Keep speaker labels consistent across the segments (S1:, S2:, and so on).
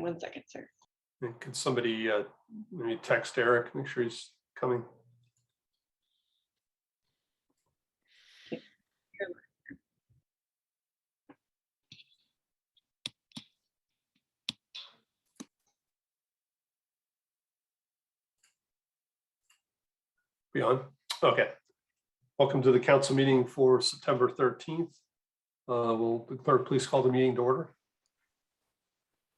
S1: 1 second, sir.
S2: And could somebody maybe text Eric, make sure he's coming? Be on? Okay. Welcome to the council meeting for September 13th. Will the clerk please call the meeting to order?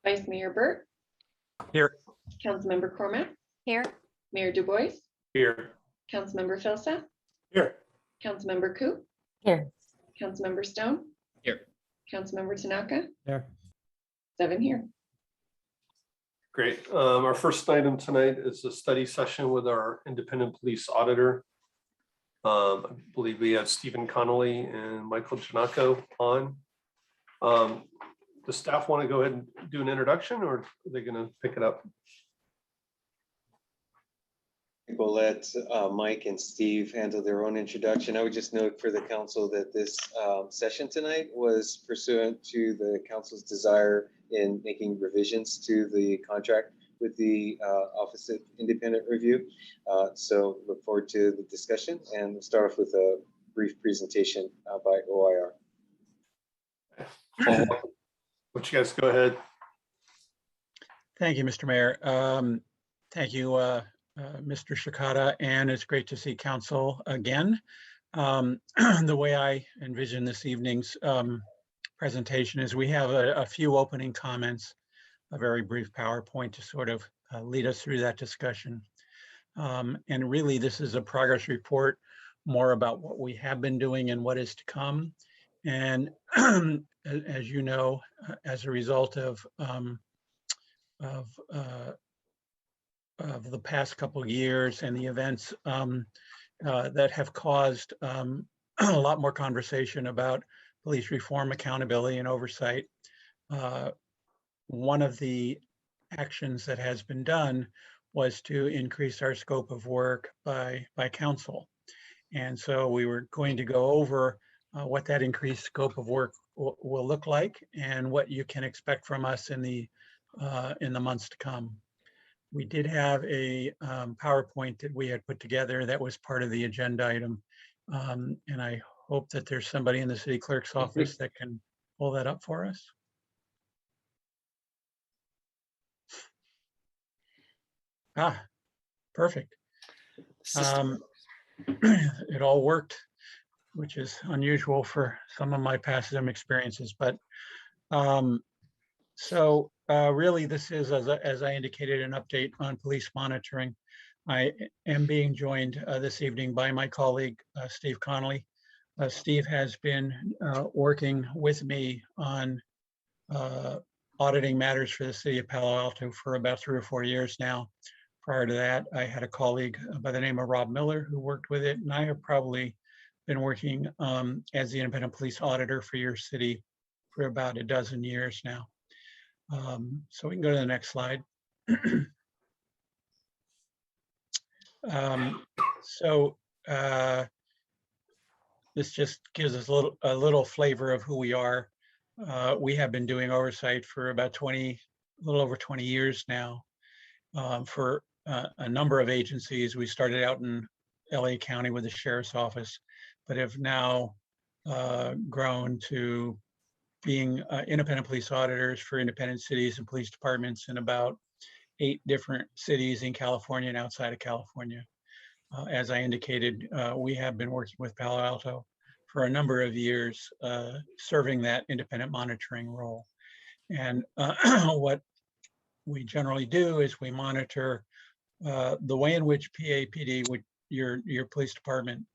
S1: Vice Mayor Burt.
S3: Here.
S1: Councilmember Cormack.
S4: Here.
S1: Mayor Du Bois.
S2: Here.
S1: Councilmember Filsa.
S2: Here.
S1: Councilmember Koo.
S4: Here.
S1: Councilmember Stone.
S3: Here.
S1: Councilmember Tanaka.
S3: Here.
S1: 7 here.
S2: Great. Our first item tonight is a study session with our independent police auditor. I believe we have Stephen Connolly and Michael Janako on. Does staff want to go ahead and do an introduction, or are they going to pick it up?
S5: We'll let Mike and Steve handle their own introduction. I would just note for the council that this session tonight was pursuant to the council's desire in making revisions to the contract with the Office of Independent Review. So look forward to the discussion, and we'll start off with a brief presentation by OIR.
S2: Would you guys go ahead?
S3: Thank you, Mr. Mayor. Thank you, Mr. Shikata, and it's great to see council again. The way I envision this evening's presentation is we have a few opening comments, a very brief PowerPoint to sort of lead us through that discussion. And really, this is a progress report, more about what we have been doing and what is to come. And as you know, as a result of the past couple of years and the events that have caused a lot more conversation about police reform, accountability, and oversight. One of the actions that has been done was to increase our scope of work by council. And so we were going to go over what that increased scope of work will look like and what you can expect from us in the months to come. We did have a PowerPoint that we had put together that was part of the agenda item. And I hope that there's somebody in the city clerk's office that can pull that up for us. Ah, perfect. It all worked, which is unusual for some of my past experiences. But really, this is, as I indicated, an update on police monitoring. I am being joined this evening by my colleague, Steve Connolly. Steve has been working with me on auditing matters for the city of Palo Alto for about 3 or 4 years now. Prior to that, I had a colleague by the name of Rob Miller who worked with it, and I have probably been working as the independent police auditor for your city for about a dozen years now. So we can go to the next slide. This just gives us a little flavor of who we are. We have been doing oversight for about a little over 20 years now for a number of agencies. We started out in LA County with the Sheriff's Office, but have now grown to being independent police auditors for independent cities and police departments in about 8 different cities in California and outside of California. As I indicated, we have been working with Palo Alto for a number of years, serving that independent monitoring role. And what we generally do is we monitor the way in which PAPD, your police department,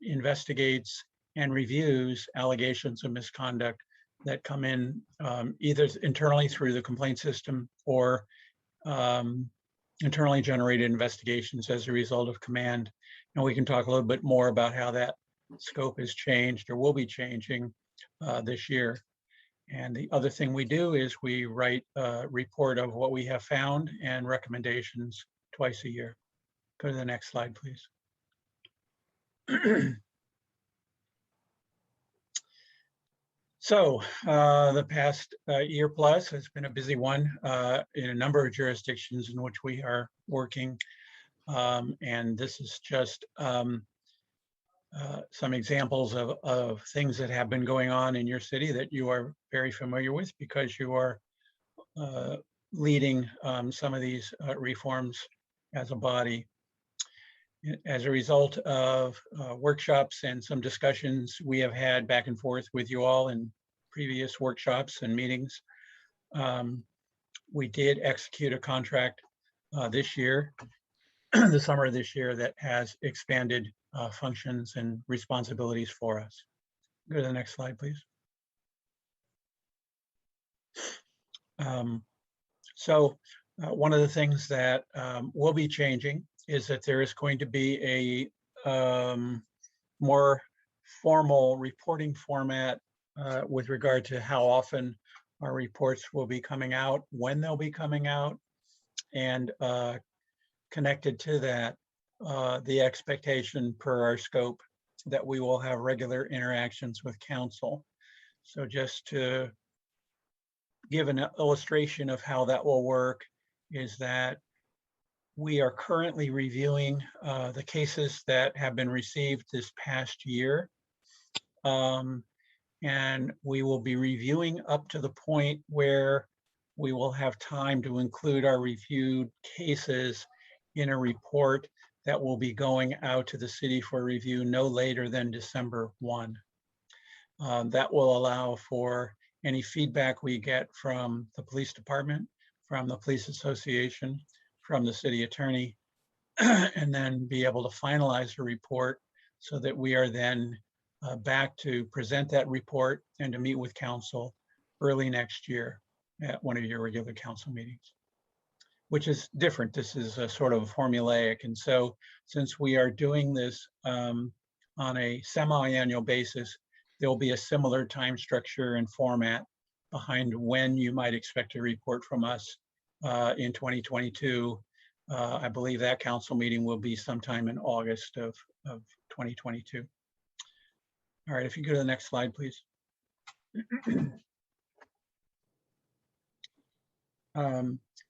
S3: investigates and reviews allegations of misconduct that come in either internally through the complaint system or internally generated investigations as a result of command. And we can talk a little bit more about how that scope has changed or will be changing this year. And the other thing we do is we write a report of what we have found and recommendations twice a year. Go to the next slide, please. So the past year plus has been a busy one in a number of jurisdictions in which we are working. And this is just some examples of things that have been going on in your city that you are very familiar with because you are leading some of these reforms as a body. As a result of workshops and some discussions we have had back and forth with you all in previous workshops and meetings, we did execute a contract this year, the summer of this year, that has expanded functions and responsibilities for us. Go to the next slide, please. So one of the things that will be changing is that there is going to be a more formal reporting format with regard to how often our reports will be coming out, when they'll be coming out, and connected to that, the expectation per our scope that we will have regular interactions with council. So just to give an illustration of how that will work is that we are currently reviewing the cases that have been received this past year. And we will be reviewing up to the point where we will have time to include our reviewed cases in a report that will be going out to the city for review no later than December 1. That will allow for any feedback we get from the police department, from the police association, from the city attorney, and then be able to finalize a report so that we are then back to present that report and to meet with council early next year at one of your regular council meetings, which is different. This is a sort of formulaic. And so since we are doing this on a semi-annual basis, there'll be a similar time structure and format behind when you might expect a report from us in 2022. I believe that council meeting will be sometime in August of 2022. All right, if you go to the next slide, please.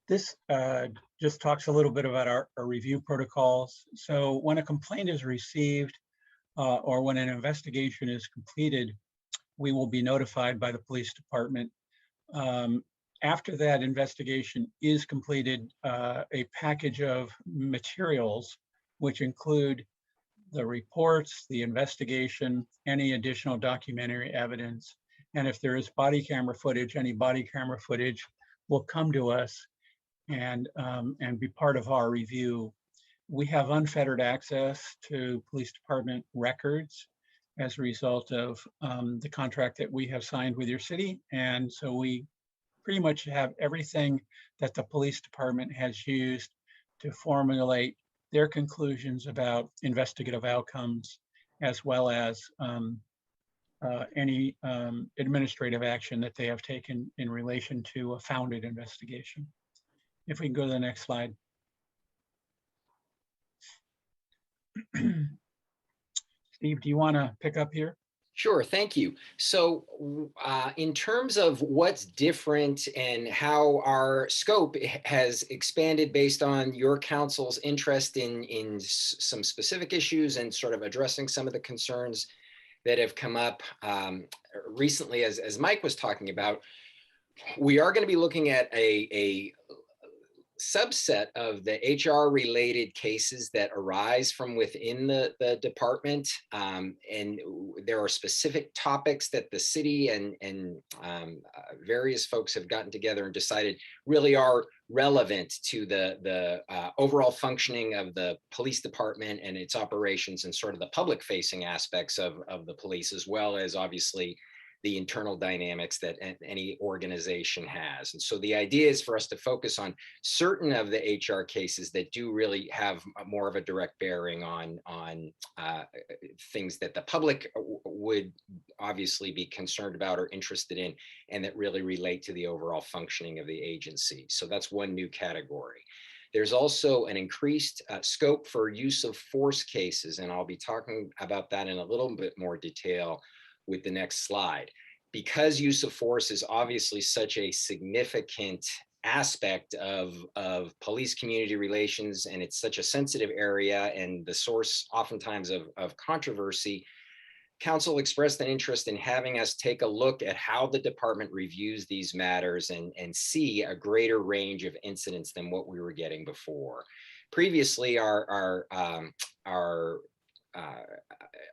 S3: This just talks a little bit about our review protocols. So when a complaint is received or when an investigation is completed, we will be notified by the police department. After that investigation is completed, a package of materials, which include the reports, the investigation, any additional documentary evidence, and if there is body camera footage, any body camera footage will come to us and be part of our review. We have unfettered access to police department records as a result of the contract that we have signed with your city. And so we pretty much have everything that the police department has used to formulate their conclusions about investigative outcomes, as well as any administrative action that they have taken in relation to a founded investigation. If we can go to the next slide. Steve, do you want to pick up here?
S4: Sure, thank you. So in terms of what's different and how our scope has expanded based on your council's interest in some specific issues and sort of addressing some of the concerns that have come up recently, as Mike was talking about, we are going to be looking at a subset of the HR related cases that arise from within the department. And there are specific topics that the city and various folks have gotten together and decided really are relevant to the overall functioning of the police department and its operations and sort of the public facing aspects of the police, as well as obviously the internal dynamics that any organization has. And so the idea is for us to focus on certain of the HR cases that do really have more of a direct bearing on things that the public would obviously be concerned about or interested in, and that really relate to the overall functioning of the agency. So that's one new category. There's also an increased scope for use of force cases, and I'll be talking about that in a little bit more detail with the next slide. because use of force is obviously such a significant aspect of police community relations, and it's such a sensitive area and the source oftentimes of controversy, council expressed an interest in having us take a look at how the department reviews these matters and see a greater range of incidents than what we were getting before. Previously, our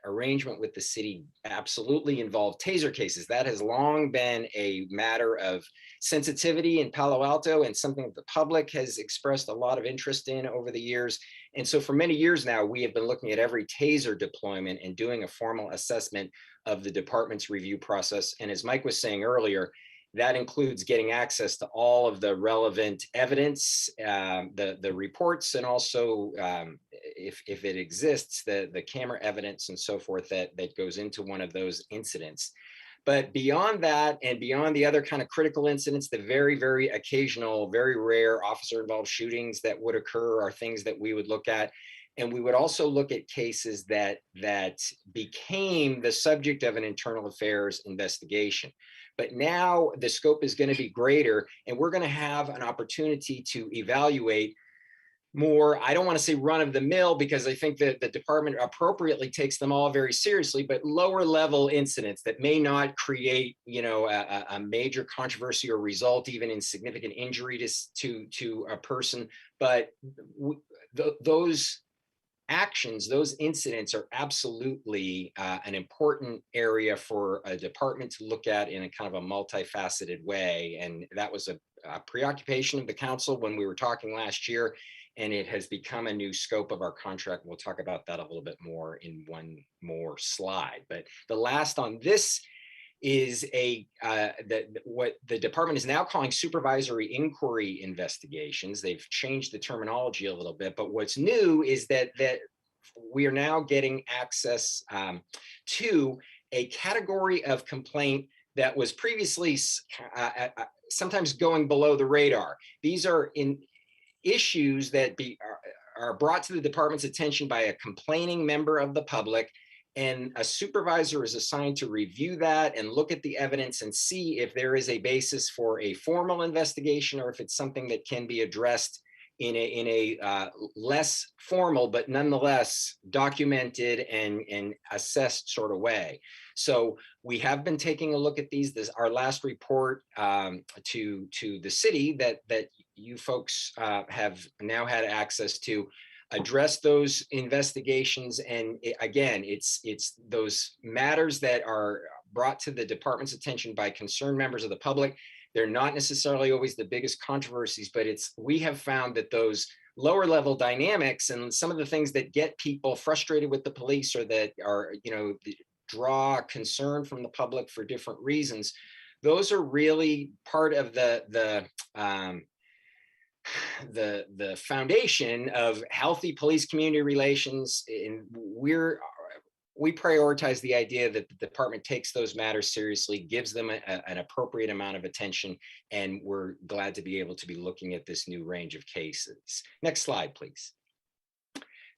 S4: arrangement with the city absolutely involved taser cases. That has long been a matter of sensitivity in Palo Alto and something that the public has expressed a lot of interest in over the years. And so for many years now, we have been looking at every taser deployment and doing a formal assessment of the department's review process. And as Mike was saying earlier, that includes getting access to all of the relevant evidence, the reports, and also, if it exists, the camera evidence and so forth that goes into one of those incidents. But beyond that, and beyond the other kind of critical incidents, the very, very occasional, very rare officer-involved shootings that would occur are things that we would look at. And we would also look at cases that became the subject of an internal affairs investigation. But now the scope is going to be greater, and we're going to have an opportunity to evaluate more, I don't want to say run of the mill, because I think that the department appropriately takes them all very seriously, but lower level incidents that may not create, a major controversy or result even in significant injury to a person. But those actions, those incidents are absolutely an important area for a department to look at in a kind of a multifaceted way. And that was a preoccupation of the council when we were talking last year, and it has become a new scope of our contract. We'll talk about that a little bit more in one more slide. But the last on this is what the department is now calling supervisory inquiry investigations. They've changed the terminology a little bit, but what's new is that we are now getting access to a category of complaint that was previously sometimes going below the radar. These are issues that are brought to the department's attention by a complaining member of the public, and a supervisor is assigned to review that and look at the evidence and see if there is a basis for a formal investigation or if it's something that can be addressed in a less formal but nonetheless documented and assessed sort of way. So we have been taking a look at these. This our last report to the city that you folks have now had access to address those investigations. And again, it's those matters that are brought to the department's attention by concerned members of the public. They're not necessarily always the biggest controversies, but we have found that those lower level dynamics and some of the things that get people frustrated with the police or that are, draw concern from the public for different reasons, those are really part of the foundation of healthy police community relations. And we prioritize the idea that the department takes those matters seriously, gives them an appropriate amount of attention, and we're glad to be able to be looking at this new range of cases. Next slide, please.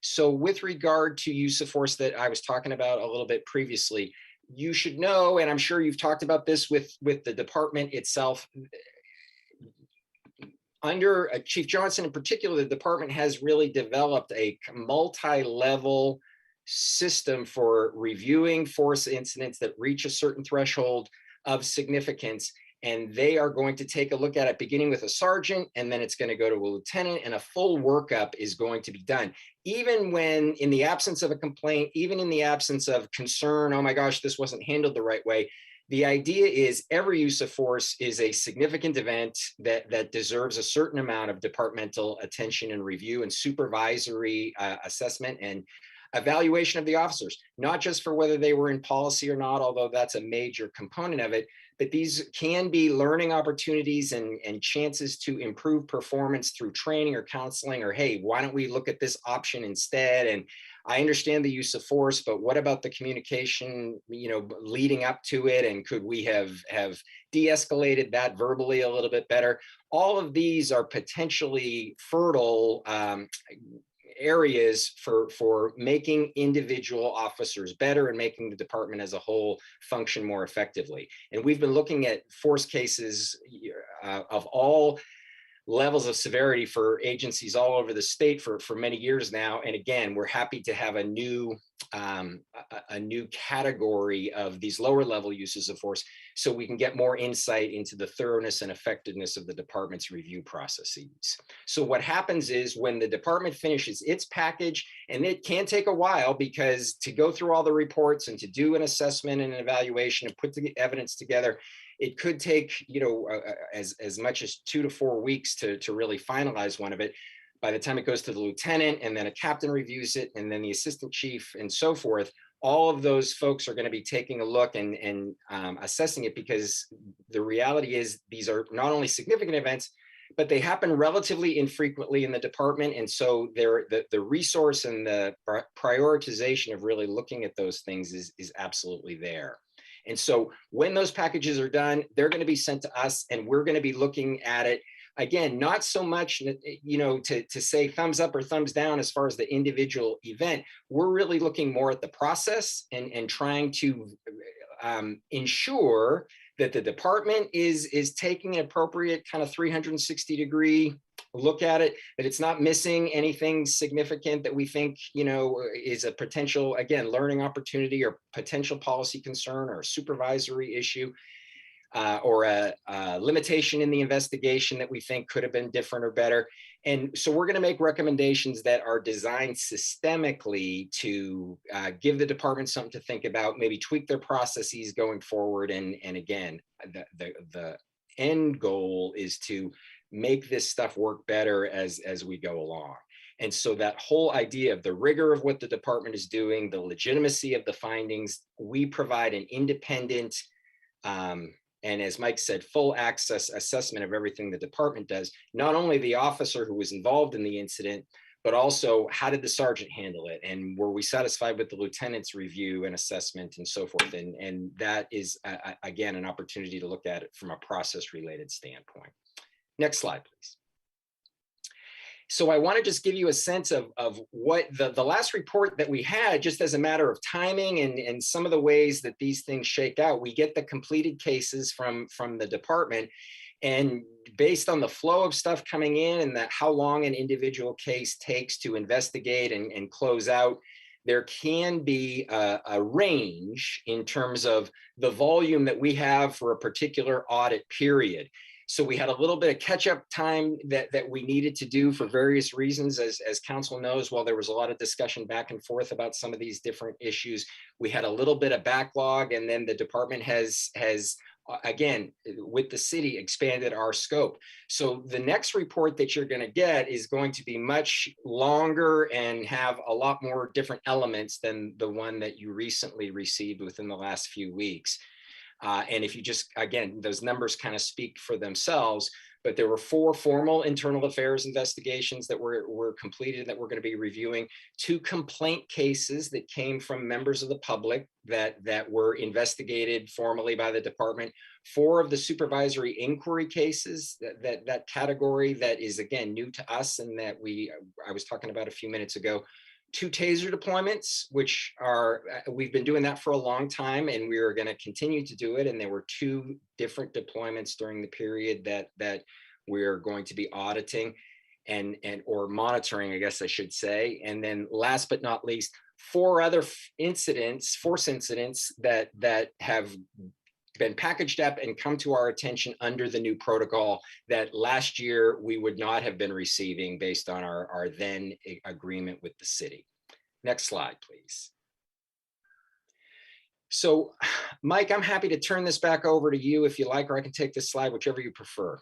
S4: So with regard to use of force that I was talking about a little bit previously, you should know, and I'm sure you've talked about this with the department itself, under Chief Johnson in particular, the department has really developed a multi-level system for reviewing force incidents that reach a certain threshold of significance. And they are going to take a look at it beginning with a sergeant, and then it's going to go to a lieutenant, and a full workup is going to be done. Even when in the absence of a complaint, even in the absence of concern, oh my gosh, this wasn't handled the right way. The idea is every use of force is a significant event that deserves a certain amount of departmental attention and review and supervisory assessment and evaluation of the officers, not just for whether they were in policy or not, although that's a major component of it, but these can be learning opportunities and chances to improve performance through training or counseling, or, hey, why don't we look at this option instead? And I understand the use of force, but what about the communication, leading up to it? And could we have de-escalated that verbally a little bit better? All of these are potentially fertile areas for making individual officers better and making the department as a whole function more effectively. And we've been looking at force cases of all levels of severity for agencies all over the state for many years now. And again, we're happy to have a new category of these lower level uses of force, so we can get more insight into the thoroughness and effectiveness of the department's review processes. So what happens is when the department finishes its package, and it can take a while because to go through all the reports and to do an assessment and an evaluation and put the evidence together, it could take, as much as 2 to 4 weeks to really finalize one of it. By the time it goes to the lieutenant, and then a captain reviews it, and then the assistant chief, and so forth, all of those folks are going to be taking a look and assessing it, because the reality is these are not only significant events, but they happen relatively infrequently in the department. And so the resource and the prioritization of really looking at those things is absolutely there. And so when those packages are done, they're going to be sent to us, and we're going to be looking at it. Again, not so much, to say thumbs up or thumbs down as far as the individual event. We're really looking more at the process and trying to ensure that the department is taking an appropriate kind of 360-degree look at it, that it's not missing anything significant that we think, is a potential, again, learning opportunity or potential policy concern or a supervisory issue. Or a limitation in the investigation that we think could have been different or better. And so we're going to make recommendations that are designed systemically to give the department something to think about, maybe tweak their processes going forward. And again, the end goal is to make this stuff work better as we go along. And so that whole idea of the rigor of what the department is doing, the legitimacy of the findings, we provide an independent, and as Mike said, full access assessment of everything the department does, not only the officer who was involved in the incident, but also how did the sergeant handle it? And were we satisfied with the lieutenant's review and assessment and so forth? And that is, again, an opportunity to look at it from a process related standpoint. Next slide, please. So I want to just give you a sense of what the last report that we had, just as a matter of timing and some of the ways that these things shake out. We get the completed cases from the department, and based on the flow of stuff coming in and that how long an individual case takes to investigate and close out, there can be a range in terms of the volume that we have for a particular audit period. So we had a little bit of catch-up time that we needed to do for various reasons. As council knows, while there was a lot of discussion back and forth about some of these different issues, we had a little bit of backlog, and then the department has again, with the city, expanded our scope. So the next report that you're going to get is going to be much longer and have a lot more different elements than the one that you recently received within the last few weeks. And if you just, again, those numbers kind of speak for themselves, but there were 4 formal internal affairs investigations that were completed that we're going to be reviewing, 2 complaint cases that came from members of the public that were investigated formally by the department, 4 of the supervisory inquiry cases, that category that is, again, new to us and that I was talking about a few minutes ago, 2 taser deployments, which we've been doing that for a long time, and we are going to continue to do it. And there were 2 different deployments during the period that we're going to be auditing or monitoring, I guess I should say. And then last but not least, 4 other force incidents that have been packaged up and come to our attention under the new protocol that last year we would not have been receiving based on our then agreement with the city. Next slide, please. So, Mike, I'm happy to turn this back over to you if you like, or I can take this slide, whichever you prefer.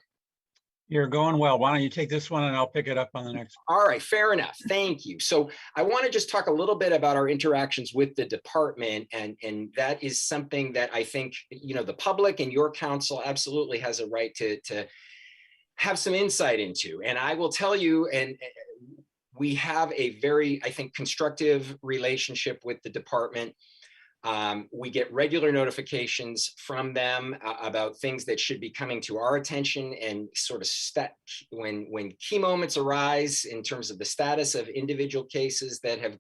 S3: You're going well. Why don't you take this one and I'll pick it up on the next one.
S4: All right, fair enough. Thank you. So I want to just talk a little bit about our interactions with the department. And that is something that I think, the public and your council absolutely has a right to have some insight into. And I will tell you, and we have a very, I think, constructive relationship with the department. We get regular notifications from them about things that should be coming to our attention, and sort of when key moments arise in terms of the status of individual cases that have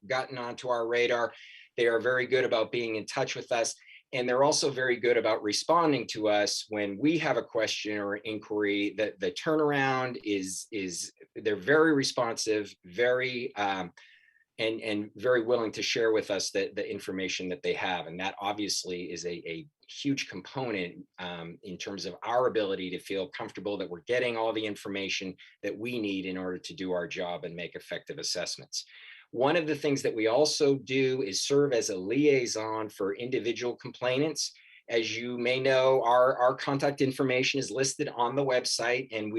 S4: gotten onto our radar. They are very good about being in touch with us. And they're also very good about responding to us when we have a question or inquiry. That the turnaround is they're very responsive, very and very willing to share with us the information that they have. And that obviously is a huge component in terms of our ability to feel comfortable that we're getting all the information that we need in order to do our job and make effective assessments. One of the things that we also do is serve as a liaison for individual complainants. As you may know, our contact information is listed on the website, and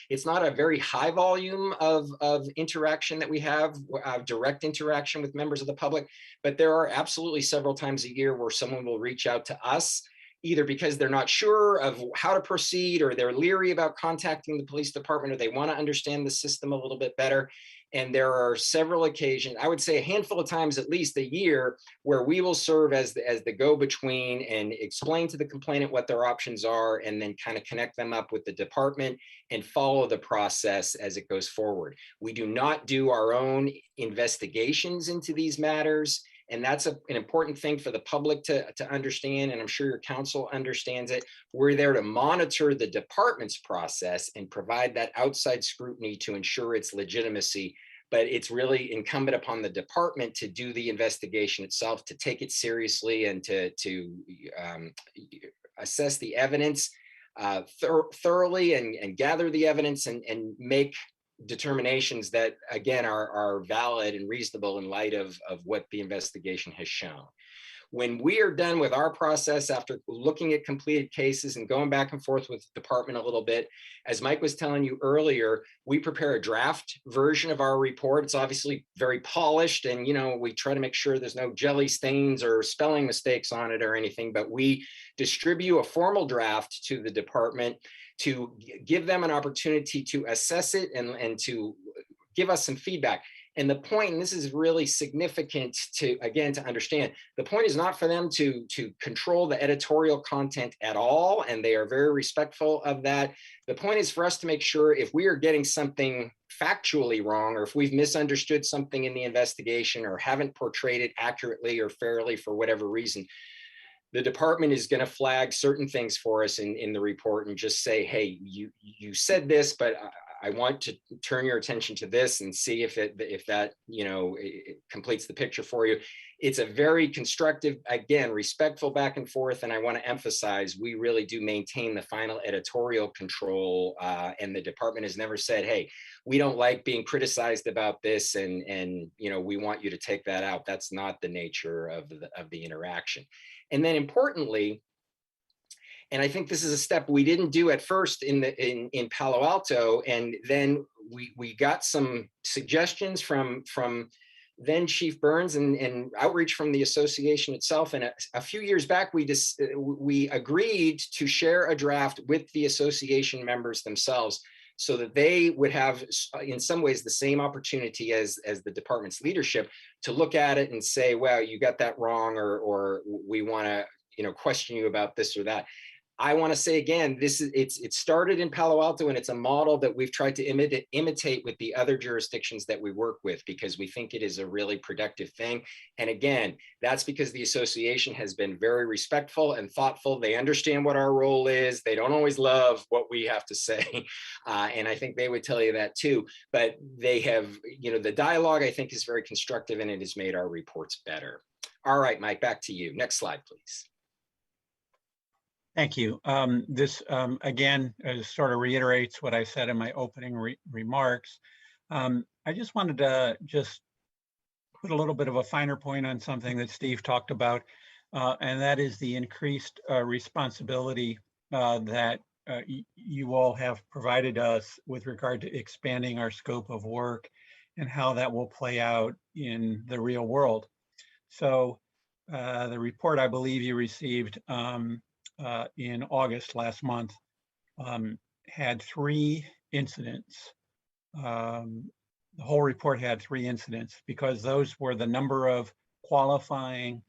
S4: it's not a very high volume of interaction that we have, direct interaction with members of the public, but there are absolutely several times a year where someone will reach out to us, either because they're not sure of how to proceed, or they're leery about contacting the police department, or they want to understand the system a little bit better. And there are several occasions, I would say a handful of times at least a year, where we will serve as the go-between and explain to the complainant what their options are, and then kind of connect them up with the department and follow the process as it goes forward. We do not do our own investigations into these matters. And that's an important thing for the public to understand, and I'm sure your counsel understands it. We're there to monitor the department's process and provide that outside scrutiny to ensure its legitimacy. But it's really incumbent upon the department to do the investigation itself, to take it seriously, and to assess the evidence thoroughly, and gather the evidence, and make determinations that, again, are valid and reasonable in light of what the investigation has shown. When we are done with our process, after looking at completed cases and going back and forth with the department a little bit, as Mike was telling you earlier, we prepare a draft version of our report. It's obviously very polished, and we try to make sure there's no jelly stains or spelling mistakes on it or anything, but we distribute a formal draft to the department to give them an opportunity to assess it and to give us some feedback. And the point, and this is really significant to understand, the point is not for them to control the editorial content at all, and they are very respectful of that. The point is for us to make sure if we are getting something factually wrong, or if we've misunderstood something in the investigation, or haven't portrayed it accurately or fairly for whatever reason, the department is going to flag certain things for us in the report and just say, hey, you said this, but I want to turn your attention to this and see if that it completes the picture for you. It's a very constructive, again, respectful back and forth. And I want to emphasize, we really do maintain the final editorial control. And the department has never said, hey, we don't like being criticized about this, and we want you to take that out. That's not the nature of the interaction. And then importantly, and I think this is a step we didn't do at first in Palo Alto, and then we got some suggestions from then Chief Burns and outreach from the association itself. And a few years back, we agreed to share a draft with the association members themselves, so that they would have, in some ways, the same opportunity as the department's leadership to look at it and say, well, you got that wrong, or we want to question you about this or that. I want to say again, it started in Palo Alto, and it's a model that we've tried to imitate with the other jurisdictions that we work with, because we think it is a really productive thing. And again, that's because the association has been very respectful and thoughtful. They understand what our role is. They don't always love what we have to say. And I think they would tell you that too, but they have, the dialogue, I think, is very constructive, and it has made our reports better. All right, Mike, back to you. Next slide, please.
S3: Thank you. This, again, sort of reiterates what I said in my opening remarks. I just wanted to put a little bit of a finer point on something that Steve talked about, and that is the increased responsibility that you all have provided us with regard to expanding our scope of work and how that will play out in the real world. So the report I believe you received in August last month had 3 incidents. The whole report had 3 incidents, because those were the number of qualifying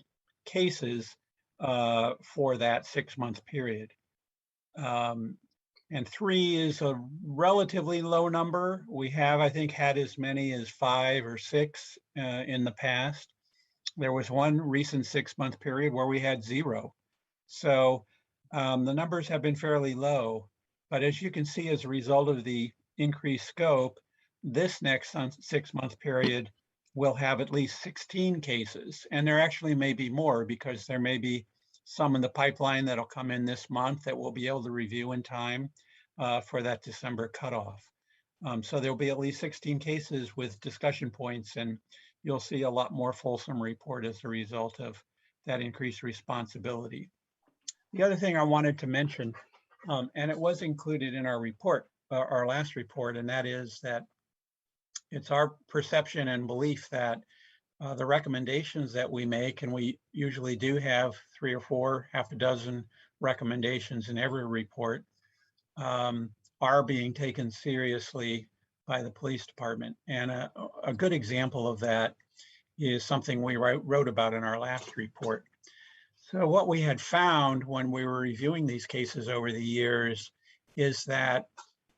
S3: cases for that 6-month period. And 3 is a relatively low number. We have, I think, had as many as 5 or 6 in the past. There was one recent 6-month period where we had 0. So the numbers have been fairly low. But as you can see, as a result of the increased scope, this next 6-month period will have at least 16 cases. And there actually may be more, because there may be some in the pipeline that'll come in this month that we'll be able to review in time for that December cutoff. So there'll be at least 16 cases with discussion points, and you'll see a lot more fulsome report as a result of that increased responsibility. The other thing I wanted to mention, and it was included in our report, our last report, and that is that it's our perception and belief that the recommendations that we make, and we usually do have 3 or 4, half a dozen recommendations in every report, are being taken seriously by the police department. And a good example of that is something we wrote about in our last report. So what we had found when we were reviewing these cases over the years is that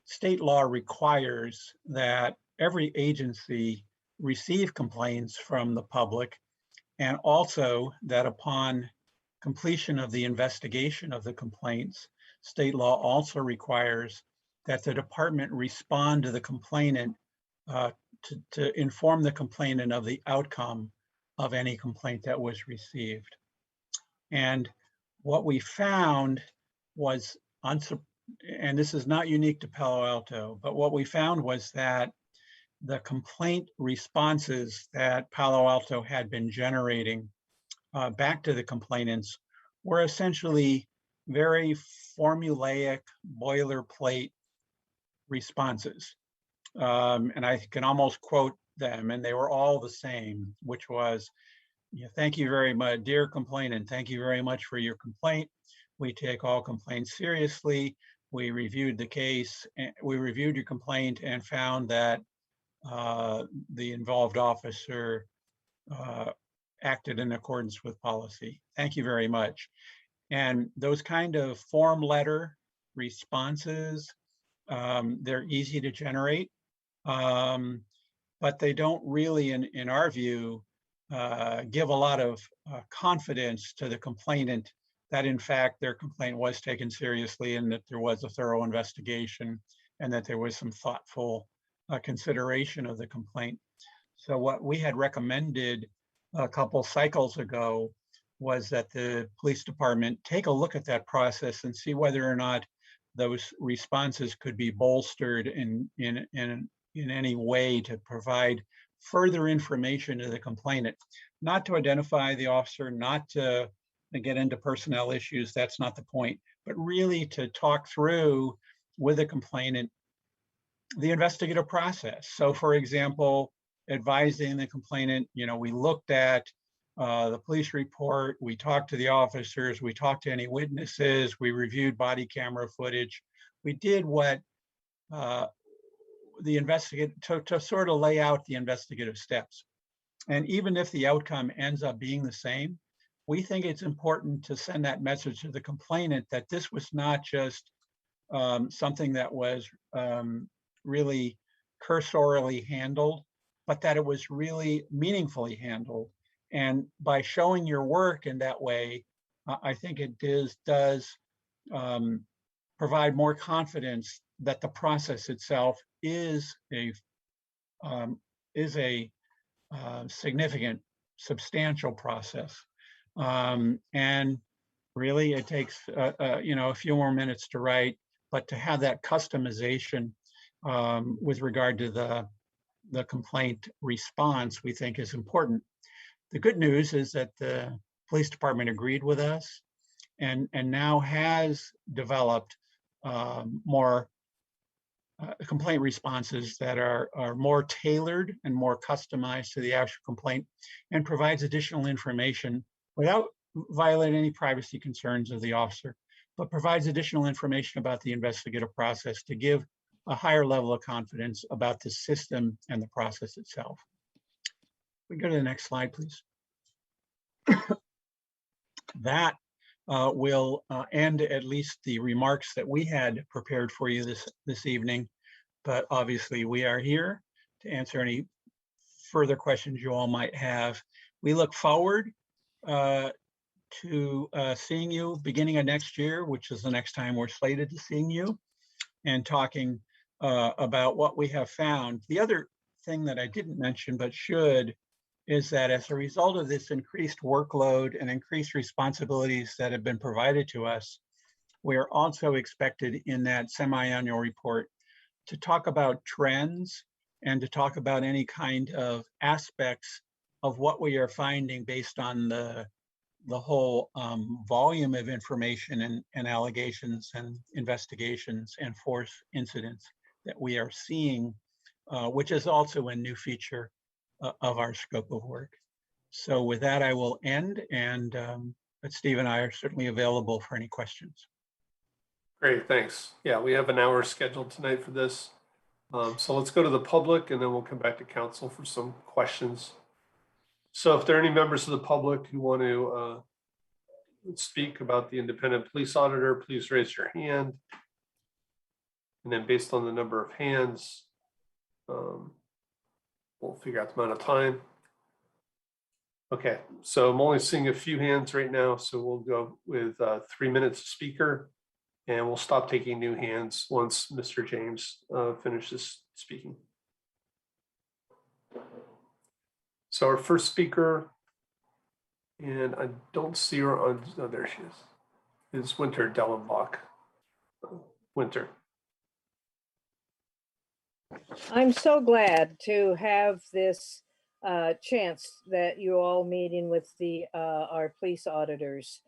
S3: state law requires that every agency receive complaints from the public, and also that upon completion of the investigation of the complaints, state law also requires that the department respond to the complainant to inform the complainant of the outcome of any complaint that was received. And what we found was, and this is not unique to Palo Alto, but what we found was that the complaint responses that Palo Alto had been generating back to the complainants were essentially very formulaic, boilerplate responses. And I can almost quote them, and they were all the same, which was, thank you very much, dear complainant, thank you very much for your complaint. We take all complaints seriously. We reviewed the case, we reviewed your complaint and found that the involved officer acted in accordance with policy. Thank you very much. And those kind of form letter responses, they're easy to generate, but they don't really, in our view, give a lot of confidence to the complainant that in fact their complaint was taken seriously and that there was a thorough investigation and that there was some thoughtful consideration of the complaint. So what we had recommended a couple cycles ago was that the police department take a look at that process and see whether or not those responses could be bolstered in any way to provide further information to the complainant, not to identify the officer, not to get into personnel issues, that's not the point, but really to talk through with the complainant the investigative process. So for example, advising the complainant, we looked at the police report, we talked to the officers, we talked to any witnesses, we reviewed body camera footage. We did what the investigator to sort of lay out the investigative steps. And even if the outcome ends up being the same, we think it's important to send that message to the complainant that this was not just something that was really cursorily handled, but that it was really meaningfully handled. And by showing your work in that way, I think it does provide more confidence that the process itself is a significant, substantial process. And really, it takes a few more minutes to write, but to have that customization with regard to the complaint response, we think is important. The good news is that the police department agreed with us and now has developed more complaint responses that are more tailored and more customized to the actual complaint, and provides additional information without violating any privacy concerns of the officer, but provides additional information about the investigative process to give a higher level of confidence about the system and the process itself. We go to the next slide, please. that will end at least the remarks that we had prepared for you this evening. But obviously, we are here to answer any further questions you all might have. We look forward to seeing you beginning of next year, which is the next time we're slated to seeing you, and talking about what we have found. The other thing that I didn't mention but should is that as a result of this increased workload and increased responsibilities that have been provided to us, we are also expected in that semi-annual report to talk about trends and to talk about any kind of aspects of what we are finding based on the whole volume of information and allegations and investigations and force incidents that we are seeing, which is also a new feature of our scope of work. So with that, I will end, and but Steve and I are certainly available for any questions.
S2: Great, thanks. Yeah, we have an hour scheduled tonight for this. So let's go to the public and then we'll come back to council for some questions. So if there are any members of the public who want to speak about the independent police auditor, please raise your hand. And then based on the number of hands, we'll figure out the amount of time. Okay, so I'm only seeing a few hands right now, so we'll go with 3 minutes a speaker, and we'll stop taking new hands once Mr. James finishes speaking. So our first speaker, and I don't see her on, oh, there she is Winter Dellenbach. Winter.
S6: I'm so glad to have this chance that you're all meeting with our police auditors.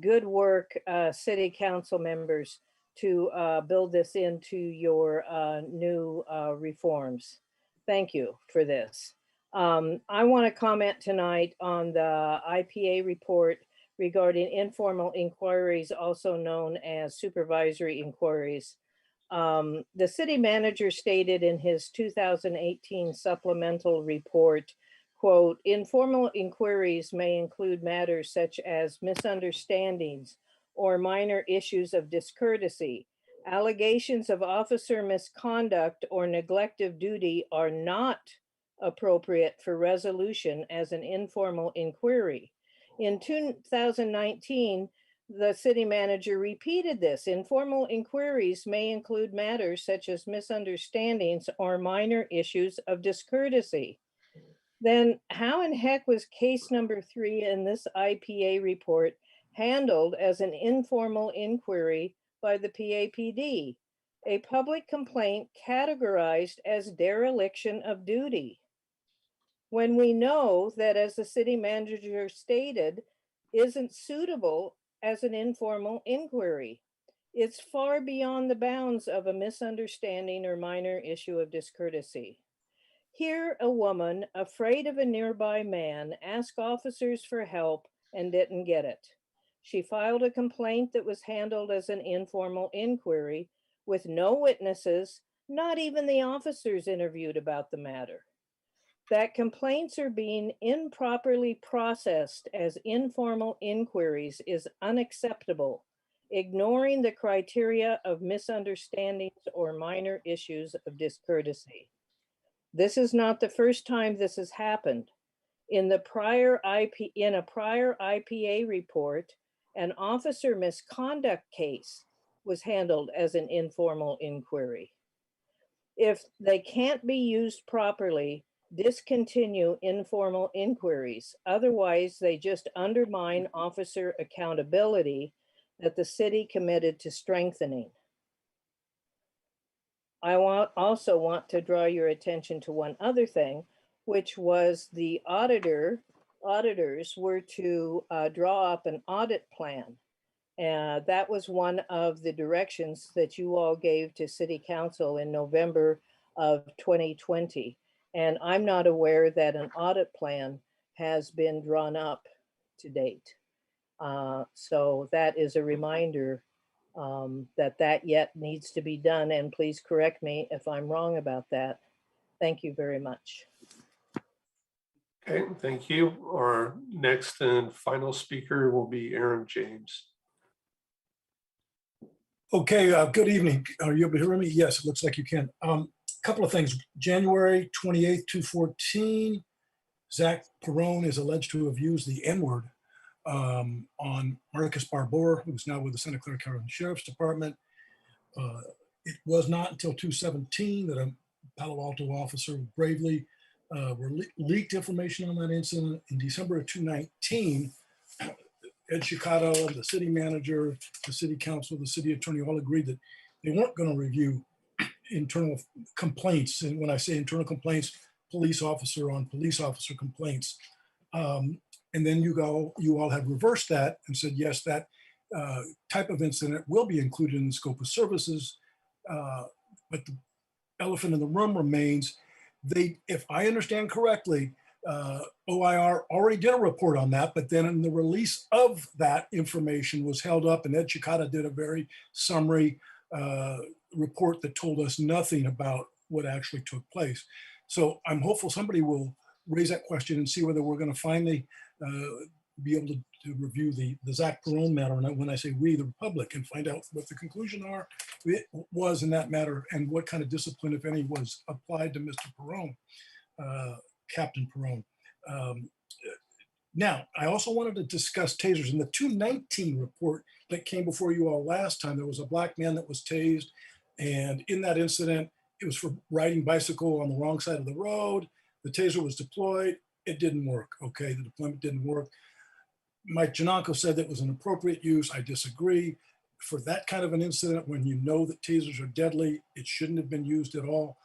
S6: Good work, city council members, to build this into your new reforms. Thank you for this. I want to comment tonight on the IPA report regarding informal inquiries, also known as supervisory inquiries. The city manager stated in his 2018 supplemental report, quote, informal inquiries may include matters such as misunderstandings or minor issues of discourtesy. Allegations of officer misconduct or neglect of duty are not appropriate for resolution as an informal inquiry. In 2019, the city manager repeated this. Informal inquiries may include matters such as misunderstandings or minor issues of discourtesy. Then how in heck was case number 3 in this IPA report handled as an informal inquiry by the PAPD, a public complaint categorized as dereliction of duty? When we know that, as the city manager stated, isn't suitable as an informal inquiry. It's far beyond the bounds of a misunderstanding or minor issue of discourtesy. Here, a woman, afraid of a nearby man, asked officers for help and didn't get it. She filed a complaint that was handled as an informal inquiry with no witnesses, not even the officers interviewed about the matter. That complaints are being improperly processed as informal inquiries is unacceptable, ignoring the criteria of misunderstandings or minor issues of discourtesy. This is not the first time this has happened. In a prior IPA report, an officer misconduct case was handled as an informal inquiry. If they can't be used properly, discontinue informal inquiries. Otherwise, they just undermine officer accountability that the city committed to strengthening. I also want to draw your attention to one other thing, which was the auditors were to draw up an audit plan. That was one of the directions that you all gave to City Council in November of 2020. And I'm not aware that an audit plan has been drawn up to date. So that is a reminder that yet needs to be done. And please correct me if I'm wrong about that. Thank you very much.
S2: Okay, thank you. Our next and final speaker will be Aaron James.
S7: Okay, good evening. Are you able to hear me? Yes, it looks like you can. Couple of things. January 28th, 2014, Zach Perone is alleged to have used the N-word on Marcus Barbour, who's now with the Santa Clara County Sheriff's Department. It was not until 2017 that a Palo Alto officer bravely leaked information on that incident. In December of 2019, Ed Chicato, the city manager, the city council, the city attorney all agreed that they weren't going to review internal complaints. And when I say internal complaints, police officer on police officer complaints. And then you all have reversed that and said, yes, that type of incident will be included in the scope of services. But the elephant in the room remains, if I understand correctly, OIR already did a report on that, but then in the release of that information was held up, and Ed Chicata did a very summary report that told us nothing about what actually took place. So I'm hopeful somebody will raise that question and see whether we're going to finally be able to review the Zach Perone matter. And when I say we, the public, and find out what the conclusion was in that matter and what kind of discipline, if any, was applied to Mr. Perone. Captain Perone. Now, I also wanted to discuss tasers. In the 2019 report that came before you all last time, there was a black man that was tased. And in that incident, it was for riding bicycle on the wrong side of the road. The taser was deployed. It didn't work. Okay, the deployment didn't work. Mike Jananko said that was an appropriate use. I disagree. For that kind of an incident, when you know that tasers are deadly, it shouldn't have been used at all.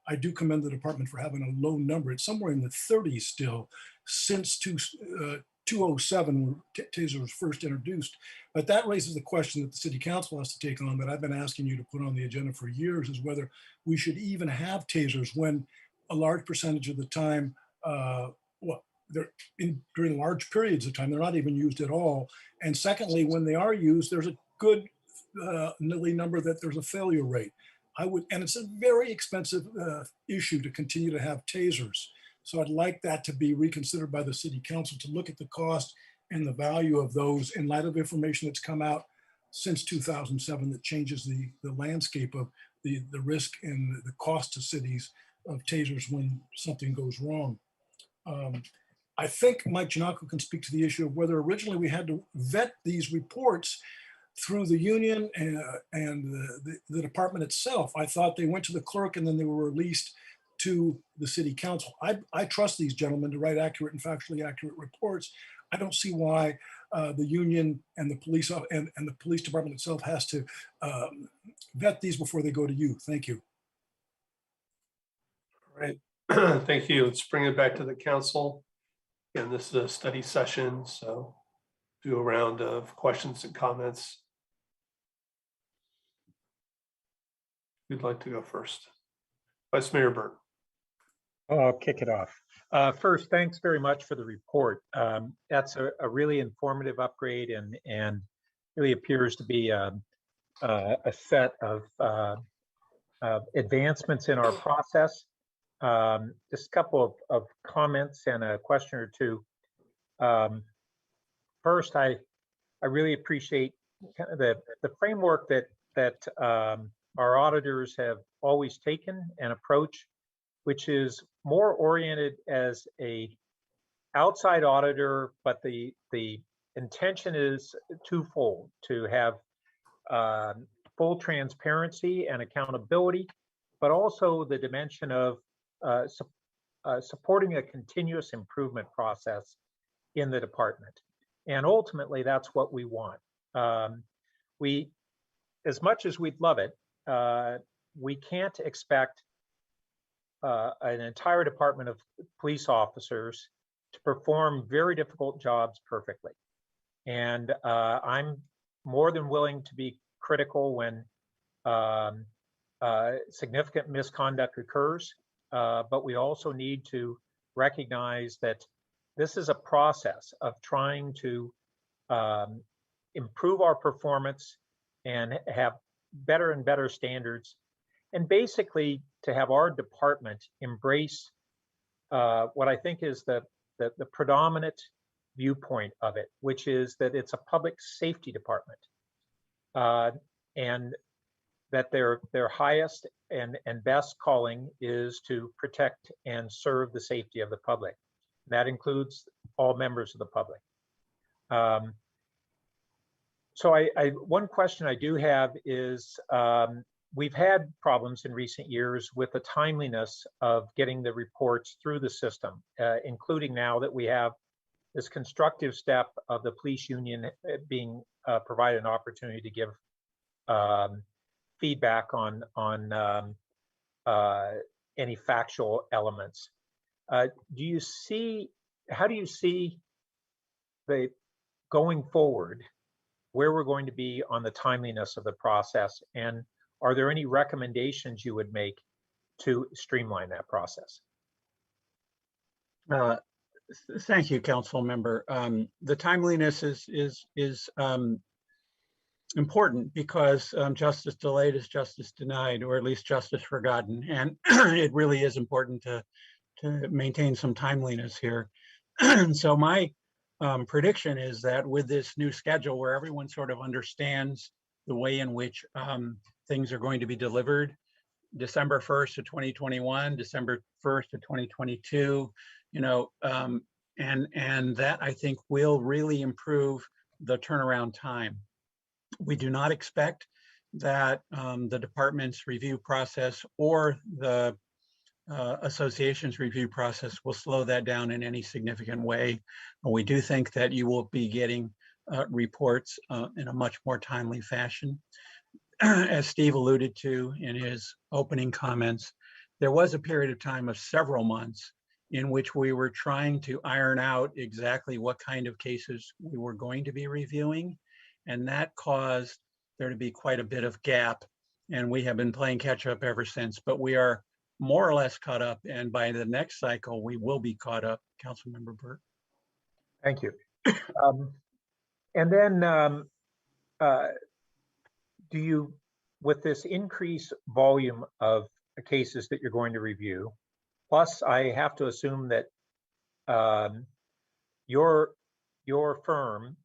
S7: I do commend the department for having a low number. It's somewhere in the 30s still since 2007 when taser was first introduced. But that raises the question that the city council has to take on that I've been asking you to put on the agenda for years, is whether we should even have tasers when a large percentage of the time, during large periods of time, they're not even used at all. And secondly, when they are used, there's a good number that there's a failure rate. And it's a very expensive issue to continue to have tasers. So I'd like that to be reconsidered by the city council to look at the cost and the value of those in light of information that's come out since 2007 that changes the landscape of the risk and the cost to cities of tasers when something goes wrong. I think Mike Janako can speak to the issue of whether originally we had to vet these reports through the union and the department itself. I thought they went to the clerk and then they were released to the city council. I trust these gentlemen to write accurate and factually accurate reports. I don't see why the union and the police and the police department itself has to vet these before they go to you. Thank you.
S2: All right, thank you. Let's bring it back to the council. Again, this is a study session, so do a round of questions and comments. Who'd like to go first? Vice Mayor Burt.
S8: I'll kick it off. First, thanks very much for the report. That's a really informative upgrade and really appears to be a set of advancements in our process. Just a couple of comments and a question or two. First, I really appreciate kind of the framework that our auditors have always taken an approach, which is more oriented as a outside auditor, but the intention is twofold: to have full transparency and accountability, but also the dimension of supporting a continuous improvement process in the department. And ultimately, that's what we want. As much as we'd love it, we can't expect an entire department of police officers to perform very difficult jobs perfectly. And I'm more than willing to be critical when significant misconduct occurs, but we also need to recognize that this is a process of trying to improve our performance and have better and better standards, and basically to have our department embrace what I think is the predominant viewpoint of it, which is that it's a public safety department, and that their highest and best calling is to protect and serve the safety of the public. That includes all members of the public. So one question I do have is, we've had problems in recent years with the timeliness of getting the reports through the system, including now that we have this constructive step of the police union being provided an opportunity to give feedback on any factual elements. How do you see the going forward, where we're going to be on the timeliness of the process, and are there any recommendations you would make to streamline that process?
S3: Thank you, Council Member. The timeliness is important because justice delayed is justice denied, or at least justice forgotten. And it really is important to maintain some timeliness here. So my prediction is that with this new schedule where everyone sort of understands the way in which things are going to be delivered, December 1st of 2021, December 1st of 2022, and that I think will really improve the turnaround time. We do not expect that the department's review process or the association's review process will slow that down in any significant way. But we do think that you will be getting reports in a much more timely fashion. As Steve alluded to in his opening comments, there was a period of time of several months in which we were trying to iron out exactly what kind of cases we were going to be reviewing. And that caused there to be quite a bit of gap. And we have been playing catch up ever since, but we are more or less caught up. And by the next cycle, we will be caught up. Councilmember Burt.
S8: Thank you. And then do you, with this increased volume of cases that you're going to review, plus I have to assume that your firm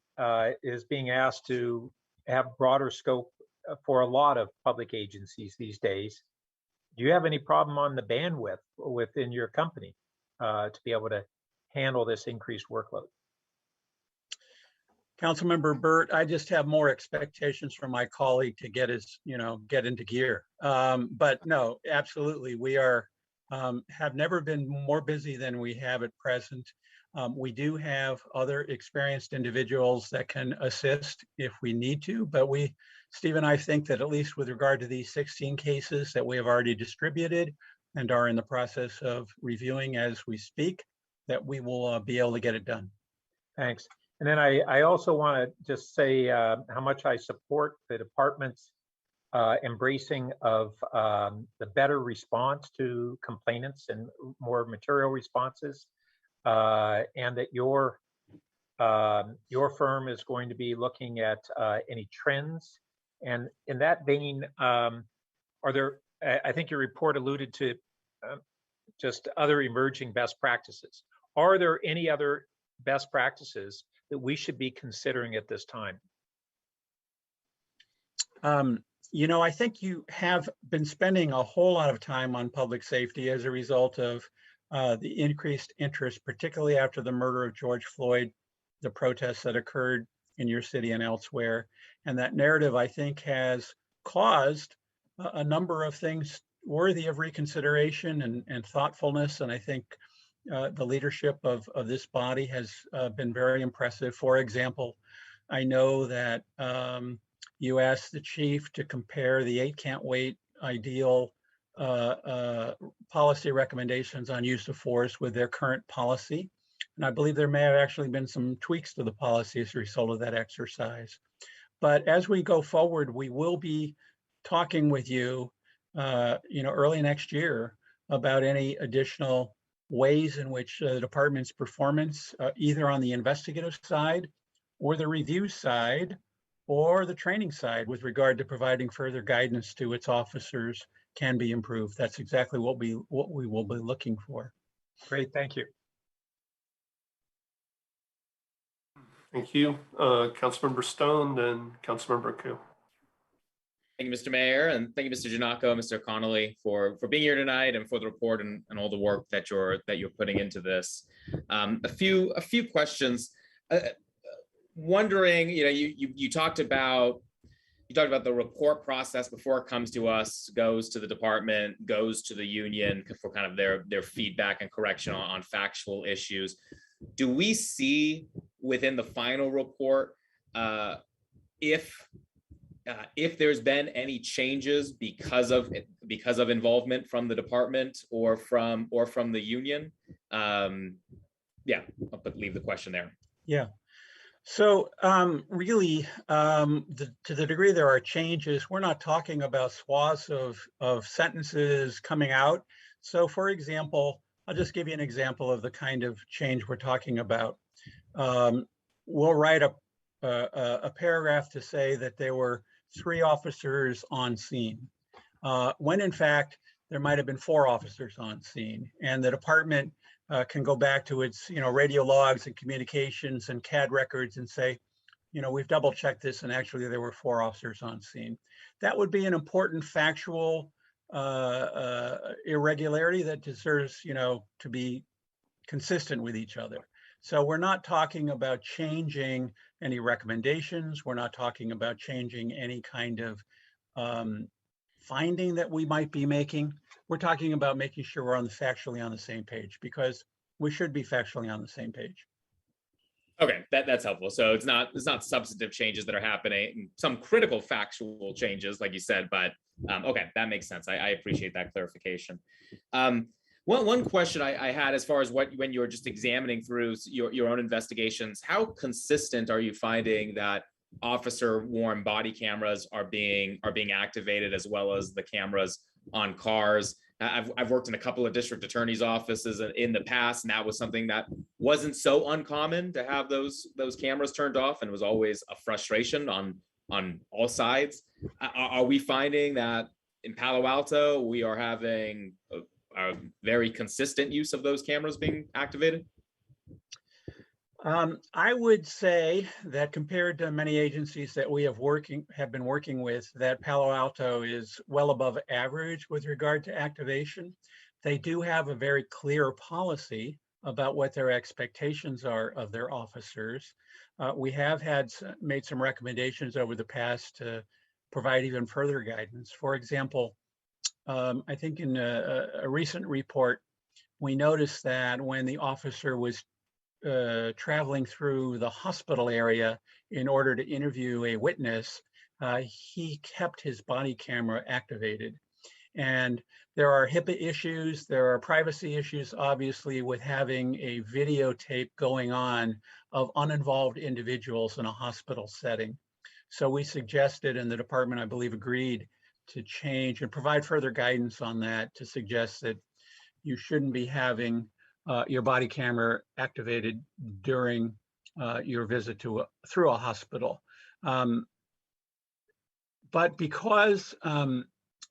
S8: is being asked to have broader scope for a lot of public agencies these days. Do you have any problem on the bandwidth within your company to be able to handle this increased workload?
S3: Councilmember Burt, I just have more expectations from my colleague to get into gear. But no, absolutely, we have never been more busy than we have at present. We do have other experienced individuals that can assist if we need to, but Steve and I think that at least with regard to these 16 cases that we have already distributed and are in the process of reviewing as we speak, that we will be able to get it done.
S8: Thanks. And then I also want to just say how much I support the department's embracing of the better response to complainants and more material responses, and that your firm is going to be looking at any trends. And in that vein, are there, I think your report alluded to just other emerging best practices. Are there any other best practices that we should be considering at this time?
S3: I think you have been spending a whole lot of time on public safety as a result of the increased interest, particularly after the murder of George Floyd, the protests that occurred in your city and elsewhere. And that narrative, I think, has caused a number of things worthy of reconsideration and thoughtfulness. And I think the leadership of this body has been very impressive. For example, I know that you asked the chief to compare the 8 can't wait ideal policy recommendations on use of force with their current policy. And I believe there may have actually been some tweaks to the policy as a result of that exercise. But as we go forward, we will be talking with you, early next year about any additional ways in which the department's performance, either on the investigative side or the review side or the training side with regard to providing further guidance to its officers, can be improved. That's exactly what we will be looking for.
S8: Great, thank you.
S2: Thank you. Councilmember Stone, then Councilmember Ku.
S9: Thank you, Mr. Mayor, and thank you, Mr. Giannakko, Mr. Connolly, for being here tonight and for the report and all the work that you're putting into this. A few questions. Wondering, you talked about the report process before it comes to us, goes to the department, goes to the union for kind of their feedback and correction on factual issues. Do we see within the final report if there's been any changes because of involvement from the department or from the union? Yeah, I'll leave the question there.
S3: Yeah. So really, to the degree there are changes, we're not talking about swaths of sentences coming out. So for example, I'll just give you an example of the kind of change we're talking about. We'll write a paragraph to say that there were 3 officers on scene, when in fact there might have been 4 officers on scene, and the department can go back to its radio logs and communications and CAD records and say, we've double checked this and actually there were 4 officers on scene. That would be an important factual irregularity that deserves to be consistent with each other. So we're not talking about changing any recommendations. We're not talking about changing any kind of finding that we might be making. We're talking about making sure we're factually on the same page, because we should be factually on the same page.
S9: Okay, that's helpful. So it's not substantive changes that are happening, some critical factual changes, like you said, but okay, that makes sense. I appreciate that clarification. One question I had as far as when you were just examining through your own investigations, how consistent are you finding that officer worn body cameras are being activated, as well as the cameras on cars? I've worked in a couple of district attorneys' offices in the past, and that was something that wasn't so uncommon to have those cameras turned off, and it was always a frustration on all sides. Are we finding that in Palo Alto we are having a very consistent use of those cameras being activated?
S3: I would say that compared to many agencies that we have been working with, that Palo Alto is well above average with regard to activation. They do have a very clear policy about what their expectations are of their officers. We have made some recommendations over the past to provide even further guidance. For example, I think in a recent report, we noticed that when the officer was traveling through the hospital area in order to interview a witness, he kept his body camera activated. And there are HIPAA issues, there are privacy issues, obviously, with having a videotape going on of uninvolved individuals in a hospital setting. So we suggested, and the department, I believe, agreed to change and provide further guidance on that, to suggest that you shouldn't be having your body camera activated during your visit through a hospital. But because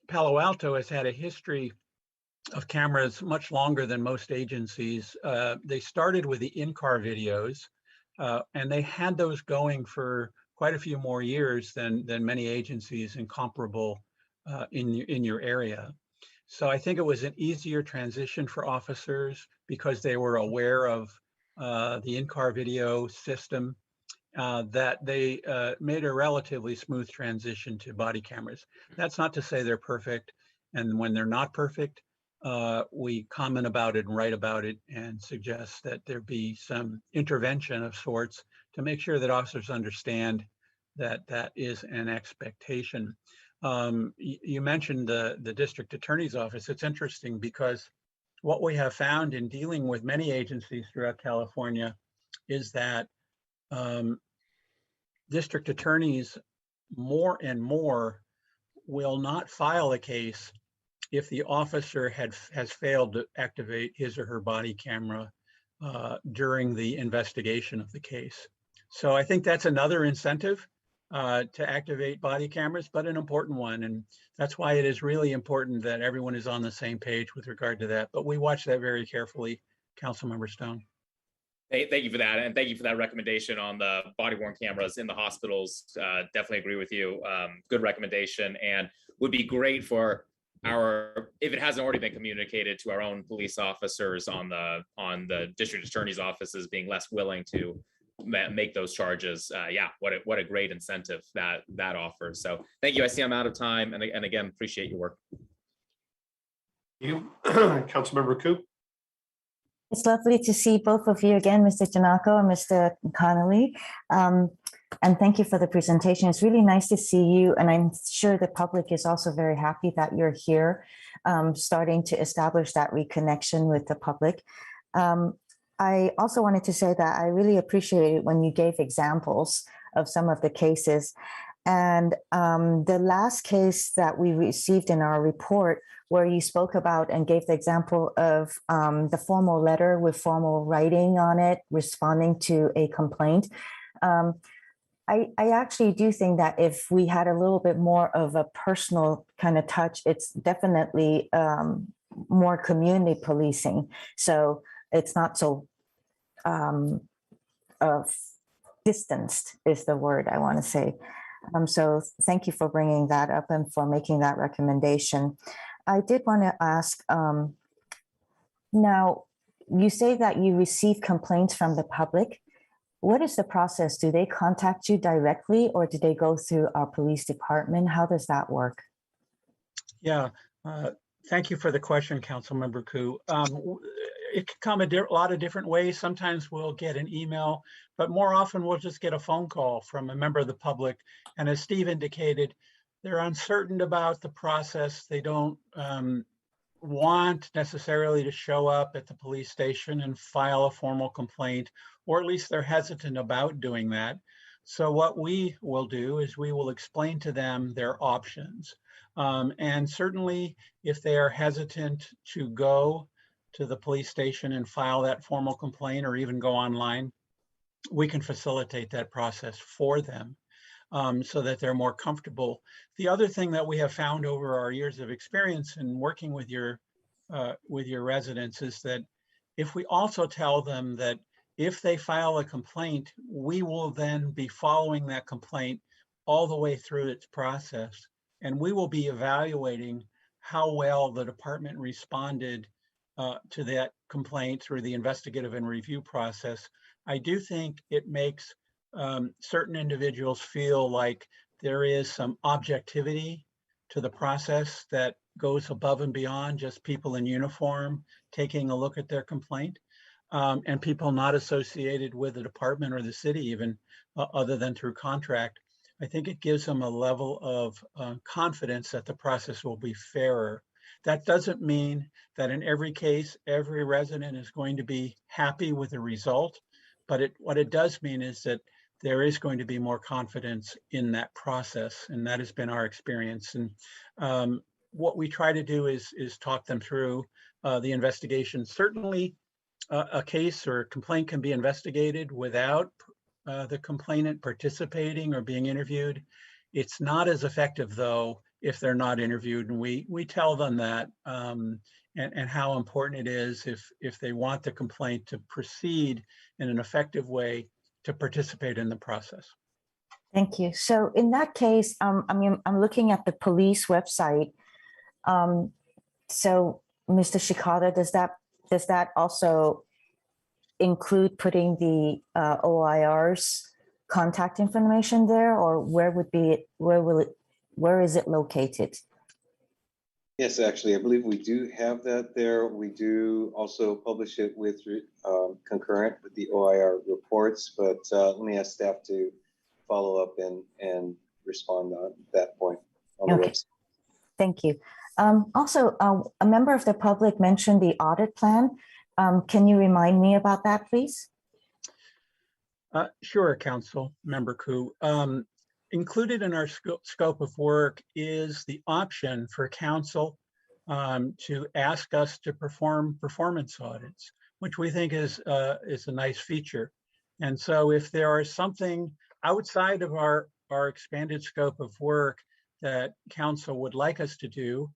S3: Palo Alto has had a history of cameras much longer than most agencies, they started with the in-car videos, and they had those going for quite a few more years than many agencies in comparable in your area. So I think it was an easier transition for officers because they were aware of the in-car video system, that they made a relatively smooth transition to body cameras. That's not to say they're perfect. And when they're not perfect, we comment about it and write about it and suggest that there be some intervention of sorts to make sure that officers understand that that is an expectation. You mentioned the district attorney's office. It's interesting because what we have found in dealing with many agencies throughout California is that district attorneys more and more will not file a case if the officer has failed to activate his or her body camera during the investigation of the case. So I think that's another incentive to activate body cameras, but an important one. And that's why it is really important that everyone is on the same page with regard to that. But we watch that very carefully Councilmember Stone.
S9: Thank you for that, and thank you for that recommendation on the body-worn cameras in the hospitals. Definitely agree with you. Good recommendation, and would be great for if it hasn't already been communicated to our own police officers on the district attorney's offices being less willing to make those charges. Yeah, what a great incentive that offers. So thank you. I see I'm out of time, and again, appreciate your work.
S2: You, Councilmember Coop.
S10: It's lovely to see both of you again, Mr. Janako and Mr. Connolly. And thank you for the presentation. It's really nice to see you. And I'm sure the public is also very happy that you're here, starting to establish that reconnection with the public. I also wanted to say that I really appreciated when you gave examples of some of the cases. And the last case that we received in our report, where you spoke about and gave the example of the formal letter with formal writing on it, responding to a complaint. I actually do think that if we had a little bit more of a personal kind of touch, it's definitely more community policing. So it's not so distanced is the word I want to say. So thank you for bringing that up and for making that recommendation. I did want to ask, now you say that you receive complaints from the public. What is the process? Do they contact you directly or do they go through our police department? How does that work?
S3: Yeah, thank you for the question, Councilmember Koo. It can come a lot of different ways. Sometimes we'll get an email, but more often we'll just get a phone call from a member of the public. And as Steve indicated, they're uncertain about the process. They don't want necessarily to show up at the police station and file a formal complaint, or at least they're hesitant about doing that. So what we will do is we will explain to them their options. And certainly if they are hesitant to go to the police station and file that formal complaint or even go online, we can facilitate that process for them so that they're more comfortable. The other thing that we have found over our years of experience in working with your residents is that if we also tell them that if they file a complaint, we will then be following that complaint all the way through its process. And we will be evaluating how well the department responded to that complaint through the investigative and review process. I do think it makes certain individuals feel like there is some objectivity to the process that goes above and beyond just people in uniform taking a look at their complaint, and people not associated with the department or the city even other than through contract. I think it gives them a level of confidence that the process will be fairer. That doesn't mean that in every case, every resident is going to be happy with the result, but what it does mean is that there is going to be more confidence in that process, and that has been our experience. And what we try to do is talk them through the investigation. Certainly, a case or a complaint can be investigated without the complainant participating or being interviewed. It's not as effective, though, if they're not interviewed, and we tell them that and how important it is if they want the complaint to proceed in an effective way to participate in the process.
S10: Thank you. So in that case, I'm looking at the police website. So Mr. Shikata, does that also include putting the OIR's contact information there, or where is it located?
S5: Yes, actually, I believe we do have that there. We do also publish it with concurrent with the OIR reports, but let me ask staff to follow up and respond on that point on the website.
S10: Thank you. Also, a member of the public mentioned the audit plan. Can you remind me about that, please?
S3: Sure, Council Member Koo. Included in our scope of work is the option for council to ask us to perform performance audits, which we think is a nice feature. And so if there is something outside of our expanded scope of work that council would like us to do,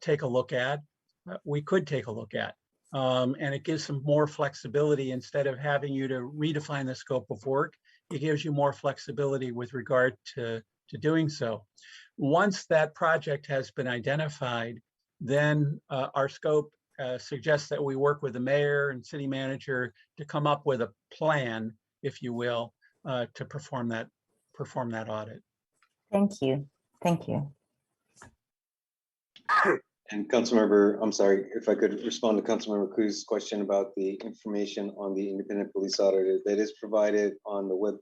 S3: take a look at, we could take a look at. And it gives some more flexibility. Instead of having you to redefine the scope of work, it gives you more flexibility with regard to doing so. Once that project has been identified, then our scope suggests that we work with the mayor and city manager to come up with a plan, if you will, to perform that audit.
S10: Thank you. Thank you.
S5: And Councilmember, I'm sorry, if I could respond to Councilmember Cruz's question about the information on the independent police auditor that is provided on the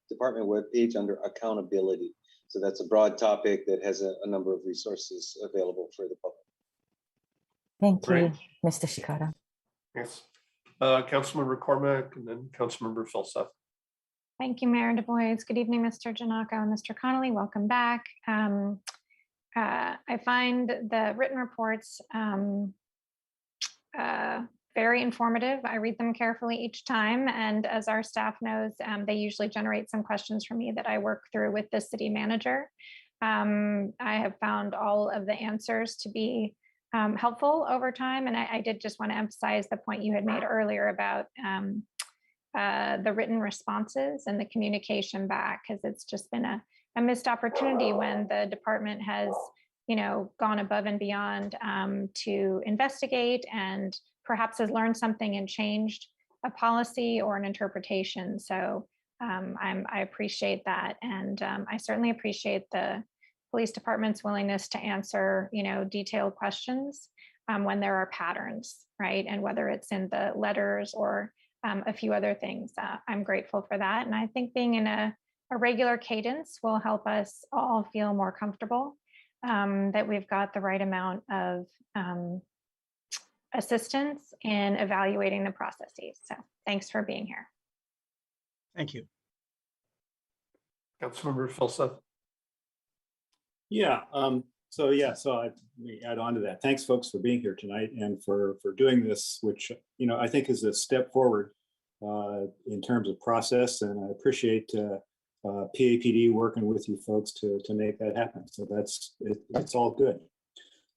S5: department webpage under accountability. So that's a broad topic that has a number of resources available for the public.
S10: Thank
S2: Great.
S10: you, Mr. Shikata.
S2: Yes. Councilmember Cormack and then Councilmember Philseth.
S11: Thank you, Mayor Du Bois. Good evening, Mr. Janako and Mr. Connolly. Welcome back. I find the written reports very informative. I read them carefully each time. And as our staff knows, they usually generate some questions for me that I work through with the city manager. I have found all of the answers to be helpful over time. And I did just want to emphasize the point you had made earlier about the written responses and the communication back, because it's just been a missed opportunity when the department has, gone above and beyond to investigate and perhaps has learned something and changed a policy or an interpretation. So I appreciate that. And I certainly appreciate the police department's willingness to answer, detailed questions when there are patterns, right? And whether it's in the letters or a few other things. I'm grateful for that. And I think being in a regular cadence will help us all feel more comfortable that we've got the right amount of assistance in evaluating the processes. So thanks for being here.
S3: Thank you.
S2: Councilmember Philseth.
S12: Yeah. So I add on to that. Thanks, folks, for being here tonight and for doing this, which I think is a step forward in terms of process, and I appreciate PAPD working with you folks to make that happen. So it's all good.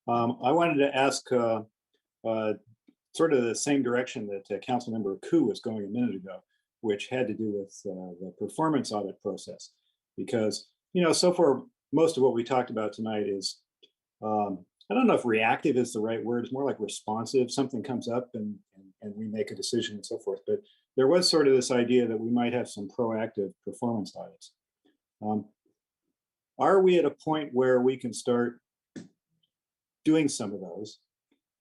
S12: I wanted to ask sort of the same direction that Councilmember Koo was going a minute ago, which had to do with the performance audit process, because so far most of what we talked about tonight is I don't know if reactive is the right word. It's more like responsive. Something comes up and we make a decision and so forth. But there was sort of this idea that we might have some proactive performance audits. Are we at a point where we can start doing some of those?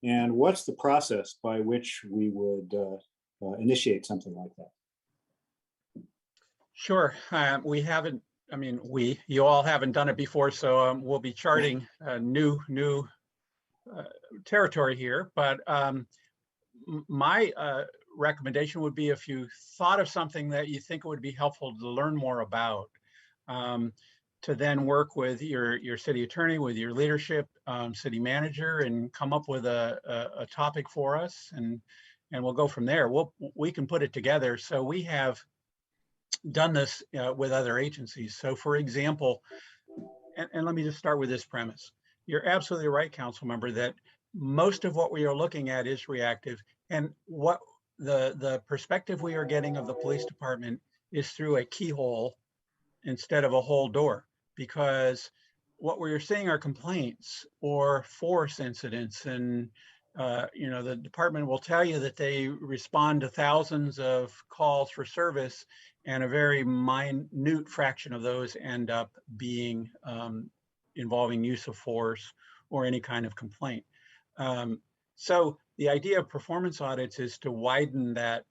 S12: And what's the process by which we would initiate something like that?
S3: Sure. We haven't, you all haven't done it before, so we'll be charting new territory here. But my recommendation would be, if you thought of something that you think would be helpful to learn more about, to then work with your city attorney, with your leadership, city manager, and come up with a topic for us, and we'll go from there. We can put it together. So we have done this with other agencies. So for example, and let me just start with this premise. You're absolutely right, council member, that most of what we are looking at is reactive, and what the perspective we are getting of the police department is through a keyhole instead of a whole door, because what we're seeing are complaints or force incidents, and the department will tell you that they respond to thousands of calls for service, and a very minute fraction of those end up being involving use of force or any kind of complaint. So the idea of performance audits is to widen that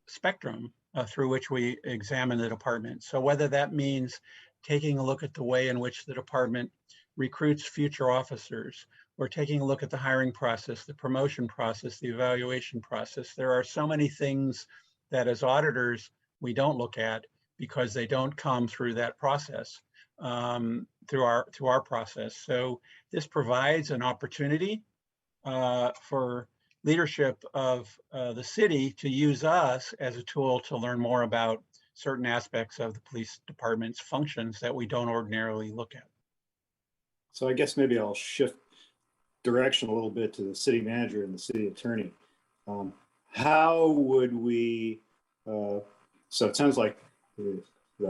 S3: spectrum through which we examine the department. So whether that means taking a look at the way in which the department recruits future officers, or taking a look at the hiring process, the promotion process, the evaluation process. There are so many things that as auditors we don't look at because they don't come through that process, through our process. So this provides an opportunity for leadership of the city to use us as a tool to learn more about certain aspects of the police department's functions that we don't ordinarily look at.
S12: So I guess maybe I'll shift direction a little bit to the city manager and the city attorney. How would we, so it sounds like the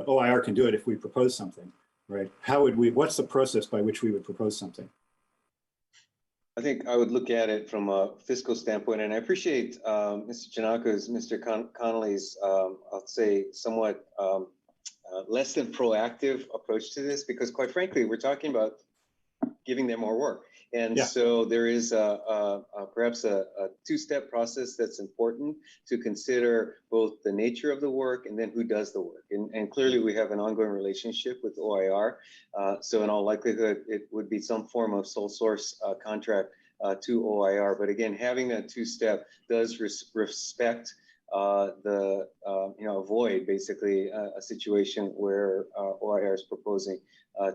S12: OIR can do it if we propose something, right? How would we, what's the process by which we would propose something?
S5: I think I would look at it from a fiscal standpoint, and I appreciate Mr. Janako's, Mr. Connolly's, I'll say somewhat less than proactive approach to this, because quite frankly, we're talking about giving them more work. And
S12: Yeah.
S5: so there is perhaps a two-step process that's important to consider, both the nature of the work and then who does the work. And clearly we have an ongoing relationship with OIR. So in all likelihood, it would be some form of sole source contract to OIR. But again, having that two-step does respect avoid basically a situation where OIR is proposing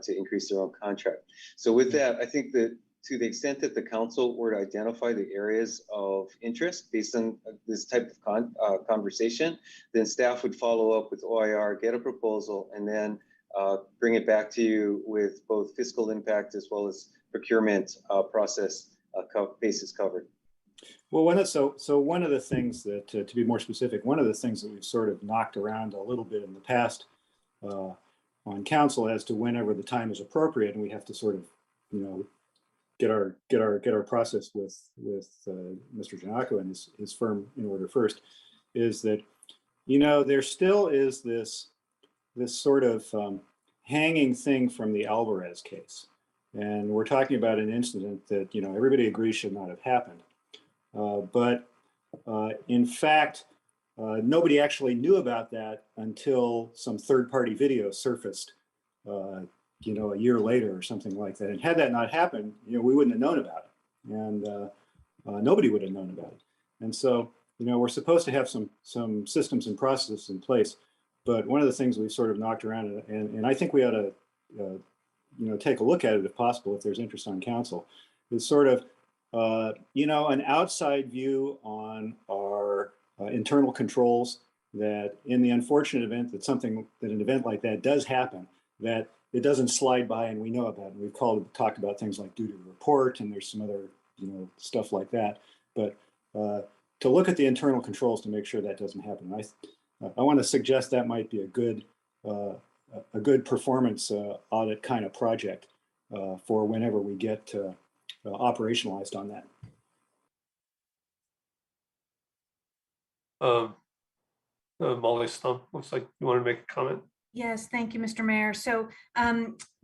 S5: to increase their own contract. So with that, I think that to the extent that the council were to identify the areas of interest based on this type of conversation, then staff would follow up with OIR, get a proposal, and then bring it back to you with both fiscal impact as well as procurement process bases covered.
S12: Well, one of the things that, to be more specific, one of the things that we've sort of knocked around a little bit in the past on council as to whenever the time is appropriate, and we have to sort of, get our process with Mr. Janako and his firm in order first, is that, there still is this sort of hanging thing from the Alvarez case. And we're talking about an incident that, everybody agrees should not have happened. But in fact, nobody actually knew about that until some third-party video surfaced, a year later or something like that. And had that not happened, we wouldn't have known about it, and nobody would have known about it. And so, we're supposed to have some systems and processes in place. But one of the things we've sort of knocked around, and I think we ought to, take a look at it if possible, if there's interest on council, is sort of an outside view on our internal controls, that in the unfortunate event that an event like that does happen, that it doesn't slide by and we know about it. We've talked about things like duty to report, and there's some other, stuff like that. But to look at the internal controls to make sure that doesn't happen. I want to suggest that might be a good performance audit kind of project for whenever we get operationalized on that.
S2: Molly Stump, looks like you want to make a comment.
S13: Yes, thank you, Mr. Mayor. So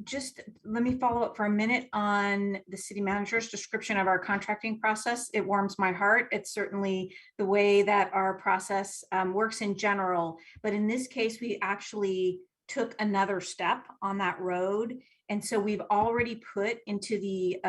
S13: just let me follow up for a minute on the city manager's description of our contracting process. It warms my heart. It's certainly the way that our process works in general. But in this case, we actually took another step on that road. And so we've already put into the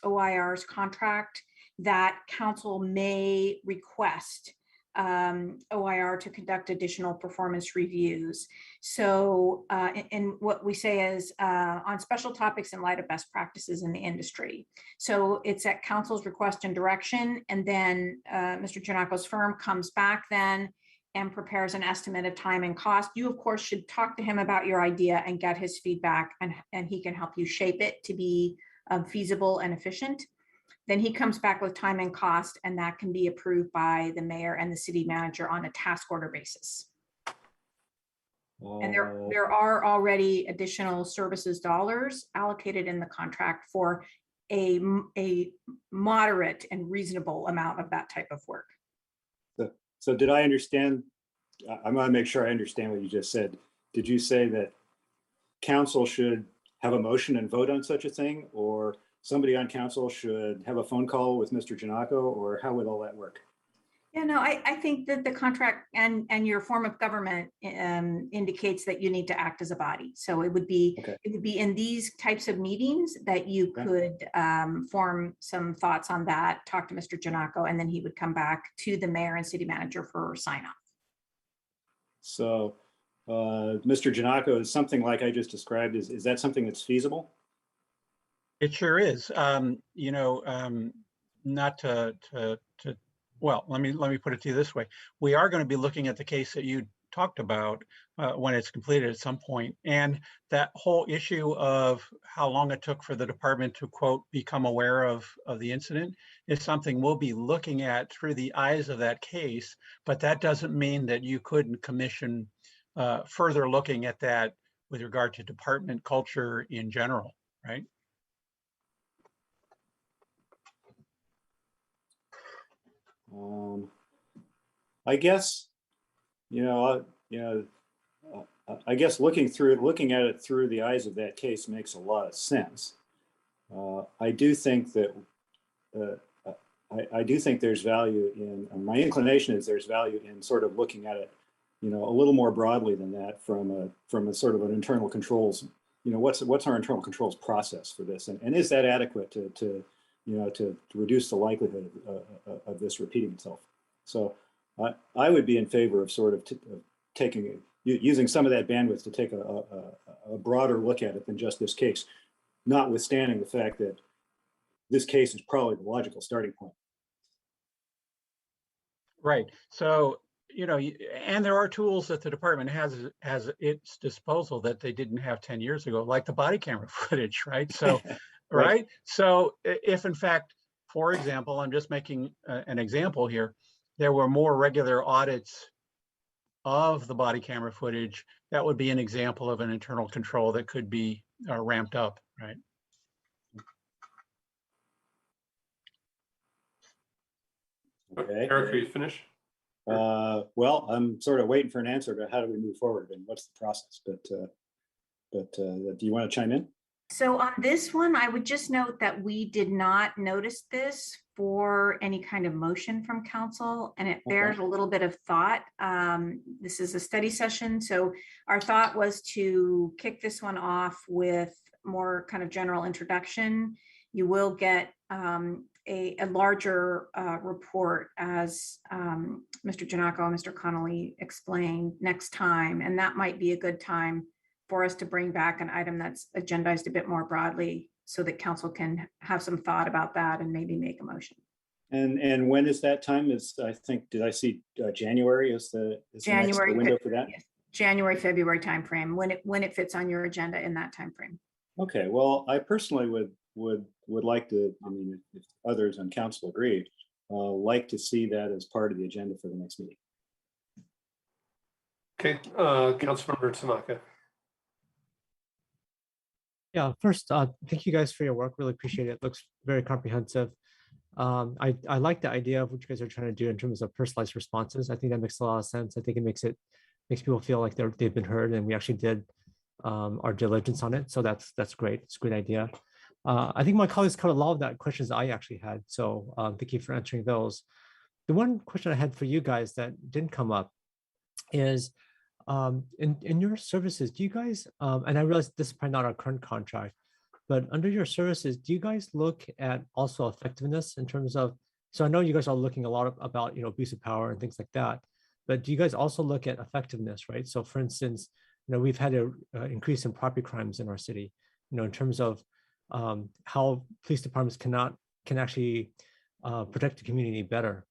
S13: OIR's contract that council may request OIR to conduct additional performance reviews. So, and what we say is on special topics in light of best practices in the industry. So it's at council's request and direction, and then Mr. Janako's firm comes back then and prepares an estimate of time and cost. You, of course, should talk to him about your idea and get his feedback, and he can help you shape it to be feasible and efficient. Then he comes back with time and cost, and that can be approved by the mayor and the city manager on a task order basis. And there are already additional services dollars allocated in the contract for a moderate and reasonable amount of that type of work.
S12: So did I understand? I want to make sure I understand what you just said. Did you say that council should have a motion and vote on such a thing, or somebody on council should have a phone call with Mr. Janako, or how would all that work?
S13: Yeah, no, I think that the contract and your form of government indicates that you need to act as a body. So it would be in these types of meetings that you could form some thoughts on that, talk to Mr. Janako, and then he would come back to the mayor and city manager for sign off. So
S12: Mr. Janako, is something like I just described, is that something that's feasible?
S3: It sure is. Not to well, let me put it to you this way. We are going to be looking at the case that you talked about when it's completed at some point. And that whole issue of how long it took for the department to, quote, become aware of the incident is something we'll be looking at through the eyes of that case. But that doesn't mean that you couldn't commission further looking at that with regard to department culture in general, right?
S12: I guess, I guess looking at it through the eyes of that case makes a lot of sense. I do think that I do think there's value in. My inclination is there's value in sort of looking at it, a little more broadly than that from a sort of an internal controls. What's our internal controls process for this, and is that adequate to reduce the likelihood of this repeating itself? So I would be in favor of sort of using some of that bandwidth to take a broader look at it than just this case, notwithstanding the fact that this case is probably the logical starting point.
S3: Right. So, and there are tools that the department has at its disposal that they didn't have 10 years ago, like the body camera footage, right? So, right. So if in fact, for example, I'm just making an example here, there were more regular audits of the body camera footage, that would be an example of an internal control that could be ramped up, right?
S12: Okay.
S2: Eric, are you finished?
S12: Well, I'm sort of waiting for an answer to how do we move forward and what's the process, but do you want to chime in?
S13: So on this one, I would just note that we did not notice this for any kind of motion from council, and it bears a little bit of thought. This is a study session, so our thought was to kick this one off with more kind of general introduction. You will get a larger report, as Mr. Giannakko and Mr. Connolly explained, next time, and that might be a good time for us to bring back an item that's agendized a bit more broadly so that council can have some thought about that and maybe make a motion.
S12: And when is that time? I think, did I see January is the
S13: January
S12: next window for that?
S13: Yes, January, February timeframe, when it fits on your agenda in that timeframe.
S12: Okay, well, I personally would like to, if others on council agree, like to see that as part of the agenda for the next meeting.
S2: Okay, Councilmember Tanaka.
S14: Yeah, first, thank you guys for your work. Really appreciate it. It looks very comprehensive. I like the idea of what you guys are trying to do in terms of personalized responses. I think that makes a lot of sense. I think it makes people feel like they've been heard, and we actually did our diligence on it. So that's great. It's a great idea. I think my colleagues covered a lot of that questions I actually had. So thank you for answering those. The one question I had for you guys that didn't come up is, in your services, do you guys, and I realize this is probably not our current contract, but under your services, do you guys look at also effectiveness in terms of, so I know you guys are looking a lot about, abuse of power and things like that, but do you guys also look at effectiveness, right? So for instance, we've had an increase in property crimes in our city, in terms of how police departments can actually protect the community better.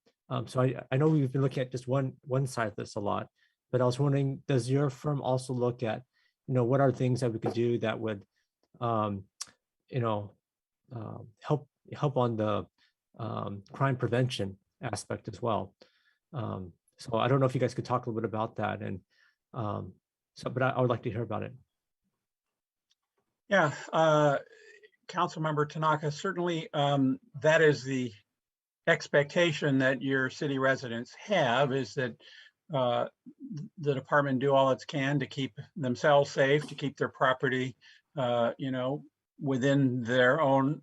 S14: So I know we've been looking at just one side of this a lot, but I was wondering, does your firm also look at, what are things that we could do that would, help on the crime prevention aspect as well? So I don't know if you guys could talk a little bit about that, and but I would like to hear about it.
S3: Yeah, Councilmember Tanaka, certainly that is the expectation that your city residents have, is that the department do all it can to keep themselves safe, to keep their property, within their own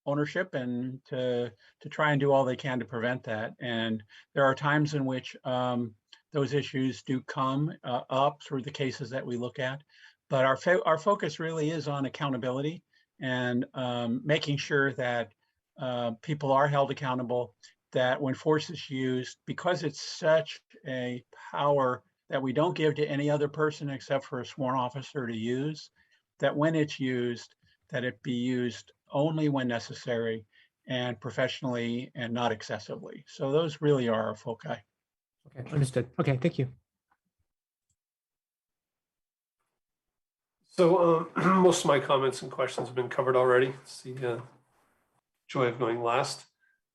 S3: ownership, and to try and do all they can to prevent that. And there are times in which those issues do come up through the cases that we look at. But our focus really is on accountability and making sure that people are held accountable, that when force is used, because it's such a power that we don't give to any other person except for a sworn officer to use, that when it's used, that it be used only when necessary and professionally and not excessively. So those really are our foci.
S14: Okay, understood. Okay, thank you.
S2: So most of my comments and questions have been covered already. It's the joy of going last.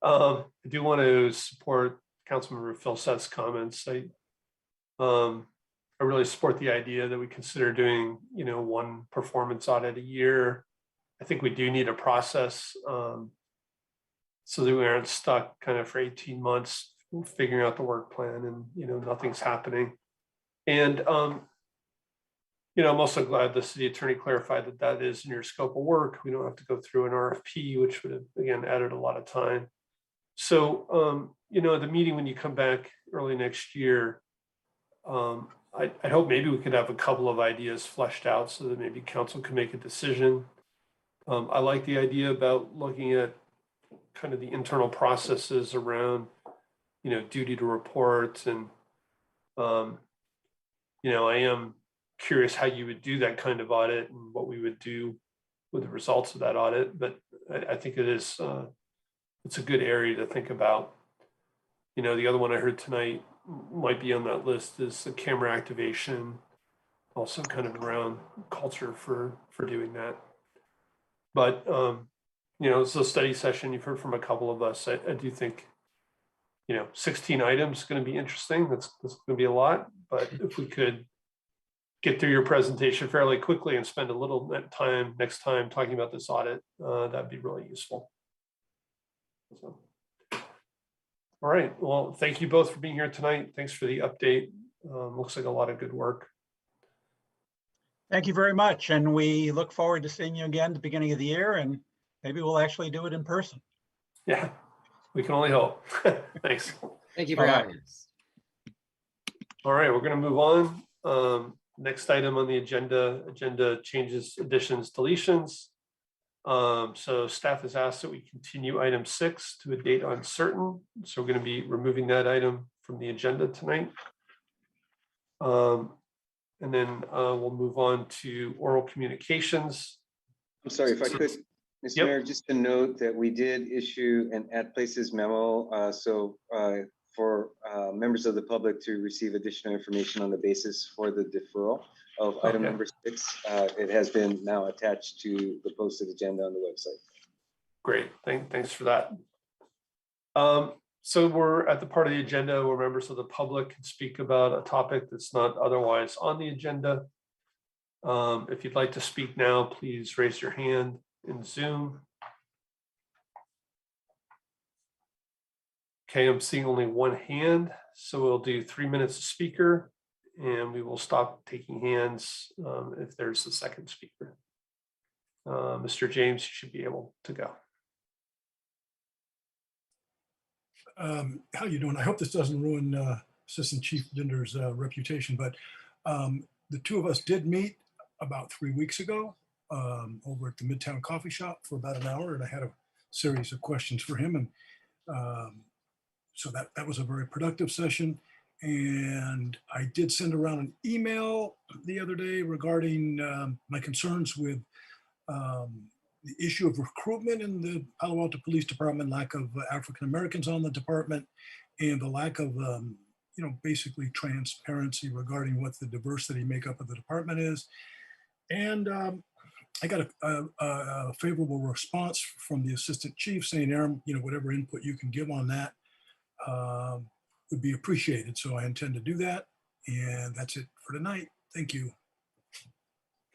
S2: I do want to support Councilmember Phil Seth's comments. I really support the idea that we consider doing, one performance audit a year. I think we do need a process so that we aren't stuck kind of for 18 months figuring out the work plan and, nothing's happening. And, I'm also glad the city attorney clarified that that is in your scope of work. We don't have to go through an RFP, which would have, again, added a lot of time. So, at the meeting, when you come back early next year, I hope maybe we could have a couple of ideas fleshed out so that maybe council can make a decision. I like the idea about looking at kind of the internal processes around, duty to report and, I am curious how you would do that kind of audit and what we would do with the results of that audit. But I think it's a good area to think about. The other one I heard tonight might be on that list is the camera activation, also kind of around culture for doing that. But, it's a study session. You've heard from a couple of us. I do think, 16 items is going to be interesting. That's going to be a lot. But if we could get through your presentation fairly quickly and spend a little time next time talking about this audit, that'd be really useful. So. All right. Well, thank you both for being here tonight. Thanks for the update. Looks like a lot of good work.
S3: Thank you very much. And we look forward to seeing you again at the beginning of the year, and maybe we'll actually do it in person.
S2: Yeah, we can only hope. Thanks.
S4: Thank you for
S3: Bye-bye.
S4: having us.
S2: All right, we're going to move on. Next item on the agenda changes, additions, deletions. So staff has asked that we continue item 6 to a date uncertain. So we're going to be removing that item from the agenda tonight. And then we'll move on to oral communications.
S5: I'm sorry, if I could, Mr.
S2: Yep.
S5: Mayor, just to note that we did issue an at places memo. For members of the public to receive additional information on the basis for the deferral of item
S2: Okay.
S5: number 6. It has been now attached to the posted agenda on the website.
S2: Great, thanks for that. So we're at the part of the agenda where members of the public can speak about a topic that's not otherwise on the agenda. If you'd like to speak now, please raise your hand in Zoom. Okay, I'm seeing only one hand, so we'll do 3 minutes a speaker, and we will stop taking hands if there's a second speaker. Mr. James, you should be able to go.
S7: How you doing? I hope this doesn't ruin Assistant Chief Dinder's reputation, but the two of us did meet about 3 weeks ago over at the Midtown Coffee Shop for about an hour, and I had a series of questions for him, and so that was a very productive session. And I did send around an email the other day regarding my concerns with the issue of recruitment in the Palo Alto Police Department, lack of African Americans on the department, and the lack of, basically transparency regarding what the diversity makeup of the department is. And I got a favorable response from the Assistant Chief saying, Aaron, whatever input you can give on that would be appreciated. So I intend to do that. And that's it for tonight. Thank you.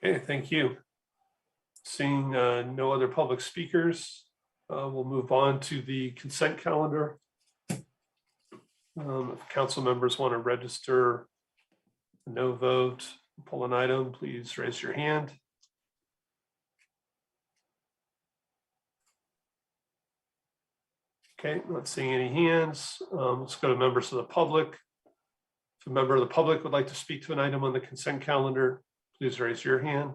S2: Okay, thank you. Seeing no other public speakers, we'll move on to the consent calendar. If council members want to register a no vote, pull an item, please raise your hand. Okay, not seeing any hands. Let's go to members of the public. If a member of the public would like to speak to an item on the consent calendar, please raise your hand.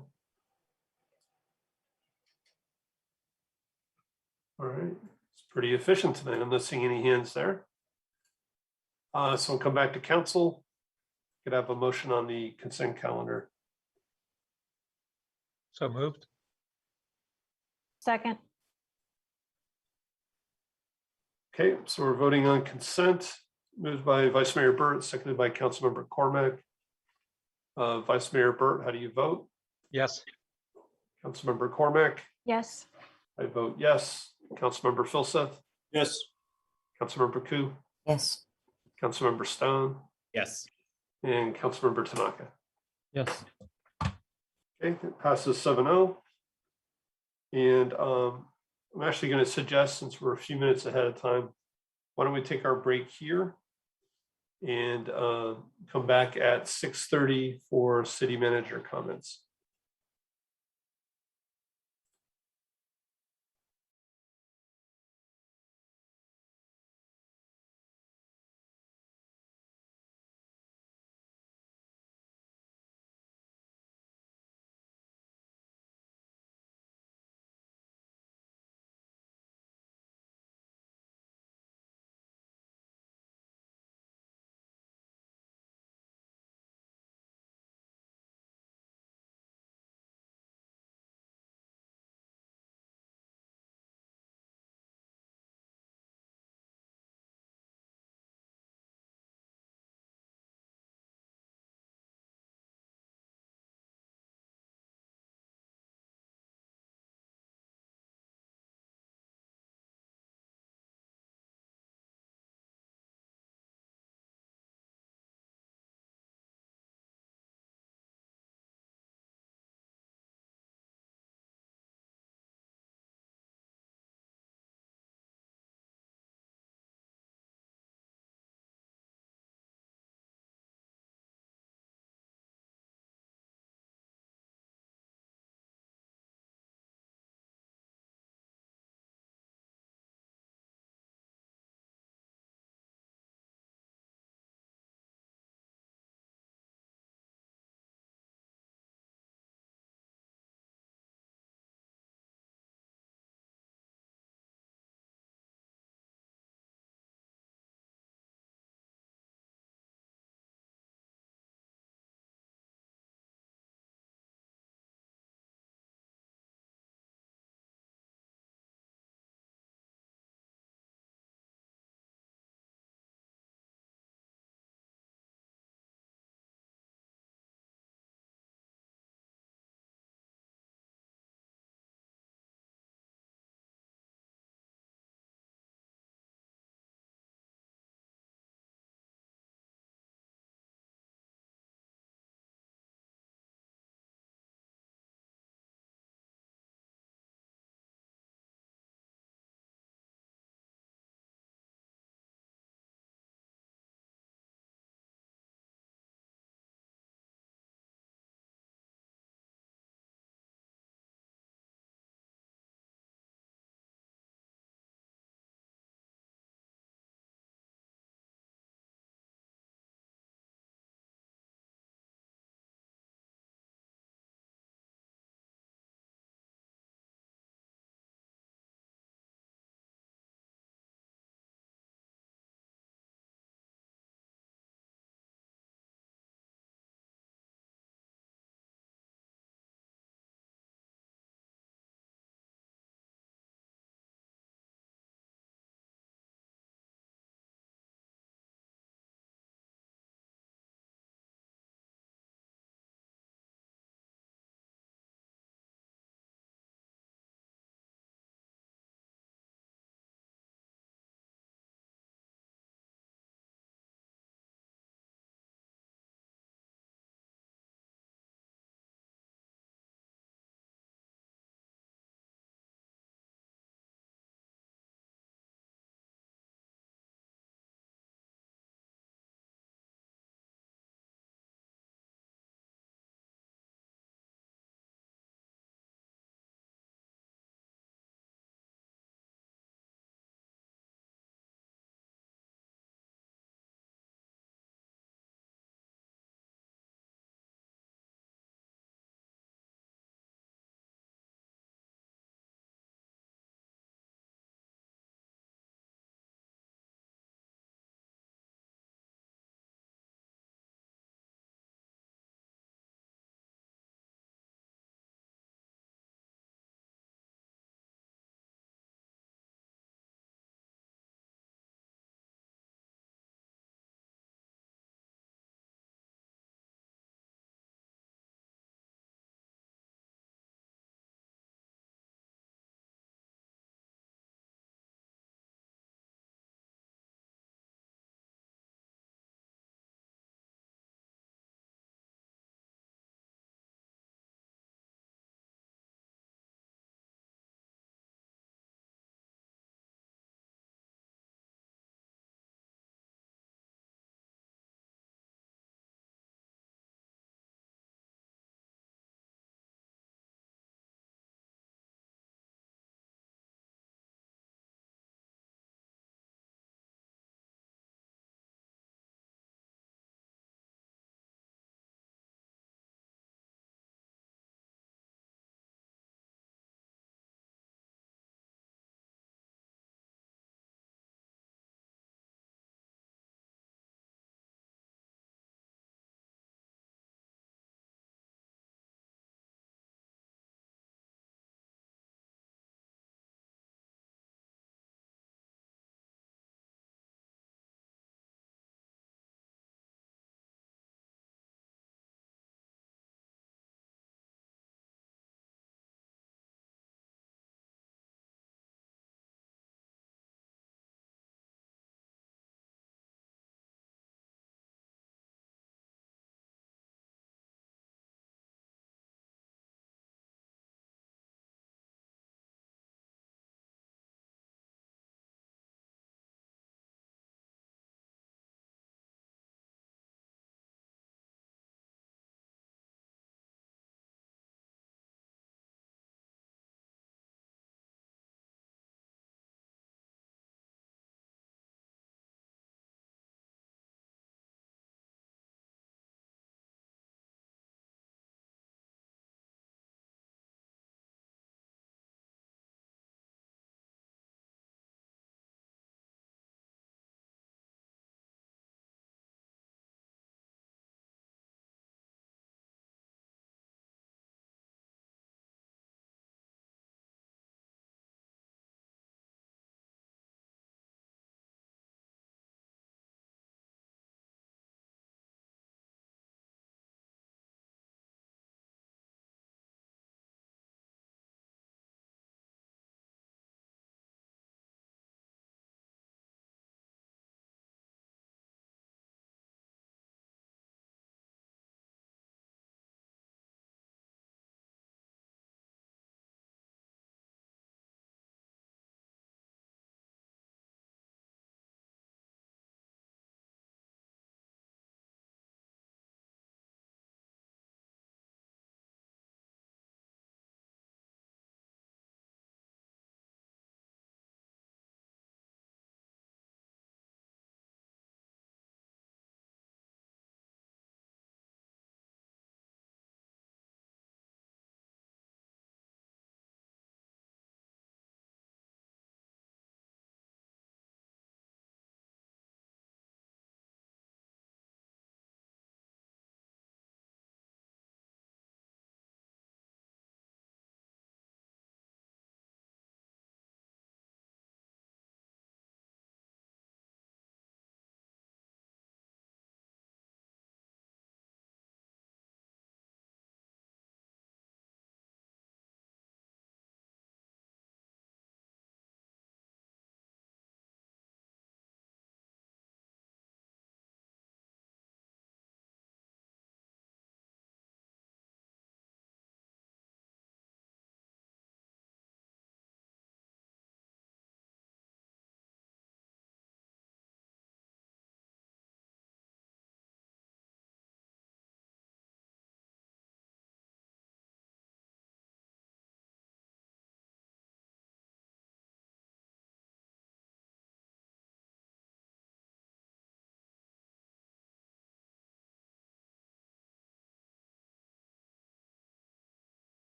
S2: All right, it's pretty efficient tonight. I'm not seeing any hands there. So we'll come back to council. Could have a motion on the consent calendar.
S8: So moved.
S11: Second.
S2: Okay, so we're voting on consent, moved by Vice Mayor Burt, seconded by Councilmember Cormack. Vice Mayor Burt, how do you vote?
S8: Yes.
S2: Councilmember Cormac,
S11: Yes.
S2: I vote yes. Councilmember Filseth,
S12: Yes.
S2: Councilmember Ku,
S10: Yes.
S2: Councilmember Stone,
S9: Yes.
S2: and Councilmember Tanaka.
S14: Yes.
S2: Okay, it passes 7-0. And I'm actually going to suggest, since we're a few minutes ahead of time, why don't we take our break here and come back at 6:30 for city manager comments.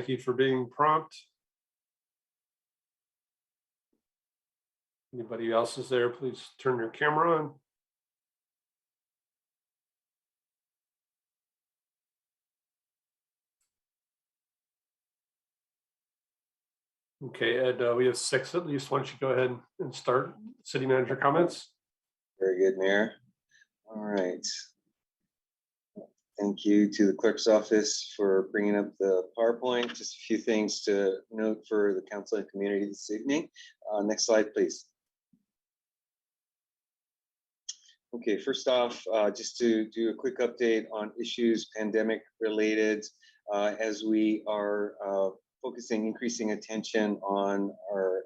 S2: Thank you for being prompt. Anybody else is there, please turn your camera on. Okay, Ed, we have 6 at least. Why don't you go ahead and start city manager comments?
S5: Very good, Mayor. All right. Thank you to the clerk's office for bringing up the PowerPoint. Just a few things to note for the council and community this evening. Next slide, please. Okay, first off, just to do a quick update on issues pandemic related, as we are focusing increasing attention on our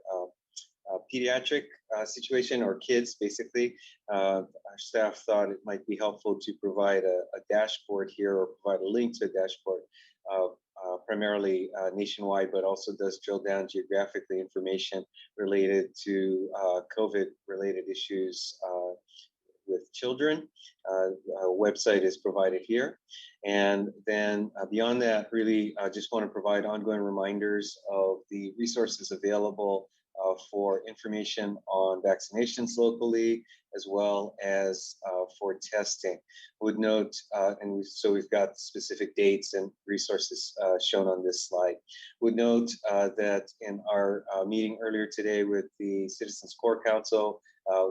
S5: pediatric situation, or kids basically. Our staff thought it might be helpful to provide a dashboard here, or provide a link to a dashboard, primarily nationwide, but also does drill down geographically information related to COVID related issues with children. A website is provided here. And then beyond that, really just want to provide ongoing reminders of the resources available for information on vaccinations locally, as well as for testing. Would note, so we've got specific dates and resources shown on this slide. Would note that in our meeting earlier today with the Citizens Core Council,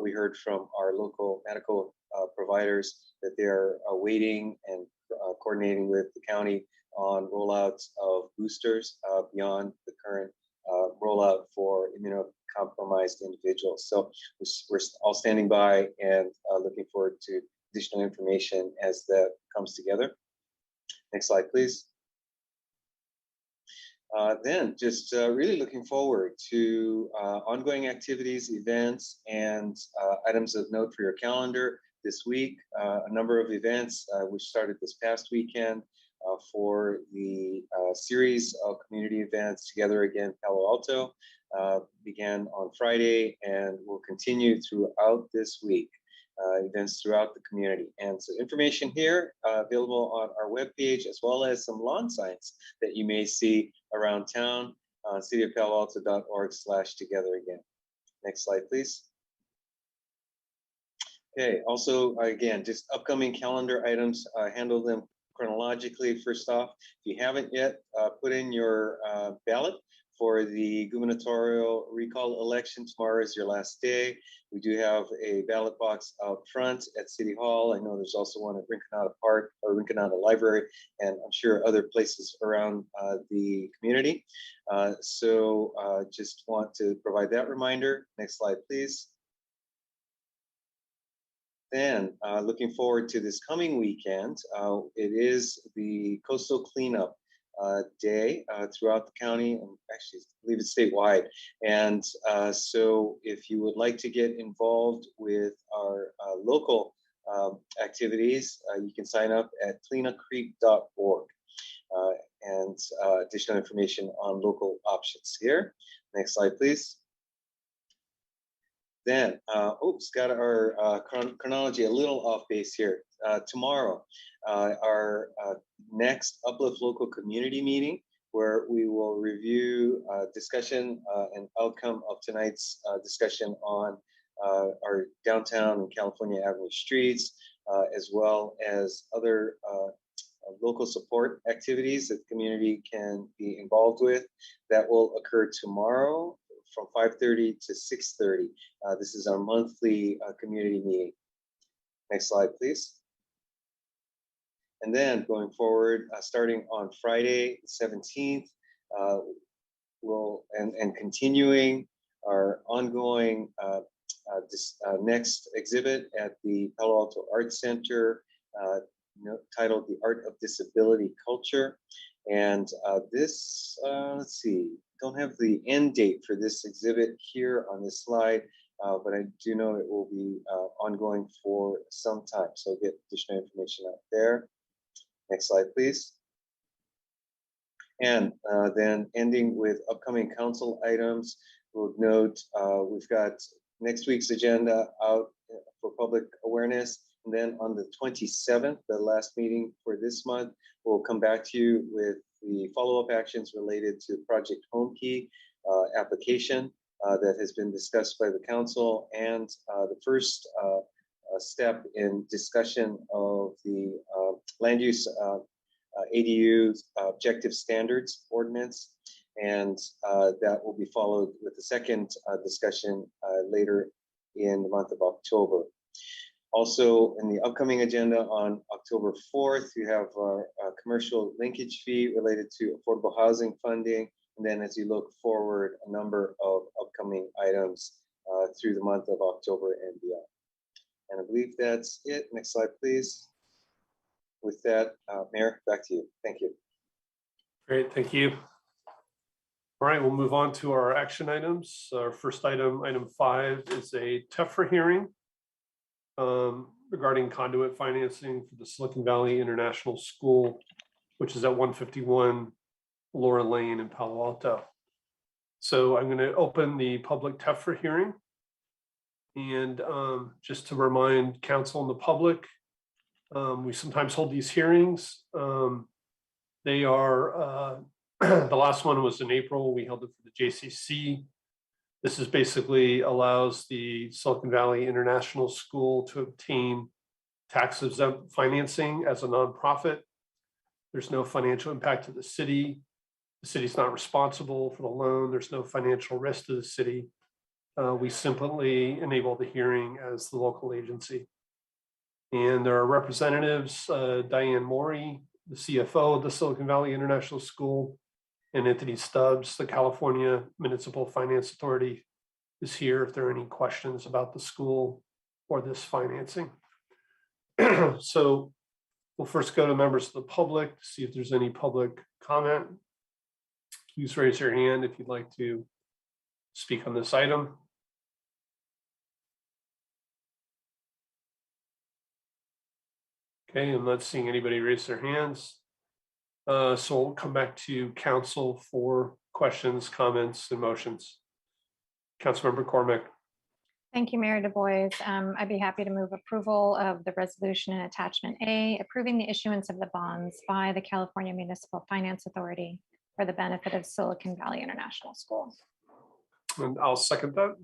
S5: we heard from our local medical providers that they're waiting and coordinating with the county on rollouts of boosters beyond the current rollout for immunocompromised individuals. So we're all standing by and looking forward to additional information as that comes together. Next slide, please. Then just really looking forward to ongoing activities, events, and items of note for your calendar this week. A number of events which started this past weekend for the series of community events Together Again Palo Alto began on Friday and will continue throughout this week. Events throughout the community. And so information here available on our webpage, as well as some lawn signs that you may see around town on cityofpaloalto.org/togetheragain. Next slide, please. Okay, also, again, just upcoming calendar items, handle them chronologically. First off, if you haven't yet put in your ballot for the gubernatorial recall election, tomorrow is your last day. We do have a ballot box out front at City Hall. I know there's also one at Rinconada Park or Rinconada Library, and I'm sure other places around the community. So just want to provide that reminder. Next slide, please. Then looking forward to this coming weekend, it is the Coastal Cleanup Day throughout the county, and actually I believe it's statewide. And so if you would like to get involved with our local activities, you can sign up at cleanacreek.org and additional information on local options here. Next slide, please. Then, oops, got our chronology a little off base here. Tomorrow, our next Uplift Local Community Meeting, where we will review discussion and outcome of tonight's discussion on our downtown and California Avenue streets, as well as other local support activities that the community can be involved with. That will occur tomorrow from 5:30 to 6:30. This is our monthly community meeting. Next slide, please. And then going forward, starting on Friday, the 17th, and continuing our ongoing next exhibit at the Palo Alto Arts Center, titled The Art of Disability Culture. And this, let's see, don't have the end date for this exhibit here on this slide, but I do know it will be ongoing for some time. So get additional information out there. Next slide, please. And then ending with upcoming council items, we'll note we've got next week's agenda out for public awareness. And then on the 27th, the last meeting for this month, we'll come back to you with the follow-up actions related to Project Home Key application that has been discussed by the council, and the first step in discussion of the land use ADU objective standards ordinance, and that will be followed with the second discussion later in the month of October. Also, in the upcoming agenda on October 4th, you have our commercial linkage fee related to affordable housing funding. And then as you look forward, a number of upcoming items through the month of October and beyond. And I believe that's it. Next slide, please. With that, Mayor, back to you. Thank you.
S2: Great, thank you. All right, we'll move on to our action items. Our first item, item 5, is a TEFRA hearing regarding conduit financing for the Silicon Valley International School, which is at 151 Laura Lane in Palo Alto. So I'm going to open the public TEFRA hearing. And just to remind council and the public, we sometimes hold these hearings. They are, the last one was in April. We held it for the JCC. This is basically allows the Silicon Valley International School to obtain tax exempt financing as a nonprofit. There's no financial impact to the city. The city's not responsible for the loan. There's no financial risk to the city. We simply enable the hearing as the local agency. And there are representatives, Diane Morey, the CFO of the Silicon Valley International School, and Anthony Stubbs, the California Municipal Finance Authority, is here if there are any questions about the school or this financing. So we'll first go to members of the public to see if there's any public comment. Please raise your hand if you'd like to speak on this item. Okay, I'm not seeing anybody raise their hands. So we'll come back to council for questions, comments, and motions. Councilmember Cormack.
S11: Thank you, Mayor Du Bois. I'd be happy to move approval of the resolution in attachment A, approving the issuance of the bonds by the California Municipal Finance Authority for the benefit of Silicon Valley International School.
S2: And I'll second that.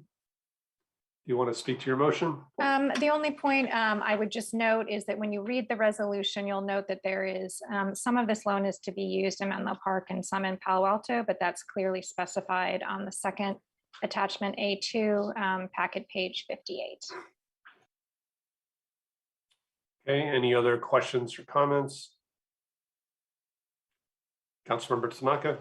S2: Do you want to speak to your motion?
S11: The only point I would just note is that when you read the resolution, you'll note that there is some of this loan is to be used in Menlo Park and some in Palo Alto, but that's clearly specified on the second attachment A2, packet page 58.
S2: Okay, any other questions or comments? Councilmember Tanaka.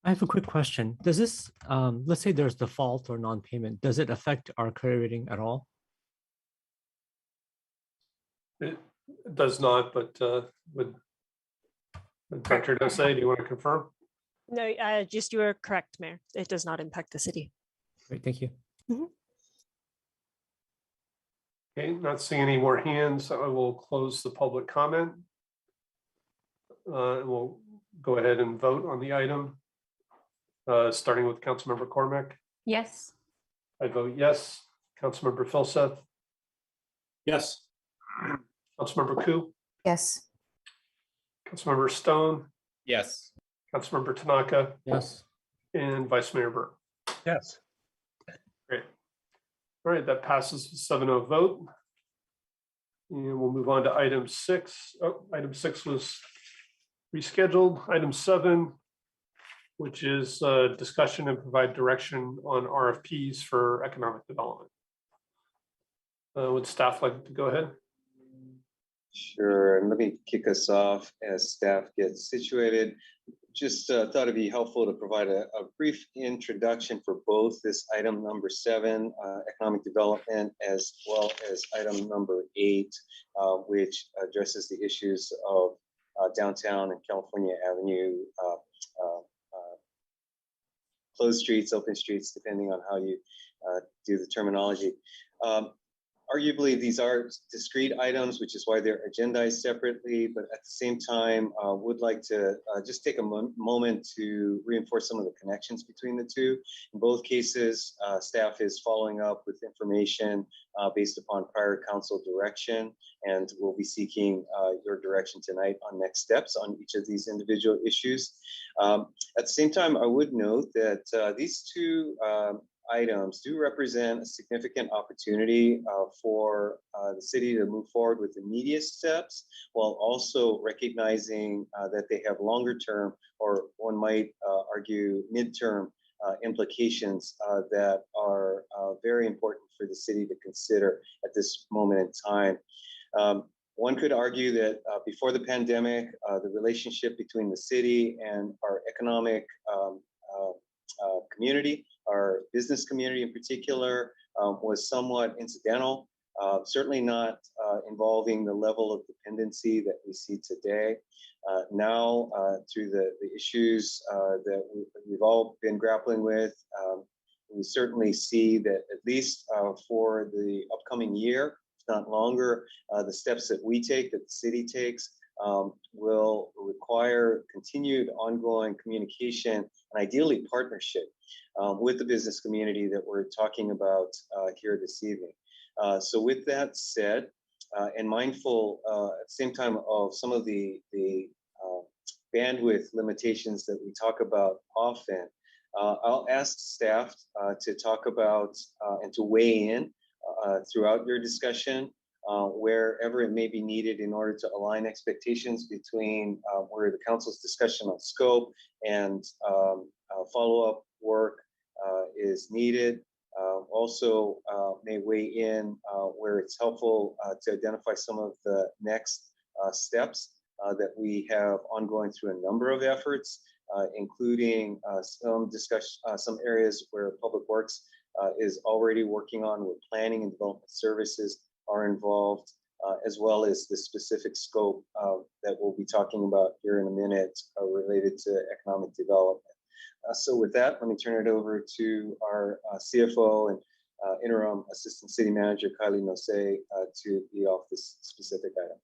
S14: I have a quick question. Does this, let's say there's default or non-payment, does it affect our credit rating at all?
S2: It does not, but would Director Dosay, do you want to confirm?
S15: No, just you are correct, Mayor. It does not impact the city.
S14: Great, thank you.
S2: Okay, not seeing any more hands, so I will close the public comment. We'll go ahead and vote on the item. Starting with Councilmember Cormack.
S11: Yes.
S2: I vote yes. Councilmember Philseth.
S12: Yes.
S2: Councilmember Koo.
S10: Yes.
S2: Councilmember Stone.
S9: Yes.
S2: Councilmember Tanaka.
S14: Yes.
S2: And Vice Mayor Burke.
S8: Yes.
S2: Great. All right, that passes with 7-0 vote. And we'll move on to item 6. Oh, item 6 was rescheduled. Item 7, which is discussion and provide direction on RFPs for economic development. Would staff like to go ahead?
S5: Sure, and let me kick us off as staff gets situated. Just thought it'd be helpful to provide a brief introduction for both this item number 7, economic development, as well as item number 8, which addresses the issues of downtown and California Avenue, closed streets, open streets, depending on how you do the terminology. Arguably, these are discrete items, which is why they're agendized separately, but at the same time, would like to just take a moment to reinforce some of the connections between the two. In both cases, staff is following up with information based upon prior council direction, and we'll be seeking your direction tonight on next steps on each of these individual issues. At the same time, I would note that these two items do represent a significant opportunity for the city to move forward with immediate steps, while also recognizing that they have longer term, or one might argue midterm implications that are very important for the city to consider at this moment in time. One could argue that before the pandemic, the relationship between the city and our economic community, our business community in particular, was somewhat incidental, certainly not involving the level of dependency that we see today. Now, through the issues that we've all been grappling with, we certainly see that at least for the upcoming year, if not longer, the steps that we take, that the city takes, will require continued ongoing communication and ideally partnership with the business community that we're talking about here this evening. So with that said, and mindful at the same time of some of the bandwidth limitations that we talk about often, I'll ask staff to talk about and to weigh in throughout your discussion wherever it may be needed in order to align expectations between where the council's discussion on scope and follow-up work is needed. Also may weigh in where it's helpful to identify some of the next steps that we have ongoing through a number of efforts, including some areas where Public Works is already working on, where planning and development services are involved, as well as the specific scope that we'll be talking about here in a minute related to economic development. So with that, let me turn it over to our CFO and interim assistant city manager, Kylie Nose, to lead off this specific item.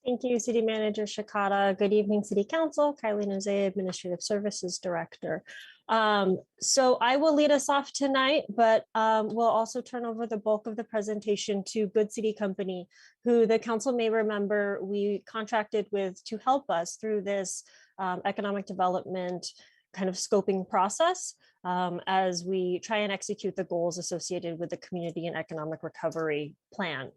S15: Thank you, City Manager Shikata. Good evening, City Council. Kylie Nose, Administrative Services Director. So I will lead us off tonight, but we'll also turn over the bulk of the presentation to Good City Company, who the council may remember we contracted with to help us through this economic development kind of scoping process as we try and execute the goals associated with the community and economic recovery plan.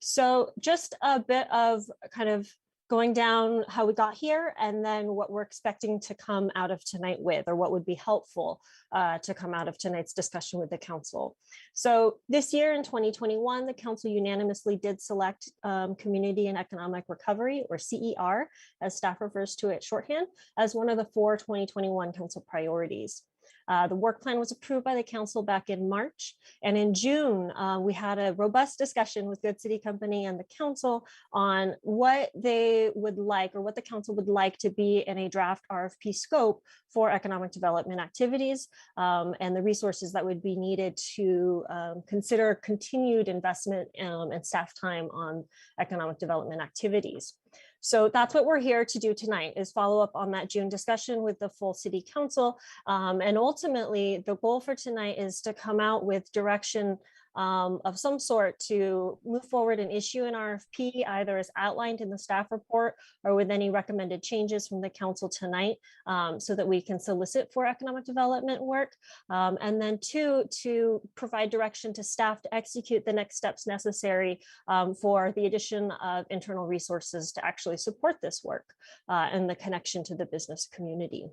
S15: So just a bit of kind of going down how we got here and then what we're expecting to come out of tonight with, or what would be helpful to come out of tonight's discussion with the council. So this year in 2021, the council unanimously did select Community and Economic Recovery, or CER, as staff refers to it shorthand, as one of the 4 2021 council priorities. The work plan was approved by the council back in March, and in June, we had a robust discussion with Good City Company and the council on what they would like, or what the council would like to be in a draft RFP scope for economic development activities, and the resources that would be needed to consider continued investment and staff time on economic development activities. So that's what we're here to do tonight, is follow up on that June discussion with the full city council. And ultimately, the goal for tonight is to come out with direction of some sort to move forward and issue an RFP, either as outlined in the staff report or with any recommended changes from the council tonight, so that we can solicit for economic development work. And then 2, to provide direction to staff to execute the next steps necessary for the addition of internal resources to actually support this work and the connection to the business community.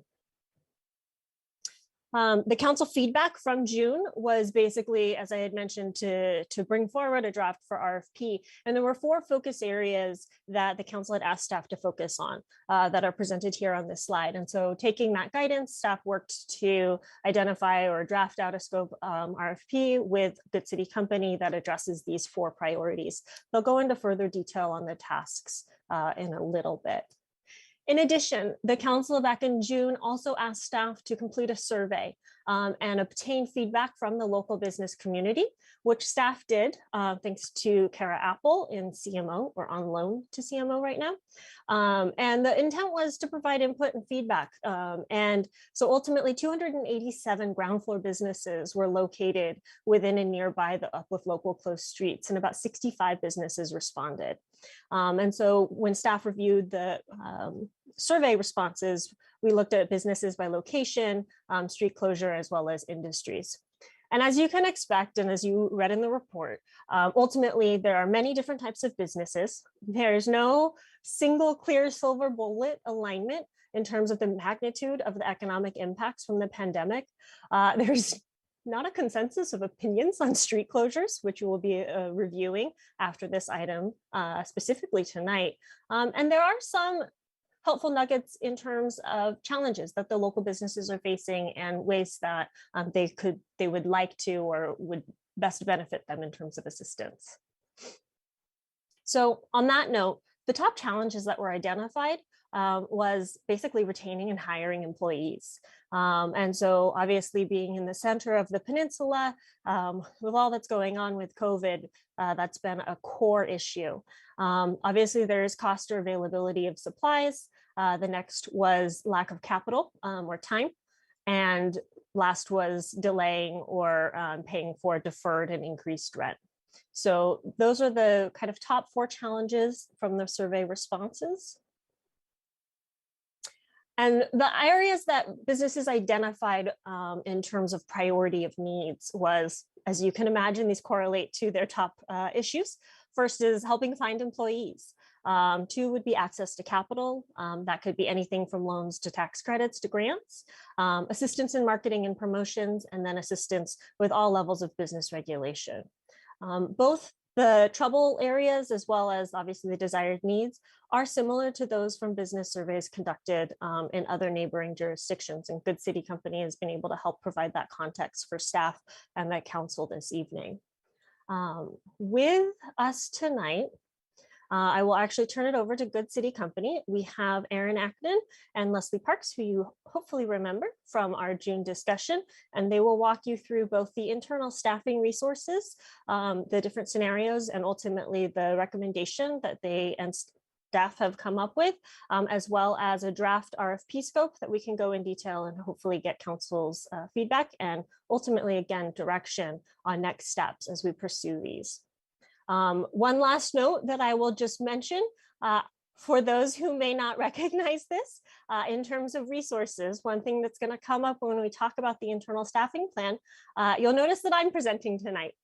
S15: The council feedback from June was basically, as I had mentioned, to bring forward a draft for RFP. And there were 4 focus areas that the council had asked staff to focus on that are presented here on this slide. And so taking that guidance, staff worked to identify or draft out a scope RFP with Good City Company that addresses these 4 priorities. They'll go into further detail on the tasks in a little bit. In addition, the council back in June also asked staff to complete a survey and obtain feedback from the local business community, which staff did thanks to Kara Apple in CMO, or on loan to CMO right now. And the intent was to provide input and feedback. And so ultimately 287 ground floor businesses were located within and nearby the Uplift Local closed streets, and about 65 businesses responded. And so when staff reviewed the survey responses, we looked at businesses by location, street closure, as well as industries. And as you can expect, and as you read in the report, ultimately there are many different types of businesses. There's no single clear silver bullet alignment in terms of the magnitude of the economic impacts from the pandemic. There's not a consensus of opinions on street closures, which we will be reviewing after this item specifically tonight. And there are some helpful nuggets in terms of challenges that the local businesses are facing and ways that they would like to or would best benefit them in terms of assistance. So on that note, the top challenges that were identified was basically retaining and hiring employees. And so obviously being in the center of the peninsula, with all that's going on with COVID, that's been a core issue. Obviously there is cost or availability of supplies. The next was lack of capital or time. And last was delaying or paying for deferred and increased rent. So those are the kind of top 4 challenges from the survey responses. And the areas that businesses identified in terms of priority of needs was, as you can imagine, these correlate to their top issues. First is helping find employees. 2 would be access to capital. That could be anything from loans to tax credits to grants, assistance in marketing and promotions, and then assistance with all levels of business regulation. Both the trouble areas, as well as obviously the desired needs, are similar to those from business surveys conducted in other neighboring jurisdictions. And Good City Company has been able to help provide that context for staff and that council this evening. With us tonight, I will actually turn it over to Good City Company. We have Aaron Ackman and Leslie Parks, who you hopefully remember from our June discussion, and they will walk you through both the internal staffing resources, the different scenarios, and ultimately the recommendation that they and staff have come up with, as well as a draft RFP scope that we can go in detail and hopefully get council's feedback and ultimately, again, direction on next steps as we pursue these. One last note that I will just mention, for those who may not recognize this, in terms of resources, one thing that's going to come up when we talk about the internal staffing plan, you'll notice that I'm presenting tonight.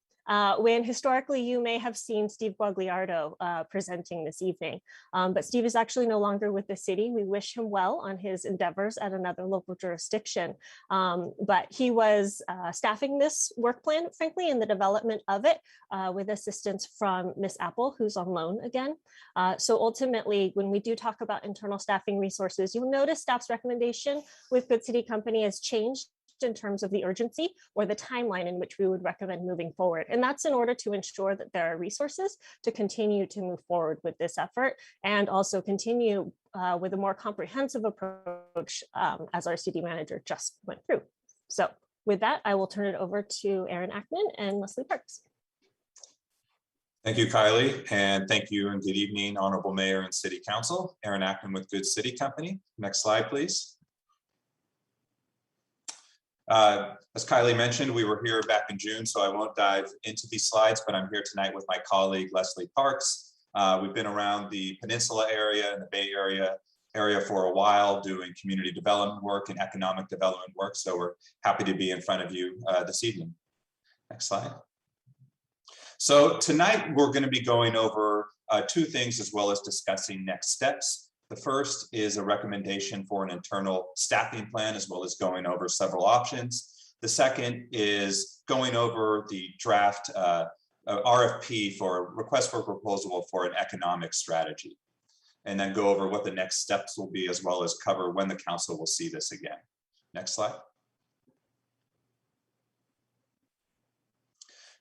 S15: When historically you may have seen Steve Guagliardo presenting this evening. But Steve is actually no longer with the city. We wish him well on his endeavors at another local jurisdiction. But he was staffing this work plan, frankly, in the development of it with assistance from Miss Apple, who's on loan again. So ultimately, when we do talk about internal staffing resources, you'll notice staff's recommendation with Good City Company has changed in terms of the urgency or the timeline in which we would recommend moving forward. And that's in order to ensure that there are resources to continue to move forward with this effort and also continue with a more comprehensive approach as our city manager just went through. So with that, I will turn it over to Aaron Ackman and Leslie Parks.
S16: Thank you, Kylie, and thank you and good evening, Honorable Mayor and City Council. Aaron Ackman with Good City Company. Next slide, please. As Kylie mentioned, we were here back in June, so I won't dive into these slides, but I'm here tonight with my colleague, Leslie Parks. We've been around the Peninsula area and the Bay Area for a while doing community development work and economic development work, so we're happy to be in front of you this evening. Next slide. So tonight we're going to be going over 2 things as well as discussing next steps. The first is a recommendation for an internal staffing plan, as well as going over several options. The second is going over the draft RFP for request for proposal for an economic strategy, and then go over what the next steps will be, as well as cover when the council will see this again. Next slide.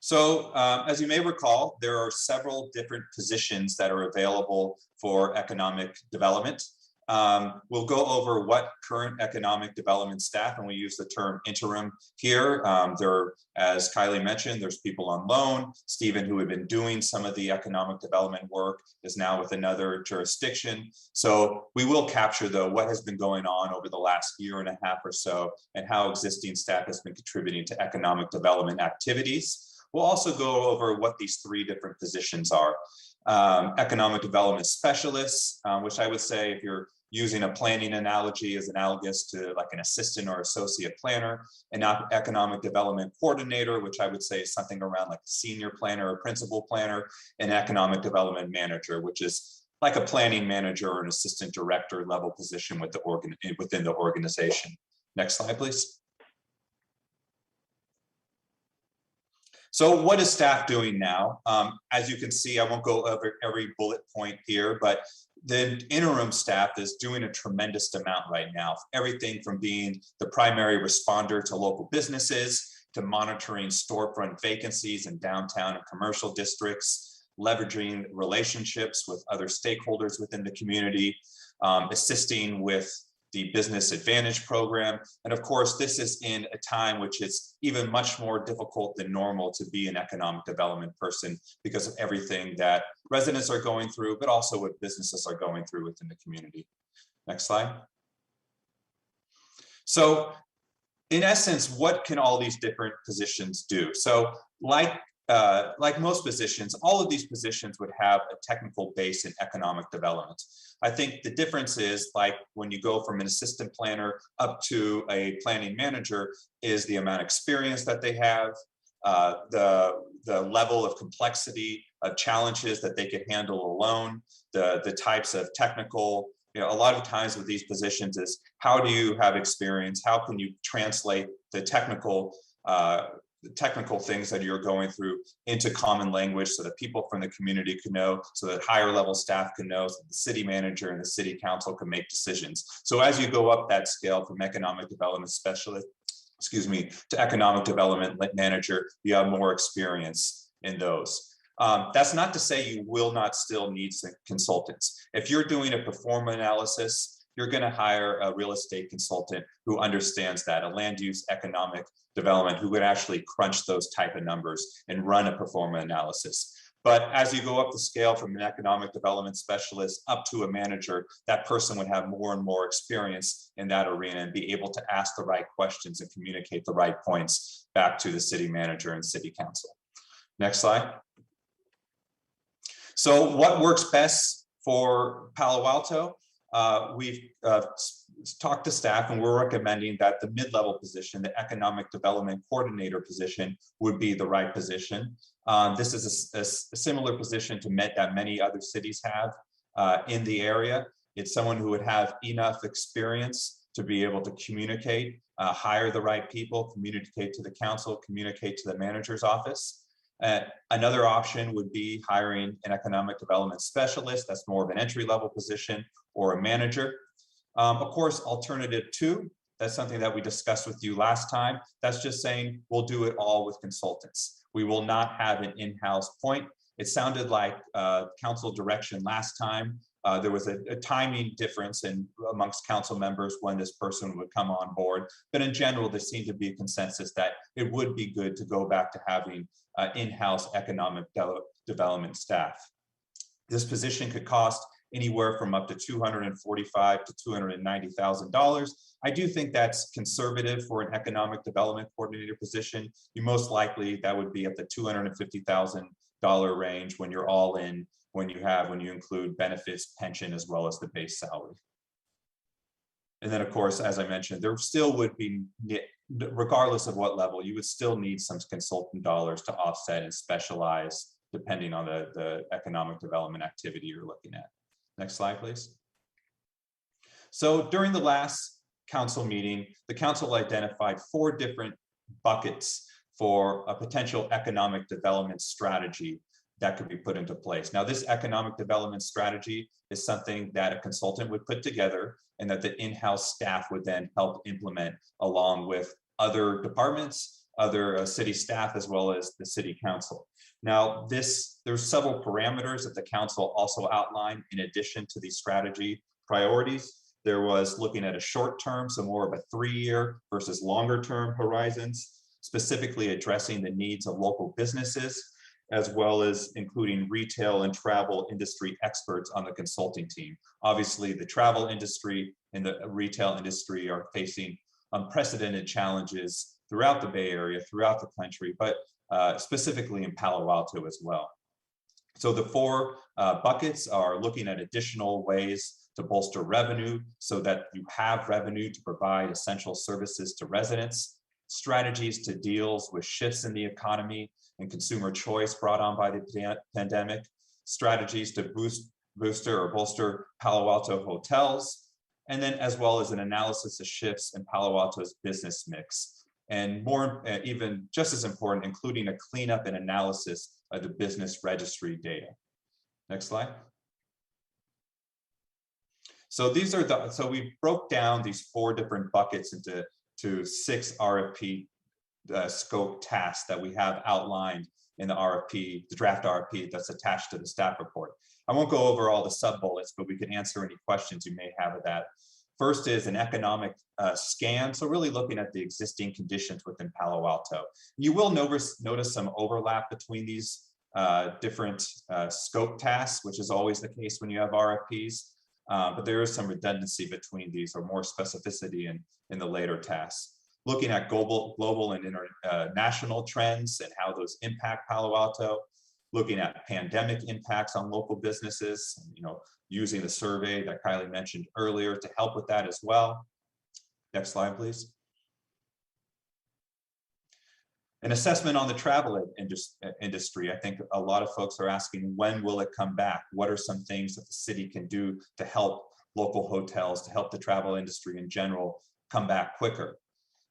S16: So as you may recall, there are several different positions that are available for economic development. We'll go over what current economic development staff, and we use the term interim here. As Kylie mentioned, there's people on loan. Stephen, who had been doing some of the economic development work, is now with another jurisdiction. So we will capture, though, what has been going on over the last year and a half or so, and how existing staff has been contributing to economic development activities. We'll also go over what these three different positions are. Economic development specialists, which I would say, if you're using a planning analogy, is analogous to like an assistant or associate planner. An economic development coordinator, which I would say is something around like a senior planner or principal planner. An economic development manager, which is like a planning manager or an assistant director level position with within the organization. Next slide, please. So what is staff doing now? As you can see, I won't go over every bullet point here, but the interim staff is doing a tremendous amount right now. Everything from being the primary responder to local businesses, to monitoring storefront vacancies in downtown and commercial districts, leveraging relationships with other stakeholders within the community, assisting with the Business Advantage program. And of course, this is in a time which is even much more difficult than normal to be an economic development person because of everything that residents are going through, but also what businesses are going through within the community. Next slide. So in essence, what can all these different positions do? So like most positions, all of these positions would have a technical base in economic development. I think the difference is, like when you go from an assistant planner up to a planning manager, is the amount of experience that they have, the level of complexity of challenges that they could handle alone, the types of technical, a lot of times with these positions is, how do you have experience? How can you translate the technical things that you're going through into common language so that people from the community can know, so that higher level staff can know, so that the city manager and the city council can make decisions. So as you go up that scale from economic development specialist, to economic development manager, you have more experience in those. That's not to say you will not still need some consultants. If you're doing a performance analysis, you're going to hire a real estate consultant who understands that, a land use economic development who would actually crunch those type of numbers and run a performance analysis. But as you go up the scale from an economic development specialist up to a manager, that person would have more and more experience in that arena and be able to ask the right questions and communicate the right points back to the city manager and city council. Next slide. So what works best for Palo Alto? We've talked to staff, and we're recommending that the mid-level position, the economic development coordinator position, would be the right position. This is a similar position to that many other cities have in the area. It's someone who would have enough experience to be able to communicate, hire the right people, communicate to the council, communicate to the manager's office. Another option would be hiring an economic development specialist. That's more of an entry-level position, or a manager. Of course, alternative two, that's something that we discussed with you last time. That's just saying we'll do it all with consultants. We will not have an in-house point. It sounded like council direction last time. There was a timing difference amongst council members when this person would come on board. But in general, there seemed to be a consensus that it would be good to go back to having in-house economic development staff. This position could cost anywhere from up to $245,000 to $290,000. I do think that's conservative for an economic development coordinator position. You most likely, that would be at the $250,000 range when you're all in, when you include benefits, pension, as well as the base salary. And then of course, as I mentioned, there still would be, regardless of what level, you would still need some consultant dollars to offset and specialize depending on the economic development activity you're looking at. Next slide, please. So during the last council meeting, the council identified 4 different buckets for a potential economic development strategy that could be put into place. Now, this economic development strategy is something that a consultant would put together and that the in-house staff would then help implement along with other departments, other city staff, as well as the city council. Now, there's several parameters that the council also outlined in addition to the strategy priorities. There was looking at a short term, so more of a 3-year versus longer term horizons, specifically addressing the needs of local businesses, as well as including retail and travel industry experts on the consulting team. Obviously, the travel industry and the retail industry are facing unprecedented challenges throughout the Bay Area, throughout the country, but specifically in Palo Alto as well. So the 4 buckets are looking at additional ways to bolster revenue so that you have revenue to provide essential services to residents, strategies to deals with shifts in the economy and consumer choice brought on by the pandemic, strategies to bolster Palo Alto hotels, and then as well as an analysis of shifts in Palo Alto's business mix. And more, even just as important, including a cleanup and analysis of the business registry data. Next slide. So these are so we broke down these 4 different buckets into 6 RFP scope tasks that we have outlined in the RFP, the draft RFP that's attached to the staff report. I won't go over all the sub bullets, but we can answer any questions you may have of that. First is an economic scan. So really looking at the existing conditions within Palo Alto. You will notice some overlap between these different scope tasks, which is always the case when you have RFPs. But there is some redundancy between these, or more specificity in the later tasks. Looking at global and international trends and how those impact Palo Alto. Looking at pandemic impacts on local businesses, using the survey that Kylie mentioned earlier to help with that as well. Next slide, please. An assessment on the travel industry. I think a lot of folks are asking, when will it come back? What are some things that the city can do to help local hotels, to help the travel industry in general come back quicker?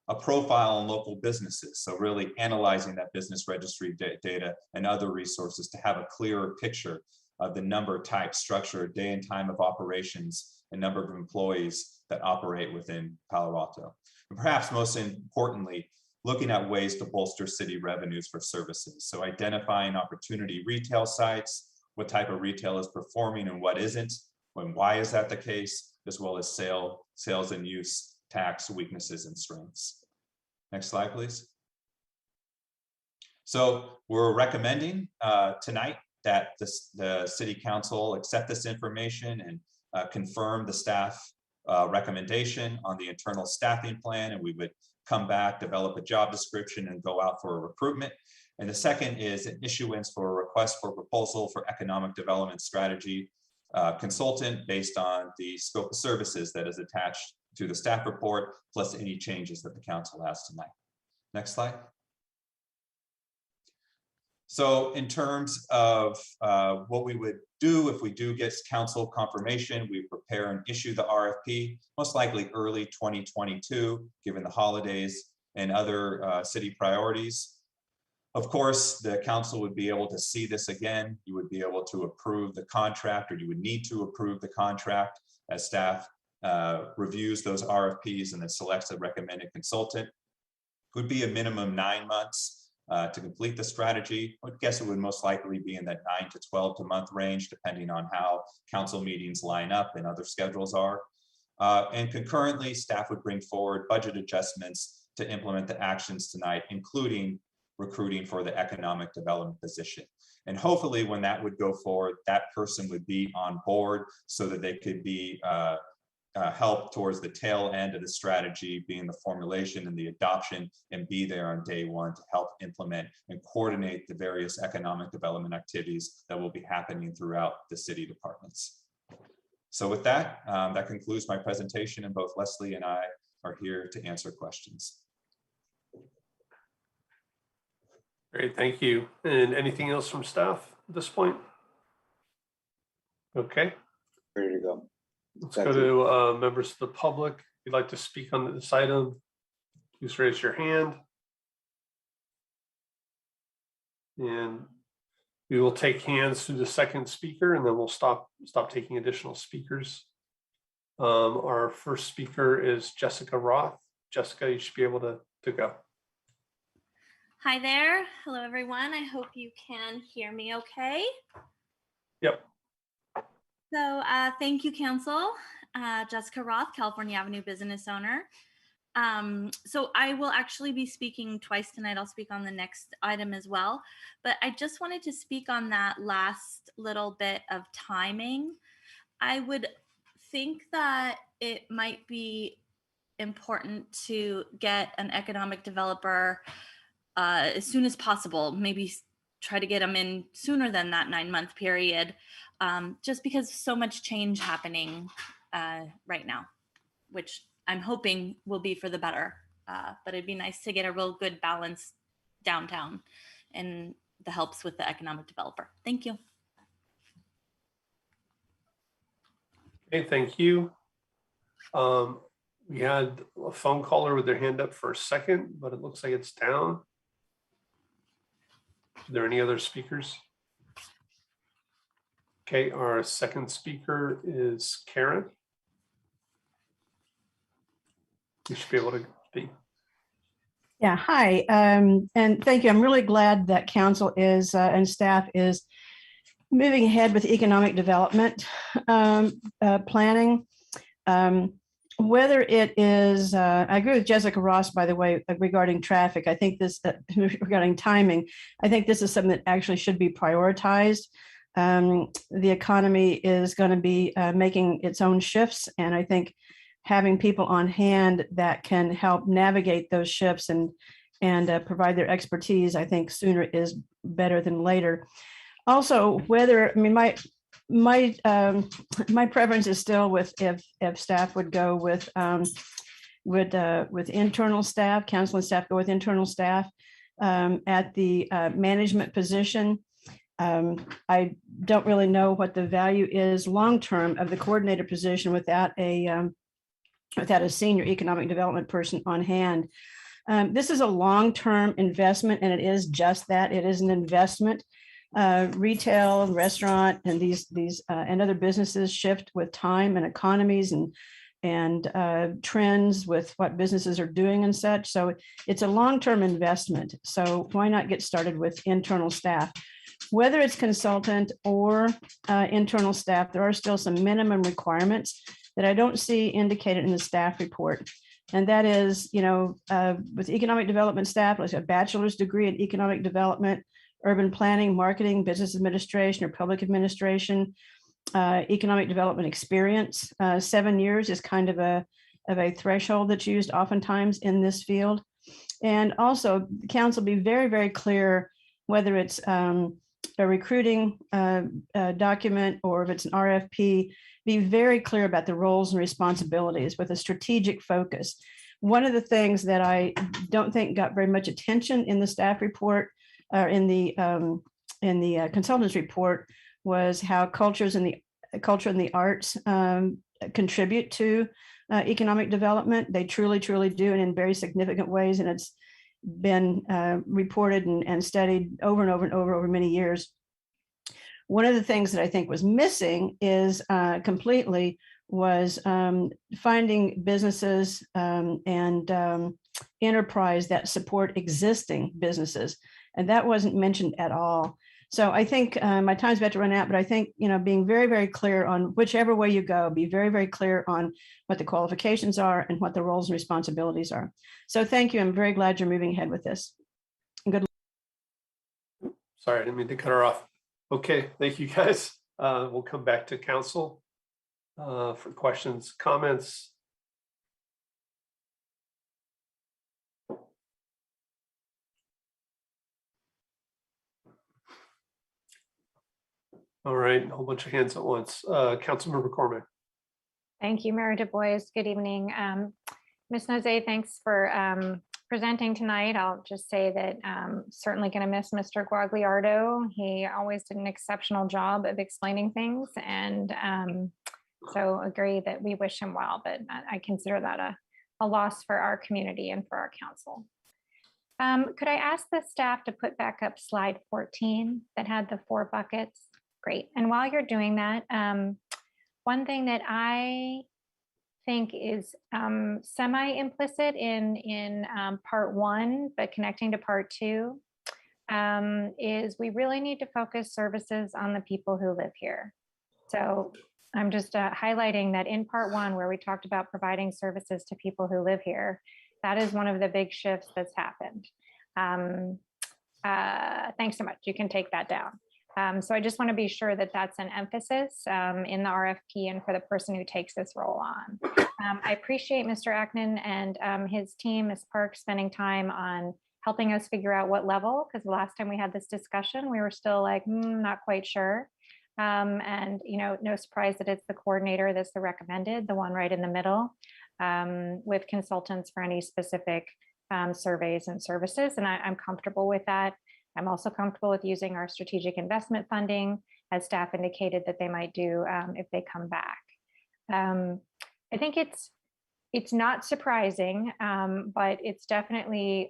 S16: A profile on local businesses. So really analyzing that business registry data and other resources to have a clearer picture of the number, type, structure, day and time of operations, and number of employees that operate within Palo Alto. And perhaps most importantly, looking at ways to bolster city revenues for services. So identifying opportunity retail sites, what type of retail is performing and what isn't, and why is that the case, as well as sales and use tax weaknesses and strengths. Next slide, please. So we're recommending tonight that the City Council accept this information and confirm the staff recommendation on the internal staffing plan, and we would come back, develop a job description, and go out for a recruitment. And the second is an issuance for a request for proposal for economic development strategy consultant based on the scope of services that is attached to the staff report, plus any changes that the council has tonight. Next slide. So in terms of what we would do if we do get council confirmation, we prepare and issue the RFP, most likely early 2022, given the holidays and other city priorities. Of course, the council would be able to see this again. You would be able to approve the contract, or you would need to approve the contract as staff reviews those RFPs and then selects a recommended consultant. It would be a minimum 9 months to complete the strategy. I would guess it would most likely be in that 9 to 12 month range, depending on how council meetings line up and other schedules are. And concurrently, staff would bring forward budget adjustments to implement the actions tonight, including recruiting for the economic development position. And hopefully when that would go forward, that person would be on board so that they could be help towards the tail end of the strategy, being the formulation and the adoption, and be there on day one to help implement and coordinate the various economic development activities that will be happening throughout the city departments. So with that, that concludes my presentation, and both Leslie and I are here to answer questions.
S2: Great, thank you. And anything else from staff at this point? Okay.
S5: Ready to go.
S2: Let's go to members of the public. If you'd like to speak on this item, please raise your hand. And we will take hands through the second speaker, and then we'll stop taking additional speakers. Our first speaker is Jessica Roth. Jessica, you should be able to go.
S17: Hi there. Hello, everyone. I hope you can hear me okay.
S2: Yep.
S17: So thank you, Council. Jessica Roth, California Avenue business owner. So I will actually be speaking twice tonight. I'll speak on the next item as well. But I just wanted to speak on that last little bit of timing. I would think that it might be important to get an economic developer as soon as possible, maybe try to get them in sooner than that 9-month period, just because so much change happening right now, which I'm hoping will be for the better. But it'd be nice to get a real good balance downtown and the helps with the economic developer. Thank you.
S2: Okay, thank you. We had a phone caller with their hand up for a second, but it looks like it's down. Are there any other speakers? Okay, our second speaker is Karen. You should be able to speak.
S18: Yeah, hi, and thank you. I'm really glad that council is and staff is moving ahead with economic development planning. Whether it is, I agree with Jessica Ross, by the way, regarding traffic. I think this, regarding timing, I think this is something that actually should be prioritized. The economy is going to be making its own shifts, and I think having people on hand that can help navigate those shifts and provide their expertise, I think sooner is better than later. Also, whether, I mean, my preference is still with if staff would go with internal staff, council and staff go with internal staff at the management position. I don't really know what the value is long-term of the coordinator position without a senior economic development person on hand. This is a long-term investment, and it is just that. It is an investment. Retail and restaurant and these and other businesses shift with time and economies and trends with what businesses are doing and such. So it's a long-term investment. So why not get started with internal staff? Whether it's consultant or internal staff, there are still some minimum requirements that I don't see indicated in the staff report. And that is, with economic development staff, like a bachelor's degree in economic development, urban planning, marketing, business administration, or public administration, economic development experience. 7 years is kind of a threshold that's used oftentimes in this field. And also, the council be very, very clear whether it's a recruiting document or if it's an RFP, be very clear about the roles and responsibilities with a strategic focus. One of the things that I don't think got very much attention in the staff report or in the consultants report was how culture and the arts contribute to economic development. They truly, truly do, and in very significant ways. And it's been reported and studied over and over and over many years. One of the things that I think was missing is completely was finding businesses and enterprise that support existing businesses. And that wasn't mentioned at all. So I think my time's about to run out, but I think, being very, very clear on whichever way you go, be very, very clear on what the qualifications are and what the roles and responsibilities are. So thank you. I'm very glad you're moving ahead with this. Good luck.
S2: Sorry, I didn't mean to cut her off. Okay, thank you guys. We'll come back to council for questions, comments. All right, a whole bunch of hands at once. Councilmember Cormack.
S11: Thank you, Mayor Du Bois. Good evening. Ms. Nozay, thanks for presenting tonight. I'll just say that certainly going to miss Mr. Guagliardo. He always did an exceptional job of explaining things, and so agree that we wish him well, but I consider that a loss for our community and for our council. Could I ask the staff to put back up slide 14 that had the 4 buckets? Great. And while you're doing that, one thing that I think is semi-implicit in part 1, but connecting to part 2, is we really need to focus services on the people who live here. So I'm just highlighting that in part one, where we talked about providing services to people who live here, that is one of the big shifts that's happened. Thanks so much. You can take that down. So I just want to be sure that that's an emphasis in the RFP and for the person who takes this role on. I appreciate Mr. Ackman and his team, Ms. Park, spending time on helping us figure out what level, because the last time we had this discussion, we were still like, not quite sure. And, you know, no surprise that it's the coordinator that's the recommended, the one right in the middle, with consultants for any specific surveys and services. And I'm comfortable with that. I'm also comfortable with using our strategic investment funding, as staff indicated that they might do if they come back. I think it's not surprising, but it's definitely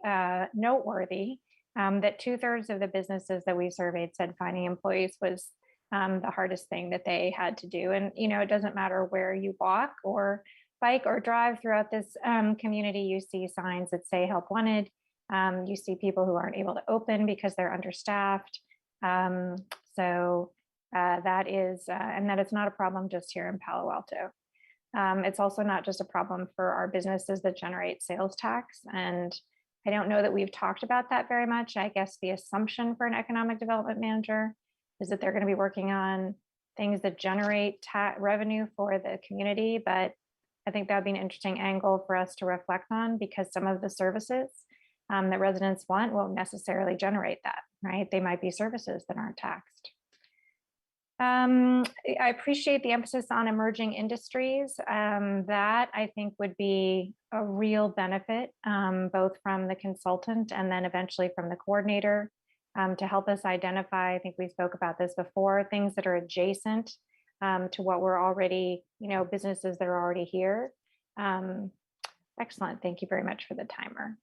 S11: noteworthy that 2/3 of the businesses that we surveyed said finding employees was the hardest thing that they had to do. And, you know, it doesn't matter where you walk or bike or drive throughout this community, you see signs that say help wanted. You see people who aren't able to open because they're understaffed. So that is, and that it's not a problem just here in Palo Alto. It's also not just a problem for our businesses that generate sales tax. And I don't know that we've talked about that very much. I guess the assumption for an economic development manager is that they're going to be working on things that generate revenue for the community. But I think that would be an interesting angle for us to reflect on, because some of the services that residents want won't necessarily generate that, right? They might be services that aren't taxed. I appreciate the emphasis on emerging industries. That I think would be a real benefit, both from the consultant and then eventually from the coordinator, to help us identify, I think we spoke about this before, things that are adjacent to what we're already, you know, businesses that are already here. Excellent, thank you very much for the timer.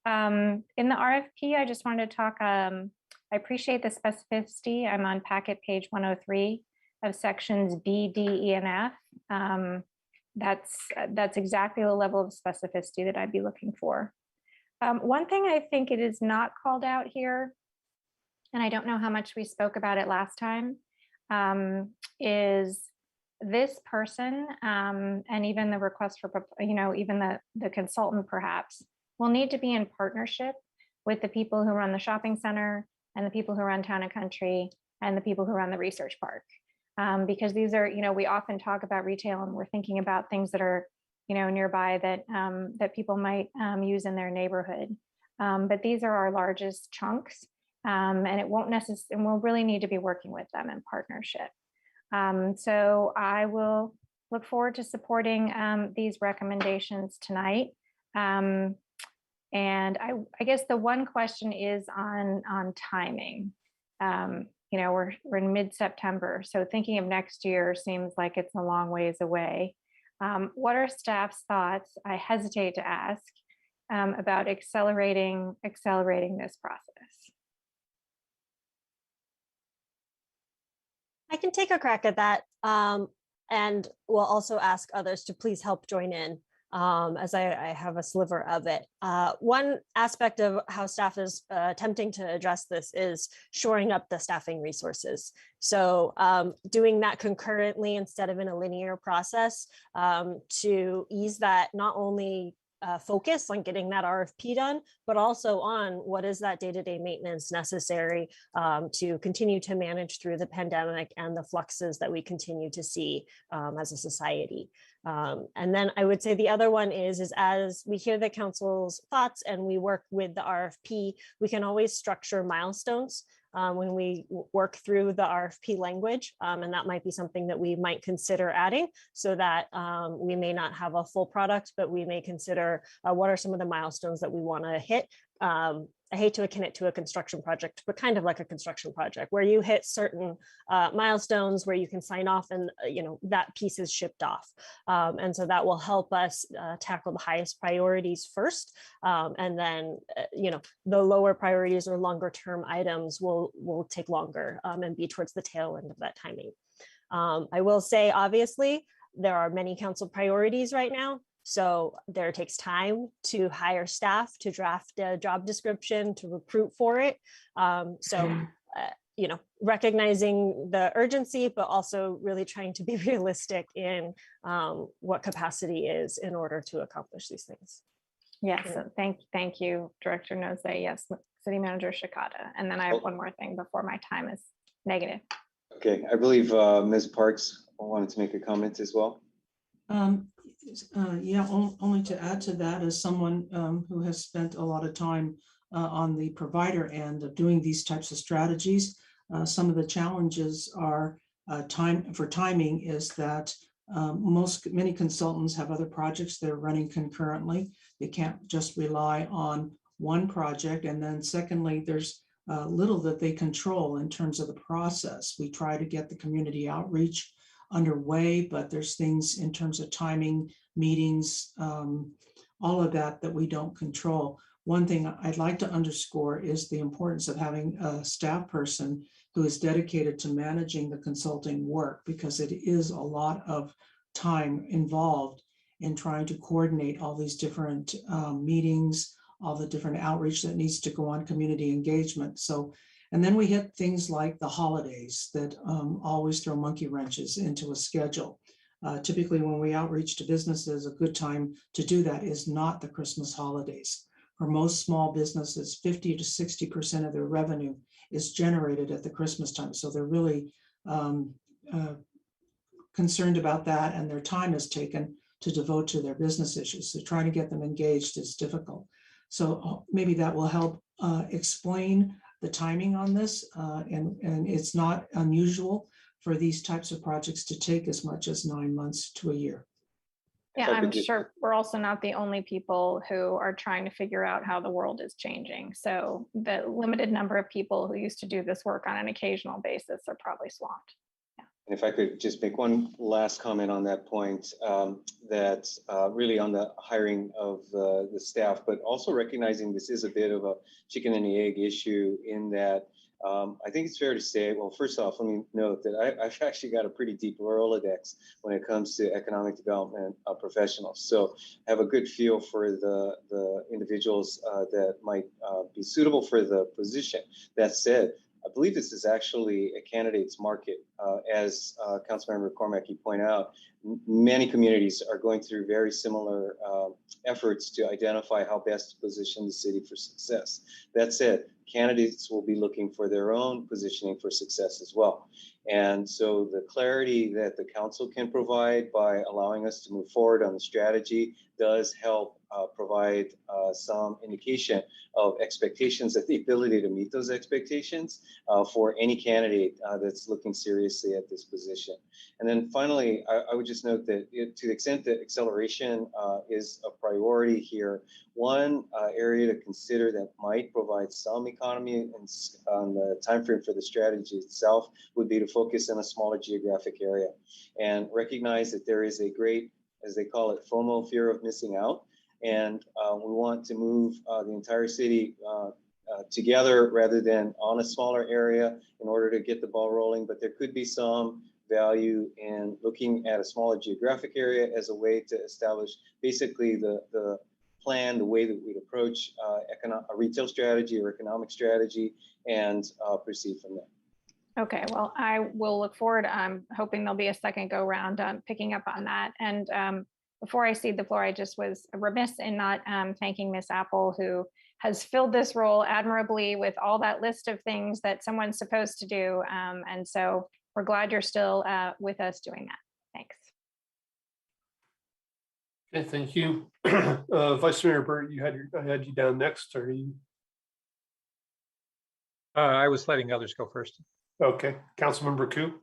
S11: In the RFP, I just wanted to talk, I appreciate the specificity. I'm on packet page 103 of sections B, D, E, and F. That's exactly the level of specificity that I'd be looking for. One thing I think it is not called out here, and I don't know how much we spoke about it last time, is this person, and even the request for, you know, even the consultant perhaps, will need to be in partnership with the people who run the shopping center and the people who run Town and Country and the people who run the research park. Because these are, you know, we often talk about retail and we're thinking about things that are, you know, nearby that that people might use in their neighborhood. But these are our largest chunks, and it won't necessarily, and we'll really need to be working with them in partnership. So I will look forward to supporting these recommendations tonight. And I guess the one question is on timing. You know, we're in mid-September, so thinking of next year seems like it's a long ways away. What are staff's thoughts? I hesitate to ask about accelerating this process.
S15: I can take a crack at that, and we'll also ask others to please help join in, as I have a sliver of it. One aspect of how staff is attempting to address this is shoring up the staffing resources. So doing that concurrently instead of in a linear process, to ease that not only focus on getting that RFP done, but also on what is that day-to-day maintenance necessary to continue to manage through the pandemic and the fluxes that we continue to see as a society. And then I would say the other one is as we hear the council's thoughts and we work with the RFP, we can always structure milestones when we work through the RFP language. And that might be something that we might consider adding so that we may not have a full product, but we may consider what are some of the milestones that we want to hit. I hate to akin it to a construction project, but kind of like a construction project where you hit certain milestones where you can sign off and you know that piece is shipped off. And so that will help us tackle the highest priorities first. And then you know the lower priorities or longer term items will take longer and be towards the tail end of that timing. I will say, obviously, there are many council priorities right now. So there takes time to hire staff, to draft a job description, to recruit for it. So recognizing the urgency, but also really trying to be realistic in what capacity is in order to accomplish these things.
S11: Yes, so thank you, Director Nose. Yes, City Manager Shikata. And then I have one more thing before my time is negative.
S5: Okay, I believe Ms. Parks wanted to make a comment as well.
S19: Yeah, only to add to that, as someone who has spent a lot of time on the provider end of doing these types of strategies, some of the challenges are timing is that many consultants have other projects they're running concurrently. They can't just rely on one project. And then secondly, there's little that they control in terms of the process. We try to get the community outreach underway, but there's things in terms of timing, meetings, all of that we don't control. One thing I'd like to underscore is the importance of having a staff person who is dedicated to managing the consulting work, because it is a lot of time involved in trying to coordinate all these different meetings, all the different outreach that needs to go on, community engagement. So, and then we hit things like the holidays that always throw monkey wrenches into a schedule. Typically when we outreach to businesses, a good time to do that is not the Christmas holidays. For most small businesses, 50 to 60% of their revenue is generated at the Christmas time. So they're really concerned about that, and their time is taken to devote to their business issues. So trying to get them engaged is difficult. So maybe that will help explain the timing on this. And it's not unusual for these types of projects to take as much as 9 months to a year.
S11: Yeah, I'm sure we're also not the only people who are trying to figure out how the world is changing. So the limited number of people who used to do this work on an occasional basis are probably swamped.
S5: And if I could just make one last comment on that point, that really on the hiring of the staff, but also recognizing this is a bit of a chicken and the egg issue in that I think it's fair to say, well, first off, let me note that I've actually got a pretty deep Rolodex when it comes to economic development professionals. So I have a good feel for the individuals that might be suitable for the position. That said, I believe this is actually a candidate's market. As Councilmember Cormack, you point out, many communities are going through very similar efforts to identify how best to position the city for success. That said, candidates will be looking for their own positioning for success as well. And so the clarity that the council can provide by allowing us to move forward on the strategy does help provide some indication of expectations, that the ability to meet those expectations for any candidate that's looking seriously at this position. And then finally, I would just note that to the extent that acceleration is a priority here, one area to consider that might provide some economy on the timeframe for the strategy itself would be to focus in a smaller geographic area and recognize that there is a great, as they call it, FOMO, fear of missing out. And we want to move the entire city together rather than on a smaller area in order to get the ball rolling. But there could be some value in looking at a smaller geographic area as a way to establish basically the plan, the way that we'd approach a retail strategy or economic strategy, and proceed from there.
S11: Okay, well, I will look forward. I'm hoping there'll be a second go round picking up on that. And before I cede the floor, I just was remiss in not thanking Miss Apple, who has filled this role admirably with all that list of things that someone's supposed to do. And so we're glad you're still with us doing that. Thanks.
S2: Okay, thank you. Vice Mayor Burt, I had you down next. Are you?
S8: I was letting others go first.
S2: Okay, Councilmember Koo.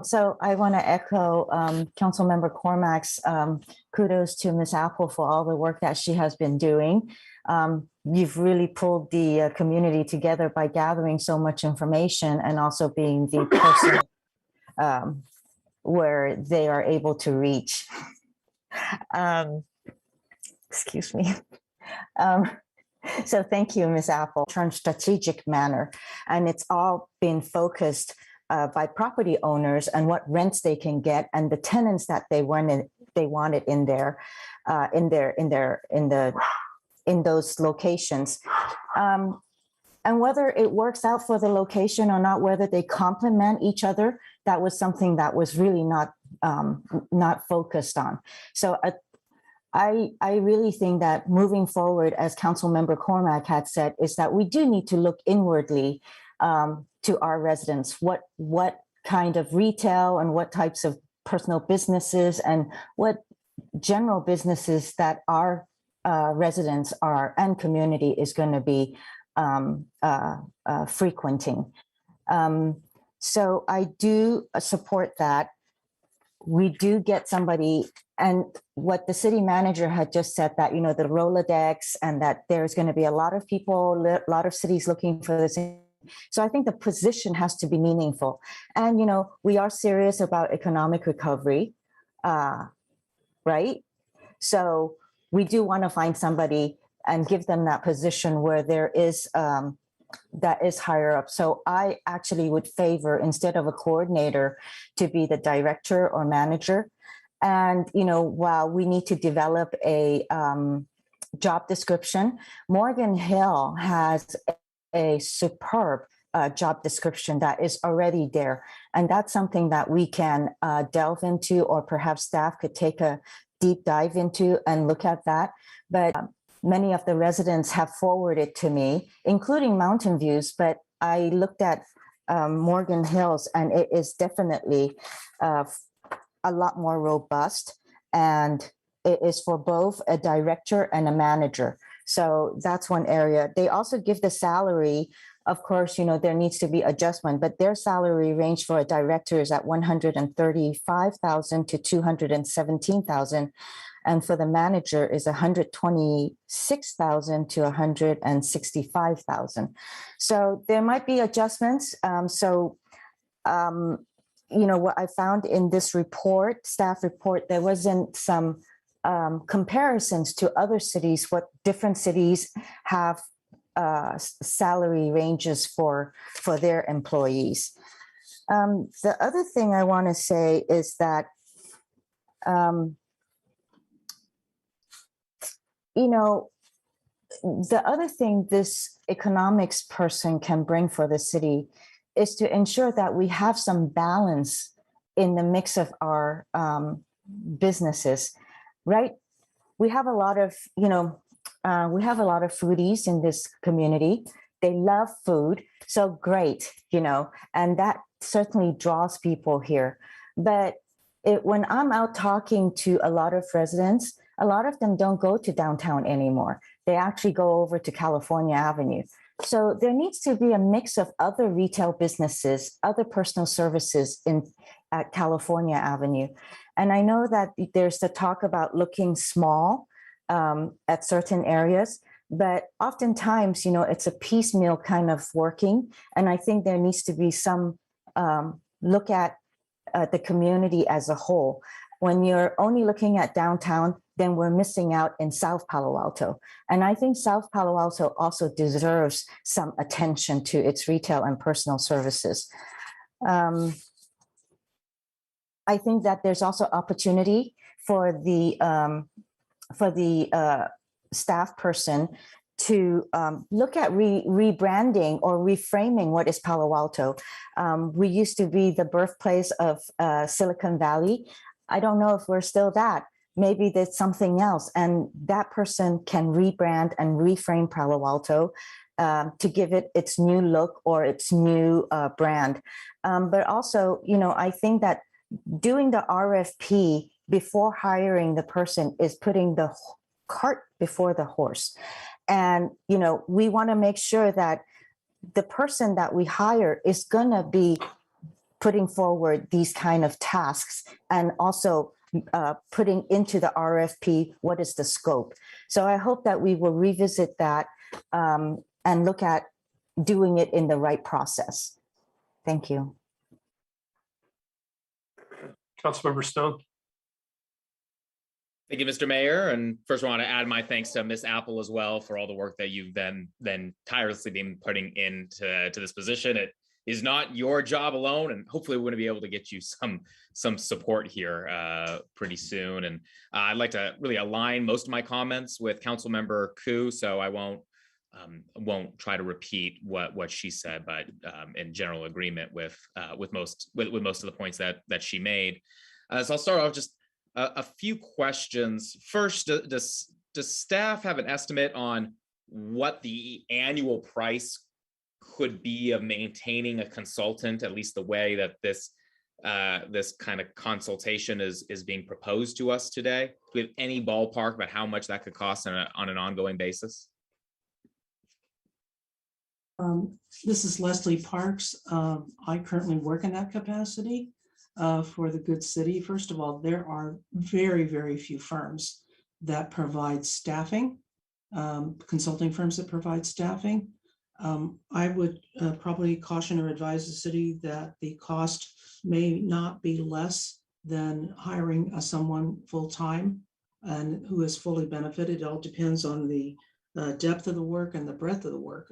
S10: So I want to echo Councilmember Cormack's kudos to Ms. Apple for all the work that she has been doing. You've really pulled the community together by gathering so much information and also being the person where they are able to reach. Excuse me. So thank you, Ms. Apple, in a strategic manner. And it's all been focused by property owners and what rents they can get and the tenants that they wanted in those locations. And whether it works out for the location or not, whether they complement each other, that was something that was really not focused on. So I really think that moving forward, as Councilmember Cormack had said, is that we do need to look inwardly to our residents. What kind of retail and what types of personal businesses and what general businesses that our residents are and community is going to be frequenting. So I do support that. We do get somebody, and what the city manager had just said, that, you know, the Rolodex, and that there's going to be a lot of people, a lot of cities looking for this. So I think the position has to be meaningful. And, you know, we are serious about economic recovery, right? So we do want to find somebody and give them that position where there is that is higher up. So I actually would favor, instead of a coordinator, to be the director or manager. And, you know, while we need to develop a job description, Morgan Hill has a superb job description that is already there. And that's something that we can delve into, or perhaps staff could take a deep dive into and look at that. But many of the residents have forwarded to me, including Mountain Views, but I looked at Morgan Hills, and it is definitely a lot more robust, and it is for both a director and a manager. So that's one area. They also give the salary. Of course, you know, there needs to be adjustment, but their salary range for a director is at $135,000 to $217,000. And for the manager is $126,000 to $165,000. So there might be adjustments. You know, what I found in this report, staff report, there wasn't some comparisons to other cities, what different cities have salary ranges for their employees. The other thing I want to say is that, you know, the other thing this economics person can bring for the city is to ensure that we have some balance in the mix of our businesses, right? We have a lot of, you know, we have a lot of foodies in this community. They love food, so great, you know, and that certainly draws people here. But when I'm out talking to a lot of residents, a lot of them don't go to downtown anymore. They actually go over to California Avenue. So there needs to be a mix of other retail businesses, other personal services at California Avenue. And I know that there's the talk about looking small at certain areas, but oftentimes, you know, it's a piecemeal kind of working. And I think there needs to be some look at the community as a whole. When you're only looking at downtown, then we're missing out in South Palo Alto. And I think South Palo Alto also deserves some attention to its retail and personal services. I think that there's also opportunity for the staff person to look at rebranding or reframing what is Palo Alto. We used to be the birthplace of Silicon Valley. I don't know if we're still that. Maybe there's something else, and that person can rebrand and reframe Palo Alto to give it its new look or its new brand. But also, you know, I think that doing the RFP before hiring the person is putting the cart before the horse. And, you know, we want to make sure that the person that we hire is going to be putting forward these kind of tasks, and also putting into the RFP, what is the scope? So I hope that we will revisit that and look at doing it in the right process. Thank you.
S2: Councilmember Stone.
S9: Thank you, Mr. Mayor. And first, I want to add my thanks to Ms. Apple as well for all the work that you've then tirelessly been putting into this position. It is not your job alone, and hopefully we're going to be able to get you some support here pretty soon. And I'd like to really align most of my comments with Councilmember Koo, so I won't won't try to repeat what she said, but in general agreement with most of the points that she made. So I'll start off just a few questions. First, does staff have an estimate on what the annual price could be of maintaining a consultant, at least the way that this kind of consultation is being proposed to us today? Do we have any ballpark about how much that could cost on an ongoing basis?
S19: This is Leslie Parks. I currently work in that capacity for the good city. First of all, there are very, very few firms that provide staffing, consulting firms that provide staffing. I would probably caution or advise the city that the cost may not be less than hiring someone full-time and who is fully benefited. It all depends on the depth of the work and the breadth of the work.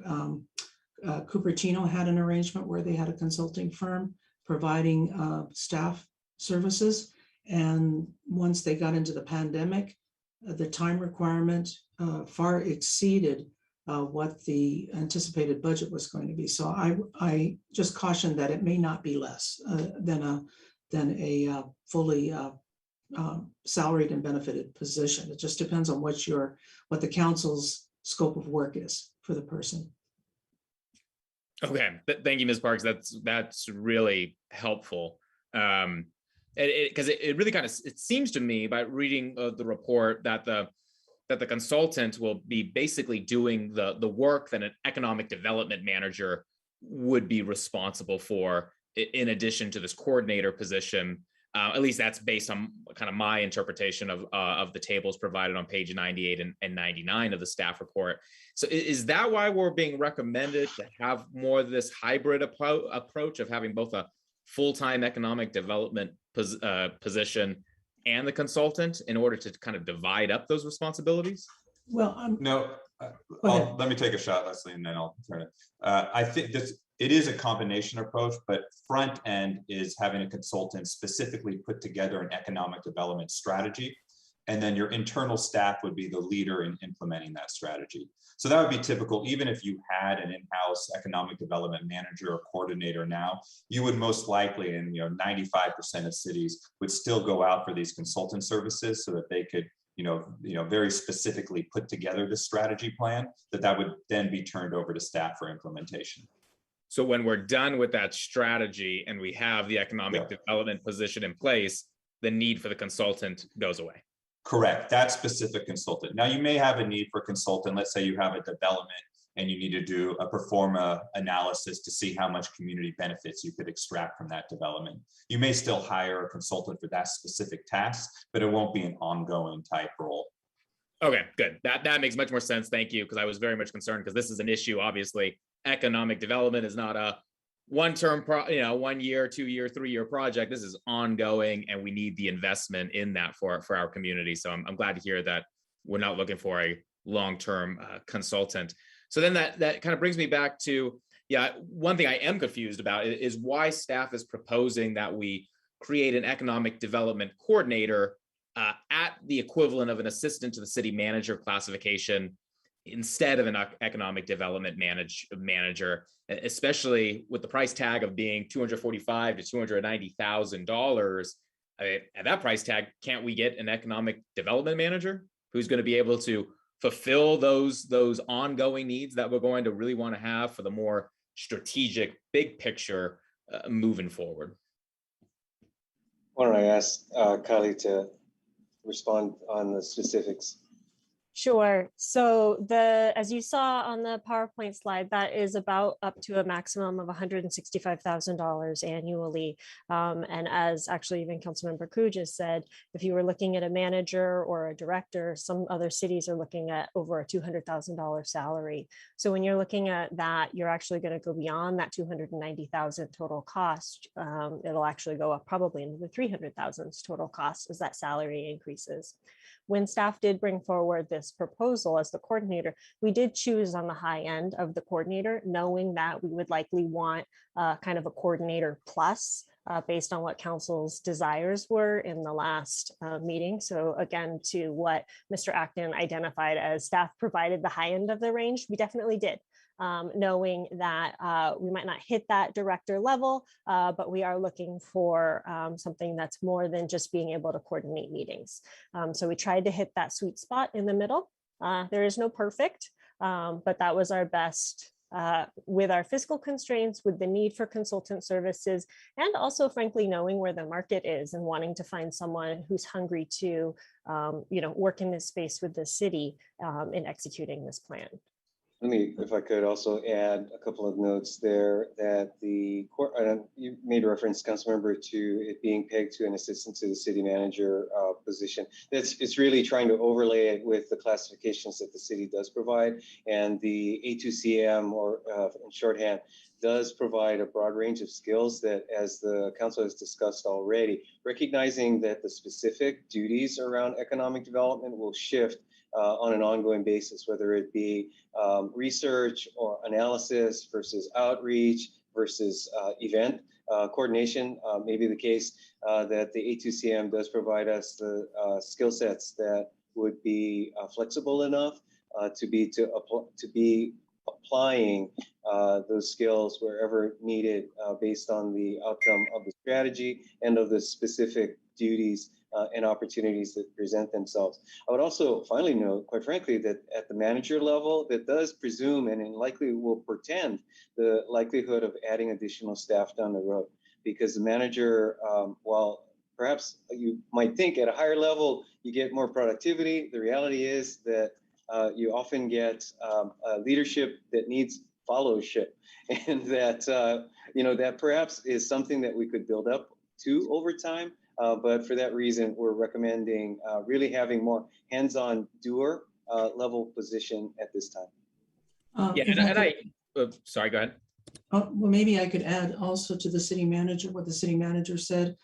S19: Cupertino had an arrangement where they had a consulting firm providing staff services. And once they got into the pandemic, the time requirement far exceeded what the anticipated budget was going to be. So I just caution that it may not be less than a fully salaried and benefited position. It just depends on what the council's scope of work is for the person.
S9: Okay, thank you, Ms. Parks. That's really helpful. Because it really kind of, it seems to me by reading the report that the consultant will be basically doing the work that an economic development manager would be responsible for, in addition to this coordinator position. At least that's based on kind of my interpretation of the tables provided on page 98 and 99 of the staff report. So is that why we're being recommended to have more of this hybrid approach of having both a full-time economic development position and the consultant in order to kind of divide up those responsibilities?
S19: Well,
S16: No, let me take a shot, Leslie, and then I'll turn it. I think it is a combination approach, but front end is having a consultant specifically put together an economic development strategy. And then your internal staff would be the leader in implementing that strategy. So that would be typical. Even if you had an in-house economic development manager or coordinator now, you would most likely, and 95% of cities would still go out for these consultant services so that they could very specifically put together the strategy plan that would then be turned over to staff for implementation.
S9: So when we're done with that strategy and we have the economic development position in place, the need for the consultant goes away.
S16: Correct, that specific consultant. Now you may have a need for a consultant. Let's say you have a development and you need to do a pro forma analysis to see how much community benefits you could extract from that development. You may still hire a consultant for that specific task, but it won't be an ongoing type role.
S9: Okay, good. That makes much more sense. Thank you, because I was very much concerned because this is an issue. Obviously, economic development is not a one-term, 1 year, 2 year, 3 year project. This is ongoing, and we need the investment in that for our community. So I'm glad to hear that we're not looking for a long-term consultant. So then that kind of brings me back to, one thing I am confused about is why staff is proposing that we create an economic development coordinator at the equivalent of an assistant to the city manager classification instead of an economic development manager, especially with the price tag of being $245,000 to $290,000. At that price tag, can't we get an economic development manager who's going to be able to fulfill those ongoing needs that we're going to really want to have for the more strategic, big picture moving forward?
S5: Why don't I ask Kylie to respond on the specifics?
S15: Sure. So as you saw on the PowerPoint slide, that is about up to a maximum of $165,000 annually. And as actually even Councilmember Ku just said, if you were looking at a manager or a director, some other cities are looking at over a $200,000 salary. So when you're looking at that, you're actually going to go beyond that $290,000 total cost. It'll actually go up probably into the $300,000 total cost as that salary increases. When staff did bring forward this proposal as the coordinator, we did choose on the high end of the coordinator, knowing that we would likely want kind of a coordinator plus based on what council's desires were in the last meeting. So again, to what Mr. Acton identified as staff provided the high end of the range, we definitely did. Knowing that we might not hit that director level, but we are looking for something that's more than just being able to coordinate meetings. So we tried to hit that sweet spot in the middle. There is no perfect, but that was our best with our fiscal constraints, with the need for consultant services, and also frankly knowing where the market is and wanting to find someone who's hungry to work in this space with the city in executing this plan.
S5: Let me, if I could also add a couple of notes there that the court, you made reference, Councilmember, to it being pegged to an assistant to the city manager position. It's really trying to overlay it with the classifications that the city does provide, and the A2CM, or in shorthand, does provide a broad range of skills that, as the council has discussed already, recognizing that the specific duties around economic development will shift on an ongoing basis, whether it be research or analysis versus outreach versus event coordination. May be the case that the A2CM does provide us the skill sets that would be flexible enough to be applying those skills wherever needed based on the outcome of the strategy and of the specific duties and opportunities that present themselves. I would also finally note, quite frankly, that at the manager level, that does presume and likely will portend the likelihood of adding additional staff down the road, because the manager, while perhaps you might think at a higher level you get more productivity, the reality is that you often get leadership that needs followership, and that that perhaps is something that we could build up to over time. But for that reason, we're recommending really having more hands-on doer level position at this time.
S9: Sorry, go ahead.
S19: Well, maybe I could add also to the city manager, what the city manager said.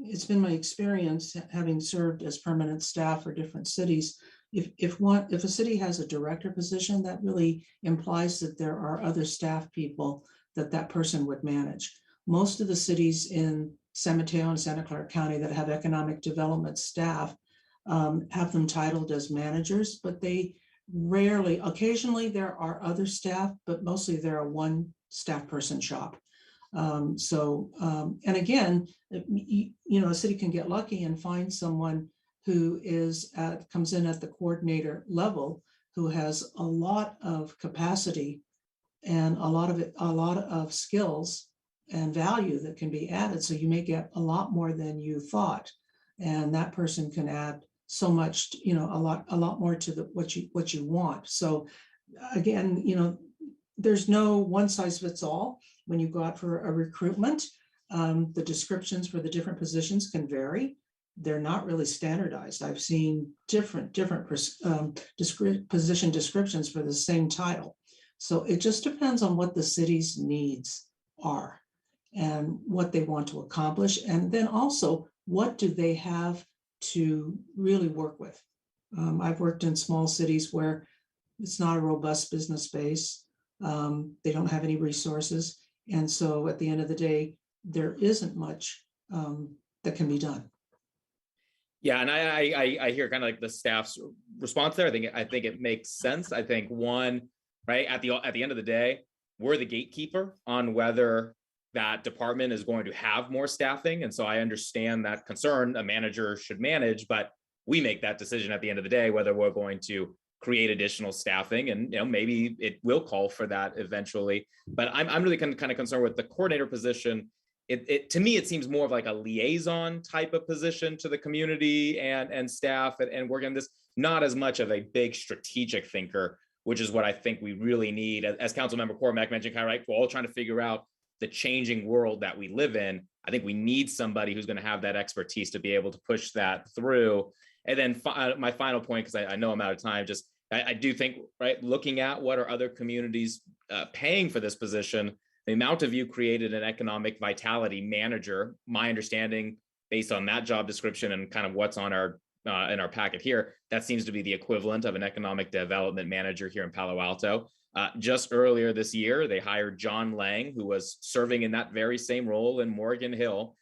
S19: It's been my experience, having served as permanent staff for different cities, if a city has a director position, that really implies that there are other staff people that person would manage. Most of the cities in San Mateo and Santa Clara County that have economic development staff have them titled as managers, but they rarely, occasionally there are other staff, but mostly they're a one staff person shop. And again, a city can get lucky and find someone who comes in at the coordinator level, who has a lot of capacity and a lot of skills and value that can be added. So you may get a lot more than you thought, and that person can add so much, a lot more to what you want. So again, there's no one size fits all when you go out for a recruitment. The descriptions for the different positions can vary. They're not really standardized. I've seen different position descriptions for the same title. So it just depends on what the city's needs are and what they want to accomplish. And then also, what do they have to really work with? I've worked in small cities where it's not a robust business space. They don't have any resources. And so at the end of the day, there isn't much that can be done.
S9: Yeah, and I hear kind of like the staff's response there. I think it makes sense. I think one, right, at the end of the day, we're the gatekeeper on whether that department is going to have more staffing. And so I understand that concern. A manager should manage, but we make that decision at the end of the day, whether we're going to create additional staffing, and maybe it will call for that eventually. But I'm really kind of concerned with the coordinator position. To me, it seems more of like a liaison type of position to the community and staff and working on this, not as much of a big strategic thinker, which is what I think we really need. As Councilmember Cormack mentioned, kind of right, we're all trying to figure out the changing world that we live in. I think we need somebody who's going to have that expertise to be able to push that through. And then my final point, because I know I'm out of time, just I do think, right, looking at what are other communities paying for this position, the Mountain View created an economic vitality manager. My understanding, based on that job description and kind of what's on our in our packet here, that seems to be the equivalent of an economic development manager here in Palo Alto. Just earlier this year, they hired John Lang, who was serving in that very same role in Morgan Hill.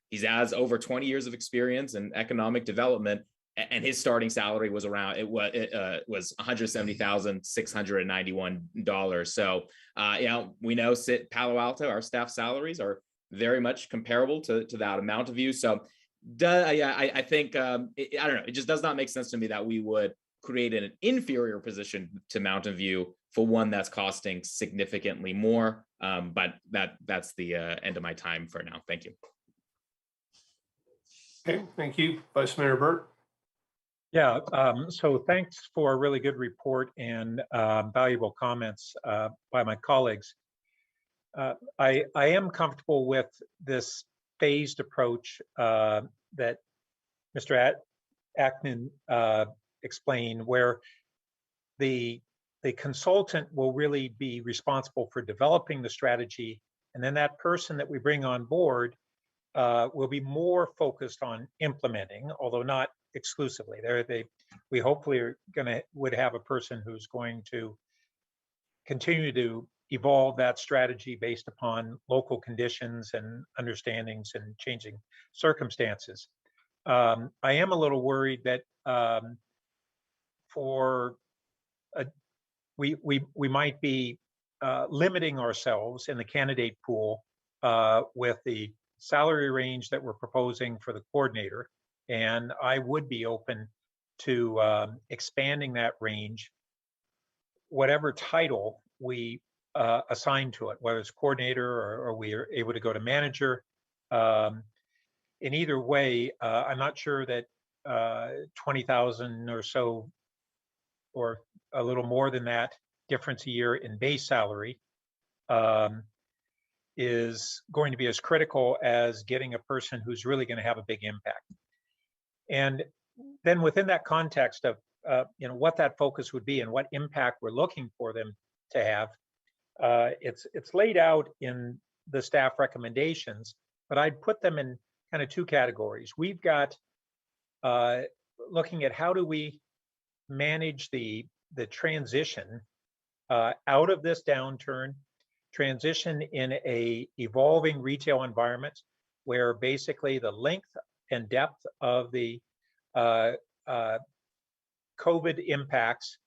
S9: He has over 20 years of experience in economic development, and his starting salary was around was $170,691. So we know Palo Alto, our staff salaries are very much comparable to that amount of you. So I think I don't know, it just does not make sense to me that we would create an inferior position to Mountain View for one that's costing significantly more. But that's the end of my time for now. Thank you.
S2: Okay, thank you. Vice Mayor Burt.
S8: Yeah, so thanks for a really good report and valuable comments by my colleagues. I am comfortable with this phased approach that Mr. Ackman explained, where the consultant will really be responsible for developing the strategy, and then that person that we bring on board will be more focused on implementing, although not exclusively. We hopefully would have a person who's going to continue to evolve that strategy based upon local conditions and understandings and changing circumstances. I am a little worried that we might be limiting ourselves in the candidate pool with the salary range that we're proposing for the coordinator. And I would be open to expanding that range, whatever title we assign to it, whether it's coordinator or we are able to go to manager. In either way, I'm not sure that 20,000 or so, or a little more than that difference a year in base salary is going to be as critical as getting a person who's really going to have a big impact. And then within that context of what that focus would be and what impact we're looking for them to have, it's laid out in the staff recommendations, but I'd put them in kind of two categories. We've got looking at how do we manage the transition out of this downturn, transition in a evolving retail environment where basically the length and depth of the COVID impacts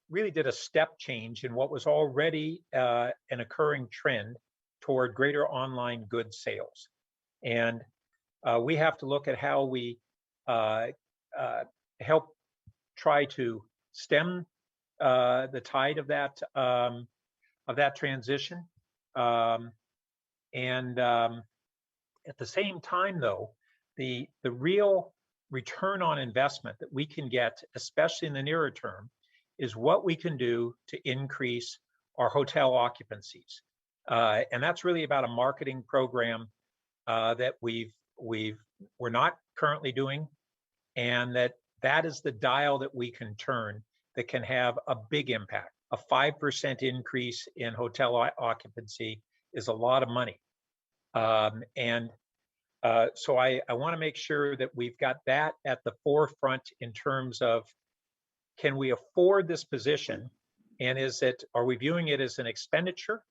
S8: really did a step change in what was already an occurring trend toward greater online goods sales. And we have to look at how we help try to stem the tide of that transition. At the same time, though, the real return on investment that we can get, especially in the nearer term, is what we can do to increase our hotel occupancies. And that's really about a marketing program that we're not currently doing, and that is the dial that we can turn that can have a big impact. A 5% increase in hotel occupancy is a lot of money. So I want to make sure that we've got that at the forefront in terms of, can we afford this position? And are we viewing it as an expenditure,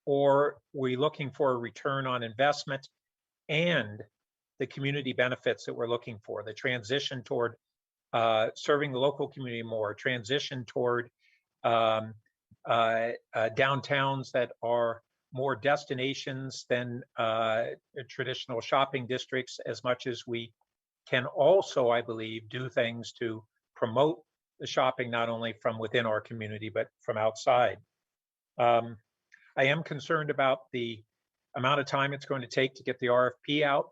S8: or are we looking for a return on investment and the community benefits that we're looking for, the transition toward serving the local community more, transition toward downtowns that are more destinations than traditional shopping districts, as much as we can also, I believe, do things to promote the shopping, not only from within our community, but from outside. I am concerned about the amount of time it's going to take to get the RFP out.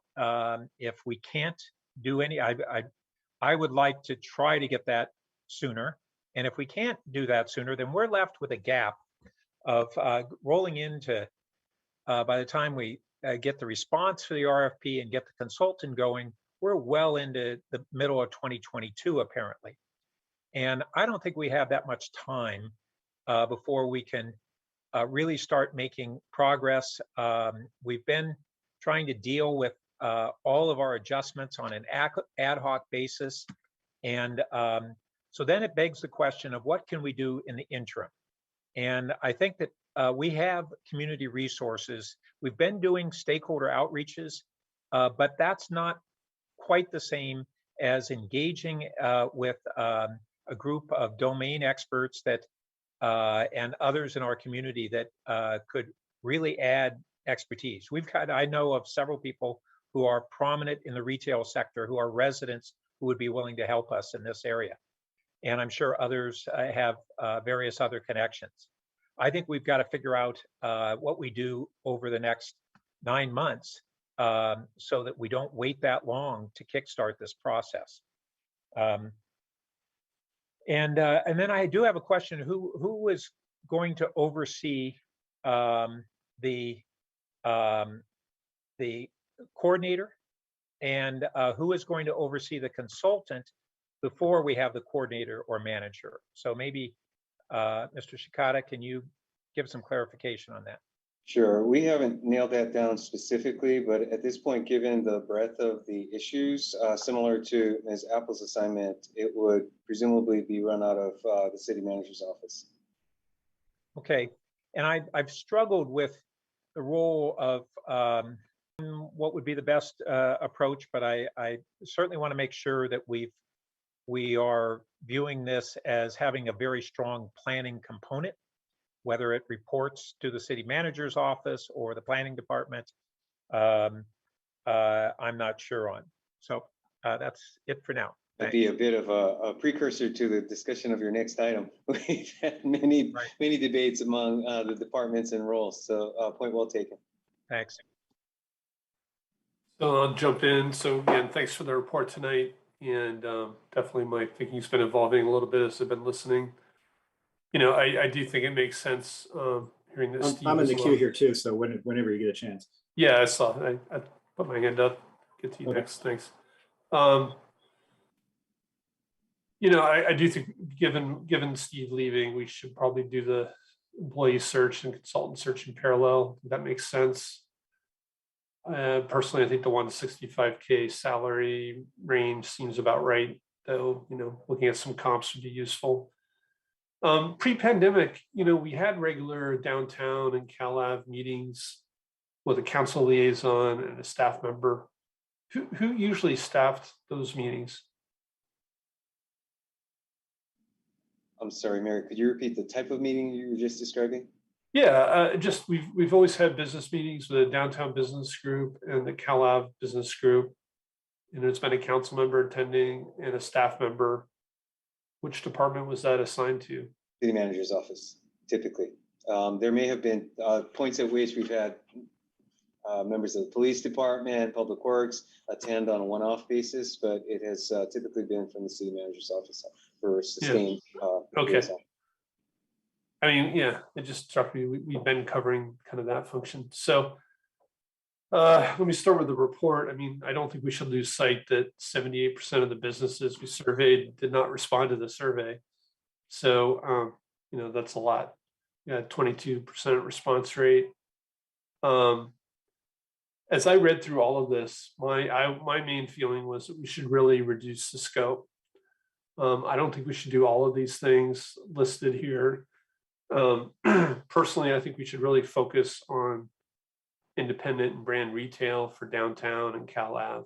S8: If we can't do any, I would like to try to get that sooner. And if we can't do that sooner, then we're left with a gap of rolling into, by the time we get the response for the RFP and get the consultant going, we're well into the middle of 2022, apparently. And I don't think we have that much time before we can really start making progress. We've been trying to deal with all of our adjustments on an ad hoc basis. And so then it begs the question of what can we do in the interim? And I think that we have community resources. We've been doing stakeholder outreaches, but that's not quite the same as engaging with a group of domain experts that and others in our community that could really add expertise. I know of several people who are prominent in the retail sector, who are residents who would be willing to help us in this area. And I'm sure others have various other connections. I think we've got to figure out what we do over the next 9 months so that we don't wait that long to kickstart this process. And then I do have a question: who is going to oversee the coordinator, and who is going to oversee the consultant before we have the coordinator or manager? So maybe Mr. Shikata, can you give some clarification on that?
S5: Sure, we haven't nailed that down specifically, but at this point, given the breadth of the issues, similar to Ms. Apple's assignment, it would presumably be run out of the city manager's office.
S8: Okay, and I've struggled with the role of what would be the best approach, but I certainly want to make sure that we are viewing this as having a very strong planning component, whether it reports to the city manager's office or the planning department. I'm not sure on. So that's it for now.
S5: That'd be a bit of a precursor to the discussion of your next item. We've had many debates among the departments and roles, so point well taken.
S8: Thanks.
S2: So I'll jump in. So again, thanks for the report tonight. And definitely my thinking's been evolving a little bit as I've been listening. You know, I do think it makes sense hearing this.
S12: I'm in the queue here too, so whenever you get a chance.
S2: Yeah, I saw. I put my hand up. Get to you next. Thanks. You know, I do think given Steve leaving, we should probably do the employee search and consultant search in parallel. That makes sense. Personally, I think the 165K salary range seems about right, though, you know, looking at some comps would be useful. Pre-pandemic, you know, we had regular downtown and CalAV meetings with a council liaison and a staff member. Who usually staffed those meetings?
S5: I'm sorry, Mary, could you repeat the type of meeting you were just describing?
S2: Yeah, just we've always had business meetings with a downtown business group and the CalAV business group. And there's been a council member attending and a staff member. Which department was that assigned to?
S5: City manager's office, typically. There may have been points at which we've had members of the police department, public works attend on a one-off basis, but it has typically been from the city manager's office for sustained.
S2: Okay.
S5: liaison.
S2: I mean, yeah, it just struck me. We've been covering kind of that function. So let me start with the report. I mean, I don't think we should lose sight that 78% of the businesses we surveyed did not respond to the survey. So, you know, that's a lot. Yeah, 22% response rate. As I read through all of this, my main feeling was that we should really reduce the scope. I don't think we should do all of these things listed here. Personally, I think we should really focus on independent and brand retail for downtown and CalAV.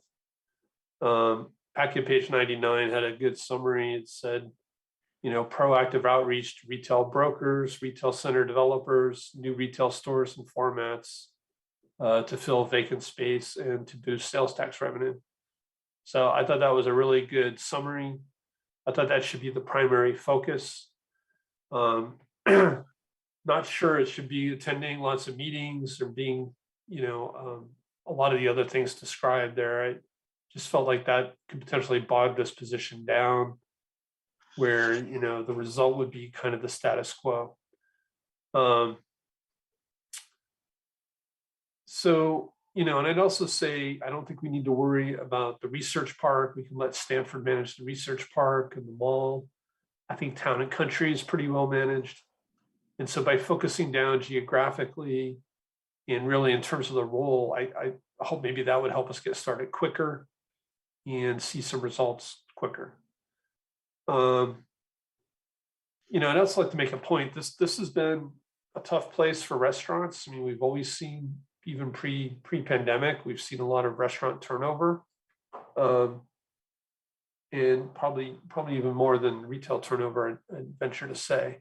S2: Packet page 99 had a good summary. It said, you know, proactive outreach to retail brokers, retail center developers, new retail stores and formats to fill vacant space and to boost sales tax revenue. So I thought that was a really good summary. I thought that should be the primary focus. Not sure it should be attending lots of meetings or being, you know, a lot of the other things described there. I just felt like that could potentially bog this position down, where, you know, the result would be kind of the status quo. So, you know, and I'd also say, I don't think we need to worry about the research park. We can let Stanford manage the research park and the mall. I think Town and Country is pretty well managed. And so by focusing down geographically and really in terms of the role, I hope maybe that would help us get started quicker and see some results quicker. I'd also like to make a point. This has been a tough place for restaurants. I mean, we've always seen, even pre-pandemic, we've seen a lot of restaurant turnover. And probably even more than retail turnover, I venture to say.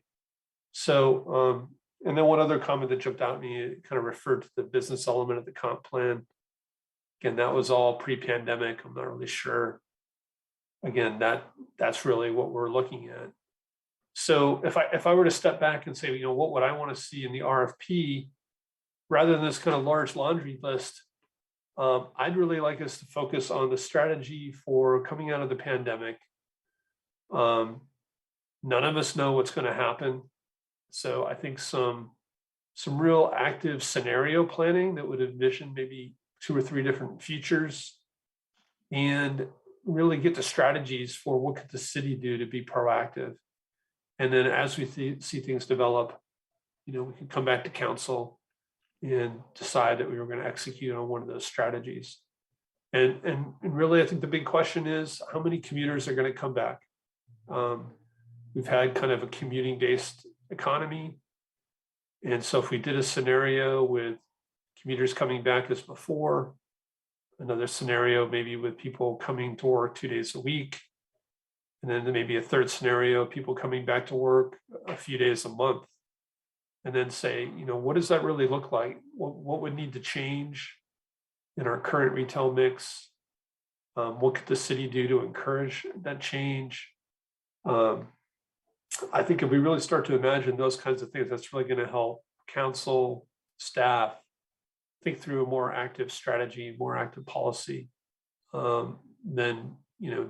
S2: So, and then one other comment that jumped out at me, it kind of referred to the business element of the comp plan. Again, that was all pre-pandemic. I'm not really sure. Again, that's really what we're looking at. So if I were to step back and say, what would I want to see in the RFP, rather than this kind of large laundry list, I'd really like us to focus on the strategy for coming out of the pandemic. None of us know what's going to happen. So I think some real active scenario planning that would envision maybe 2 or 3 different futures, and really get the strategies for what could the city do to be proactive. And then as we see things develop, we can come back to council and decide that we were going to execute on one of those strategies. And really, I think the big question is, how many commuters are going to come back? We've had kind of a commuting-based economy. And so if we did a scenario with commuters coming back as before, another scenario maybe with people coming to work 2 days a week, and then maybe a third scenario, people coming back to work a few days a month, and then say, what does that really look like? What would need to change in our current retail mix? What could the city do to encourage that change? I think if we really start to imagine those kinds of things, that's really going to help council, staff think through a more active strategy, more active policy, than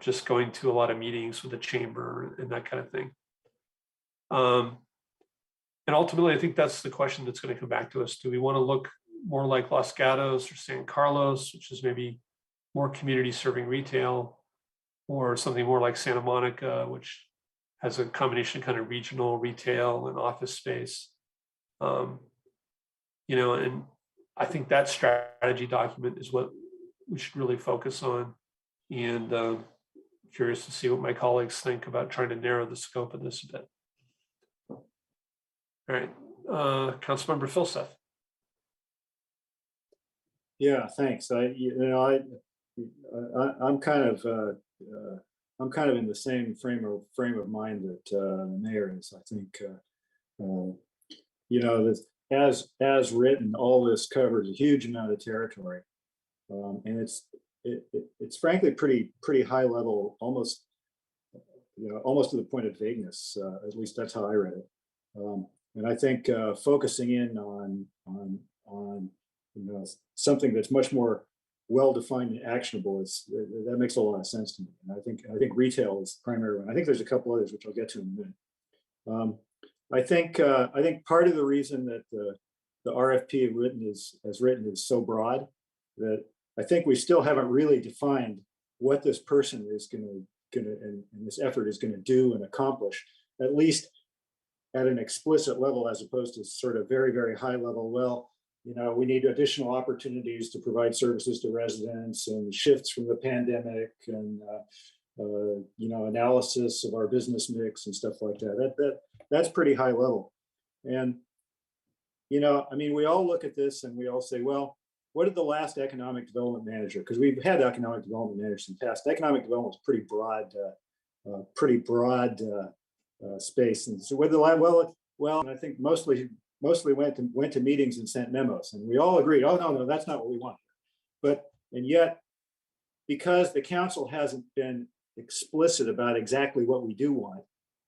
S2: just going to a lot of meetings with the chamber and that kind of thing. And ultimately, I think that's the question that's going to come back to us. Do we want to look more like Los Gatos or San Carlos, which is maybe more community serving retail, or something more like Santa Monica, which has a combination kind of regional retail and office space? And I think that strategy document is what we should really focus on. And curious to see what my colleagues think about trying to narrow the scope of this a bit. All right, Councilmember Filseth.
S12: Yeah, thanks. I'm kind of in the same frame of mind that the mayor is. I think this, as written, all this covers a huge amount of territory, and it's frankly pretty high level, almost to the point of vagueness. At least that's how I read it. And I think focusing in on something that's much more well-defined and actionable that makes a lot of sense to me. And I think retail is the primary one. I think there's a couple others which I'll get to in a minute. I think part of the reason that the RFP as written is so broad, that I think we still haven't really defined what this person is going to and this effort is going to do and accomplish, at least at an explicit level, as opposed to sort of very, very high level. Well, we need additional opportunities to provide services to residents, and shifts from the pandemic, and analysis of our business mix and stuff like that. That's pretty high level. And we all look at this and we all say, well, what did the last economic development manager? Because we've had economic development managers in the past. Economic development is pretty broad space. And so whether and I think mostly went to meetings and sent memos, and we all agreed, oh no, that's not what we want. And yet, because the council hasn't been explicit about exactly what we do want,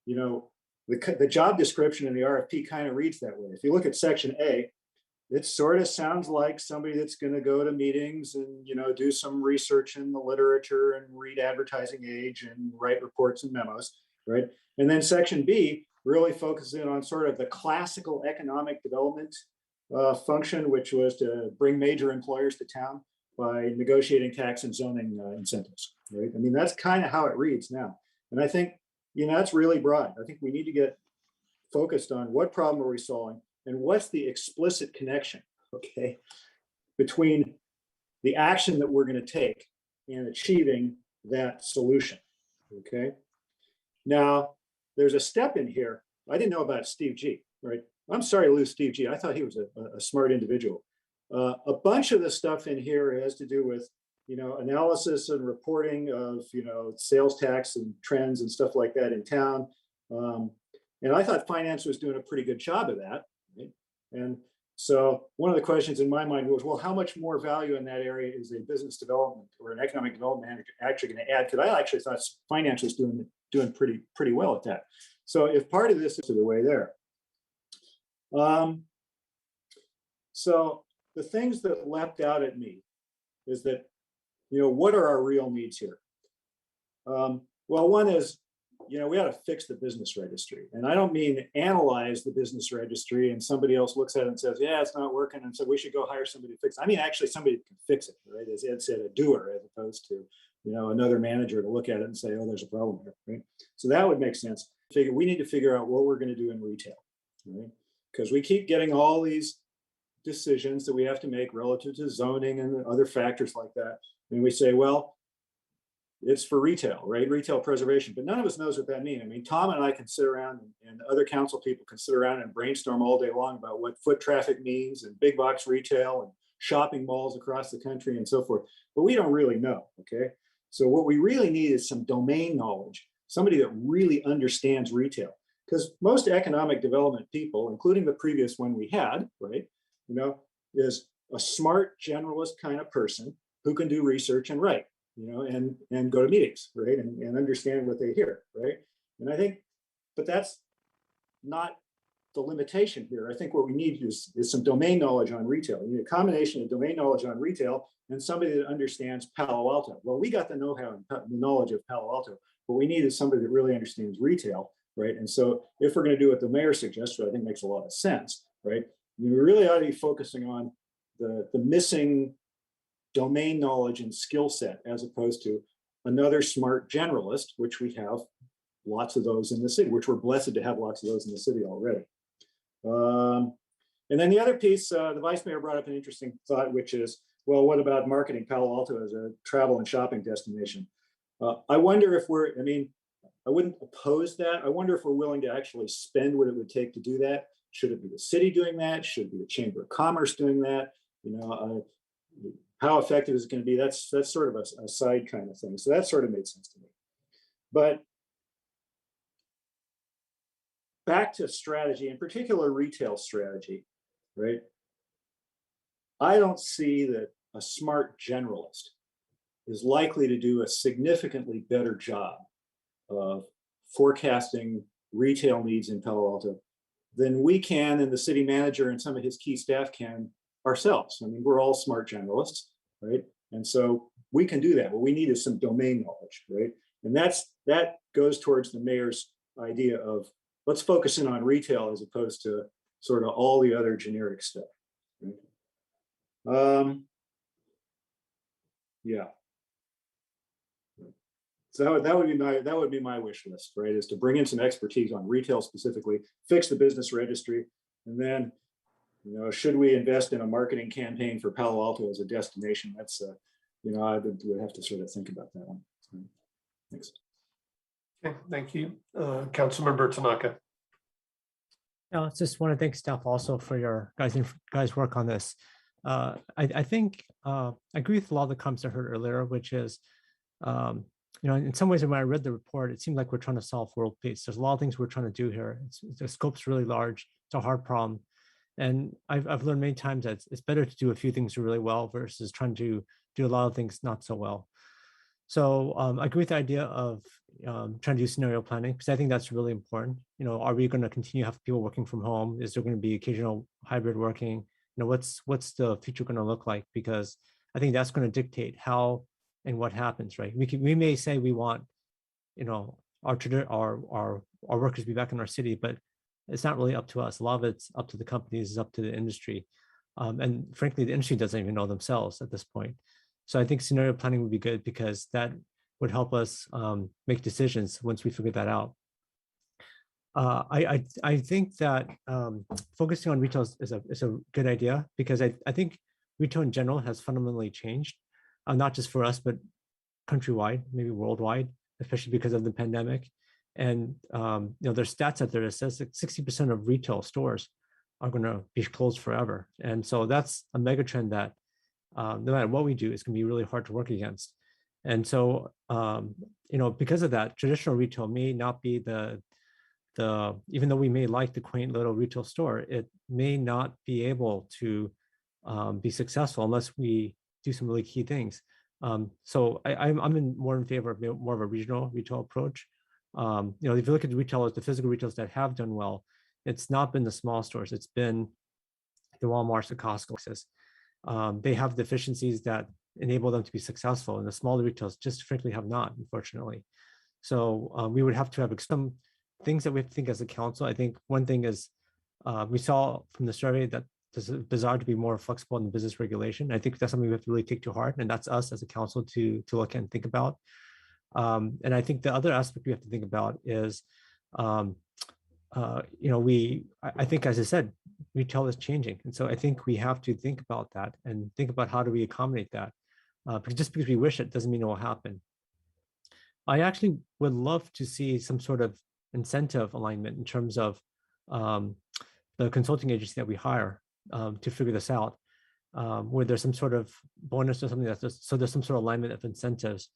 S12: the job description in the RFP kind of reads that way. If you look at section A, it sort of sounds like somebody that's going to go to meetings and do some research in the literature and read advertising age and write reports and memos, right? And then section B really focuses in on sort of the classical economic development function, which was to bring major employers to town by negotiating tax and zoning incentives, right? That's kind of how it reads now. And I think, that's really broad. I think we need to get focused on what problem are we solving and what's the explicit connection, okay, between the action that we're going to take and achieving that solution, okay? Now, there's a step in here I didn't know about Steve G, right? I'm sorry to lose Steve G. I thought he was a smart individual. A bunch of the stuff in here has to do with, analysis and reporting of, sales tax and trends and stuff like that in town. And I thought finance was doing a pretty good job of that. Right? And so one of the questions in my mind was, well, how much more value in that area is a business development or an economic development manager actually going to add? Because I actually thought finance was doing pretty well at that. So if part of this is the way there. So the things that leapt out at me is that, what are our real needs here? Well, one is, we ought to fix the business registry. And I don't mean analyze the business registry and somebody else looks at it and says, yeah, it's not working. And so we should go hire somebody to fix it. I mean, actually somebody that can fix it, right? As Ed said, a doer as opposed to, another manager to look at it and say, oh, there's a problem here, right? So that would make sense. We need to figure out what we're going to do in retail, right? Because we keep getting all these decisions that we have to make relative to zoning and other factors like that. And we say, well, it's for retail, right? Retail preservation, but none of us knows what that means. I mean, Tom and I can sit around and other council people can sit around and brainstorm all day long about what foot traffic means and big box retail and shopping malls across the country and so forth, but we don't really know, okay? So what we really need is some domain knowledge, somebody that really understands retail, because most economic development people, including the previous one we had, right, is a smart generalist kind of person who can do research and write. And go to meetings, right? And understand what they hear, right? And I think, but that's not the limitation here. I think what we need is some domain knowledge on retail. You need a combination of domain knowledge on retail and somebody that understands Palo Alto. Well, we got the know-how and the knowledge of Palo Alto. What we need is somebody that really understands retail, right? And so if we're going to do what the mayor suggests, which I think makes a lot of sense, right? We really ought to be focusing on the missing domain knowledge and skill set, as opposed to another smart generalist, which we have lots of those in the city, which we're blessed to have lots of those in the city already. And then the other piece, the vice mayor brought up an interesting thought, which is, well, what about marketing Palo Alto as a travel and shopping destination? I wonder if I wouldn't oppose that. I wonder if we're willing to actually spend what it would take to do that. Should it be the city doing that? Should it be the Chamber of Commerce doing that? How effective is it going to be? That's sort of a side kind of thing. So that sort of made sense to me. But back to strategy, in particular retail strategy, right? I don't see that a smart generalist is likely to do a significantly better job of forecasting retail needs in Palo Alto than we can, and the city manager and some of his key staff can ourselves. I mean, we're all smart generalists, right? And so we can do that. What we need is some domain knowledge, right? And that goes towards the mayor's idea of let's focus in on retail as opposed to sort of all the other generic stuff. Right? Yeah. So that would be my wish list, right? Is to bring in some expertise on retail specifically, fix the business registry, and then, should we invest in a marketing campaign for Palo Alto as a destination? That's, I would have to sort of think about that one. So, thanks.
S2: Okay, thank you, Councilmember Tanaka.
S14: I just want to thank staff also for your guys' work on this. I think I agree with a lot of the comments I heard earlier, which is, in some ways when I read the report, it seemed like we're trying to solve world peace. There's a lot of things we're trying to do here. The scope's really large. It's a hard problem. And I've learned many times that it's better to do a few things really well versus trying to do a lot of things not so well. So I agree with the idea of trying to do scenario planning, because I think that's really important. Are we going to continue to have people working from home? Is there going to be occasional hybrid working? What's the future going to look like? Because I think that's going to dictate how and what happens, right? We may say we want, our workers to be back in our city, but it's not really up to us. A lot of it's up to the companies, it's up to the industry. And frankly, the industry doesn't even know themselves at this point. So I think scenario planning would be good because that would help us make decisions once we figure that out. I think that focusing on retail is a good idea because I think retail in general has fundamentally changed, not just for us, but countrywide, maybe worldwide, especially because of the pandemic. And there's stats out there that says that 60% of retail stores are going to be closed forever. And so that's a mega trend that no matter what we do, it's going to be really hard to work against. And so, because of that, traditional retail may not be even though we may like the quaint little retail store, it may not be able to be successful unless we do some really key things. So I'm more in favor of more of a regional retail approach. If you look at the retailers, the physical retailers that have done well, it's not been the small stores. It's been the Walmarts, the Costco's. They have deficiencies that enable them to be successful, and the smaller retailers just frankly have not, unfortunately. So we would have to have some things that we have to think as a council. I think one thing is we saw from the survey that there's a desire to be more flexible in the business regulation. I think that's something we have to really take to heart, and that's us as a council to look and think about. And I think the other aspect we have to think about is, I think, as I said, retail is changing. And so I think we have to think about that and think about how do we accommodate that. Because just because we wish it doesn't mean it will happen. I actually would love to see some sort of incentive alignment in terms of the consulting agency that we hire to figure this out, where there's some sort of bonus or something so there's some sort of alignment of incentives.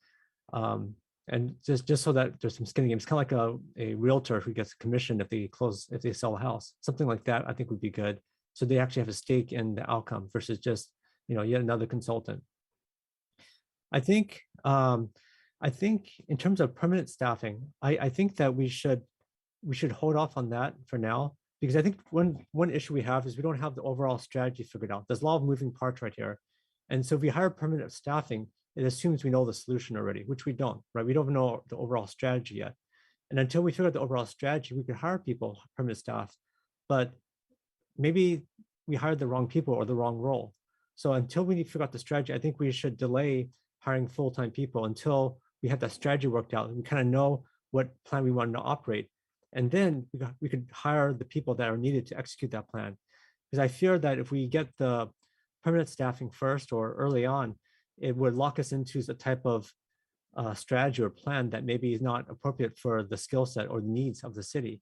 S14: And just so that there's some skin in the game. It's kind of like a realtor who gets a commission if they sell a house. Something like that I think would be good. So they actually have a stake in the outcome versus just yet another consultant. I think in terms of permanent staffing, I think that we should hold off on that for now, because I think one issue we have is we don't have the overall strategy figured out. There's a lot of moving parts right here. And so if we hire permanent staffing, it assumes we know the solution already, which we don't, right? We don't know the overall strategy yet. And until we figure out the overall strategy, we could hire people, permanent staff, but maybe we hired the wrong people or the wrong role. So until we figure out the strategy, I think we should delay hiring full-time people until we have that strategy worked out and we kind of know what plan we want to operate. And then we could hire the people that are needed to execute that plan. Because I fear that if we get the permanent staffing first or early on, it would lock us into a type of strategy or plan that maybe is not appropriate for the skill set or needs of the city.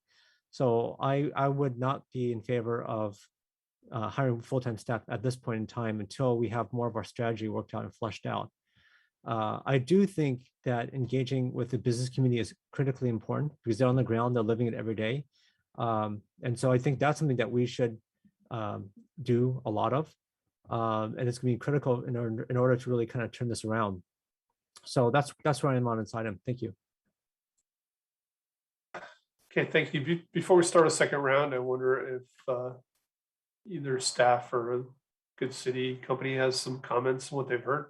S14: So I would not be in favor of hiring full-time staff at this point in time until we have more of our strategy worked out and fleshed out. I do think that engaging with the business community is critically important because they're on the ground, they're living it every day. And so I think that's something that we should do a lot of. And it's going to be critical in order to really kind of turn this around. So that's where I am on this item. Thank you.
S2: Okay, thank you. Before we start a second round, I wonder if either staff or a good city company has some comments on what they've heard.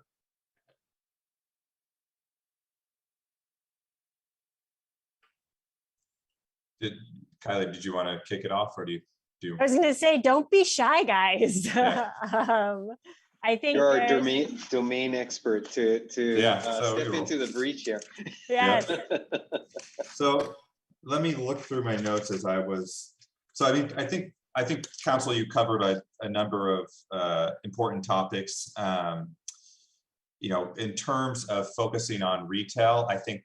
S16: Kylie, did you want to kick it off, or do you?
S15: I was going to say, don't be shy, guys.
S16: Yeah.
S15: I think
S5: you're our domain expert to
S16: so
S5: step into the breach here.
S15: Yes.
S16: So let me look through my notes as I was. So I think Council, you covered a number of important topics. In terms of focusing on retail, I think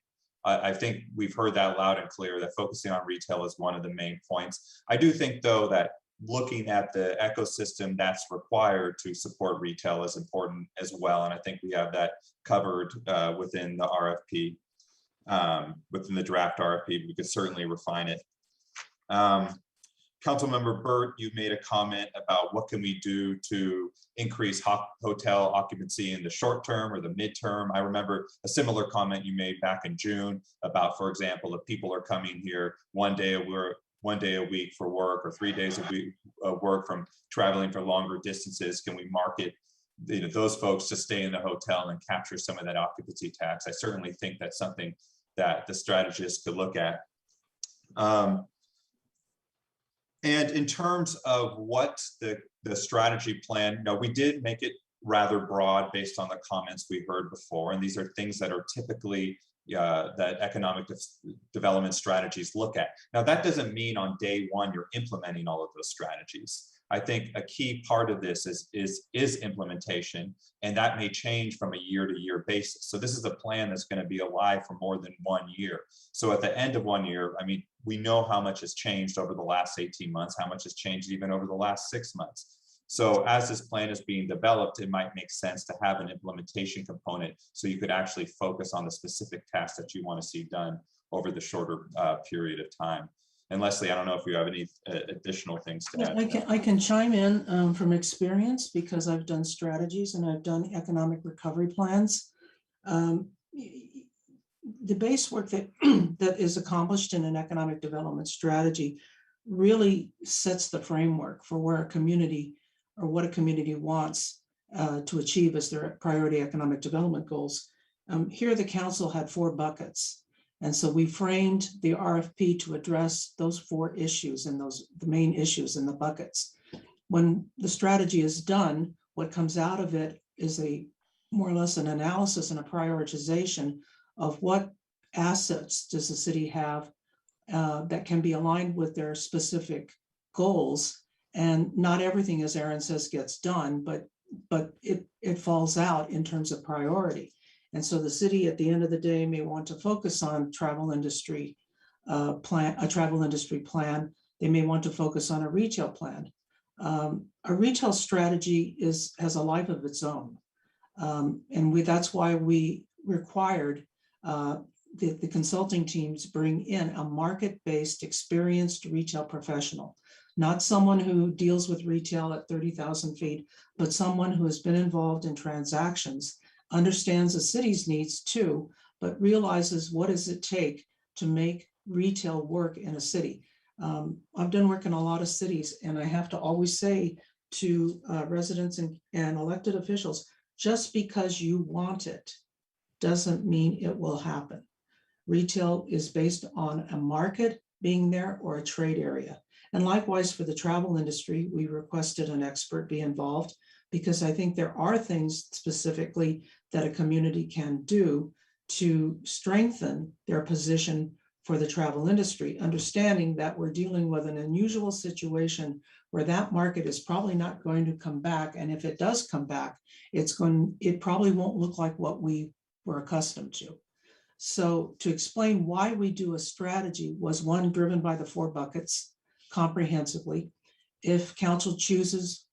S16: we've heard that loud and clear that focusing on retail is one of the main points. I do think, though, that looking at the ecosystem that's required to support retail is important as well. And I think we have that covered within the RFP, within the draft RFP. We could certainly refine it. Councilmember Burt, you made a comment about what can we do to increase hotel occupancy in the short term or the midterm. I remember a similar comment you made back in June about, for example, if people are coming here one day a week for work or 3 days a week work from traveling for longer distances, can we market those folks to stay in the hotel and capture some of that occupancy tax? I certainly think that's something that the strategists could look at. And in terms of what the strategy plan, we did make it rather broad based on the comments we heard before. And these are things that are typically that economic development strategies look at. Now, that doesn't mean on day one you're implementing all of those strategies. I think a key part of this is implementation, and that may change from a year-to-year basis. So this is a plan that's going to be alive for more than 1 year. So at the end of 1 year, I mean, we know how much has changed over the last 18 months, how much has changed even over the last 6 months. So as this plan is being developed, it might make sense to have an implementation component so you could actually focus on the specific tasks that you want to see done over the shorter period of time. And Leslie, I don't know if you have any additional things to add.
S19: I can chime in from experience because I've done strategies and I've done economic recovery plans. The base work that is accomplished in an economic development strategy really sets the framework for where a community or what a community wants to achieve as their priority economic development goals. Here, the council had 4 buckets. And so we framed the RFP to address those 4 issues and the main issues in the buckets. When the strategy is done, what comes out of it is more or less an analysis and a prioritization of what assets does the city have that can be aligned with their specific goals. And not everything, as Aaron says, gets done, but it falls out in terms of priority. And so the city at the end of the day may want to focus on travel industry a travel industry plan. They may want to focus on a retail plan. A retail strategy has a life of its own. And that's why we required the consulting teams bring in a market-based experienced retail professional, not someone who deals with retail at 30,000 feet, but someone who has been involved in transactions, understands the city's needs too, but realizes what does it take to make retail work in a city. I've done work in a lot of cities, and I have to always say to residents and elected officials, just because you want it doesn't mean it will happen. Retail is based on a market being there or a trade area. And likewise for the travel industry, we requested an expert be involved because I think there are things specifically that a community can do to strengthen their position for the travel industry, understanding that we're dealing with an unusual situation where that market is probably not going to come back. And if it does come back, it probably won't look like what we were accustomed to. So to explain why we do a strategy was one driven by the 4 buckets comprehensively. If council chooses,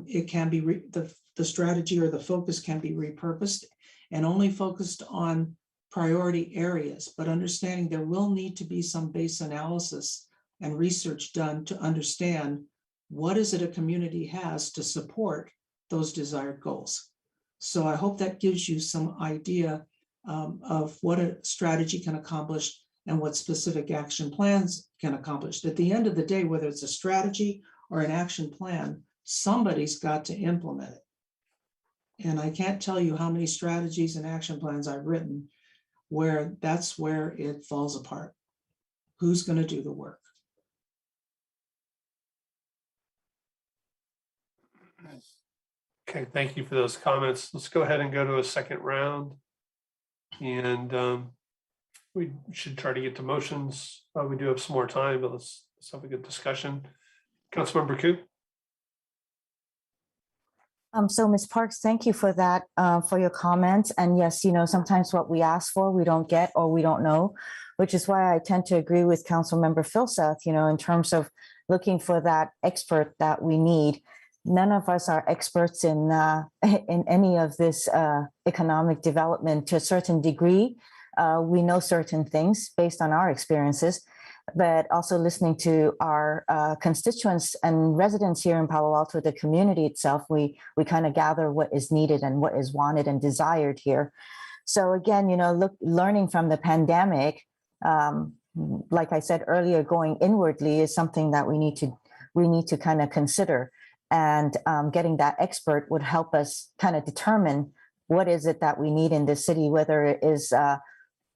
S19: it can be the strategy or the focus can be repurposed and only focused on priority areas, but understanding there will need to be some base analysis and research done to understand what is it a community has to support those desired goals. So I hope that gives you some idea of what a strategy can accomplish and what specific action plans can accomplish. At the end of the day, whether it's a strategy or an action plan, somebody's got to implement it. And I can't tell you how many strategies and action plans I've written where that's where it falls apart. Who's going to do the work?
S2: Okay, thank you for those comments. Let's go ahead and go to a second round. And we should try to get to motions. We do have some more time, but let's have a good discussion. Councilmember Koo.
S10: So Ms. Parks, thank you for that, for your comments. And yes, sometimes what we ask for, we don't get or we don't know, which is why I tend to agree with Councilmember Philseth, in terms of looking for that expert that we need. None of us are experts in any of this economic development to a certain degree. We know certain things based on our experiences, but also listening to our constituents and residents here in Palo Alto, the community itself, we kind of gather what is needed and what is wanted and desired here. So again, learning from the pandemic, like I said earlier, going inwardly is something that we need to kind of consider. And getting that expert would help us kind of determine what is it that we need in this city, whether it is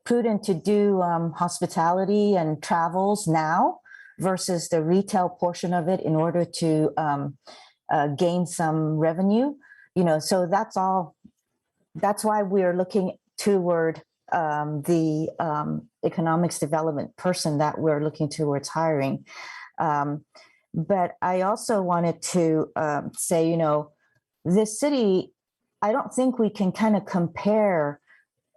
S10: prudent to do hospitality and travels now versus the retail portion of it in order to gain some revenue. So that's all. That's why we're looking toward the economics development person that we're looking towards hiring. But I also wanted to say, you know, this city, I don't think we can kind of compare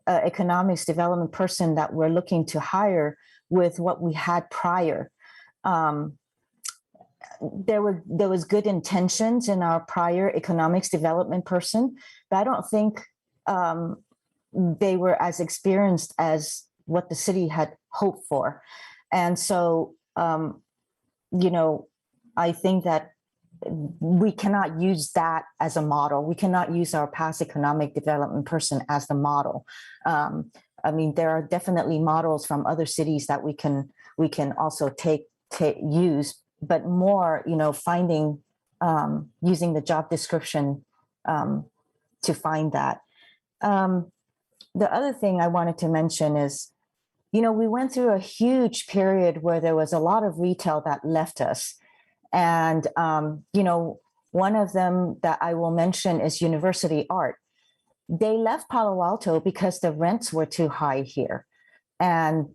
S10: economics development person that we're looking to hire with what we had prior. There was good intentions in our prior economics development person, but I don't think they were as experienced as what the city had hoped for. And so, you know, I think that we cannot use that as a model. We cannot use our past economic development person as the model. I mean, there are definitely models from other cities that we can also use, but more, you know, finding using the job description to find that. The other thing I wanted to mention is, you know, we went through a huge period where there was a lot of retail that left us. And, you know, one of them that I will mention is University Art. They left Palo Alto because the rents were too high here. And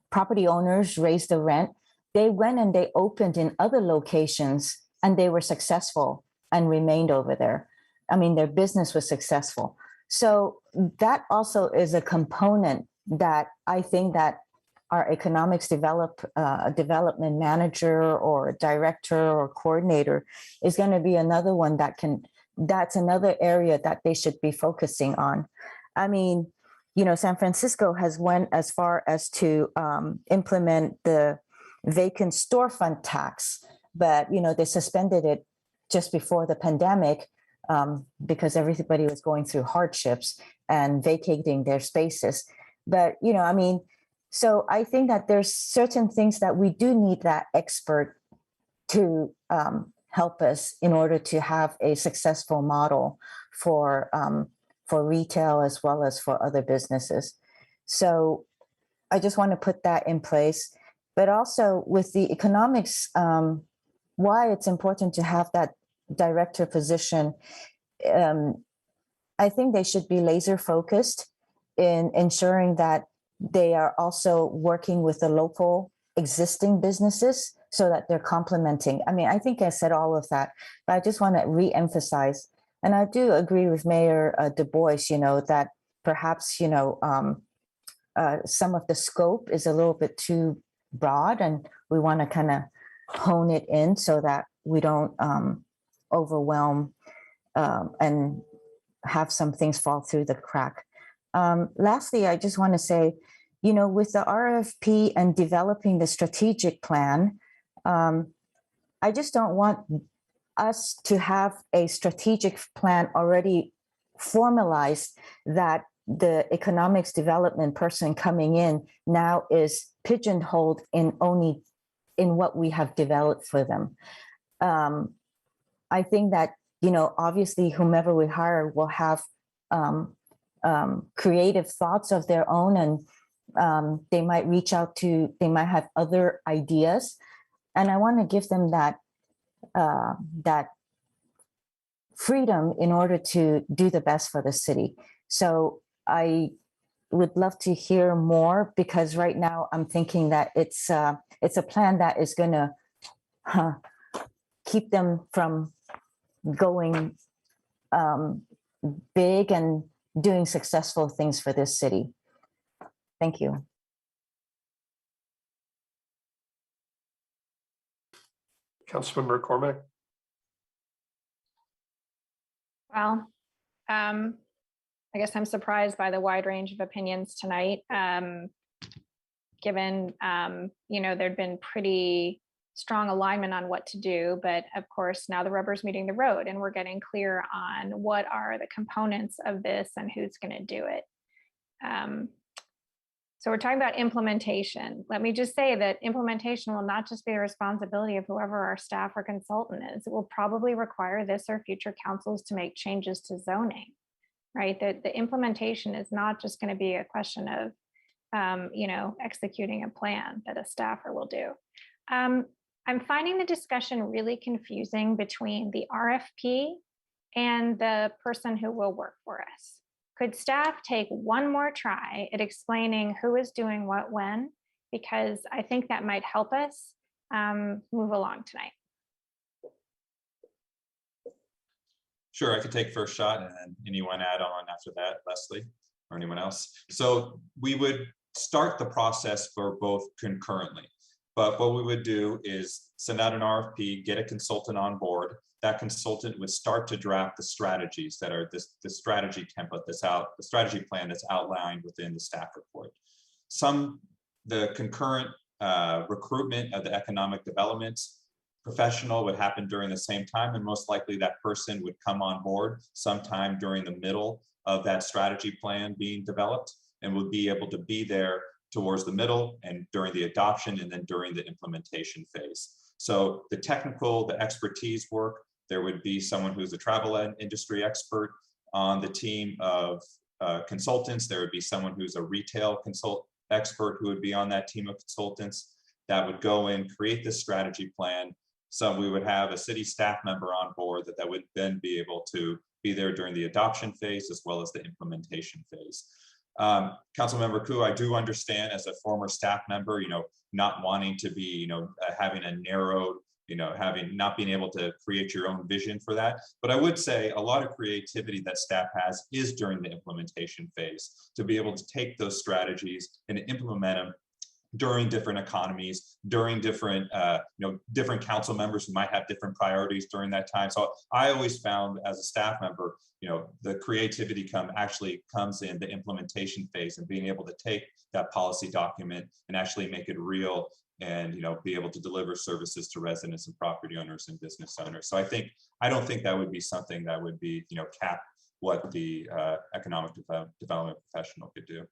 S10: property owners raised the rent. They went and they opened in other locations and they were successful and remained over there. I mean, their business was successful. So that also is a component that I think that our economics development manager or director or coordinator is going to be another one that's another area that they should be focusing on. I mean, you know, San Francisco has went as far as to implement the vacant storefront tax, but, you know, they suspended it just before the pandemic because everybody was going through hardships and vacating their spaces. But, you know, I mean, so I think that there's certain things that we do need that expert to help us in order to have a successful model for retail as well as for other businesses. So I just want to put that in place. But also with the economics, why it's important to have that director position, I think they should be laser focused in ensuring that they are also working with the local existing businesses so that they're complementing. I mean, I think I said all of that, but I just want to re-emphasize. And I do agree with Mayor Du Bois, you know, that perhaps, you know, some of the scope is a little bit too broad and we want to kind of hone it in so that we don't overwhelm and have some things fall through the crack. Lastly, I just want to say, you know, with the RFP and developing the strategic plan, I just don't want us to have a strategic plan already formalized that the economics development person coming in now is pigeonholed in only in what we have developed for them. I think that, you know, obviously whomever we hire will have creative thoughts of their own, and they might reach out to, they might have other ideas. And I want to give them that freedom in order to do the best for the city. So I would love to hear more, because right now I'm thinking that it's a plan that is going to keep them from going big and doing successful things for this city. Thank you.
S2: Councilmember Cormack.
S11: Well, I guess I'm surprised by the wide range of opinions tonight, given, you know, there'd been pretty strong alignment on what to do, but of course now the rubber's meeting the road and we're getting clear on what are the components of this and who's going to do it. So we're talking about implementation. Let me just say that implementation will not just be the responsibility of whoever our staff or consultant is. It will probably require this or future councils to make changes to zoning, right? The implementation is not just going to be a question of, you know, executing a plan that a staffer will do. I'm finding the discussion really confusing between the RFP and the person who will work for us. Could staff take one more try at explaining who is doing what when? Because I think that might help us move along tonight.
S16: Sure, I could take first shot and then anyone add on after that, Leslie or anyone else. So we would start the process for both concurrently. But what we would do is send out an RFP, get a consultant on board. That consultant would start to draft the strategies that are the strategy template that's out, the strategy plan that's outlined within the staff report. The concurrent recruitment of the economic development professional would happen during the same time, and most likely that person would come on board sometime during the middle of that strategy plan being developed and would be able to be there towards the middle and during the adoption and then during the implementation phase. So the technical, the expertise work, there would be someone who's a travel industry expert on the team of consultants. There would be someone who's a retail expert who would be on that team of consultants that would go in, create this strategy plan. So we would have a city staff member on board that would then be able to be there during the adoption phase as well as the implementation phase. Councilmember Koo, I do understand as a former staff member, not wanting to be, having a narrowed, not being able to create your own vision for that. But I would say a lot of creativity that staff has is during the implementation phase to be able to take those strategies and implement them during different economies, during different, different council members who might have different priorities during that time. So I always found as a staff member, the creativity actually comes in the implementation phase and being able to take that policy document and actually make it real and be able to deliver services to residents and property owners and business owners. So I don't think that would be something that would be cap what the economic development professional could do.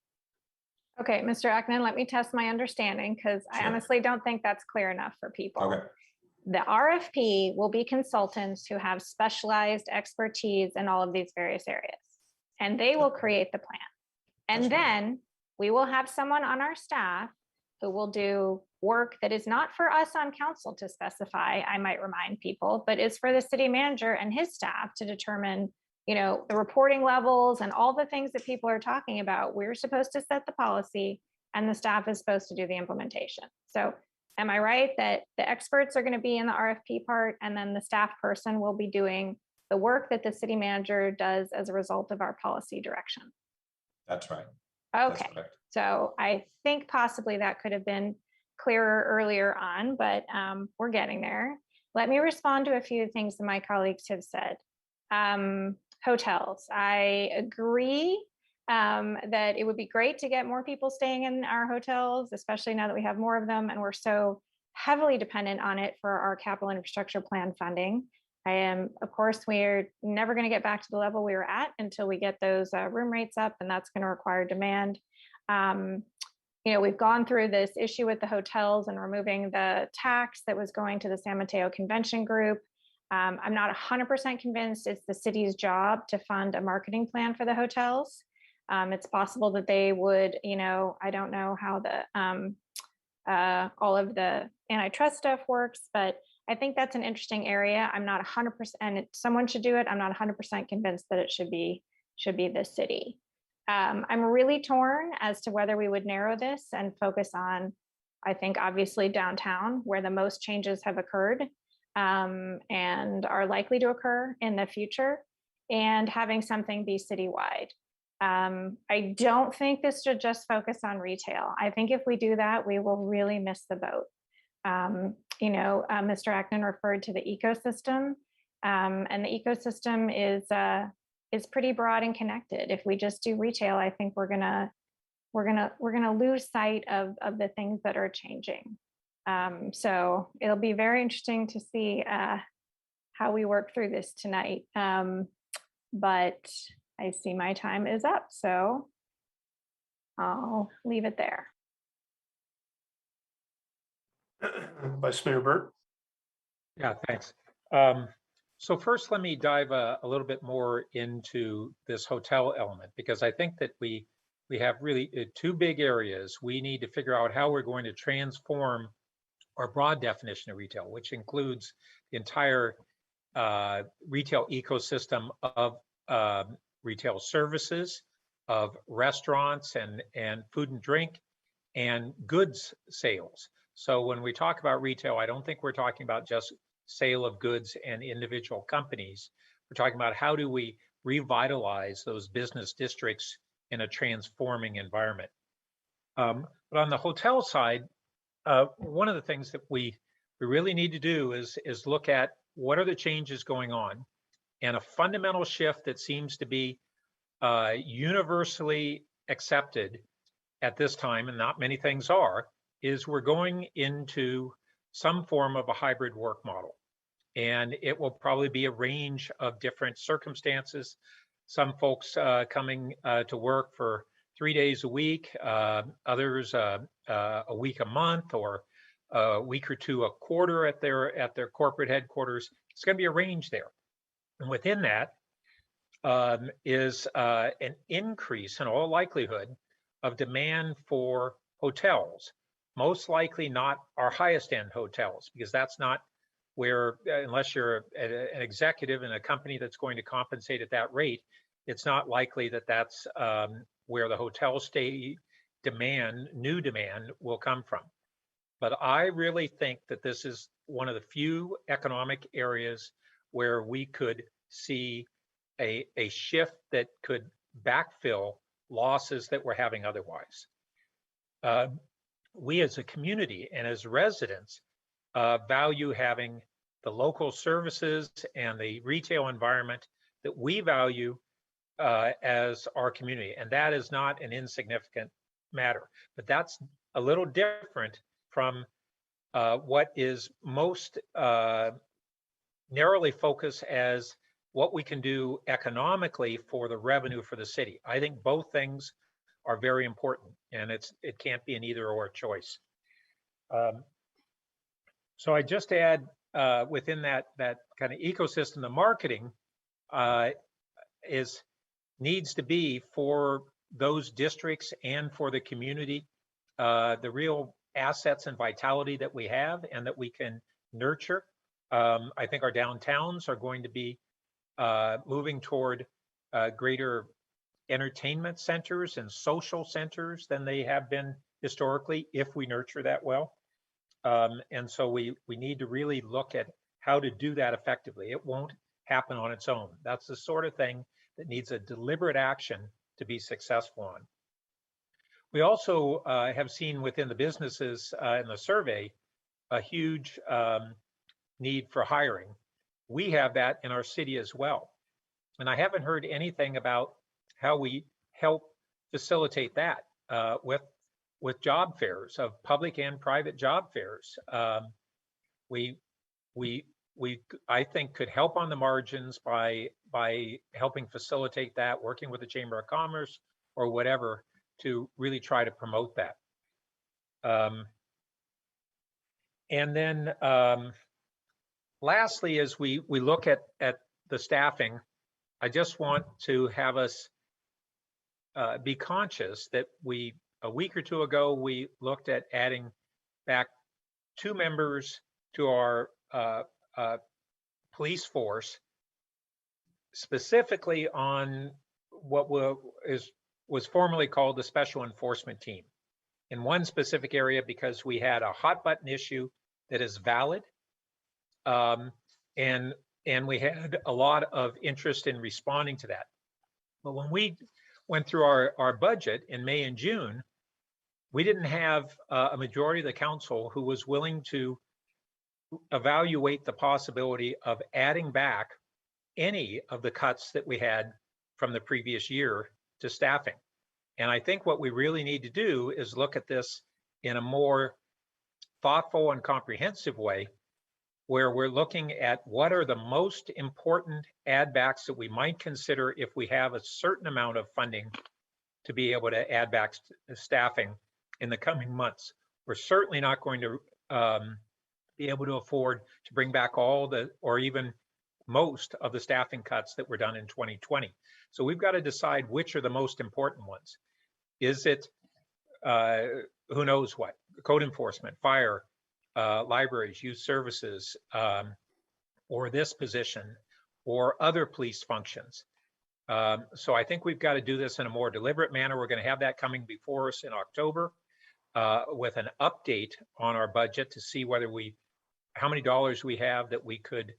S11: Okay, Mr. Ackman, let me test my understanding because I honestly don't think that's clear enough for people.
S16: Okay.
S11: The RFP will be consultants who have specialized expertise in all of these various areas, and they will create the plan. And then we will have someone on our staff who will do work that is not for us on council to specify, I might remind people, but is for the city manager and his staff to determine the reporting levels and all the things that people are talking about. We're supposed to set the policy and the staff is supposed to do the implementation. So am I right that the experts are going to be in the RFP part and then the staff person will be doing the work that the city manager does as a result of our policy direction?
S16: That's right.
S11: Okay,
S16: That's correct.
S11: So I think possibly that could have been clearer earlier on, but we're getting there. Let me respond to a few things that my colleagues have said. Hotels. I agree that it would be great to get more people staying in our hotels, especially now that we have more of them and we're so heavily dependent on it for our capital infrastructure plan funding. Of course, we're never going to get back to the level we were at until we get those room rates up, and that's going to require demand. We've gone through this issue with the hotels and removing the tax that was going to the San Mateo Convention Group. I'm not 100% convinced it's the city's job to fund a marketing plan for the hotels. It's possible that they would, I don't know how the all of the antitrust stuff works, but I think that's an interesting area. I'm not 100%, and someone should do it. I'm not 100% convinced that it should be the city. I'm really torn as to whether we would narrow this and focus on, I think, obviously downtown, where the most changes have occurred. And are likely to occur in the future, and having something be citywide. I don't think this should just focus on retail. I think if we do that, we will really miss the boat. Mr. Ackman referred to the ecosystem, and the ecosystem is pretty broad and connected. If we just do retail, I think we're gonna lose sight of the things that are changing. So it'll be very interesting to see how we work through this tonight. But I see my time is up, so I'll leave it there.
S2: Vice Mayor Burt.
S8: Yeah, thanks. So first, let me dive a little bit more into this hotel element, because I think that we have really two big areas. We need to figure out how we're going to transform our broad definition of retail, which includes the entire retail ecosystem of retail services, of restaurants and food and drink, and goods sales. So when we talk about retail, I don't think we're talking about just sale of goods and individual companies. We're talking about how do we revitalize those business districts in a transforming environment. But on the hotel side, one of the things that we really need to do is look at what are the changes going on, and a fundamental shift that seems to be universally accepted at this time, and not many things are, is we're going into some form of a hybrid work model. And it will probably be a range of different circumstances. Some folks coming to work for 3 days a week, others a week a month, or a week or two a quarter at their corporate headquarters. It's going to be a range there. And within that is an increase in all likelihood of demand for hotels, most likely not our highest end hotels, because that's not where, unless you're an executive in a company that's going to compensate at that rate, it's not likely that that's where the hotel stay demand, new demand will come from. But I really think that this is one of the few economic areas where we could see a shift that could backfill losses that we're having otherwise. We as a community and as residents value having the local services and the retail environment that we value as our community. And that is not an insignificant matter, but that's a little different from what is most narrowly focused as what we can do economically for the revenue for the city. I think both things are very important, and it can't be an either or choice. So I just add within that kind of ecosystem, the marketing needs to be for those districts and for the community, the real assets and vitality that we have and that we can nurture. I think our downtowns are going to be moving toward greater entertainment centers and social centers than they have been historically, if we nurture that well. And so we need to really look at how to do that effectively. It won't happen on its own. That's the sort of thing that needs a deliberate action to be successful on. We also have seen within the businesses in the survey a huge need for hiring. We have that in our city as well. And I haven't heard anything about how we help facilitate that with job fairs, of public and private job fairs. We I think could help on the margins by helping facilitate that, working with the Chamber of Commerce or whatever to really try to promote that. And then lastly, as we look at the staffing, I just want to have us be conscious that a week or two ago, we looked at adding back 2 members to our police force, specifically on what was formerly called the Special Enforcement Team. In one specific area, because we had a hot button issue that is valid, and we had a lot of interest in responding to that. But when we went through our budget in May and June, we didn't have a majority of the council who was willing to evaluate the possibility of adding back any of the cuts that we had from the previous year to staffing. And I think what we really need to do is look at this in a more thoughtful and comprehensive way, where we're looking at what are the most important add backs that we might consider if we have a certain amount of funding to be able to add back staffing in the coming months. We're certainly not going to be able to afford to bring back all or even most of the staffing cuts that were done in 2020. So we've got to decide which are the most important ones. Is it, who knows what, code enforcement, fire, libraries, youth services, or this position, or other police functions. So I think we've got to do this in a more deliberate manner. We're going to have that coming before us in October. with an update on our budget to see whether how many dollars we have that we could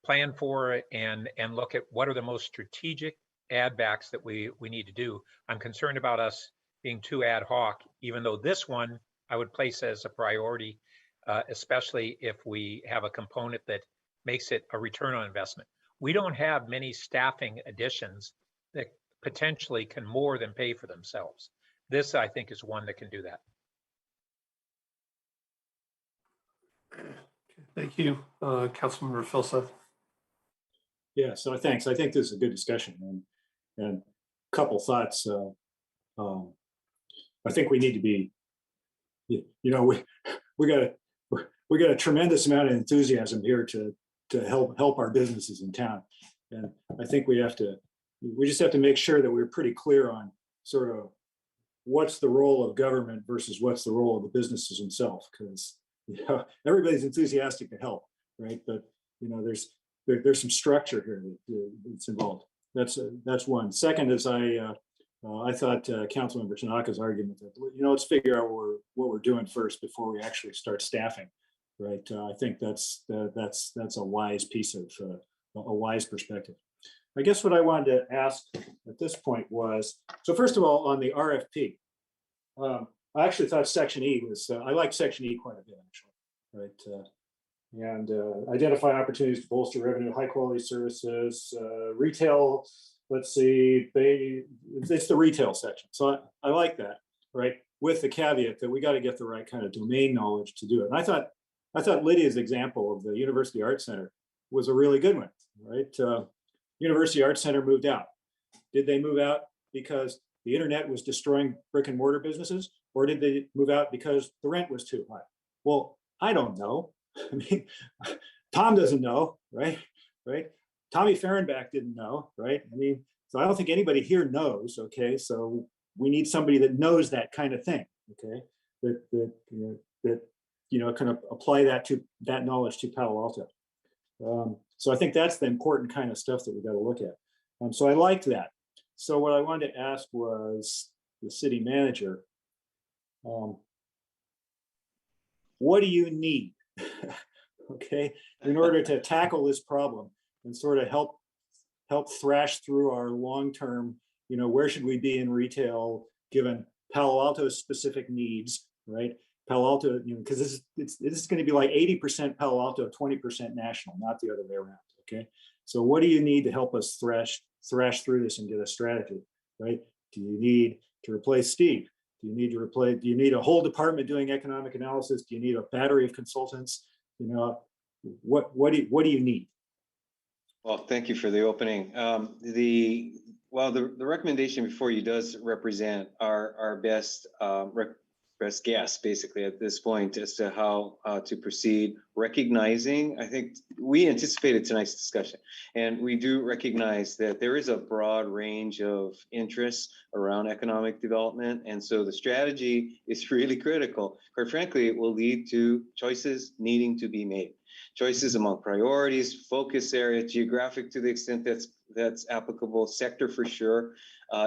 S8: plan for and look at what are the most strategic add backs that we need to do. I'm concerned about us being too ad hoc, even though this one I would place as a priority, especially if we have a component that makes it a return on investment. We don't have many staffing additions that potentially can more than pay for themselves. This, I think, is one that can do that.
S2: Thank you, Councilmember Filsath.
S12: Yeah, so thanks. I think this is a good discussion, and a couple thoughts. I think we need to be, we got a tremendous amount of enthusiasm here to help our businesses in town, and I think we just have to make sure that we're pretty clear on sort of what's the role of government versus what's the role of the businesses themselves, because everybody's enthusiastic to help, right? But there's some structure here that's involved. That's one. Second is I thought Councilmember Tanaka's argument that let's figure out what we're doing first before we actually start staffing, right? I think that's a wise piece of a wise perspective. I guess what I wanted to ask at this point was, so first of all, on the RFP, I actually thought Section E was, I like Section E quite a bit, actually, right? And identify opportunities to bolster revenue, high quality services, retail, let's see, it's the retail section. So I like that, right? With the caveat that we got to get the right kind of domain knowledge to do it. And I thought Lydia's example of the University Arts Center was a really good one, right? University Arts Center moved out. Did they move out because the internet was destroying brick and mortar businesses, or did they move out because the rent was too high? Well, I don't know. I mean, Tom doesn't know, right? Tommy Fehrenbach didn't know, right? I mean, so I don't think anybody here knows, okay? So we need somebody that knows that kind of thing, okay? That can apply that knowledge to Palo Alto. So I think that's the important kind of stuff that we got to look at. So I liked that. So what I wanted to ask was the city manager, what do you need, okay, in order to tackle this problem and sort of help thrash through our long-term, where should we be in retail given Palo Alto's specific needs, right? Palo Alto, because this is going to be like 80% Palo Alto, 20% national, not the other way around, okay? So what do you need to help us thrash through this and get a strategy, right? Do you need to replace Steve? Do you need a whole department doing economic analysis? Do you need a battery of consultants? What do you need?
S5: Well, thank you for the opening. The recommendation before you does represent our best best guess, basically, at this point as to how to proceed, recognizing, I think we anticipated tonight's discussion, and we do recognize that there is a broad range of interests around economic development, and so the strategy is really critical. Quite frankly, it will lead to choices needing to be made. Choices among priorities, focus area, geographic to the extent that's applicable, sector for sure,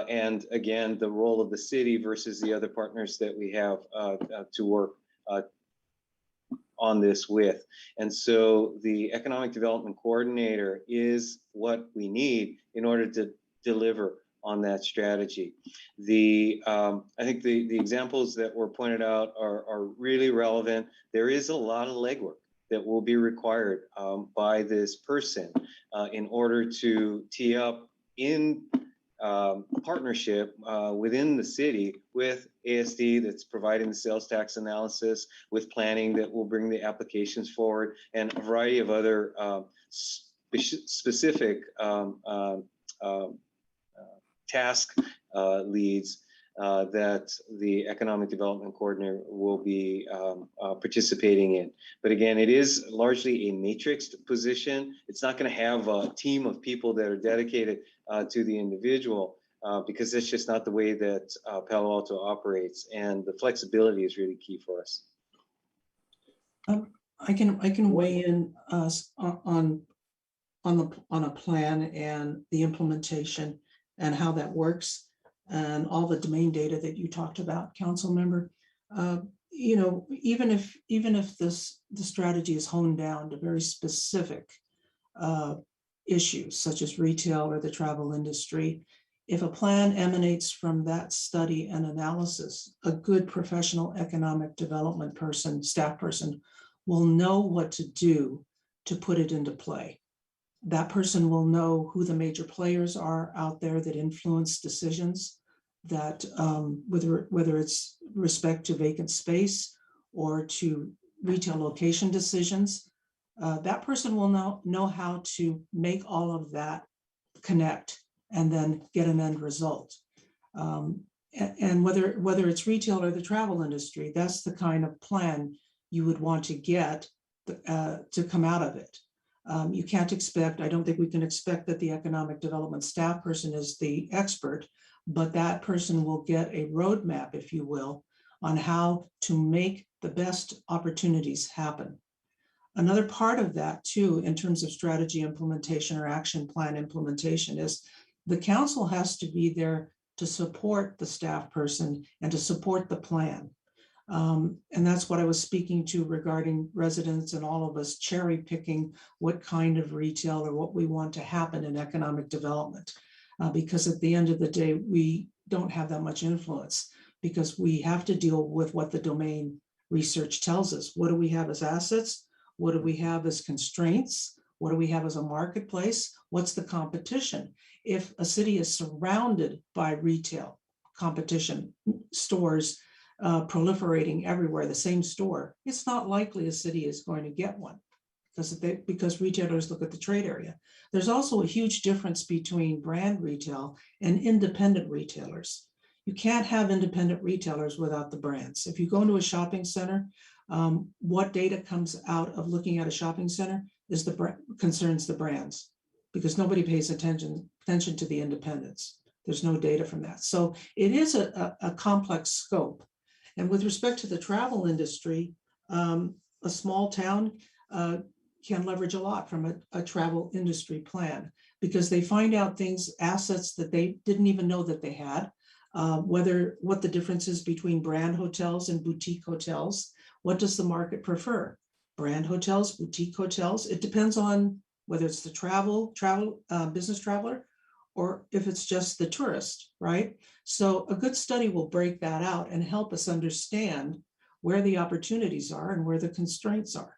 S5: and again, the role of the city versus the other partners that we have to work on this with. And so the economic development coordinator is what we need in order to deliver on that strategy. I think the examples that were pointed out are really relevant. There is a lot of legwork that will be required by this person in order to tee up in partnership within the city with ASD that's providing the sales tax analysis, with planning that will bring the applications forward, and a variety of other specific task leads that the economic development coordinator will be participating in. But again, it is largely a matrixed position. It's not going to have a team of people that are dedicated to the individual because it's just not the way that Palo Alto operates, and the flexibility is really key for us.
S19: I can weigh in on a plan and the implementation and how that works. and all the domain data that you talked about, council member. You know, even if the strategy is honed down to very specific issues such as retail or the travel industry, if a plan emanates from that study and analysis, a good professional economic development person, staff person, will know what to do to put it into play. That person will know who the major players are out there that influence decisions, that whether it's respect to vacant space or to retail location decisions, that person will know how to make all of that connect and then get an end result. And whether it's retail or the travel industry, that's the kind of plan you would want to get to come out of it. You can't expect, I don't think we can expect that the economic development staff person is the expert, but that person will get a roadmap, if you will, on how to make the best opportunities happen. Another part of that too, in terms of strategy implementation or action plan implementation, is the council has to be there to support the staff person and to support the plan. And that's what I was speaking to regarding residents and all of us cherry picking what kind of retail or what we want to happen in economic development. Because at the end of the day, we don't have that much influence because we have to deal with what the domain research tells us. What do we have as assets? What do we have as constraints? What do we have as a marketplace? What's the competition? If a city is surrounded by retail competition, stores proliferating everywhere, the same store, it's not likely a city is going to get one because retailers look at the trade area. There's also a huge difference between brand retail and independent retailers. You can't have independent retailers without the brands. If you go into a shopping center, what data comes out of looking at a shopping center is concerns the brands, because nobody pays attention to the independents. There's no data from that. So it is a complex scope. And with respect to the travel industry, a small town can leverage a lot from a travel industry plan because they find out things, assets that they didn't even know that they had, what the difference is between brand hotels and boutique hotels. What does the market prefer? Brand hotels, boutique hotels? It depends on whether it's the business traveler, or if it's just the tourist, right? So a good study will break that out and help us understand where the opportunities are and where the constraints are.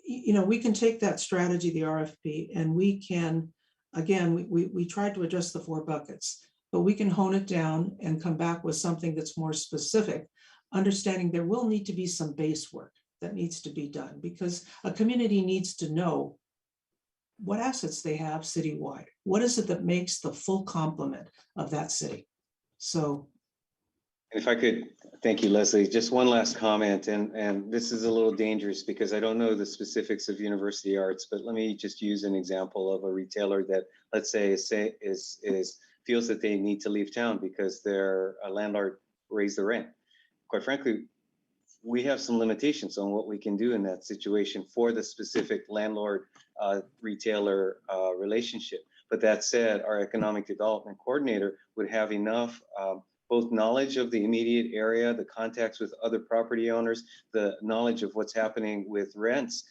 S19: You know, we can take that strategy, the RFP, and we can, again, we tried to address the 4 buckets, but we can hone it down and come back with something that's more specific, understanding there will need to be some base work that needs to be done because a community needs to know what assets they have citywide. What is it that makes the full complement of that city? So.
S5: If I could, thank you, Leslie. Just one last comment, and this is a little dangerous because I don't know the specifics of university arts, but let me just use an example of a retailer that, let's say, feels that they need to leave town because their landlord raised the rent. Quite frankly, we have some limitations on what we can do in that situation for the specific landlord retailer relationship. But that said, our economic development coordinator would have enough both knowledge of the immediate area, the contacts with other property owners, the knowledge of what's happening with rents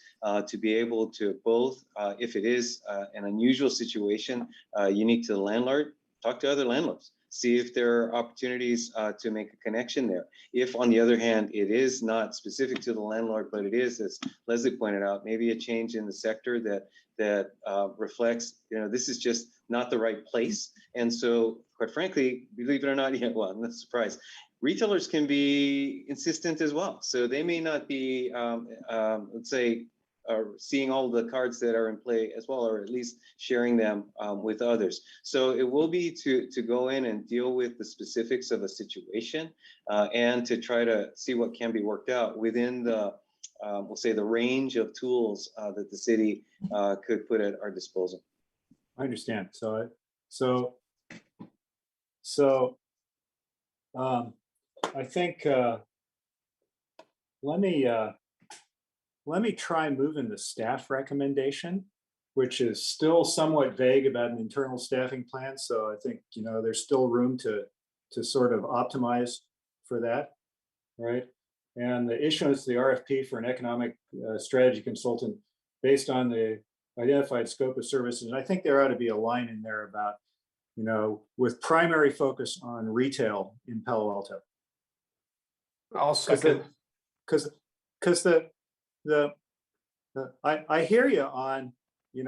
S5: to be able to both, if it is an unusual situation unique to the landlord, talk to other landlords. See if there are opportunities to make a connection there. If, on the other hand, it is not specific to the landlord, but it is, as Leslie pointed out, maybe a change in the sector that reflects, you know, this is just not the right place. And so, quite frankly, believe it or not, yeah, well, I'm not surprised. Retailers can be insistent as well. So they may not be, let's say, seeing all the cards that are in play as well, or at least sharing them with others. So it will be to go in and deal with the specifics of a situation and to try to see what can be worked out within the, we'll say, the range of tools that the city could put at our disposal.
S12: I understand. I think let me try moving the staff recommendation which is still somewhat vague about an internal staffing plan. So I think, there's still room to sort of optimize for that, right? And the issuance of the RFP for an economic strategy consultant based on the identified scope of services. And I think there ought to be a line in there about, with primary focus on retail in Palo Alto.
S2: I'll second.
S12: Because I hear you on,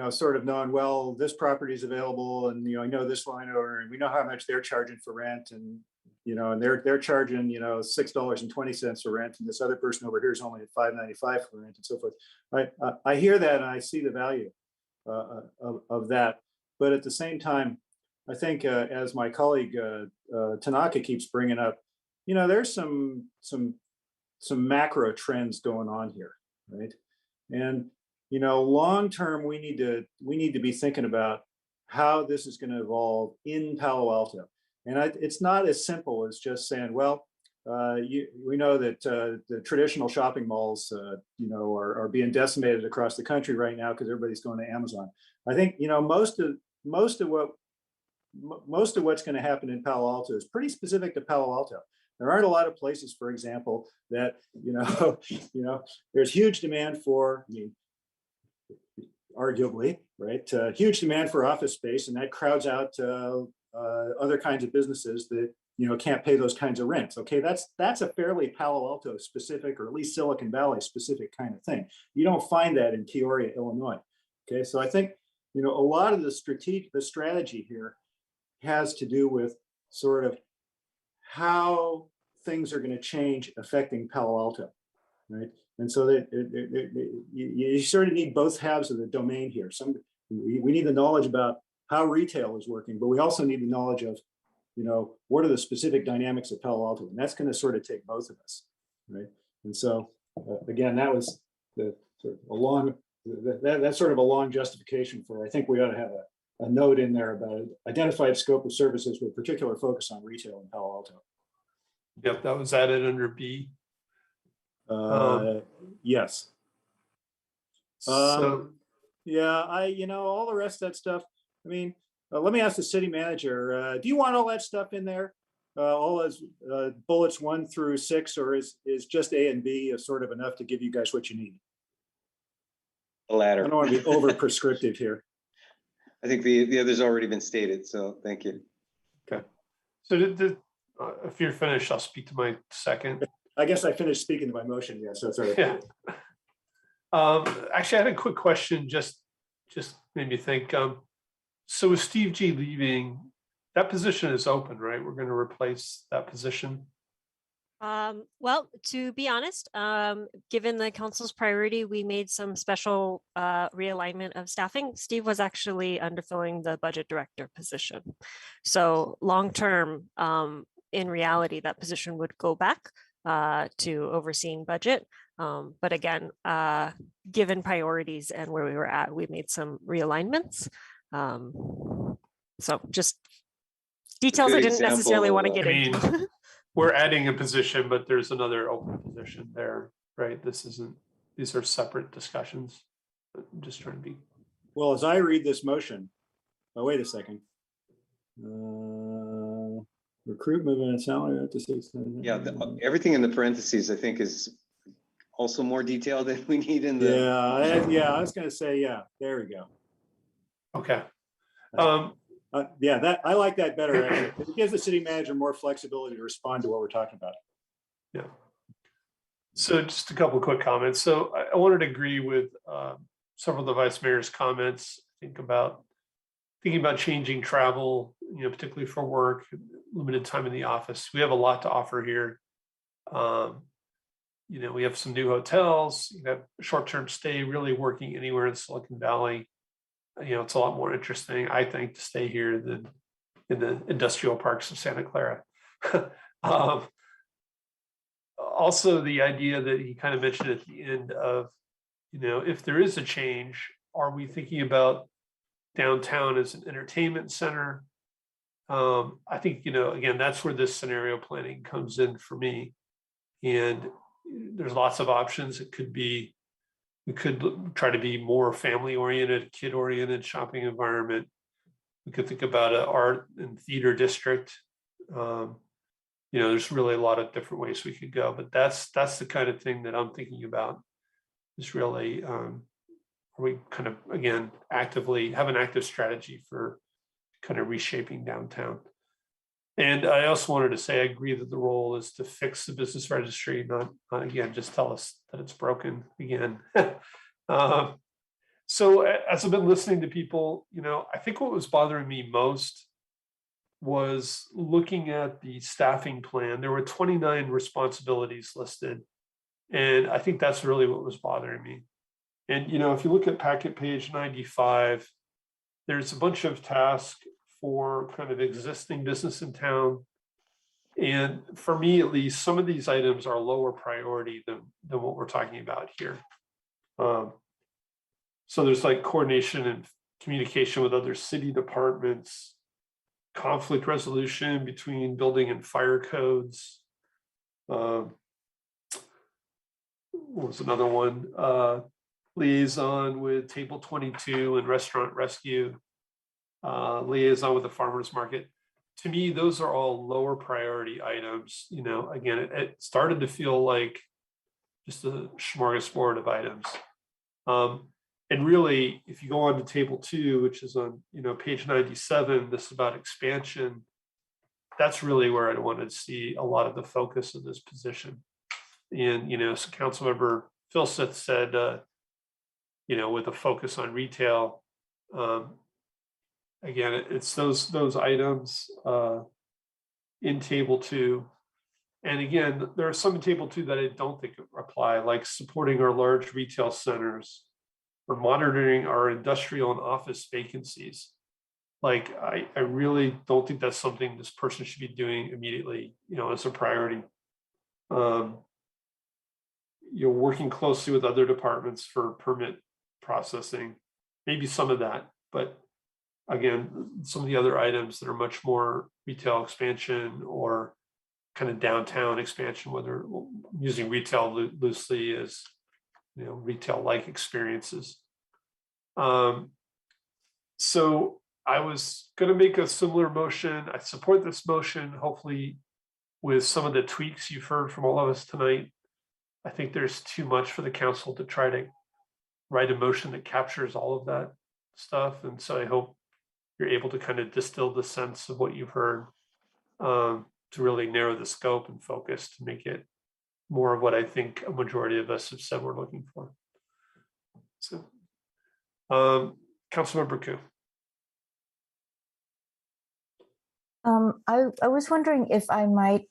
S12: sort of knowing, well, this property is available, and I know this line owner, and we know how much they're charging for rent, and and they're charging $6.20 for rent, and this other person over here is only at $5.95 for rent, and so forth. I hear that, and I see the value of that, but at the same time, I think as my colleague Tanaka keeps bringing up, there's some macro trends going on here, right? And long term, we need to be thinking about how this is going to evolve in Palo Alto. And it's not as simple as just saying, well, we know that the traditional shopping malls, are being decimated across the country right now because everybody's going to Amazon. I think most of what's going to happen in Palo Alto is pretty specific to Palo Alto. There aren't a lot of places, for example, that there's huge demand for, arguably, right? Huge demand for office space, and that crowds out other kinds of businesses that can't pay those kinds of rents. Okay, that's a fairly Palo Alto specific, or at least Silicon Valley specific kind of thing. You don't find that in Peoria, Illinois. Okay, so I think a lot of the strategy here has to do with sort of how things are going to change affecting Palo Alto, right? And so that you sort of need both halves of the domain here. We need the knowledge about how retail is working, but we also need the knowledge of, what are the specific dynamics of Palo Alto, and that's going to sort of take both of us, right? And so again, that was the sort of a long that's sort of a long justification for, I think we ought to have a note in there about identified scope of services with particular focus on retail in Palo Alto.
S2: Yep, that was added under B.
S12: Yes.
S2: So
S12: Yeah, all the rest of that stuff. I mean, let me ask the city manager, do you want all that stuff in there? All those bullets 1 through 6, or is just A and B sort of enough to give you guys what you need?
S5: The latter.
S12: I don't want to be over prescriptive here.
S5: I think the other's already been stated, so thank you.
S2: Okay. So if you're finished, I'll speak to my second.
S12: I guess I finished speaking to my motion. Yeah, so it's all right.
S2: Yeah. Actually, I had a quick question. Just made me think. So with Steve G leaving, that position is open, right? We're going to replace that position.
S15: Well, to be honest, given the council's priority, we made some special realignment of staffing. Steve was actually underfilling the budget director position. So long-term, in reality, that position would go back to overseeing budget. But again, given priorities and where we were at, we made some realignments. So just details I didn't necessarily want to get into.
S2: We're adding a position, but there's another open position there, right? These are separate discussions. I'm just trying to be.
S12: Well, as I read this motion, wait a second. Recruitment and salary up to 6.
S5: Yeah, everything in the parentheses, I think, is also more detailed than we need in the.
S12: Yeah, I was going to say, yeah, there we go.
S2: Okay.
S12: Yeah, I like that better. Actually. It gives the city manager more flexibility to respond to what we're talking about.
S2: Yeah. So just a couple of quick comments. So I wanted to agree with several of the vice mayor's comments. Thinking about changing travel, particularly for work, limited time in the office. We have a lot to offer here. We have some new hotels. You have short-term stay, really working anywhere in Silicon Valley. It's a lot more interesting, I think, to stay here than in the industrial parks of Santa Clara. Also, the idea that he kind of mentioned at the end of, if there is a change, are we thinking about downtown as an entertainment center? I think, again, that's where this scenario planning comes in for me. And there's lots of options. It could be We could try to be more family oriented, kid oriented shopping environment. We could think about an art and theater district. There's really a lot of different ways we could go, but that's the kind of thing that I'm thinking about. Is really, we kind of, again, actively have an active strategy for kind of reshaping downtown. And I also wanted to say, I agree that the role is to fix the business registry, not again, just tell us that it's broken again. So as I've been listening to people, I think what was bothering me most was looking at the staffing plan. There were 29 responsibilities listed. And I think that's really what was bothering me. And, if you look at packet page 95, there's a bunch of tasks for kind of existing business in town. And for me, at least, some of these items are lower priority than what we're talking about here. So there's like coordination and communication with other city departments, conflict resolution between building and fire codes. What was another one? Liaison with Table 22 and Restaurant Rescue. Liaison with the farmers market. To me, those are all lower priority items. Again, it started to feel like just a smorgasbord of items. And really, if you go on to Table 2, which is on page 97, this is about expansion. That's really where I wanted to see a lot of the focus of this position. And so Councilmember Philseth said, with a focus on retail. Again, it's those items in Table 2. And again, there are some in Table 2 that I don't think apply, like supporting our large retail centers or monitoring our industrial and office vacancies. Like, I really don't think that's something this person should be doing immediately, as a priority. Working closely with other departments for permit processing, maybe some of that, but again, some of the other items that are much more retail expansion or kind of downtown expansion, whether using retail loosely as retail-like experiences. So I was going to make a similar motion. I support this motion, hopefully with some of the tweaks you've heard from all of us tonight. I think there's too much for the council to try to write a motion that captures all of that stuff. And so I hope you're able to kind of distill the sense of what you've heard to really narrow the scope and focus to make it more of what I think a majority of us have said we're looking for. So, Councilmember Koo.
S10: I was wondering if I might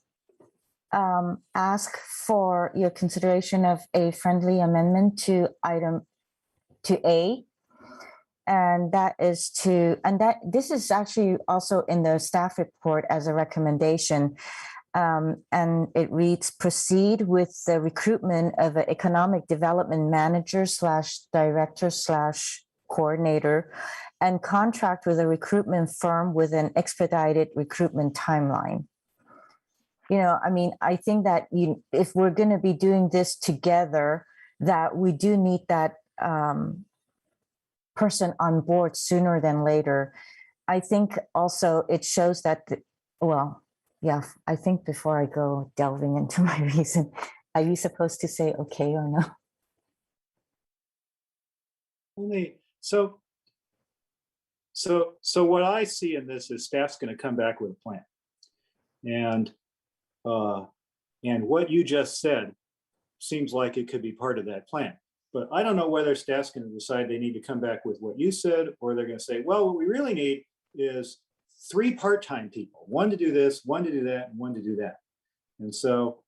S10: ask for your consideration of a friendly amendment to item A. And this is actually also in the staff report as a recommendation. And it reads, proceed with the recruitment of an economic development manager / director / coordinator and contract with a recruitment firm with an expedited recruitment timeline. I think that if we're going to be doing this together, that we do need that person on board sooner than later. I think also it shows that, I think before I go delving into my reason, are you supposed to say okay or no?
S12: So what I see in this is staff's going to come back with a plan. And what you just said seems like it could be part of that plan. But I don't know whether staff's going to decide they need to come back with what you said, or they're going to say, well, what we really need is 3 part-time people, 1 to do this, 1 to do that, and 1 to do that. And so,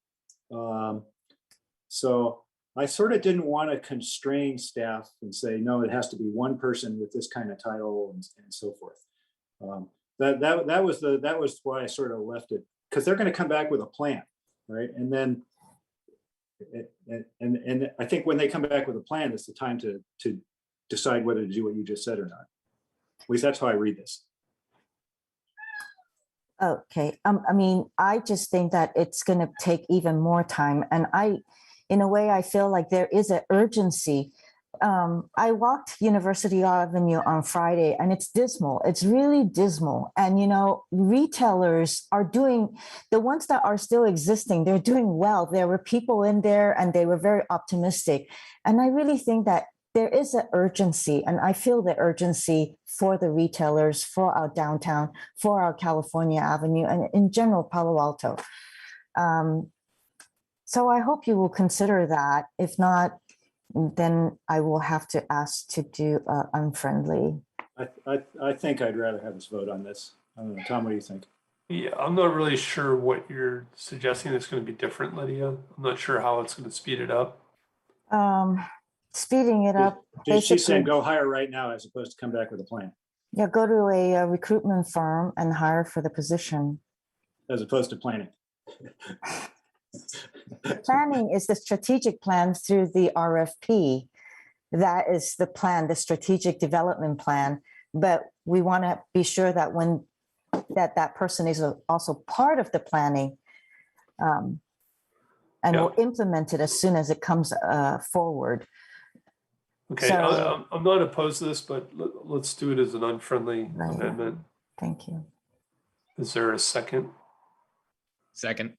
S12: I sort of didn't want to constrain staff and say, no, it has to be 1 person with this kind of title and so forth. That was why I sort of left it, because they're going to come back with a plan, right? And then, and I think when they come back with a plan, it's the time to decide whether to do what you just said or not. At least that's how I read this.
S10: Okay. I just think that it's going to take even more time. And in a way, I feel like there is an urgency I walked University Avenue on Friday and it's dismal. It's really dismal. And, you know, retailers are doing, the ones that are still existing, they're doing well. There were people in there and they were very optimistic. And I really think that there is an urgency, and I feel the urgency for the retailers, for our downtown, for our California Avenue, and in general, Palo Alto. So I hope you will consider that. If not, then I will have to ask to do unfriendly.
S12: I think I'd rather have us vote on this. I don't know, Tom, what do you think?
S2: Yeah, I'm not really sure what you're suggesting is going to be different, Lydia. I'm not sure how it's going to speed it up.
S10: Speeding it up.
S12: She's saying go hire right now as opposed to come back with a plan.
S10: Yeah, go to a recruitment firm and hire for the position.
S12: As opposed to planning.
S10: Planning is the strategic plan through the RFP. That is the plan, the strategic development plan. But we want to be sure that when that person is also part of the planning, and will implement it as soon as it comes forward.
S2: Okay,
S10: So,
S2: I'm not opposed to this, but let's do it as an unfriendly amendment.
S10: Thank you.
S2: Is there a second?
S9: Second.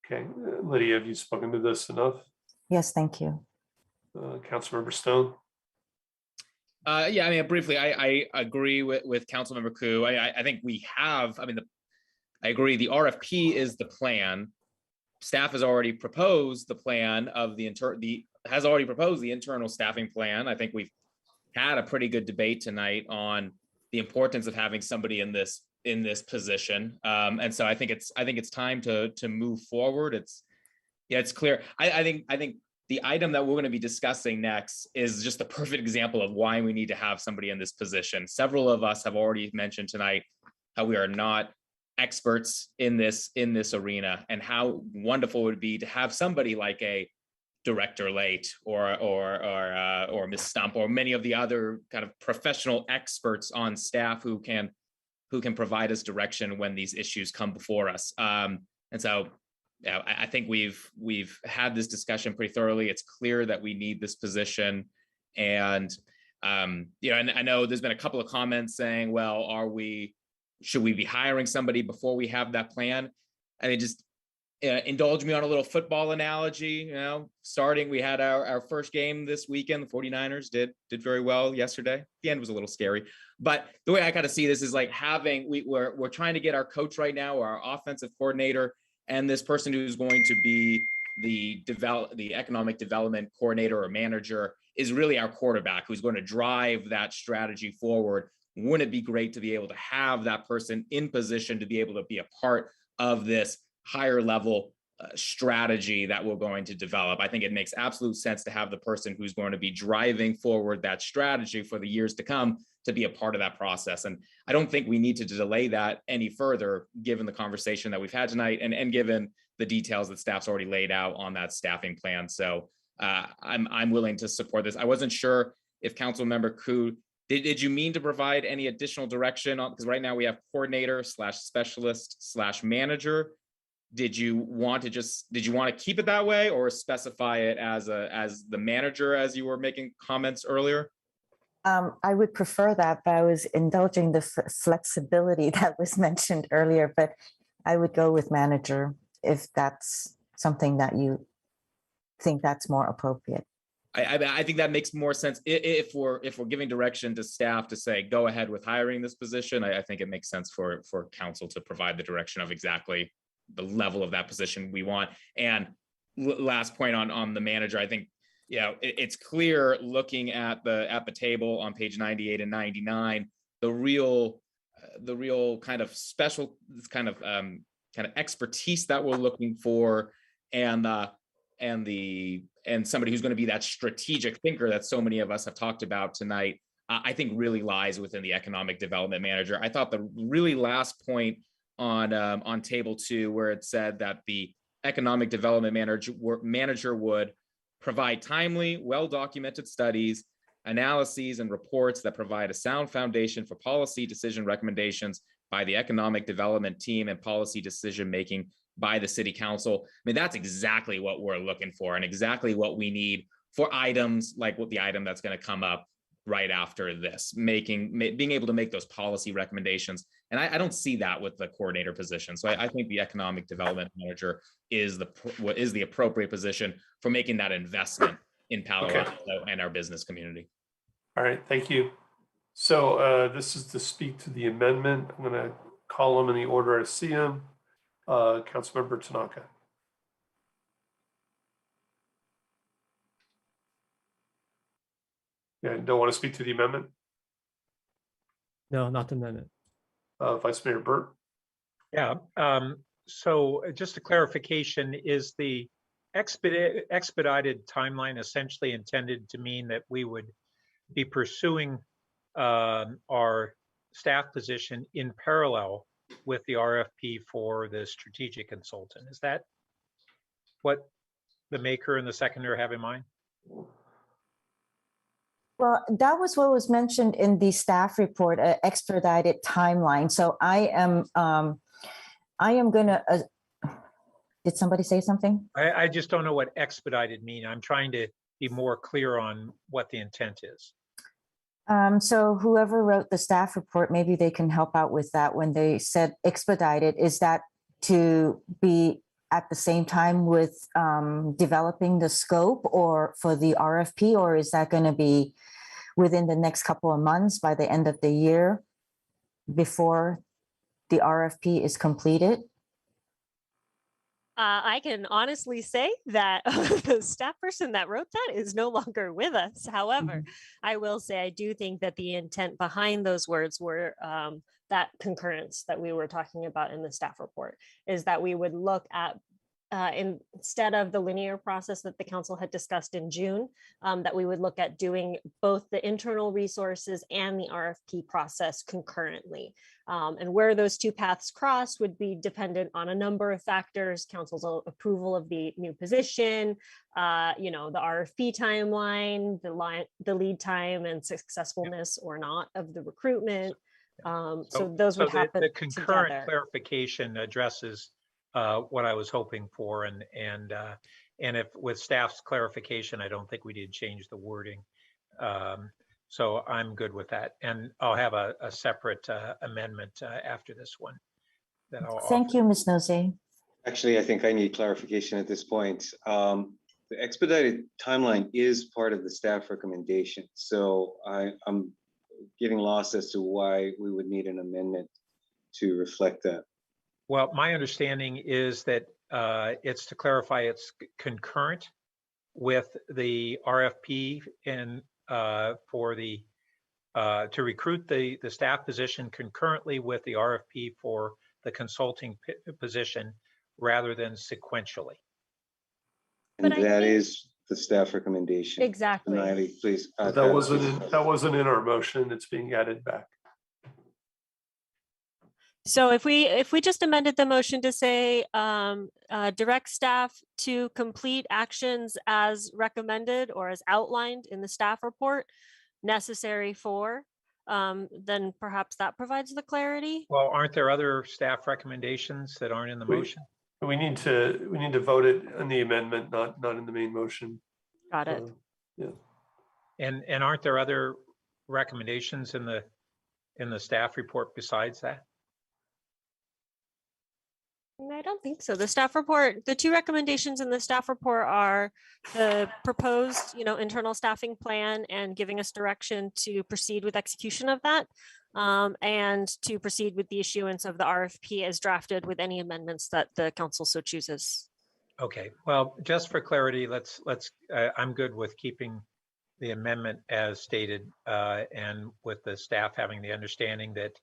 S2: Okay, Lydia, have you spoken to this enough?
S10: Yes, thank you.
S2: Councilmember Stone?
S9: Yeah, I mean, briefly, I agree with Councilmember Koo. I think we have, I agree, the RFP is the plan. Staff has already proposed the plan of the internal staffing plan. I think we've had a pretty good debate tonight on the importance of having somebody in this position. And so I think it's time to move forward. It's clear. I think the item that we're going to be discussing next is just a perfect example of why we need to have somebody in this position. Several of us have already mentioned tonight how we are not experts in this arena, and how wonderful it would be to have somebody like a Director Late or Ms. Stump or many of the other kind of professional experts on staff who can provide us direction when these issues come before us. And so I think we've had this discussion pretty thoroughly. It's clear that we need this position. And and I know there's been a couple of comments saying, well, should we be hiring somebody before we have that plan? And it just indulge me on a little football analogy. We had our first game this weekend. The 49ers did very well yesterday. The end was a little scary, but the way I kind of see this is like we're trying to get our coach right now, our offensive coordinator, and this person who's going to be the economic development coordinator or manager is really our quarterback, who's going to drive that strategy forward. Wouldn't it be great to be able to have that person in position to be able to be a part of this higher level strategy that we're going to develop? I think it makes absolute sense to have the person who's going to be driving forward that strategy for the years to come to be a part of that process. And I don't think we need to delay that any further, given the conversation that we've had tonight and given the details that staff's already laid out on that staffing plan. So I'm willing to support this. I wasn't sure if Councilmember Koo, did you mean to provide any additional direction on, because right now we have coordinator / specialist / manager. Did you want to keep it that way or specify it as the manager, as you were making comments earlier?
S10: I would prefer that, but I was indulging the flexibility that was mentioned earlier, but I would go with manager if that's something that you think that's more appropriate.
S9: I think that makes more sense if we're giving direction to staff to say go ahead with hiring this position. I think it makes sense for council to provide the direction of exactly the level of that position we want. And last point on the manager, I think it's clear looking at the table on page 98 and 99, the real kind of special kind of expertise that we're looking for, and somebody who's going to be that strategic thinker that so many of us have talked about tonight, I think really lies within the economic development manager. I thought the really last point on table 2, where it said that the economic development manager would provide timely, well-documented studies, analyses, and reports that provide a sound foundation for policy decision recommendations by the economic development team and policy decision-making by the city council. I mean, that's exactly what we're looking for and exactly what we need for items like what the item that's going to come up right after this, being able to make those policy recommendations. And I don't see that with the coordinator position. So I think the economic development manager is the appropriate position for making that investment in Palo Alto and our business community.
S2: All right, thank you. So this is to speak to the amendment. I'm going to call them in the order I see them. Councilmember Tanaka. Yeah, don't want to speak to the amendment?
S14: No, not the amendment.
S2: Vice Mayor Burt?
S8: Yeah, so just a clarification, is the expedited timeline essentially intended to mean that we would be pursuing our staff position in parallel with the RFP for the strategic consultant? Is that what the maker and the seconder have in mind?
S10: Well, that was what was mentioned in the staff report, expedited timeline. So I am gonna, did somebody say something?
S8: I just don't know what expedited mean. I'm trying to be more clear on what the intent is.
S10: So whoever wrote the staff report, maybe they can help out with that. When they said expedited, is that to be at the same time with developing the scope or for the RFP, or is that going to be within the next couple of months by the end of the year before the RFP is completed?
S15: I can honestly say that the staff person that wrote that is no longer with us. However, I will say I do think that the intent behind those words were that concurrence that we were talking about in the staff report, is that we would look at instead of the linear process that the council had discussed in June, that we would look at doing both the internal resources and the RFP process concurrently. And where those two paths cross would be dependent on a number of factors: council's approval of the new position, the RFP timeline, the lead time and successfulness or not of the recruitment. So those would happen
S8: the concurrent
S15: together.
S8: clarification addresses what I was hoping for, and if with staff's clarification, I don't think we did change the wording. So I'm good with that, and I'll have a separate amendment after this one. That I'll
S10: Thank
S8: offer.
S10: you, Ms. Nosey.
S5: Actually, I think I need clarification at this point. The expedited timeline is part of the staff recommendation. So I'm getting lost as to why we would need an amendment to reflect that.
S8: Well, my understanding is that it's to clarify it's concurrent with the RFP and for the to recruit the staff position concurrently with the RFP for the consulting position rather than sequentially.
S5: And that is the staff recommendation.
S15: Exactly.
S5: Naili, please.
S2: That wasn't in our motion. It's being added back.
S15: So if we just amended the motion to say direct staff to complete actions as recommended or as outlined in the staff report necessary for, then perhaps that provides the clarity.
S8: Well, aren't there other staff recommendations that aren't in the motion?
S2: We need to vote it in the amendment, not in the main motion.
S15: Got it.
S2: Yeah.
S8: And aren't there other recommendations in the staff report besides that?
S15: I don't think so. The staff report, the two recommendations in the staff report are the proposed, internal staffing plan and giving us direction to proceed with execution of that, and to proceed with the issuance of the RFP as drafted with any amendments that the council so chooses.
S8: Okay, well, just for clarity, I'm good with keeping the amendment as stated, and with the staff having the understanding that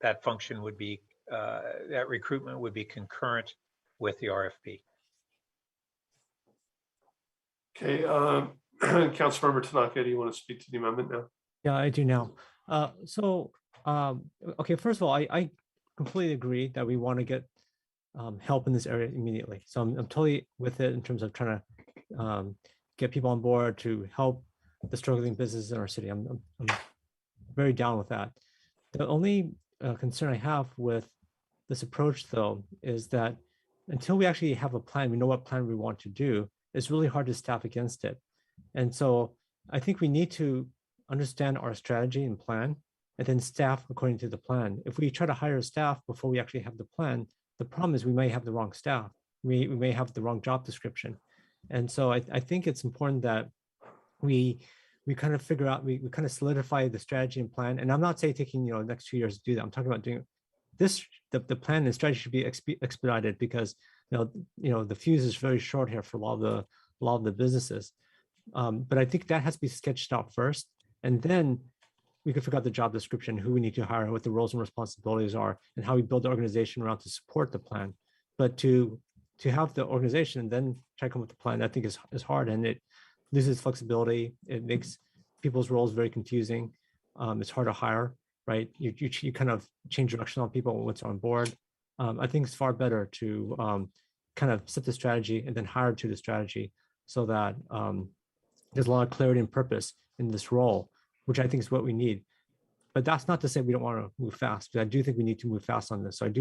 S8: that function would be that recruitment would be concurrent with the RFP.
S2: Okay, Councilmember Tanaka, do you want to speak to the amendment now?
S14: Yeah, I do now. Okay, first of all, I completely agree that we want to get help in this area immediately. So I'm totally with it in terms of trying to get people on board to help the struggling businesses in our city. I'm very down with that. The only concern I have with this approach, though, is that until we actually have a plan, we know what plan we want to do, it's really hard to staff against it. And so I think we need to understand our strategy and plan, and then staff according to the plan. If we try to hire staff before we actually have the plan, the problem is we may have the wrong staff. We may have the wrong job description. And so I think it's important that we kind of figure out, we kind of solidify the strategy and plan. And I'm not saying taking, you know, next 2 years to do that. I'm talking about doing this, the plan and strategy should be expedited because, you know, the fuse is very short here for a lot of the businesses. But I think that has to be sketched out first. And then we can figure out the job description, who we need to hire, what the roles and responsibilities are, and how we build the organization around to support the plan. But to have the organization and then try to come up with the plan, I think is hard, and it loses flexibility. It makes people's roles very confusing. It's hard to hire, right? You kind of change direction on people once on board. I think it's far better to kind of set the strategy and then hire to the strategy so that there's a lot of clarity and purpose in this role, which I think is what we need. But that's not to say we don't want to move fast, but I do think we need to move fast on this. So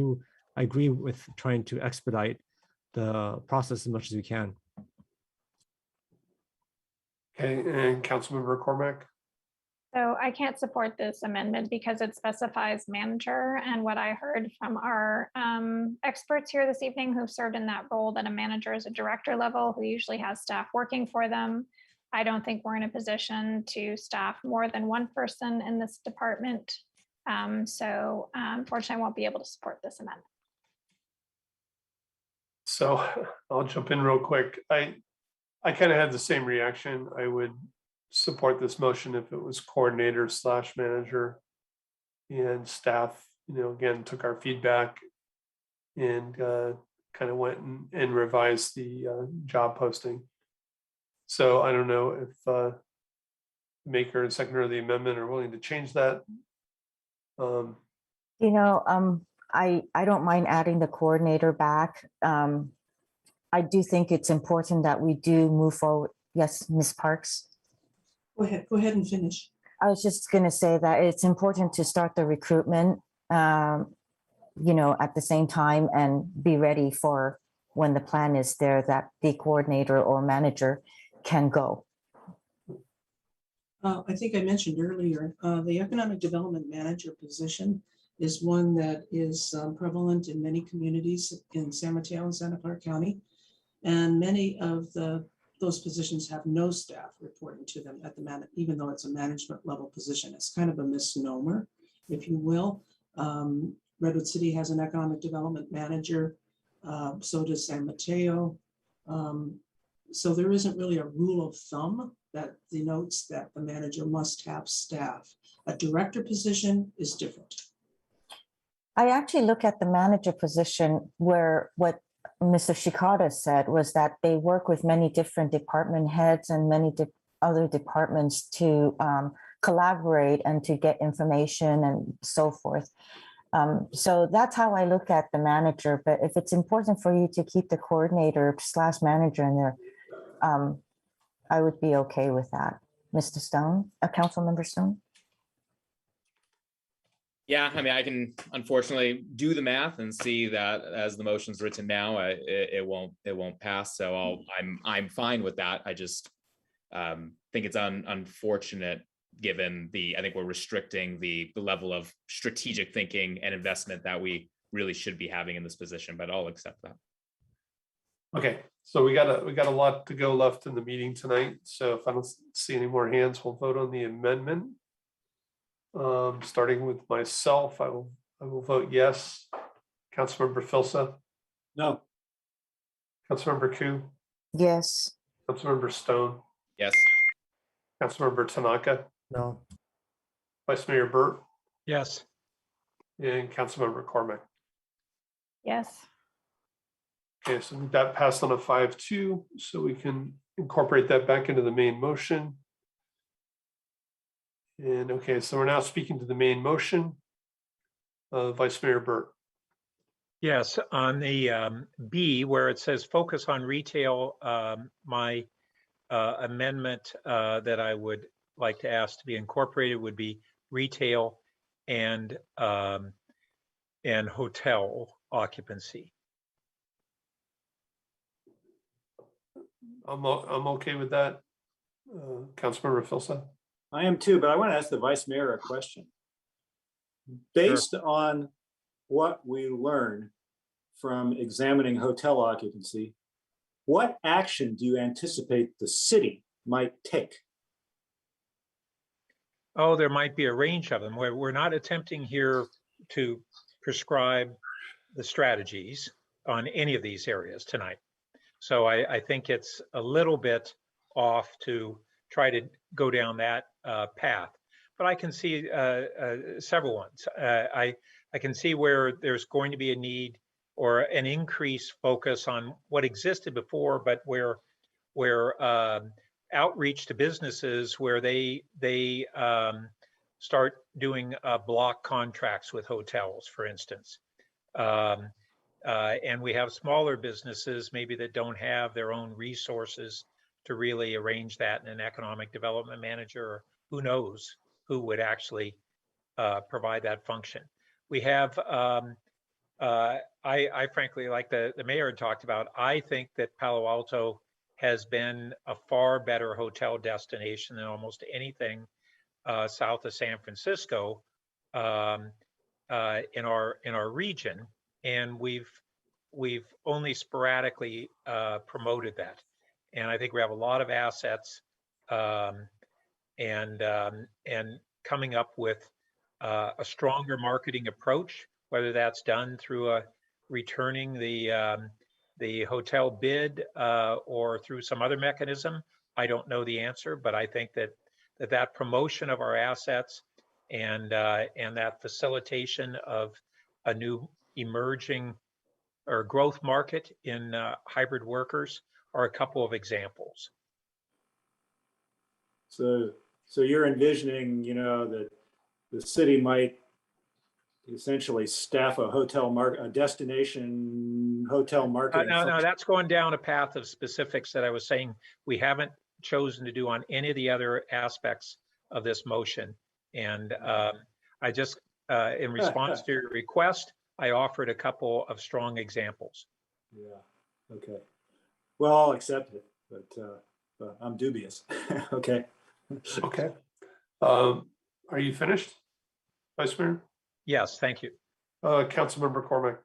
S14: I agree with trying to expedite the process as much as we can.
S2: Okay, and Councilmember Cormac.
S11: So I can't support this amendment because it specifies manager, and what I heard from our experts here this evening who've served in that role, that a manager is a director level who usually has staff working for them. I don't think we're in a position to staff more than one person in this department. So unfortunately, I won't be able to support this amendment.
S2: So I'll jump in real quick. I kind of had the same reaction. I would support this motion if it was coordinator / manager, and staff, you know, again, took our feedback and kind of went and revised the job posting. So I don't know if the maker and seconder of the amendment are willing to change that.
S10: You know, I don't mind adding the coordinator back. I do think it's important that we do move forward. Yes, Ms. Parks.
S19: Go ahead and finish.
S10: I was just going to say that it's important to start the recruitment, you know, at the same time and be ready for when the plan is there that the coordinator or manager can go.
S19: I think I mentioned earlier, the economic development manager position is one that is prevalent in many communities in San Mateo and Santa Clara County. And many of those positions have no staff reporting to them at the even though it's a management level position. It's kind of a misnomer, if you will. Redwood City has an economic development manager. So does San Mateo. So there isn't really a rule of thumb that denotes that the manager must have staff. A director position is different.
S10: I actually look at the manager position where what Mr. Shikata said was that they work with many different department heads and many other departments to collaborate and to get information and so forth. So that's how I look at the manager. But if it's important for you to keep the coordinator / manager in there, I would be okay with that. Mr. Stone, Councilmember Stone?
S9: Yeah, I mean, I can unfortunately do the math and see that as the motion's written now, it won't pass. So I'm fine with that. I just think it's unfortunate given I think we're restricting the level of strategic thinking and investment that we really should be having in this position, but I'll accept that.
S2: Okay, so we got a lot to go left in the meeting tonight. So if I don't see any more hands, we'll vote on the amendment. Starting with myself, I will vote yes. Councilmember Filsa?
S12: No.
S2: Councilmember Koo?
S10: Yes.
S2: Councilmember Stone?
S9: Yes.
S2: Councilmember Tanaka?
S14: No.
S2: Vice Mayor Burt?
S3: Yes.
S2: And Councilmember Cormac?
S11: Yes.
S2: Okay, so that passed on a 5-2, so we can incorporate that back into the main motion. And okay, so we're now speaking to the main motion. Vice Mayor Burt.
S3: Yes, on the B where it says focus on retail, my amendment that I would like to ask to be incorporated would be retail and hotel occupancy.
S2: I'm okay with that. Councilmember Filson.
S12: I am too, but I want to ask the Vice Mayor a question. Based on what we learned from examining hotel occupancy, what action do you anticipate the city might take?
S8: Oh, there might be a range of them. We're not attempting here to prescribe the strategies on any of these areas tonight. So I think it's a little bit off to try to go down that path. But I can see several ones. I can see where there's going to be a need or an increased focus on what existed before, but where outreach to businesses where they start doing block contracts with hotels, for instance. And we have smaller businesses maybe that don't have their own resources to really arrange that in an economic development manager, or who knows who would actually provide that function. We have, I frankly, like the mayor had talked about, I think that Palo Alto has been a far better hotel destination than almost anything south of San Francisco in our region, and we've only sporadically promoted that. And I think we have a lot of assets and coming up with a stronger marketing approach, whether that's done through returning the hotel bid or through some other mechanism. I don't know the answer, but I think that promotion of our assets and that facilitation of a new emerging or growth market in hybrid workers are a couple of examples.
S12: So you're envisioning, that the city might essentially staff a destination hotel marketing.
S8: No, that's going down a path of specifics that I was saying we haven't chosen to do on any of the other aspects of this motion. And I just, in response to your request, I offered a couple of strong examples.
S12: Yeah, okay. Well, I'll accept it, but I'm dubious. Okay.
S2: Okay. Are you finished, Vice Mayor?
S8: Yes, thank you.
S2: Councilmember Cormack.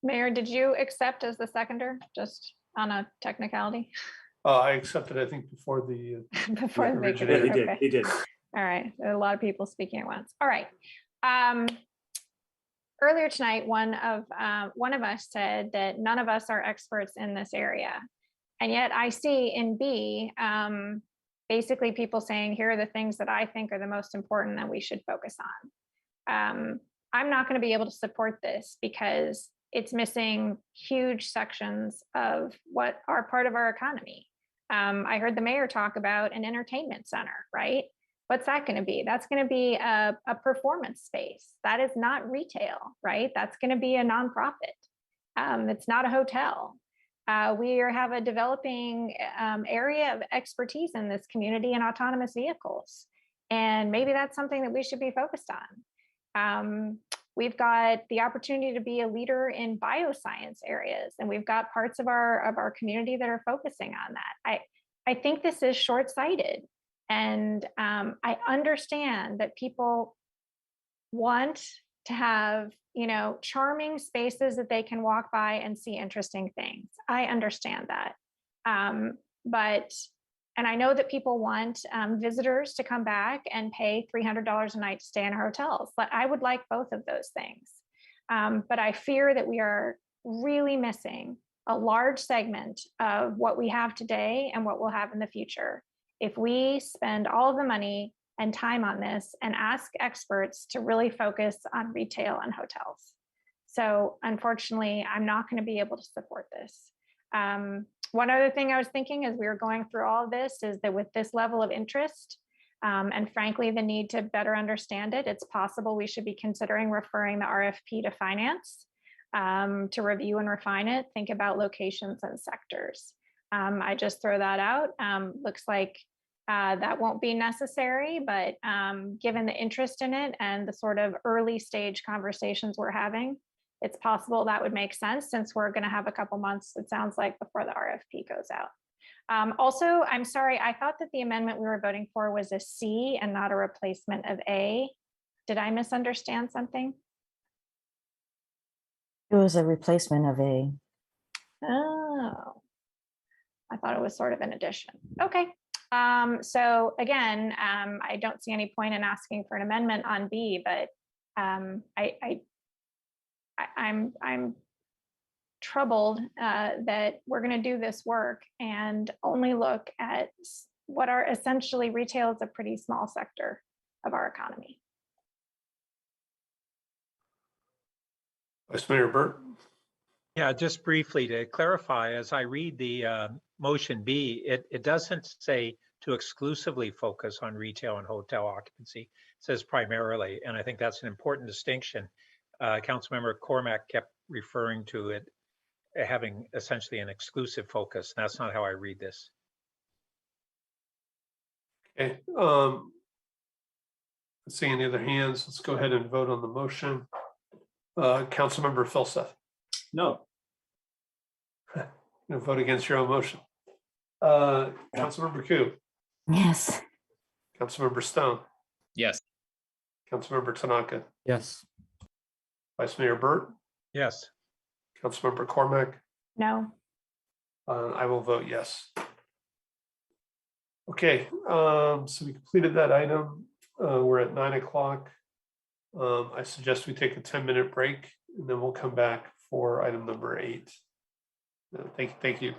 S11: Mayor, did you accept as the seconder, just on a technicality?
S2: I accepted, I think, before the
S11: Before the
S2: originator.
S11: okay.
S12: He did.
S11: All right, a lot of people speaking at once. All right. Earlier tonight, one of us said that none of us are experts in this area, and yet I see in B basically people saying, here are the things that I think are the most important that we should focus on. I'm not going to be able to support this because it's missing huge sections of what are part of our economy. I heard the mayor talk about an entertainment center, right? What's that going to be? That's going to be a performance space. That is not retail, right? That's going to be a nonprofit. It's not a hotel. We have a developing area of expertise in this community in autonomous vehicles. And maybe that's something that we should be focused on. We've got the opportunity to be a leader in bioscience areas, and we've got parts of our community that are focusing on that. I think this is short-sighted, and I understand that people want to have charming spaces that they can walk by and see interesting things. I understand that, and I know that people want visitors to come back and pay $300 a night to stay in our hotels, but I would like both of those things. But I fear that we are really missing a large segment of what we have today and what we'll have in the future if we spend all of the money and time on this and ask experts to really focus on retail and hotels. So unfortunately, I'm not going to be able to support this. One other thing I was thinking as we were going through all of this is that with this level of interest, and frankly, the need to better understand it, it's possible we should be considering referring the RFP to finance to review and refine it, think about locations and sectors. I just throw that out. Looks like that won't be necessary, but given the interest in it and the sort of early stage conversations we're having, it's possible that would make sense since we're going to have a couple months, it sounds like, before the RFP goes out. Also, I'm sorry, I thought that the amendment we were voting for was a C and not a replacement of A. Did I misunderstand something?
S10: It was a replacement of a.
S11: Oh, I thought it was sort of an addition. Okay. So again, I don't see any point in asking for an amendment on B, but I'm troubled that we're going to do this work and only look at what are essentially retail is a pretty small sector of our economy.
S2: Vice Mayor Burt.
S8: Yeah, just briefly to clarify, as I read the motion B, it doesn't say to exclusively focus on retail and hotel occupancy. It says primarily, and I think that's an important distinction. Councilmember Cormack kept referring to it having essentially an exclusive focus. That's not how I read this.
S2: Okay. Let's see any other hands. Let's go ahead and vote on the motion. Councilmember Filseth.
S12: No.
S2: Gonna vote against your own motion. Councilmember Koo.
S10: Yes.
S2: Councilmember Stone.
S9: Yes.
S2: Councilmember Tanaka.
S14: Yes.
S2: Vice Mayor Burt.
S8: Yes.
S2: Councilmember Cormack.
S11: No.
S2: I will vote yes. Okay, so we completed that item. We're at 9 o'clock. I suggest we take a 10-minute break and then we'll come back for item number 8. Thank you.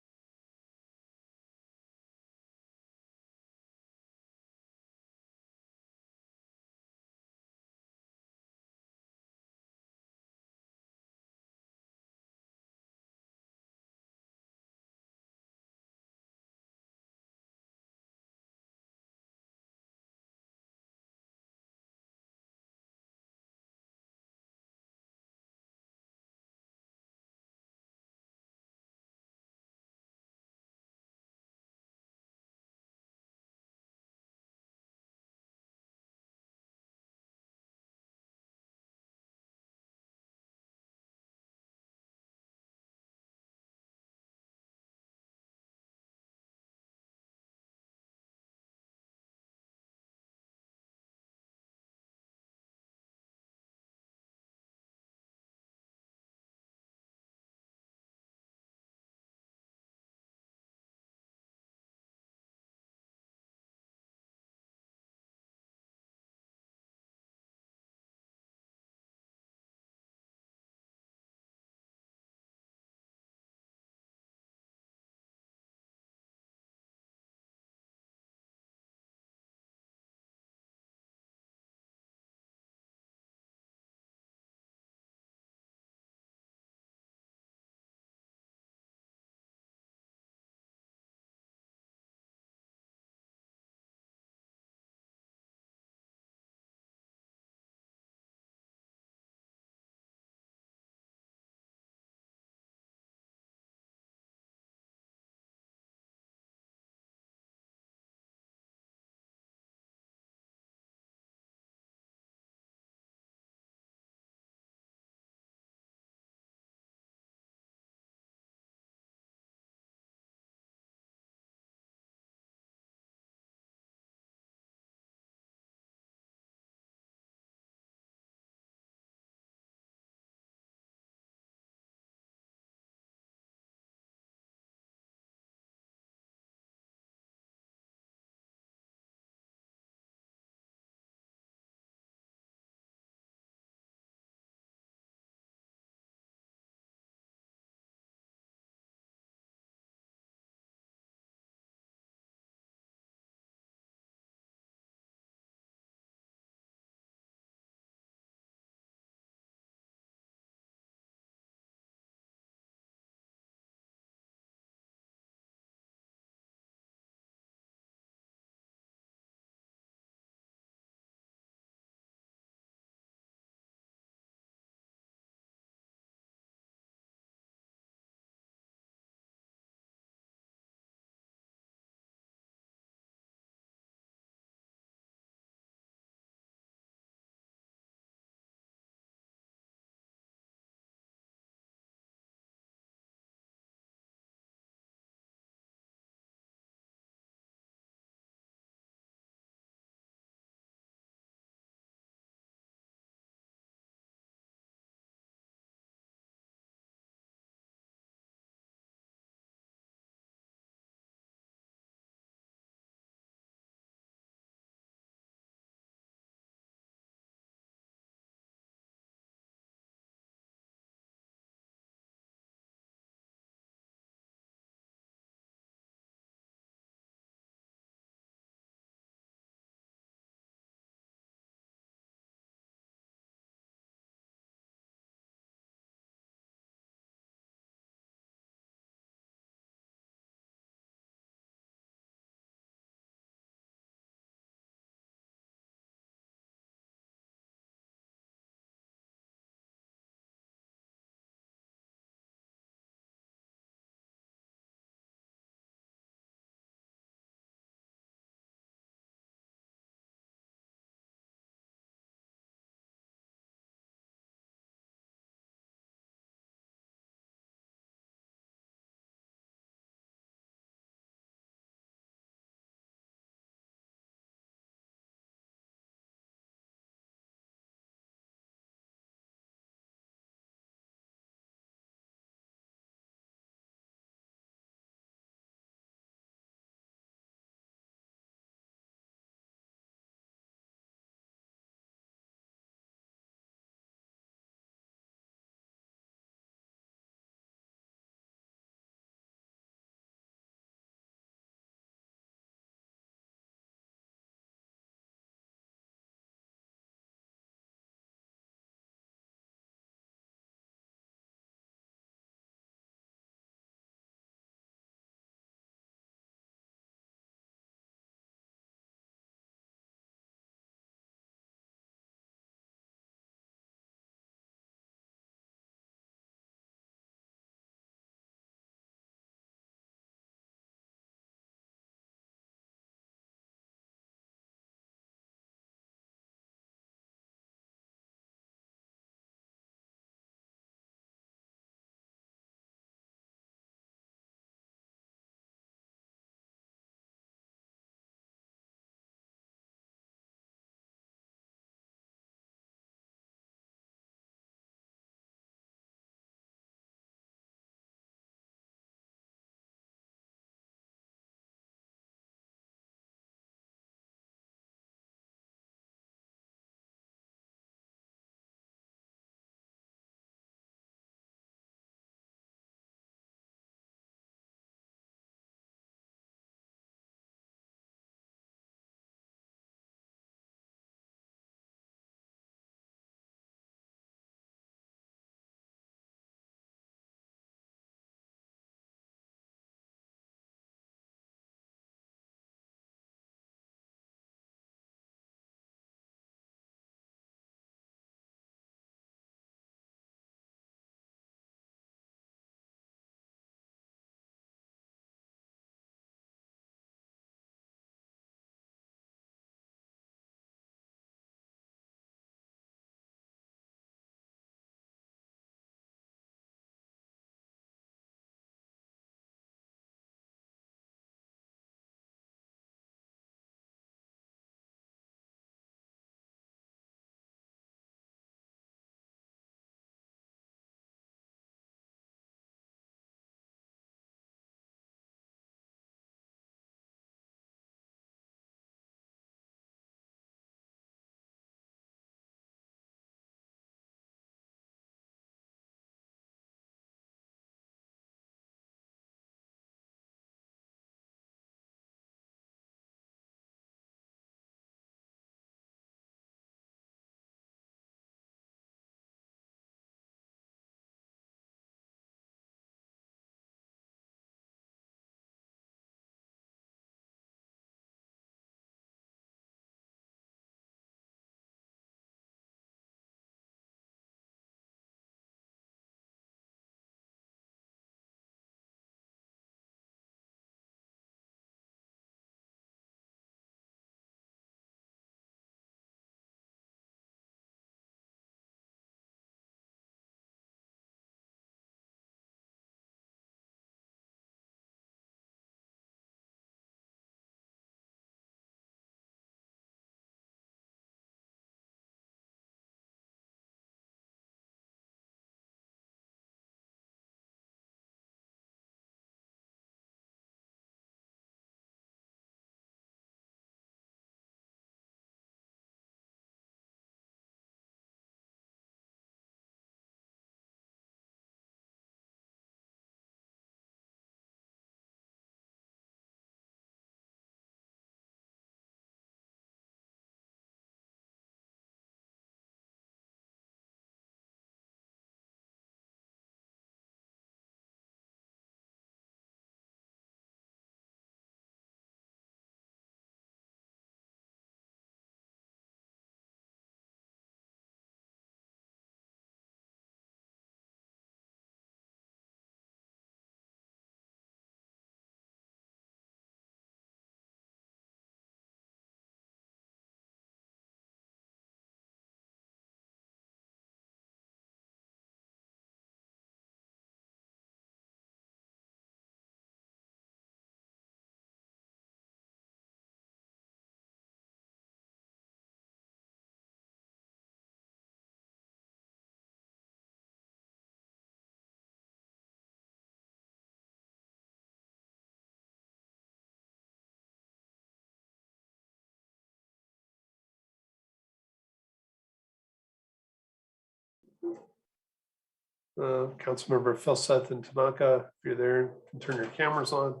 S2: Councilmember Felseth and Tanaka, if you're there, you can turn your cameras on.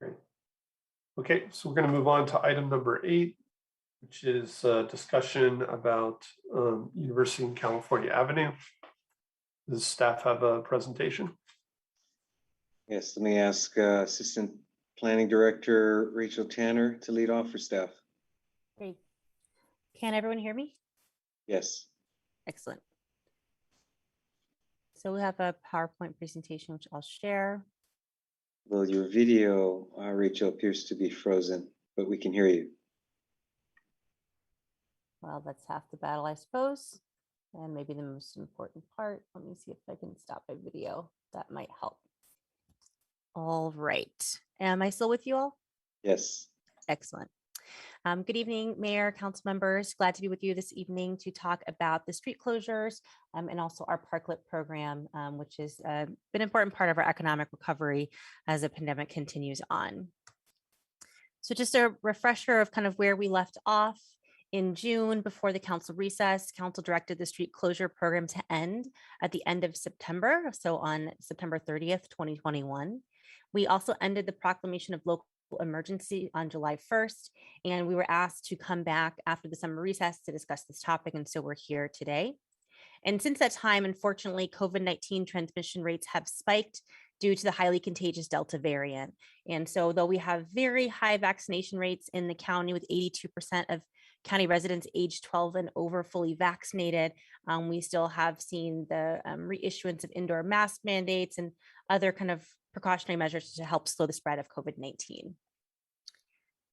S2: Great. Okay, so we're going to move on to item number 8, which is a discussion about University in California Avenue. Does staff have a presentation?
S5: Yes, let me ask Assistant Planning Director Rachel Tanner to lead off for staff.
S20: Great. Can everyone hear me?
S5: Yes.
S20: Excellent. So we have a PowerPoint presentation, which I'll share.
S5: Well, your video, Rachel, appears to be frozen, but we can hear you.
S20: Well, that's half the battle, I suppose. And maybe the most important part. Let me see if I can stop my video. That might help. All right. Am I still with you all?
S5: Yes.
S20: Excellent. Good evening, Mayor, council members. Glad to be with you this evening to talk about the street closures and also our parklet program, which has been an important part of our economic recovery as the pandemic continues on. So just a refresher of kind of where we left off. In June, before the council recess, council directed the street closure program to end at the end of September, so on September 30th, 2021. We also ended the proclamation of local emergency on July 1st, and we were asked to come back after the summer recess to discuss this topic, and so we're here today. And since that time, unfortunately, COVID-19 transmission rates have spiked due to the highly contagious Delta variant. And so though we have very high vaccination rates in the county with 82% of county residents age 12 and over fully vaccinated, we still have seen the reissuance of indoor mask mandates and other kind of precautionary measures to help slow the spread of COVID-19.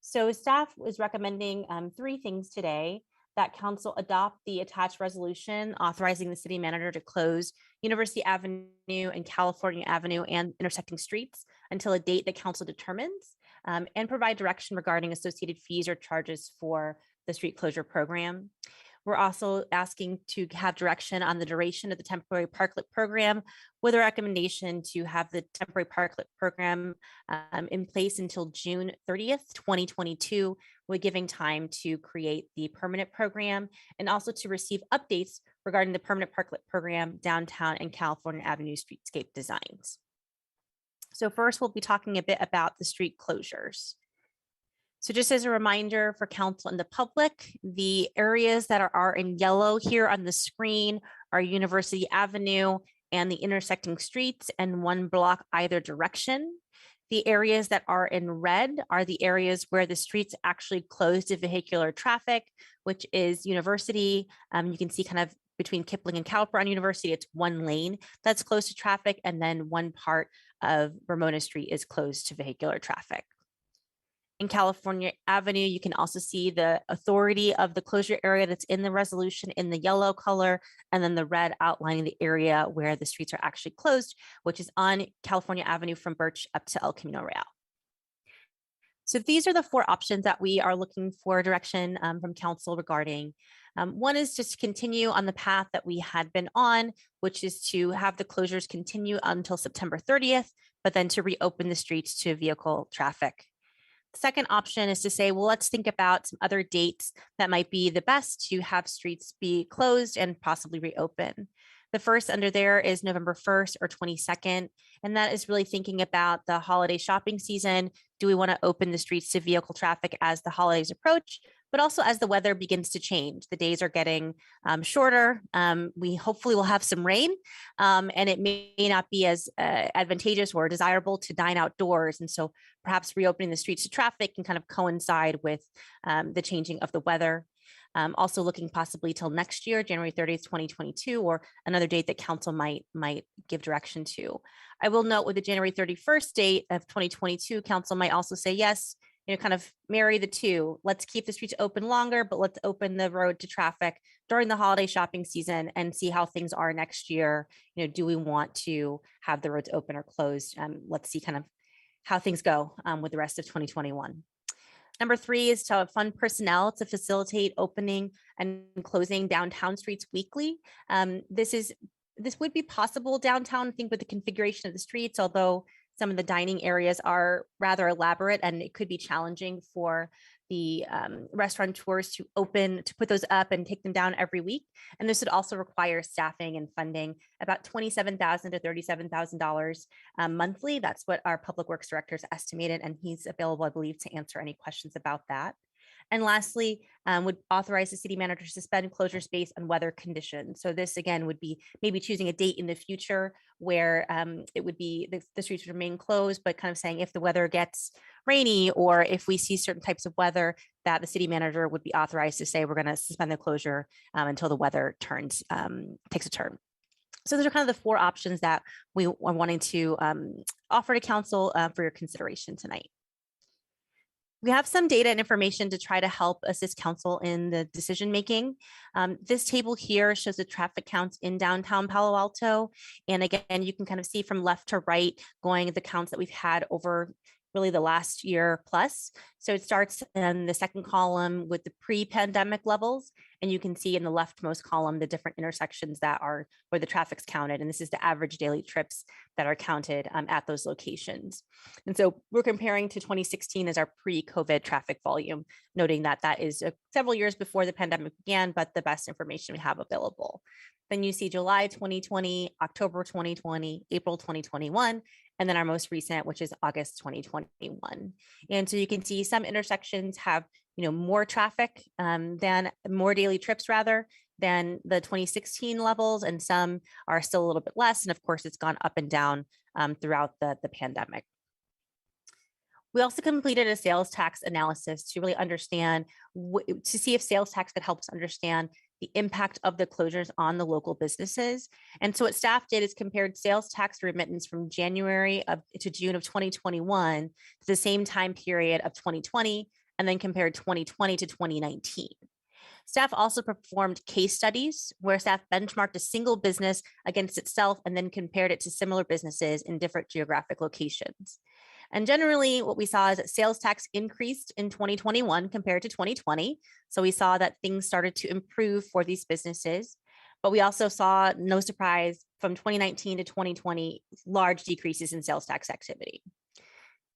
S20: So staff is recommending 3 things today: that council adopt the attached resolution authorizing the city manager to close University Avenue and California Avenue and intersecting streets until a date that council determines, and provide direction regarding associated fees or charges for the street closure program. We're also asking to have direction on the duration of the temporary parklet program, with a recommendation to have the temporary parklet program in place until June 30th, 2022, with giving time to create the permanent program and also to receive updates regarding the permanent parklet program, downtown and California Avenue streetscape designs. So first, we'll be talking a bit about the street closures. So just as a reminder for council and the public, the areas that are in yellow here on the screen are University Avenue and the intersecting streets, and 1 block either direction. The areas that are in red are the areas where the streets actually close to vehicular traffic, which is University. You can see kind of between Kipling and Caliper on University, it's 1 lane that's closed to traffic, and then 1 part of Ramona Street is closed to vehicular traffic. In California Avenue, you can also see the authority of the closure area that's in the resolution in the yellow color, and then the red outlining the area where the streets are actually closed, which is on California Avenue from Birch up to El Camino Real. So these are the 4 options that we are looking for direction from council regarding. One is just to continue on the path that we had been on, which is to have the closures continue until September 30th, but then to reopen the streets to vehicle traffic. The second option is to say, well, let's think about some other dates that might be the best to have streets be closed and possibly reopen. The first under there is November 1st or 22nd, and that is really thinking about the holiday shopping season. Do we want to open the streets to vehicle traffic as the holidays approach, but also as the weather begins to change? The days are getting shorter. We hopefully will have some rain, and it may not be as advantageous or desirable to dine outdoors. And so perhaps reopening the streets to traffic can kind of coincide with the changing of the weather. Also looking possibly till next year, January 30th, 2022, or another date that council might give direction to. I will note with the January 31st date of 2022, council might also say, yes, kind of marry the two. Let's keep the streets open longer, but let's open the road to traffic during the holiday shopping season and see how things are next year. Do we want to have the roads open or closed? Let's see kind of how things go with the rest of 2021. Number 3 is to fund personnel to facilitate opening and closing downtown streets weekly. This would be possible downtown, I think, with the configuration of the streets, although some of the dining areas are rather elaborate and it could be challenging for the restaurateurs to put those up and take them down every week. And this would also require staffing and funding, about $27,000 to $37,000 monthly. That's what our Public Works Director has estimated, and he's available, I believe, to answer any questions about that. And lastly, would authorize the city manager to suspend closures based on weather conditions. So this again would be maybe choosing a date in the future where it would be the streets would remain closed, but kind of saying if the weather gets rainy or if we see certain types of weather, that the city manager would be authorized to say we're going to suspend the closure until the weather takes a turn. So those are kind of the four options that we are wanting to offer to council for your consideration tonight. We have some data and information to try to help assist council in the decision making. This table here shows the traffic counts in downtown Palo Alto. And again, you can kind of see from left to right going the counts that we've had over really the last year plus. So it starts in the second column with the pre-pandemic levels. And you can see in the leftmost column the different intersections that are where the traffic's counted. And this is the average daily trips that are counted at those locations. And so we're comparing to 2016 as our pre-COVID traffic volume, noting that that is several years before the pandemic began, but the best information we have available. Then you see July 2020, October 2020, April 2021, and then our most recent, which is August 2021. And so you can see some intersections have more traffic more daily trips rather than the 2016 levels, and some are still a little bit less. And of course, it's gone up and down throughout the pandemic. We also completed a sales tax analysis to really understand, to see if sales tax could help us understand the impact of the closures on the local businesses. And so what staff did is compared sales tax remittance from January to June of 2021 to the same time period of 2020, and then compared 2020 to 2019. Staff also performed case studies where staff benchmarked a single business against itself and then compared it to similar businesses in different geographic locations. And generally what we saw is that sales tax increased in 2021 compared to 2020. So we saw that things started to improve for these businesses, but we also saw, no surprise, from 2019 to 2020, large decreases in sales tax activity.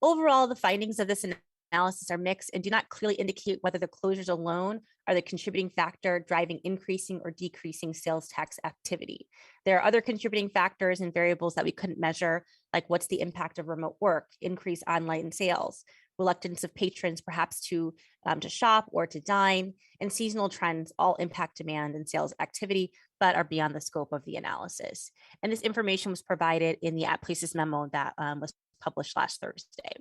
S20: Overall, the findings of this analysis are mixed and do not clearly indicate whether the closures alone are the contributing factor driving increasing or decreasing sales tax activity. There are other contributing factors and variables that we couldn't measure, like what's the impact of remote work, increased online sales, reluctance of patrons perhaps to shop or to dine, and seasonal trends all impact demand and sales activity, but are beyond the scope of the analysis. And this information was provided in the At Places memo that was published last Thursday.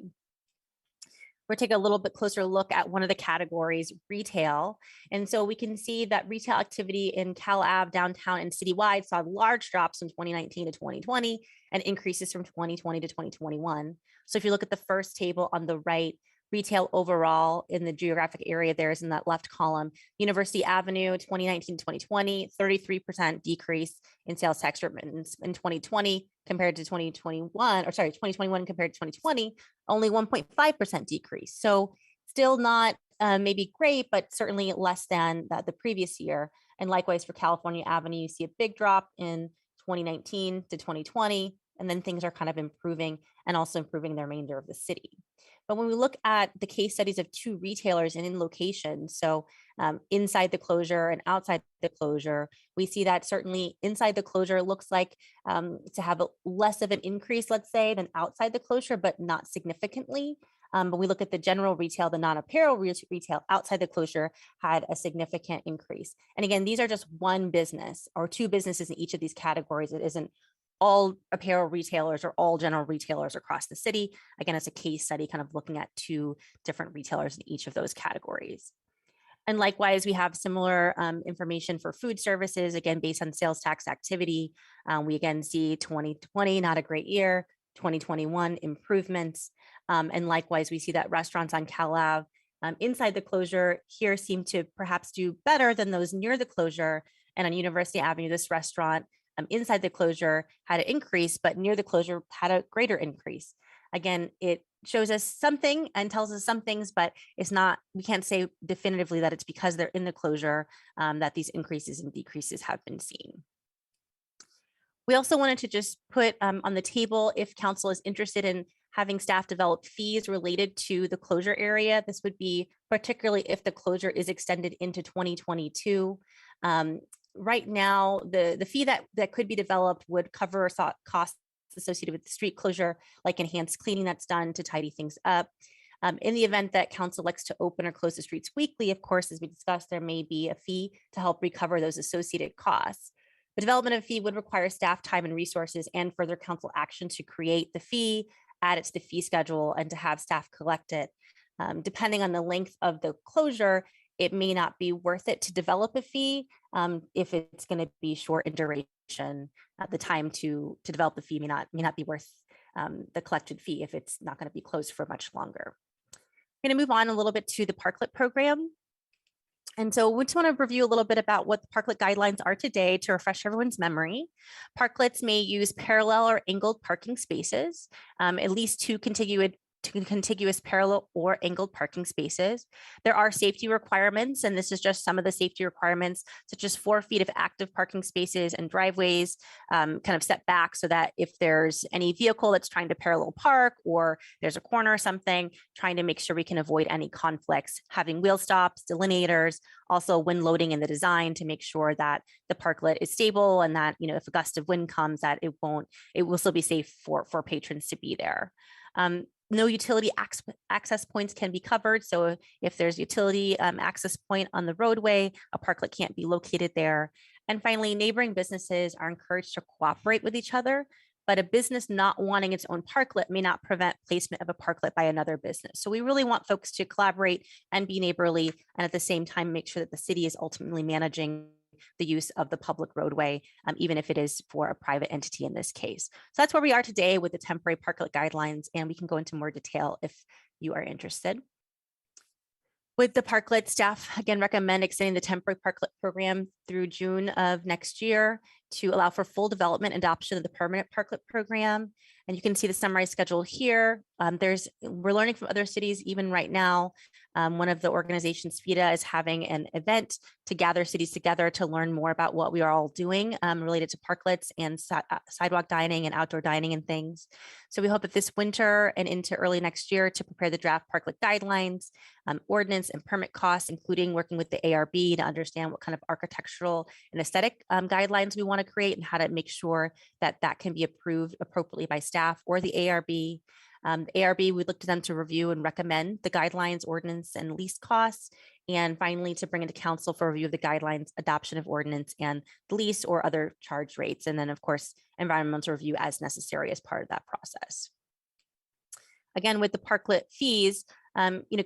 S20: We're taking a little bit closer look at one of the categories, retail. And so we can see that retail activity in Cal Ave, downtown, and citywide saw large drops from 2019 to 2020 and increases from 2020 to 2021. So if you look at the first table on the right, retail overall in the geographic area there is in that left column. University Avenue, 2019 to 2020, 33% decrease in sales tax remittance. In 2020 compared to 2021, or sorry, 2021 compared to 2020, only 1.5% decrease. So still not maybe great, but certainly less than the previous year. And likewise for California Avenue, you see a big drop in 2019 to 2020, and then things are kind of improving and also improving the remainder of the city. But when we look at the case studies of two retailers and in locations, so inside the closure and outside the closure, we see that certainly inside the closure looks like to have less of an increase, let's say, than outside the closure, but not significantly. But we look at the general retail, the non-apparel retail outside the closure had a significant increase. And again, these are just one business or two businesses in each of these categories. It isn't all apparel retailers or all general retailers across the city. Again, it's a case study kind of looking at two different retailers in each of those categories. And likewise, we have similar information for food services, again, based on sales tax activity. We again see 2020, not a great year, 2021 improvements. And likewise, we see that restaurants on Cal Ave inside the closure here seem to perhaps do better than those near the closure. And on University Avenue, this restaurant inside the closure had an increase, but near the closure had a greater increase. Again, it shows us something and tells us some things, but it's not, we can't say definitively that it's because they're in the closure that these increases and decreases have been seen. We also wanted to just put on the table, if council is interested in having staff develop fees related to the closure area. This would be particularly if the closure is extended into 2022. Right now, the fee that could be developed would cover costs associated with the street closure, like enhanced cleaning that's done to tidy things up. In the event that council elects to open or close the streets weekly, of course, as we discussed, there may be a fee to help recover those associated costs. The development of a fee would require staff time and resources and further council action to create the fee, add it to the fee schedule, and to have staff collect it. Depending on the length of the closure, it may not be worth it to develop a fee if it's going to be short in duration. The time to develop the fee may not be worth the collected fee if it's not going to be closed for much longer. I'm going to move on a little bit to the Parklet program. And so we just want to review a little bit about what the Parklet guidelines are today to refresh everyone's memory. Parklets may use parallel or angled parking spaces, at least two contiguous parallel or angled parking spaces. There are safety requirements, and this is just some of the safety requirements, such as 4 feet of active parking spaces and driveways kind of set back so that if there's any vehicle that's trying to parallel park or there's a corner or something, trying to make sure we can avoid any conflicts, having wheel stops, delineators, also wind loading in the design to make sure that the parklet is stable and that, you know, if a gust of wind comes, that it will still be safe for patrons to be there. No utility access points can be covered. So if there's utility access point on the roadway, a parklet can't be located there. And finally, neighboring businesses are encouraged to cooperate with each other, but a business not wanting its own parklet may not prevent placement of a parklet by another business. So we really want folks to collaborate and be neighborly, and at the same time, make sure that the city is ultimately managing the use of the public roadway, even if it is for a private entity in this case. So that's where we are today with the temporary parklet guidelines, and we can go into more detail if you are interested. With the parklet, staff again recommend extending the temporary parklet program through June of next year to allow for full development and adoption of the permanent parklet program. And you can see the summarized schedule here. We're learning from other cities even right now. One of the organizations, FIDA, is having an event to gather cities together to learn more about what we are all doing related to parklets and sidewalk dining and outdoor dining and things. So we hope that this winter and into early next year to prepare the draft parklet guidelines, ordinance and permit costs, including working with the ARB to understand what kind of architectural and aesthetic guidelines we want to create and how to make sure that that can be approved appropriately by staff or the ARB. The ARB, we look to them to review and recommend the guidelines, ordinance, and lease costs. And finally, to bring into council for review of the guidelines, adoption of ordinance and the lease or other charge rates. And then, of course, environmental review as necessary as part of that process. Again, with the parklet fees,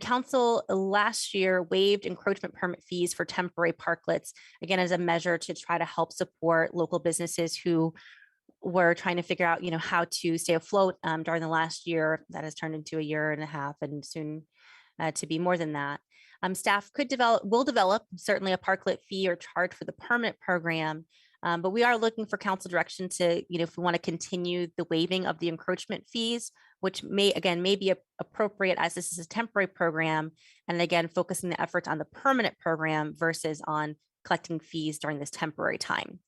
S20: council last year waived encroachment permit fees for temporary parklets, again, as a measure to try to help support local businesses who were trying to figure out, how to stay afloat during the last year that has turned into a year and a half and soon to be more than that. Staff will develop certainly a parklet fee or charge for the permit program, but we are looking for council direction to, if we want to continue the waiving of the encroachment fees, which may be appropriate as this is a temporary program, and again, focusing the efforts on the permanent program versus on collecting fees during this temporary time.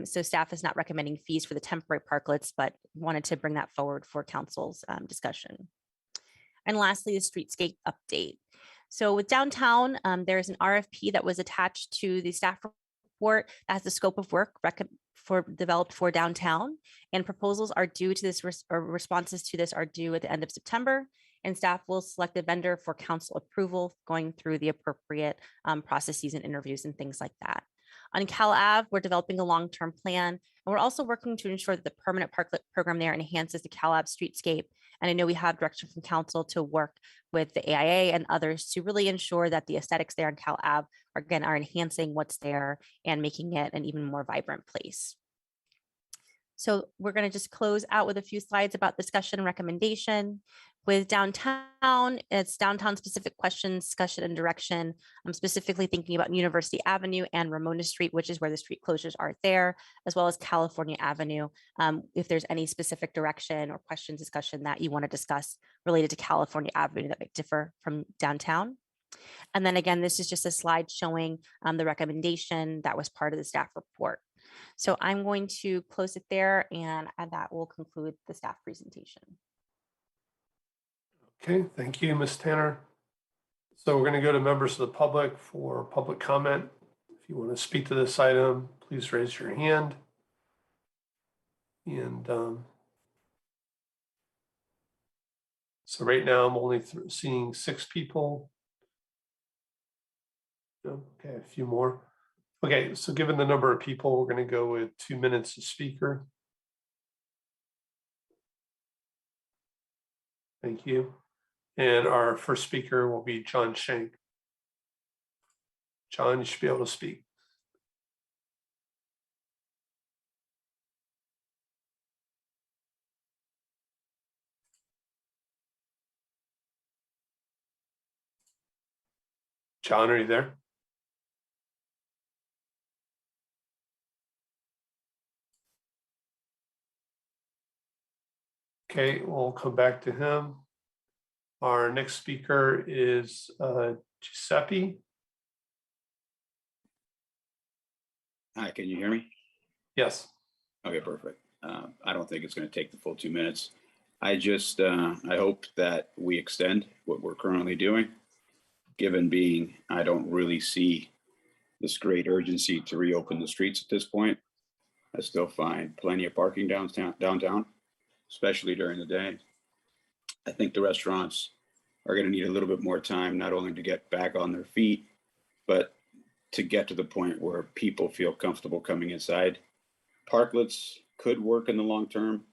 S20: So staff is not recommending fees for the temporary parklets, but wanted to bring that forward for council's discussion. And lastly, the streetscape update. So with downtown, there's an RFP that was attached to the staff report that has the scope of work developed for downtown, and proposals are due to this, or responses to this are due at the end of September, and staff will select a vendor for council approval going through the appropriate processes and interviews and things like that. On Cal Ave, we're developing a long-term plan, and we're also working to ensure that the permanent parklet program there enhances the Cal Ave streetscape. And I know we have direction from council to work with the AIA and others to really ensure that the aesthetics there on Cal Ave are enhancing what's there and making it an even more vibrant place. So we're going to just close out with a few slides about discussion and recommendation. With downtown, it's downtown specific questions, discussion, and direction. I'm specifically thinking about University Avenue and Ramona Street, which is where the street closures are there, as well as California Avenue. If there's any specific direction or question discussion that you want to discuss related to California Avenue that might differ from downtown. And then again, this is just a slide showing the recommendation that was part of the staff report. So I'm going to close it there, and that will conclude the staff presentation.
S2: Okay, thank you, Ms. Tanner. So we're going to go to members of the public for public comment. If you want to speak to this item, please raise your hand. And so right now I'm only seeing 6 people. Okay, a few more. Okay, so given the number of people, we're going to go with 2 minutes a speaker. Thank you. And our first speaker will be John Shank. John, you should be able to speak. John, are you there? Okay, we'll come back to him. Our next speaker is Giuseppe.
S21: Hi, can you hear me?
S2: Yes.
S21: Okay, perfect. I don't think it's going to take the full 2 minutes. I just, I hope that we extend what we're currently doing, given being I don't really see this great urgency to reopen the streets at this point. I still find plenty of parking downtown, especially during the day. I think the restaurants are going to need a little bit more time, not only to get back on their feet, but to get to the point where people feel comfortable coming inside. Parklets could work in the long term,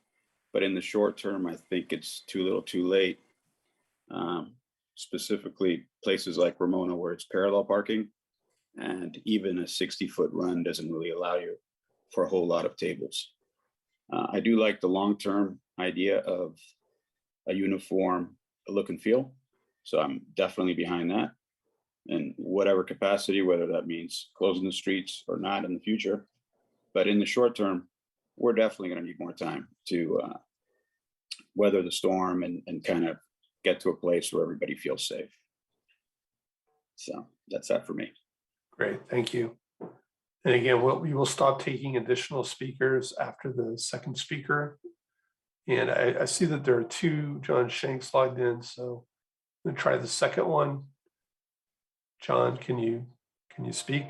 S21: but in the short term, I think it's too little too late. Specifically places like Ramona where it's parallel parking, and even a 60-foot run doesn't really allow you for a whole lot of tables. I do like the long-term idea of a uniform look and feel, so I'm definitely behind that in whatever capacity, whether that means closing the streets or not in the future. But in the short term, we're definitely going to need more time to weather the storm and kind of get to a place where everybody feels safe. So that's that for me.
S2: Great, thank you. And again, we will stop taking additional speakers after the second speaker. And I see that there are 2 John Shanks logged in, so I'm going to try the second one. John, can you speak?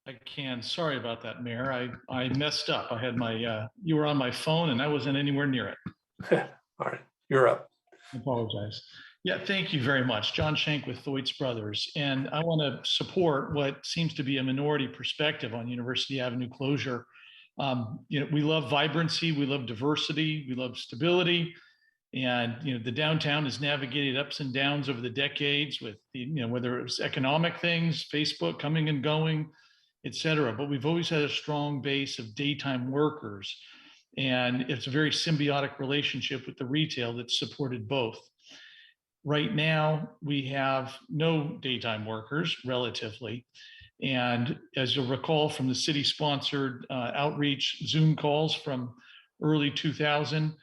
S22: I can. Sorry about that, Mayor. I messed up. I had my, you were on my phone and I wasn't anywhere near it.
S2: All right, you're up.
S22: I apologize. Yeah, thank you very much. John Shank with Thwaites Brothers. And I want to support what seems to be a minority perspective on University Avenue closure. We love vibrancy, we love diversity, we love stability. And the downtown has navigated ups and downs over the decades with whether it was economic things, Facebook coming and going, et cetera. But we've always had a strong base of daytime workers. And it's a very symbiotic relationship with the retail that's supported both. Right now, we have no daytime workers relatively. And as you'll recall from the city-sponsored outreach Zoom calls from early 2000,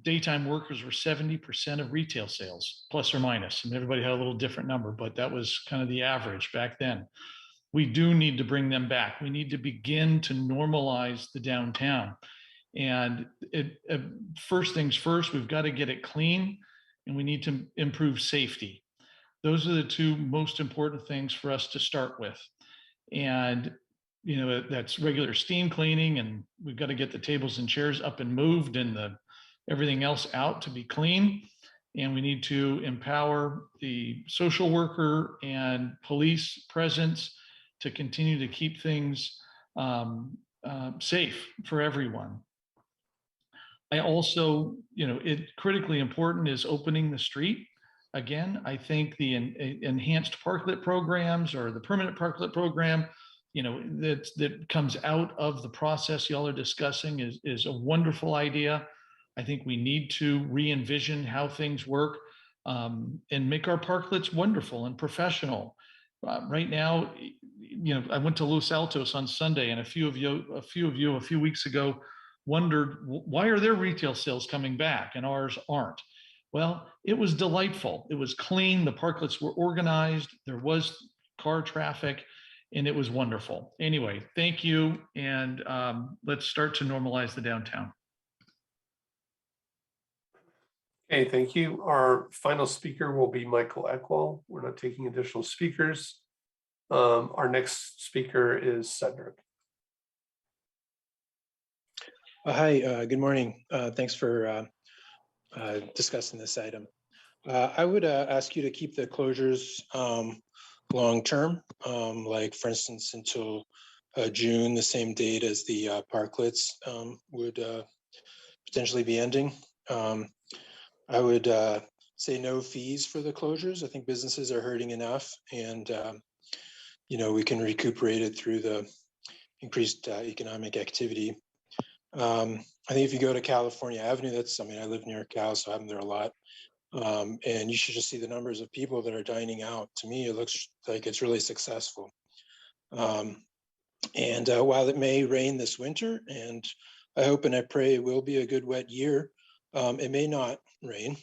S22: daytime workers were 70% of retail sales, plus or minus. And everybody had a little different number, but that was kind of the average back then. We do need to bring them back. We need to begin to normalize the downtown. And first things first, we've got to get it clean, and we need to improve safety. Those are the 2 most important things for us to start with. And that's regular steam cleaning, and we've got to get the tables and chairs up and moved and everything else out to be clean. And we need to empower the social worker and police presence to continue to keep things safe for everyone. I also, critically important is opening the street. Again, I think the enhanced parklet programs or the permanent parklet program, that comes out of the process y'all are discussing is a wonderful idea. I think we need to re-envision how things work and make our parklets wonderful and professional. Right now, I went to Los Altos on Sunday, and a few of you a few weeks ago wondered, why are their retail sales coming back and ours aren't? Well, it was delightful. It was clean. The parklets were organized. There was car traffic, and it was wonderful. Anyway, thank you. And let's start to normalize the downtown.
S2: Okay, thank you. Our final speaker will be Michael Eckwell. We're not taking additional speakers. Our next speaker is Cedric.
S1: Hi, good morning. Thanks for discussing this item. I would ask you to keep the closures long-term, like for instance, until June, the same date as the parklets would potentially be ending. I would say no fees for the closures. I think businesses are hurting enough, and we can recuperate it through the increased economic activity. I think if you go to California Avenue, I live near Cal, so I'm there a lot. And you should just see the numbers of people that are dining out. To me, it looks like it's really successful. And while it may rain this winter, and I hope and I pray it will be a good wet year, it may not rain,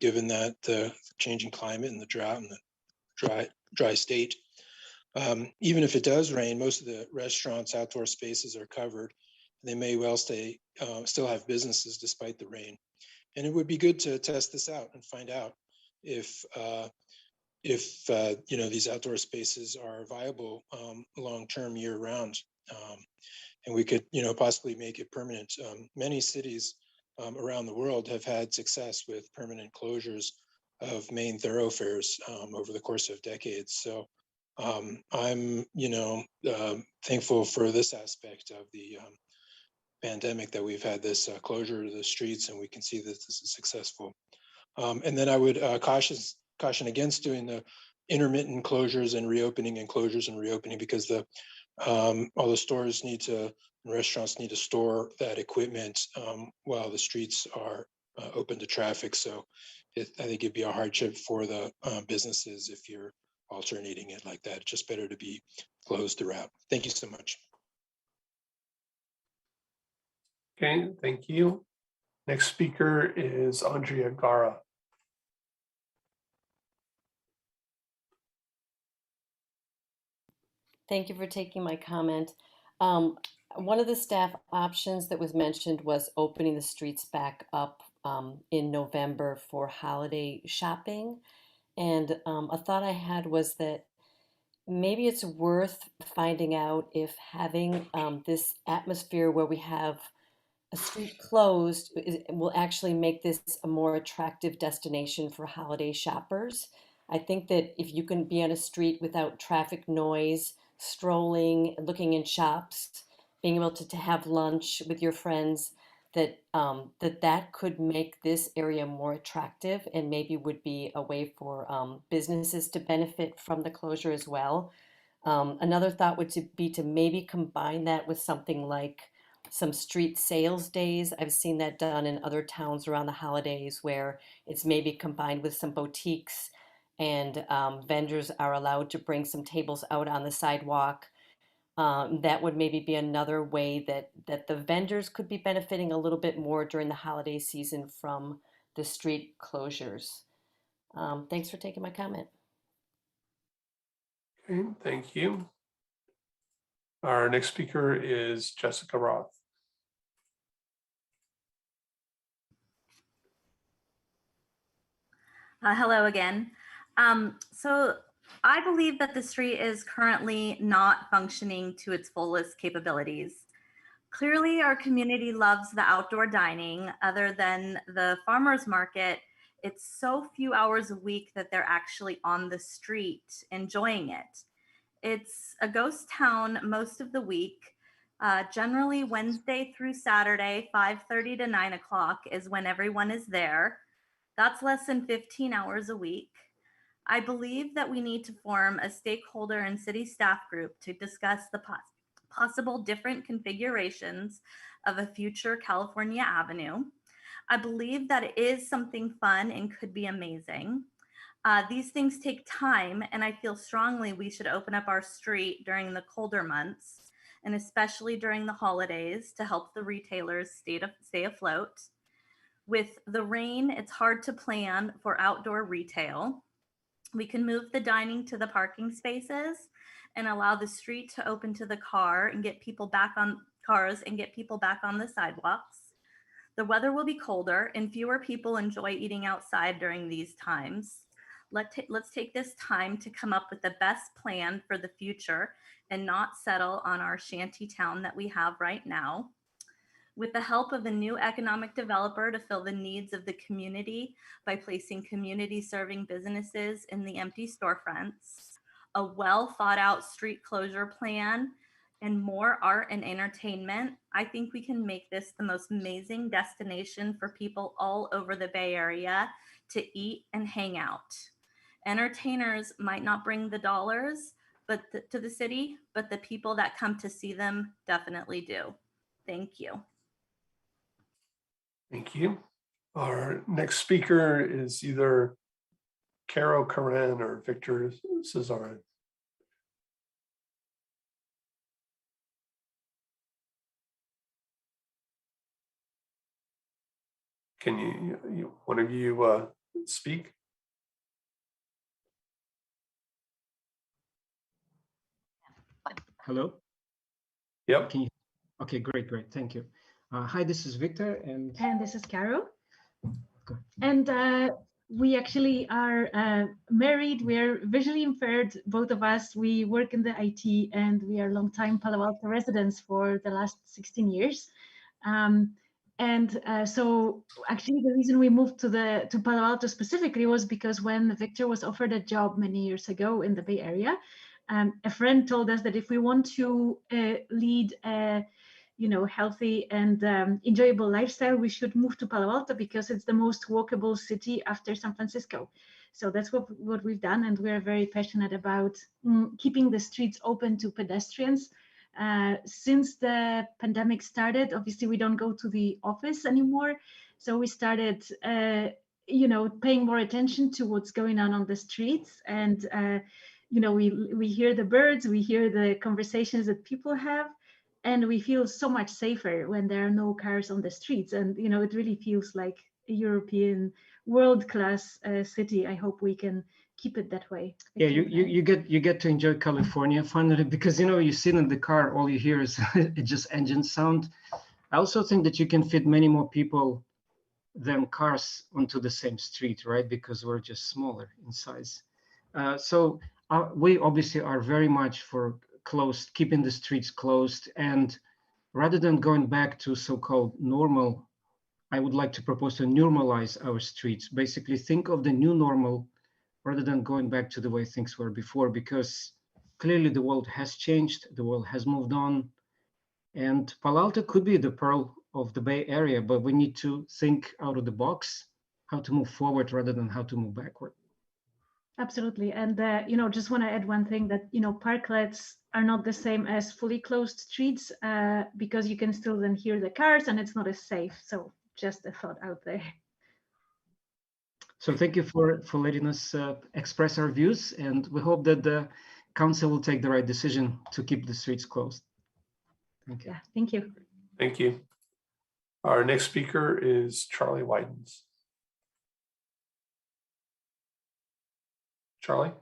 S1: given that the changing climate and the drought and the dry state. Even if it does rain, most of the restaurants' outdoor spaces are covered. They may well still have businesses despite the rain. And it would be good to test this out and find out if these outdoor spaces are viable long-term year-round. And we could possibly make it permanent. Many cities around the world have had success with permanent closures of main thoroughfares over the course of decades. So I'm thankful for this aspect of the pandemic, that we've had this closure of the streets, and we can see that this is successful. And then I would caution against doing the intermittent closures and reopening and closures and reopening, because all the stores and restaurants need to store that equipment while the streets are open to traffic. So I think it'd be a hardship for the businesses if you're alternating it like that. It's just better to be closed throughout. Thank you so much.
S2: Okay, thank you. Next speaker is Andrea Gara.
S6: Thank you for taking my comment. One of the staff options that was mentioned was opening the streets back up in November for holiday shopping. And a thought I had was that maybe it's worth finding out if having this atmosphere where we have a street closed will actually make this a more attractive destination for holiday shoppers. I think that if you can be on a street without traffic noise, strolling, looking in shops, being able to have lunch with your friends, that could make this area more attractive, and maybe would be a way for businesses to benefit from the closure as well. Another thought would be to maybe combine that with something like some street sales days. I've seen that done in other towns around the holidays, where it's maybe combined with some boutiques, and vendors are allowed to bring some tables out on the sidewalk. That would maybe be another way that the vendors could be benefiting a little bit more during the holiday season from the street closures. Thanks for taking my comment.
S2: Okay, thank you. Our next speaker is Jessica Roth.
S17: Hello again. So I believe that the street is currently not functioning to its fullest capabilities. Clearly, our community loves the outdoor dining. Other than the farmers market, it's so few hours a week that they're actually on the street enjoying it. It's a ghost town most of the week. Generally Wednesday through Saturday, 5:30 to 9 o'clock is when everyone is there. That's less than 15 hours a week. I believe that we need to form a stakeholder and city staff group to discuss the possible different configurations of a future California Avenue. I believe that it is something fun and could be amazing. These things take time, and I feel strongly we should open up our street during the colder months, and especially during the holidays, to help the retailers stay afloat. With the rain, it's hard to plan for outdoor retail. We can move the dining to the parking spaces and allow the street to open to the car and get people back on cars and get people back on the sidewalks. The weather will be colder and fewer people enjoy eating outside during these times. Let's take this time to come up with the best plan for the future and not settle on our shanty town that we have right now. With the help of a new economic developer to fill the needs of the community by placing community serving businesses in the empty storefronts, a well thought out street closure plan, and more art and entertainment, I think we can make this the most amazing destination for people all over the Bay Area to eat and hang out. Entertainers might not bring the dollars to the city, but the people that come to see them definitely do. Thank you.
S2: Thank you. Our next speaker is either Caro Karen or Victor Cesarin. Can you one of you speak?
S4: Hello?
S2: Yep.
S4: Can you? Okay, great. Thank you. Hi, this is Victor and
S13: this is Caro. And we actually are married. We are visually impaired, both of us. We work in the IT and we are longtime Palo Alto residents for the last 16 years. So actually the reason we moved to Palo Alto specifically was because when Victor was offered a job many years ago in the Bay Area, a friend told us that if we want to lead a healthy and enjoyable lifestyle, we should move to Palo Alto because it's the most walkable city after San Francisco. So that's what we've done, and we're very passionate about keeping the streets open to pedestrians. Since the pandemic started, obviously we don't go to the office anymore, so we started paying more attention to what's going on the streets, and we hear the birds, we hear the conversations that people have, and we feel so much safer when there are no cars on the streets. And it really feels like a European world-class city. I hope we can keep it that way.
S4: Yeah, you get to enjoy California finally, because you sit in the car, all you hear is just engine sound. I also think that you can fit many more people than cars onto the same street, right? Because we're just smaller in size. So we obviously are very much for keeping the streets closed, and rather than going back to so-called normal, I would like to propose to normalize our streets. Basically, think of the new normal rather than going back to the way things were before, because clearly the world has changed, the world has moved on, and Palo Alto could be the pearl of the Bay Area, but we need to think out of the box, how to move forward rather than how to move backward.
S13: Absolutely. And, just want to add one thing that, parklets are not the same as fully closed streets because you can still then hear the cars and it's not as safe. So just a thought out there.
S4: So thank you for letting us express our views, and we hope that the council will take the right decision to keep the streets closed. Thank you.
S13: Yeah, thank you.
S2: Thank you. Our next speaker is Charlie Widens. Charlie?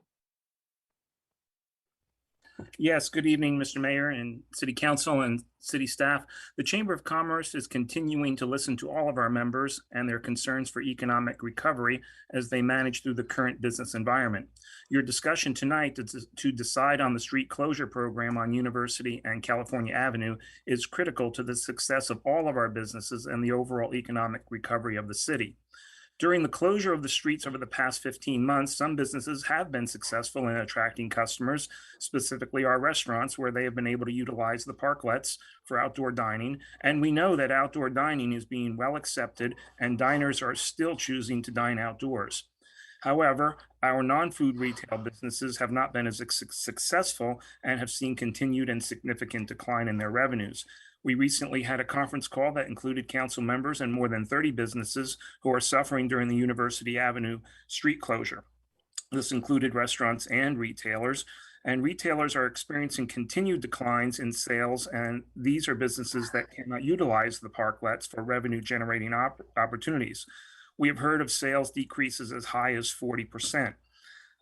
S23: Yes, good evening, Mr. Mayor and City Council and City staff. The Chamber of Commerce is continuing to listen to all of our members and their concerns for economic recovery as they manage through the current business environment. Your discussion tonight to decide on the street closure program on University and California Avenue is critical to the success of all of our businesses and the overall economic recovery of the city. During the closure of the streets over the past 15 months, some businesses have been successful in attracting customers, specifically our restaurants, where they have been able to utilize the parklets for outdoor dining. And we know that outdoor dining is being well accepted and diners are still choosing to dine outdoors. However, our non-food retail businesses have not been as successful and have seen continued and significant decline in their revenues. We recently had a conference call that included council members and more than 30 businesses who are suffering during the University Avenue street closure. This included restaurants and retailers are experiencing continued declines in sales, and these are businesses that cannot utilize the parklets for revenue generating opportunities. We have heard of sales decreases as high as 40%.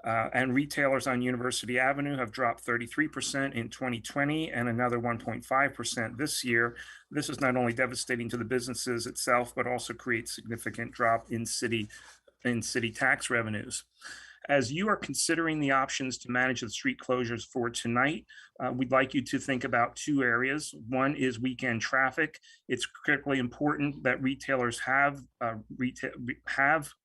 S23: And retailers on University Avenue have dropped 33% in 2020 and another 1.5% this year. This is not only devastating to the businesses itself, but also creates significant drop in city tax revenues. As you are considering the options to manage the street closures for tonight, we'd like you to think about two areas. One is weekend traffic. It's critically important that retailers have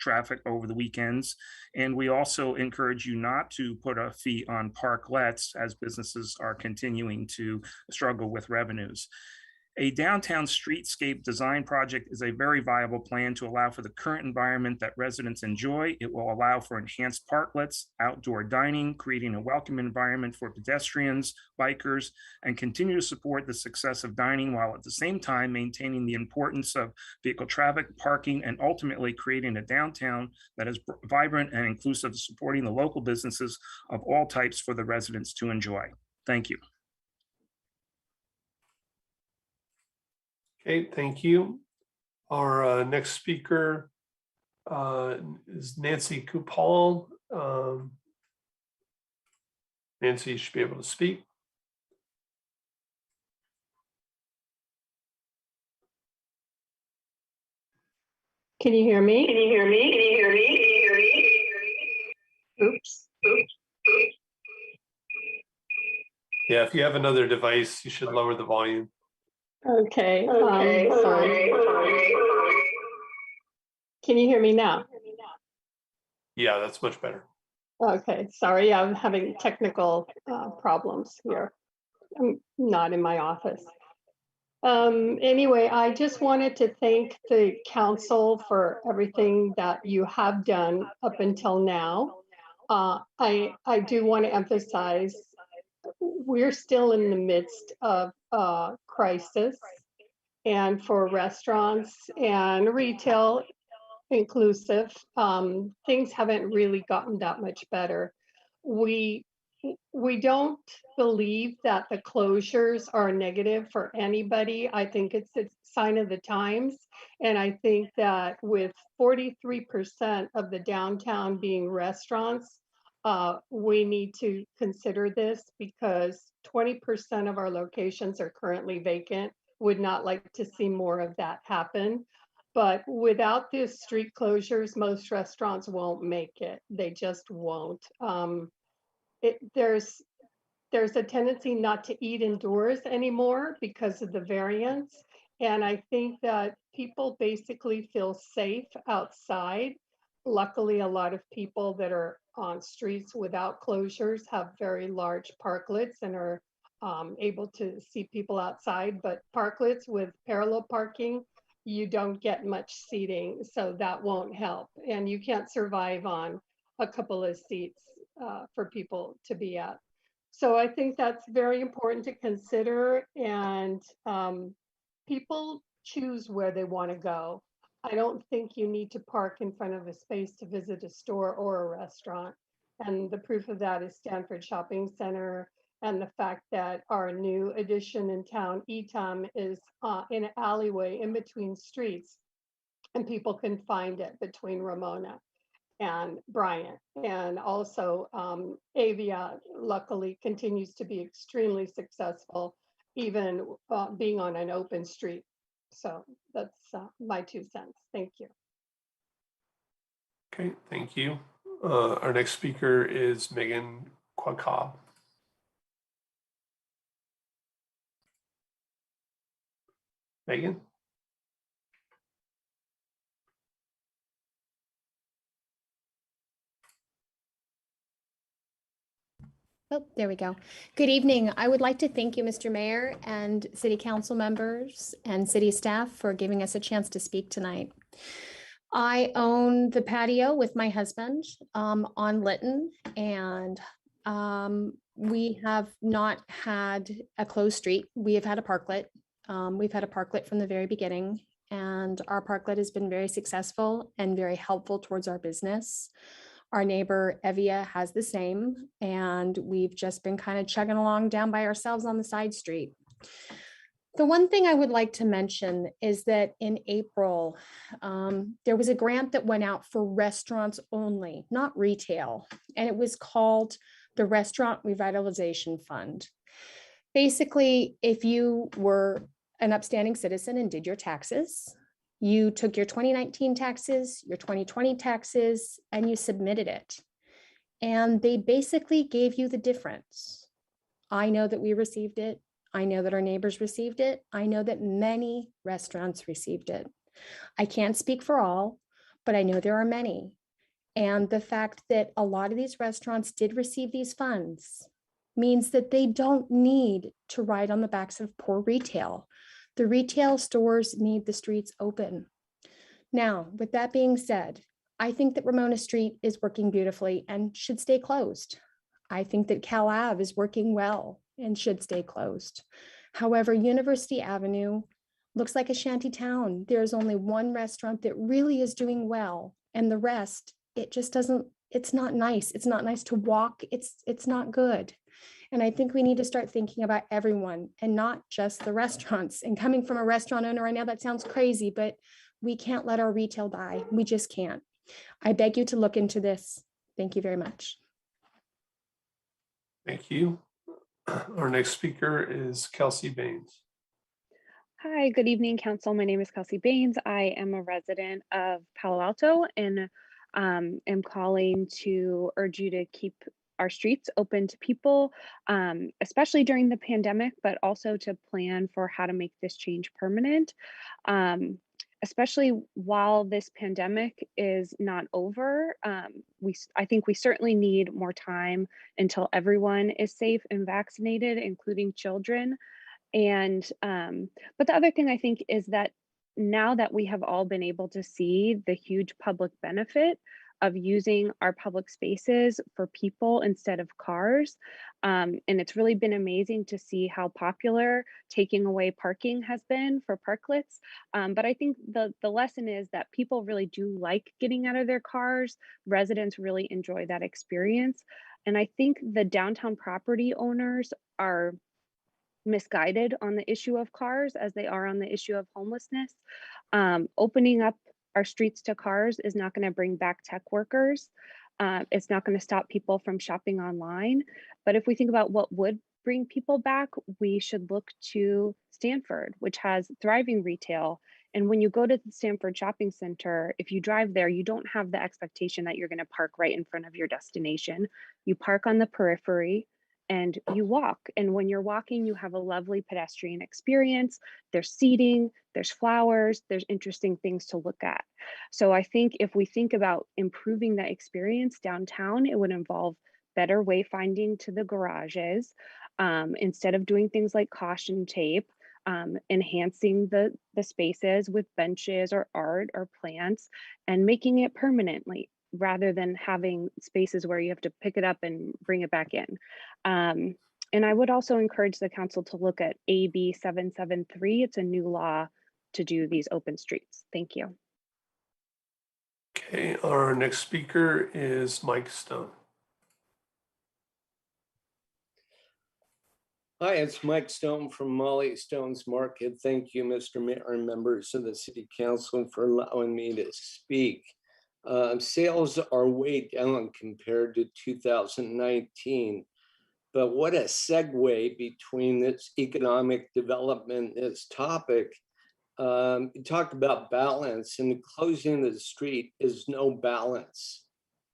S23: traffic over the weekends. And we also encourage you not to put a fee on parklets as businesses are continuing to struggle with revenues. A downtown streetscape design project is a very viable plan to allow for the current environment that residents enjoy. It will allow for enhanced parklets, outdoor dining, creating a welcome environment for pedestrians, bikers, and continue to support the success of dining while at the same time maintaining the importance of vehicle traffic, parking, and ultimately creating a downtown that is vibrant and inclusive, supporting the local businesses of all types for the residents to enjoy. Thank you.
S2: Okay, thank you. Our next speaker is Nancy Kupal. Nancy, you should be able to speak.
S7: Can you hear me? Can you hear me? Can you hear me? Can you hear me? Can you hear me? Oops.
S2: Yeah, if you have another device, you should lower the volume.
S7: Okay.
S2: Okay.
S7: Sorry. Can you hear me now?
S2: Yeah, that's much better.
S7: Okay. Sorry, I'm having technical problems here. I'm not in my office. Anyway, I just wanted to thank the council for everything that you have done up until now. I do want to emphasize we're still in the midst of crisis, and for restaurants and retail inclusive, things haven't really gotten that much better. We don't believe that the closures are negative for anybody. I think it's a sign of the times. And I think that with 43% of the downtown being restaurants, we need to consider this because 20% of our locations are currently vacant. Would not like to see more of that happen. But without these street closures, most restaurants won't make it. They just won't. There's a tendency not to eat indoors anymore because of the variants. And I think that people basically feel safe outside. Luckily, a lot of people that are on streets without closures have very large parklets and are able to see people outside. But parklets with parallel parking, you don't get much seating, so that won't help. And you can't survive on a couple of seats for people to be at. So I think that's very important to consider, and people choose where they want to go. I don't think you need to park in front of a space to visit a store or a restaurant. And the proof of that is Stanford Shopping Center and the fact that our new addition in town, Etam, is in an alleyway in between streets, and people can find it between Ramona and Bryant. And also Avia, luckily, continues to be extremely successful, even being on an open street. So that's my 2 cents. Thank you.
S2: Okay, thank you. Our next speaker is Megan Quacob. Megan?
S16: Oh, there we go. Good evening. I would like to thank you, Mr. Mayor, and City Council members and city staff for giving us a chance to speak tonight. I own the patio with my husband on Lytton, and we have not had a closed street. We have had a parklet. We've had a parklet from the very beginning, and our parklet has been very successful and very helpful towards our business. Our neighbor Evia has the same, and we've just been kind of chugging along down by ourselves on the side street. The one thing I would like to mention is that in April, there was a grant that went out for restaurants only, not retail, and it was called the Restaurant Revitalization Fund. Basically, if you were an upstanding citizen and did your taxes, you took your 2019 taxes, your 2020 taxes, and you submitted it. And they basically gave you the difference. I know that we received it. I know that our neighbors received it. I know that many restaurants received it. I can't speak for all, but I know there are many. And the fact that a lot of these restaurants did receive these funds means that they don't need to ride on the backs of poor retail. The retail stores need the streets open. Now, with that being said, I think that Ramona Street is working beautifully and should stay closed. I think that Cal Ave is working well and should stay closed. However, University Avenue looks like a shanty town. There's only one restaurant that really is doing well, and the rest, it just doesn't, it's not nice. It's not nice to walk. It's not good. And I think we need to start thinking about everyone and not just the restaurants. And coming from a restaurant owner right now, that sounds crazy, but we can't let our retail die. We just can't. I beg you to look into this. Thank you very much.
S2: Thank you. Our next speaker is Kelsey Baines.
S15: Hi, good evening, Council. My name is Kelsey Baines. I am a resident of Palo Alto and am calling to urge you to keep our streets open to people, especially during the pandemic, but also to plan for how to make this change permanent. Especially while this pandemic is not over, I think we certainly need more time until everyone is safe and vaccinated, including children. And but the other thing I think is that now that we have all been able to see the huge public benefit of using our public spaces for people instead of cars. And it's really been amazing to see how popular taking away parking has been for parklets. But I think the lesson is that people really do like getting out of their cars. Residents really enjoy that experience. And I think the downtown property owners are misguided on the issue of cars as they are on the issue of homelessness. Opening up our streets to cars is not going to bring back tech workers. It's not going to stop people from shopping online. But if we think about what would bring people back, we should look to Stanford, which has thriving retail. And when you go to the Stanford Shopping Center, if you drive there, you don't have the expectation that you're going to park right in front of your destination. You park on the periphery and you walk. And when you're walking, you have a lovely pedestrian experience. There's seating, there's flowers, there's interesting things to look at. So I think if we think about improving that experience downtown, it would involve better wayfinding to the garages, instead of doing things like caution tape, enhancing the spaces with benches or art or plants and making it permanently, rather than having spaces where you have to pick it up and bring it back in. And I would also encourage the council to look at AB 773. It's a new law to do these open streets. Thank you.
S2: Okay, our next speaker is Mike Stone.
S18: Hi, it's Mike Stone from Molly Stone's Market. Thank you, Mr. Mayor and members of the City Council for allowing me to speak. Sales are way down compared to 2019, but what a segue between this economic development and this topic. You talked about balance, and the closing of the street is no balance.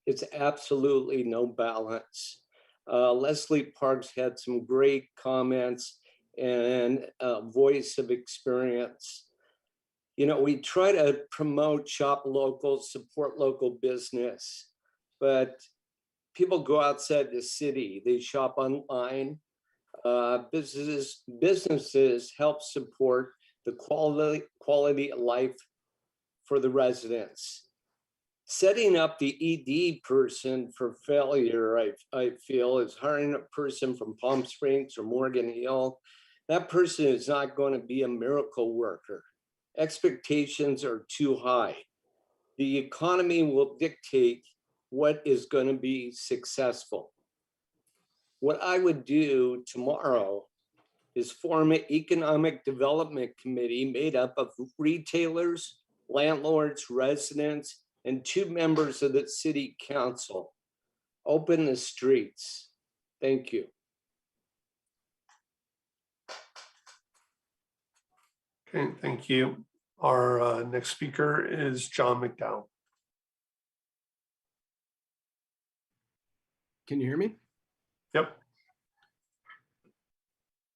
S18: It's absolutely no balance. Leslie Parks had some great comments and voice of experience. You know, we try to promote shop local, support local business, but people go outside the city, they shop online. Businesses help support the quality of life for the residents. Setting up the ED person for failure, I feel, is hiring a person from Palm Springs or Morgan Hill. That person is not going to be a miracle worker. Expectations are too high. The economy will dictate what is going to be successful. What I would do tomorrow is form an economic development committee made up of retailers, landlords, residents, and 2 members of the city council. Open the streets. Thank you.
S2: Okay, thank you. Our next speaker is John McDowell.
S3: Can you hear me?
S2: Yep.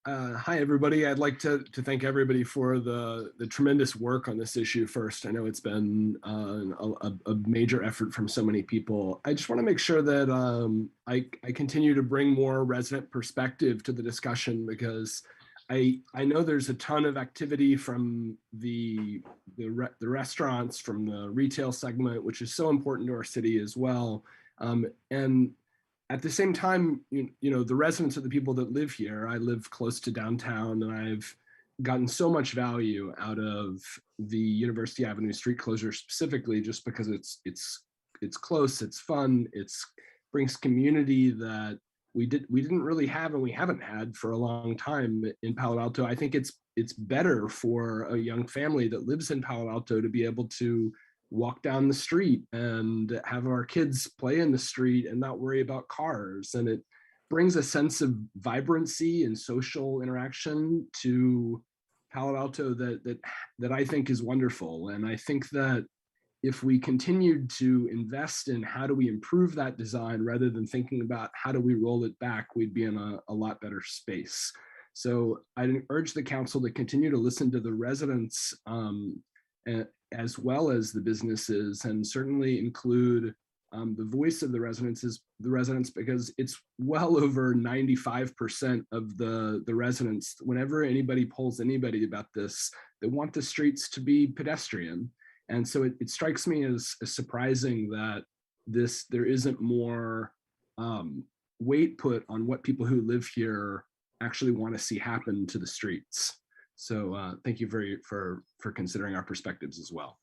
S3: Hi, everybody. I'd like to thank everybody for the tremendous work on this issue first. I know it's been a major effort from so many people. I just want to make sure that I continue to bring more resident perspective to the discussion, because I know there's a ton of activity from the restaurants, from the retail segment, which is so important to our city as well. And at the same time, you know, the residents are the people that live here. I live close to downtown, and I've gotten so much value out of the University Avenue street closure specifically, just because it's close, it's fun, it's brings community that we didn't really have, and we haven't had for a long time in Palo Alto. I think it's better for a young family that lives in Palo Alto to be able to walk down the street and have our kids play in the street and not worry about cars. And it brings a sense of vibrancy and social interaction to Palo Alto that I think is wonderful. And I think that if we continued to invest in how do we improve that design rather than thinking about how do we roll it back, we'd be in a lot better space. So I urge the council to continue to listen to the residents as well as the businesses, and certainly include the voice of the residents, because it's well over 95% of the residents, whenever anybody polls anybody about this, they want the streets to be pedestrian. And so it strikes me as surprising that there isn't more weight put on what people who live here actually want to see happen to the streets. So thank you for considering our perspectives as well.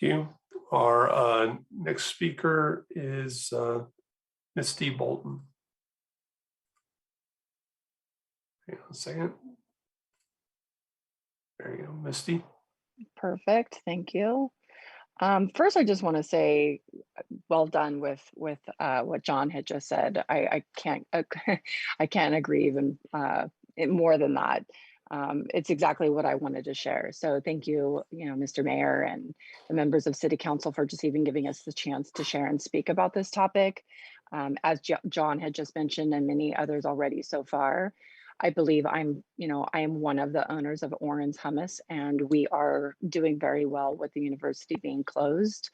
S2: Thank you. Our next speaker is Misty Bolton. Hang on a second. There you go, Misty.
S12: Perfect, thank you. First, I just want to say, well done with what John had just said. I can't I can't agree even more than that. It's exactly what I wanted to share. So thank you, Mr. Mayor and the members of City Council for just even giving us the chance to share and speak about this topic. As John had just mentioned, and many others already so far, I believe I am one of the owners of Oren's Hummus, and we are doing very well with the university being closed.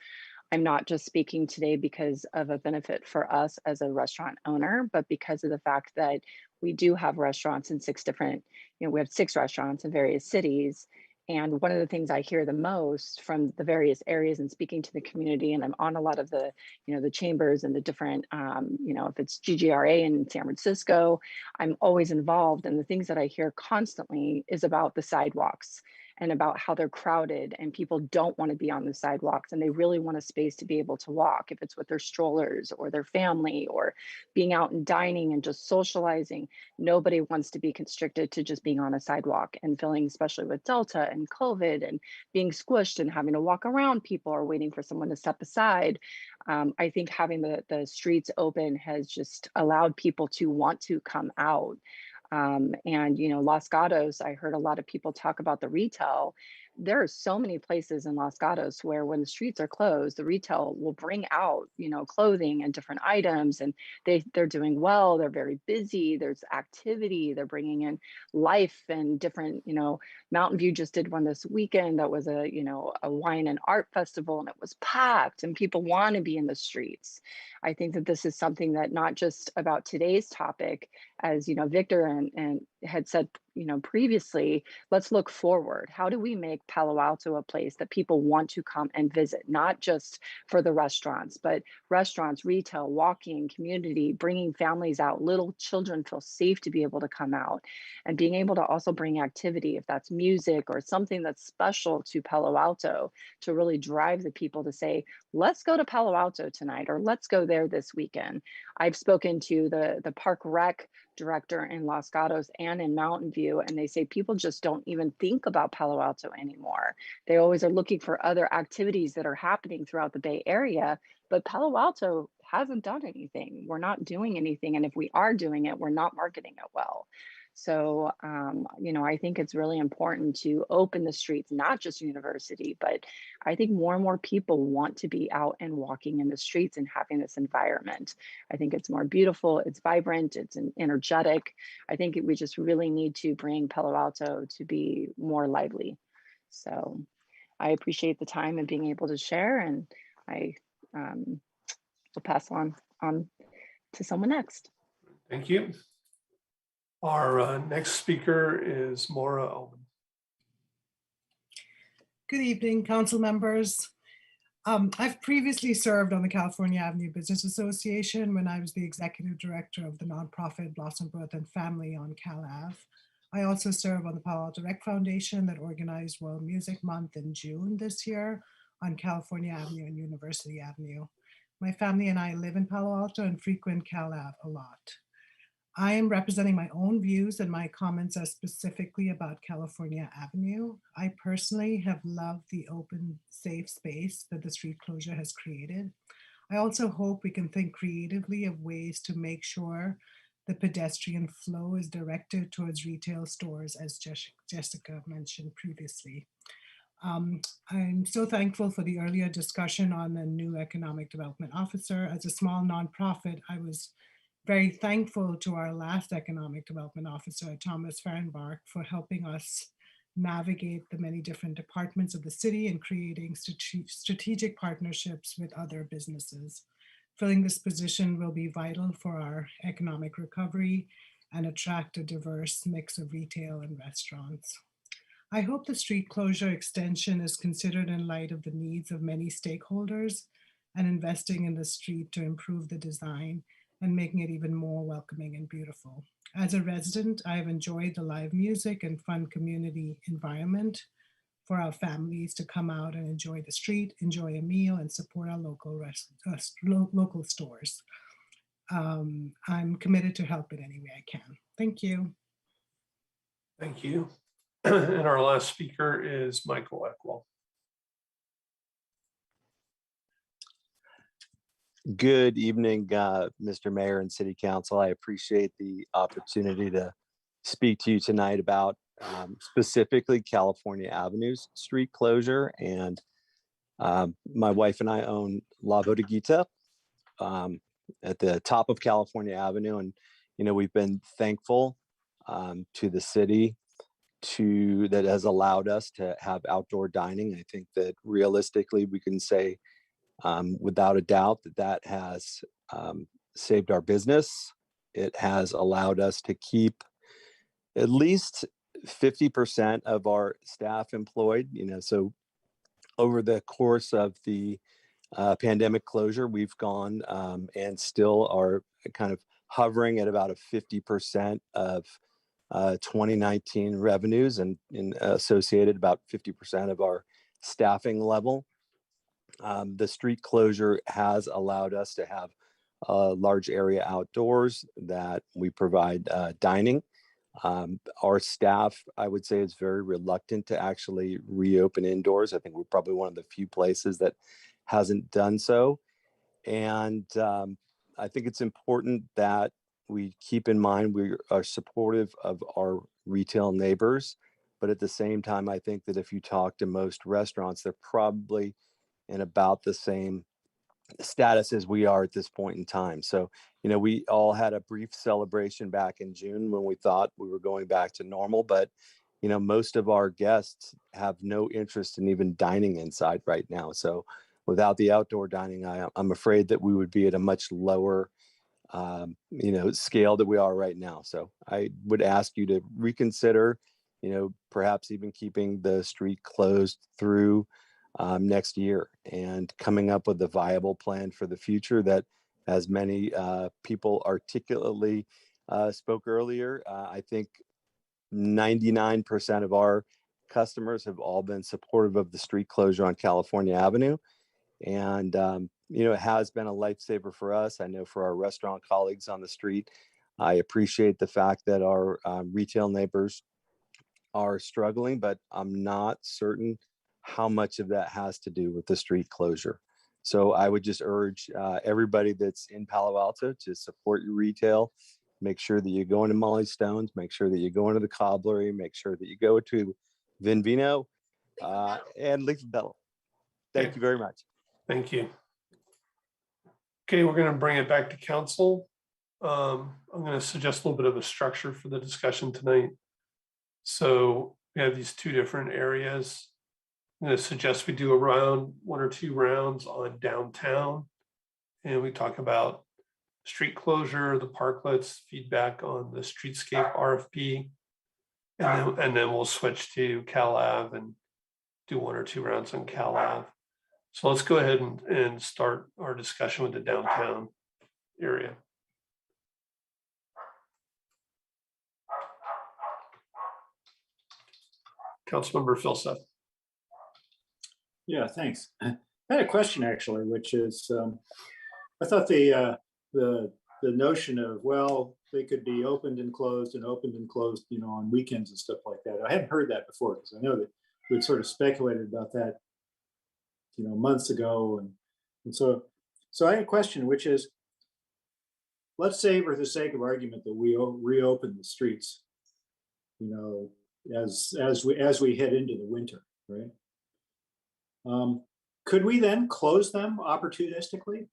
S12: I'm not just speaking today because of a benefit for us as a restaurant owner, but because of the fact that we do have restaurants in 6 different, we have 6 restaurants in various cities. And one of the things I hear the most from the various areas and speaking to the community, and I'm on a lot of the, the chambers and the different, if it's GGRA in San Francisco, I'm always involved. And the things that I hear constantly is about the sidewalks and about how they're crowded and people don't want to be on the sidewalks and they really want a space to be able to walk, if it's with their strollers or their family or being out and dining and just socializing. Nobody wants to be constricted to just being on a sidewalk and feeling, especially with Delta and COVID and being squished and having to walk around people or waiting for someone to step aside. I think having the streets open has just allowed people to want to come out. And Los Gatos, I heard a lot of people talk about the retail. There are so many places in Los Gatos where when the streets are closed, the retail will bring out, clothing and different items, and they're doing well. They're very busy. There's activity. They're bringing in life and different, Mountain View just did one this weekend that was a wine and art festival, and it was packed and people want to be in the streets. I think that this is something that not just about today's topic as you know, Victor and had said, you know, previously, let's look forward. How do we make Palo Alto a place that people want to come and visit, not just for the restaurants, but restaurants, retail, walking, community, bringing families out, little children feel safe to be able to come out, and being able to also bring activity, if that's music or something that's special to Palo Alto, to really drive the people to say, let's go to Palo Alto tonight, or let's go there this weekend. I've spoken to the park rec director in Los Gatos and in Mountain View, and they say people just don't even think about Palo Alto anymore. They always are looking for other activities that are happening throughout the Bay Area, but Palo Alto hasn't done anything. We're not doing anything, and if we are doing it, we're not marketing it well. So, you know, I think it's really important to open the streets, not just University, but I think more and more people want to be out and walking in the streets and having this environment. I think it's more beautiful, it's vibrant, it's energetic. I think we just really need to bring Palo Alto to be more lively. So I appreciate the time and being able to share, and I will pass on to someone next.
S2: Thank you. Our next speaker is Maura Ullman.
S9: Good evening, council members. I've previously served on the California Avenue Business Association when I was the executive director of the nonprofit Blossom Birth and Family on Cal Ave. I also serve on the Palo Alto Rec Foundation that organized World Music Month in June this year on California Avenue and University Avenue. My family and I live in Palo Alto and frequent Cal Ave a lot. I am representing my own views, and my comments are specifically about California Avenue. I personally have loved the open, safe space that the street closure has created. I also hope we can think creatively of ways to make sure the pedestrian flow is directed towards retail stores, as Jessica mentioned previously. I'm so thankful for the earlier discussion on the new economic development officer. As a small nonprofit, I was very thankful to our last economic development officer, Thomas Fehrenbach, for helping us navigate the many different departments of the city and creating strategic partnerships with other businesses. Filling this position will be vital for our economic recovery and attract a diverse mix of retail and restaurants. I hope the street closure extension is considered in light of the needs of many stakeholders and investing in the street to improve the design and making it even more welcoming and beautiful. As a resident, I have enjoyed the live music and fun community environment for our families to come out and enjoy the street, enjoy a meal, and support our local stores. I'm committed to help in any way I can. Thank you.
S2: Thank you. And our last speaker is Michael Eckwell.
S10: Good evening, Mr. Mayor and City Council. I appreciate the opportunity to speak to you tonight about specifically California Avenue's street closure. And my wife and I own La Bodeguita at the top of California Avenue. And, you know, we've been thankful to the city that has allowed us to have outdoor dining. I think that realistically we can say without a doubt that has saved our business. It has allowed us to keep at least 50% of our staff employed. You know, so over the course of the pandemic closure, we've gone and still are kind of hovering at about a 50% of 2019 revenues and associated about 50% of our staffing level. The street closure has allowed us to have a large area outdoors that we provide dining. Our staff, I would say, is very reluctant to actually reopen indoors. I think we're probably one of the few places that hasn't done so. And I think it's important that we keep in mind we are supportive of our retail neighbors. But at the same time, I think that if you talk to most restaurants, they're probably in about the same status as we are at this point in time. So, you know, we all had a brief celebration back in June when we thought we were going back to normal, but, you know, most of our guests have no interest in even dining inside right now. So without the outdoor dining, I'm afraid that we would be at a much lower scale that we are right now. So I would ask you to reconsider, perhaps even keeping the street closed through next year and coming up with a viable plan for the future that, as many people articulately spoke earlier, I think 99% of our customers have all been supportive of the street closure on California Avenue. And, it has been a lifesaver for us. I know for our restaurant colleagues on the street, I appreciate the fact that our retail neighbors are struggling, but I'm not certain how much of that has to do with the street closure. So I would just urge everybody that's in Palo Alto to support your retail. Make sure that you go into Molly Stone's, make sure that you go into the Cobblery, make sure that you go to Vinvino and Leaf Bell. Thank you very much.
S2: Thank you. Okay, we're going to bring it back to council. I'm going to suggest a little bit of a structure for the discussion tonight. So we have these two different areas. I'm going to suggest we do one or two rounds on downtown, and we talk about street closure, the parklets, feedback on the streetscape RFP, and then we'll switch to Cal Ave and do one or two rounds on Cal Ave. So let's go ahead and start our discussion with the downtown area. Councilmember Philseth.
S8: Yeah, thanks. I had a question actually, which is, I thought the notion of, well, they could be opened and closed, on weekends and stuff like that. I hadn't heard that before, because I know that we'd sort of speculated about that, months ago. And so I had a question, which is, let's say for the sake of argument that we reopen the streets, as we head into the winter, right? Could we then close them opportunistically?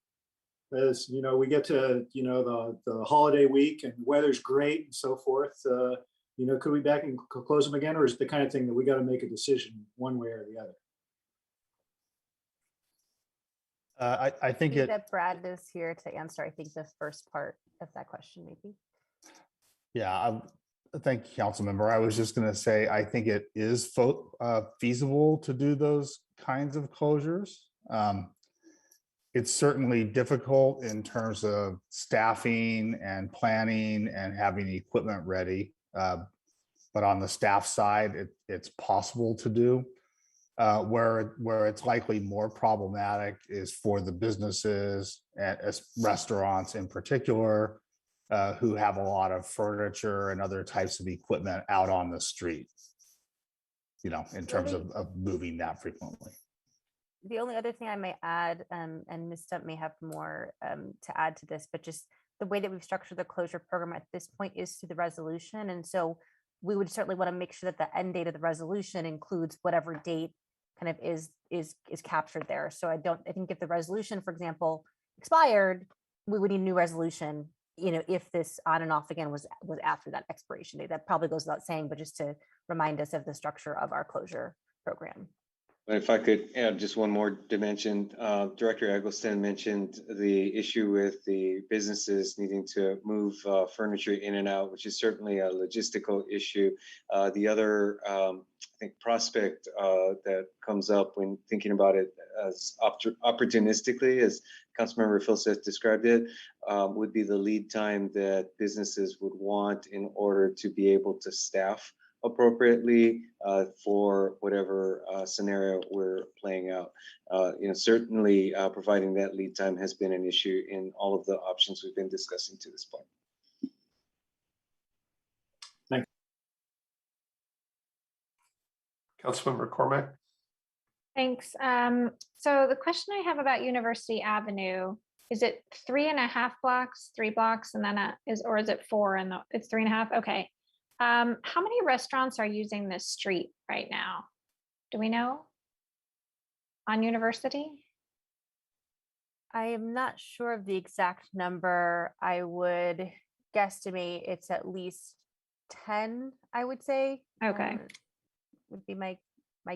S8: As we get to the holiday week and the weather's great and so forth. Could we back and close them again, or is it the kind of thing that we got to make a decision one way or the other?
S14: I think
S20: that Brad is here to answer, I think, the first part of that question, maybe.
S14: Yeah, thank you, council member. I was just going to say, I think it is feasible to do those kinds of closures. It's certainly difficult in terms of staffing and planning and having equipment ready. But on the staff side, it's possible to do. Where it's likely more problematic is for the businesses, as restaurants in particular, who have a lot of furniture and other types of equipment out on the street, in terms of moving that frequently.
S20: The only other thing I may add, and Ms. Stump may have more to add to this, but just the way that we've structured the closure program at this point is through the resolution. And so we would certainly want to make sure that the end date of the resolution includes whatever date kind of is captured there. So I think if the resolution, for example, expired, we would need a new resolution, if this on and off again was after that expiration date. That probably goes without saying, but just to remind us of the structure of our closure program.
S5: If I could add just one more dimension, Director Eggleston mentioned the issue with the businesses needing to move furniture in and out, which is certainly a logistical issue. The other, I think, prospect that comes up when thinking about it as opportunistically, as Councilmember Philseth described it, would be the lead time that businesses would want in order to be able to staff appropriately for whatever scenario we're playing out. Certainly providing that lead time has been an issue in all of the options we've been discussing to this point.
S8: Thanks.
S2: Councilmember Cormack.
S11: Thanks. So the question I have about University Avenue, is it 3.5 blocks, 3 blocks, and then or is it 4 and it's 3.5? Okay. How many restaurants are using this street right now? Do we know? On University?
S20: I am not sure of the exact number. I would guesstimate it's at least 10, I would say.
S11: Okay.
S20: Would be my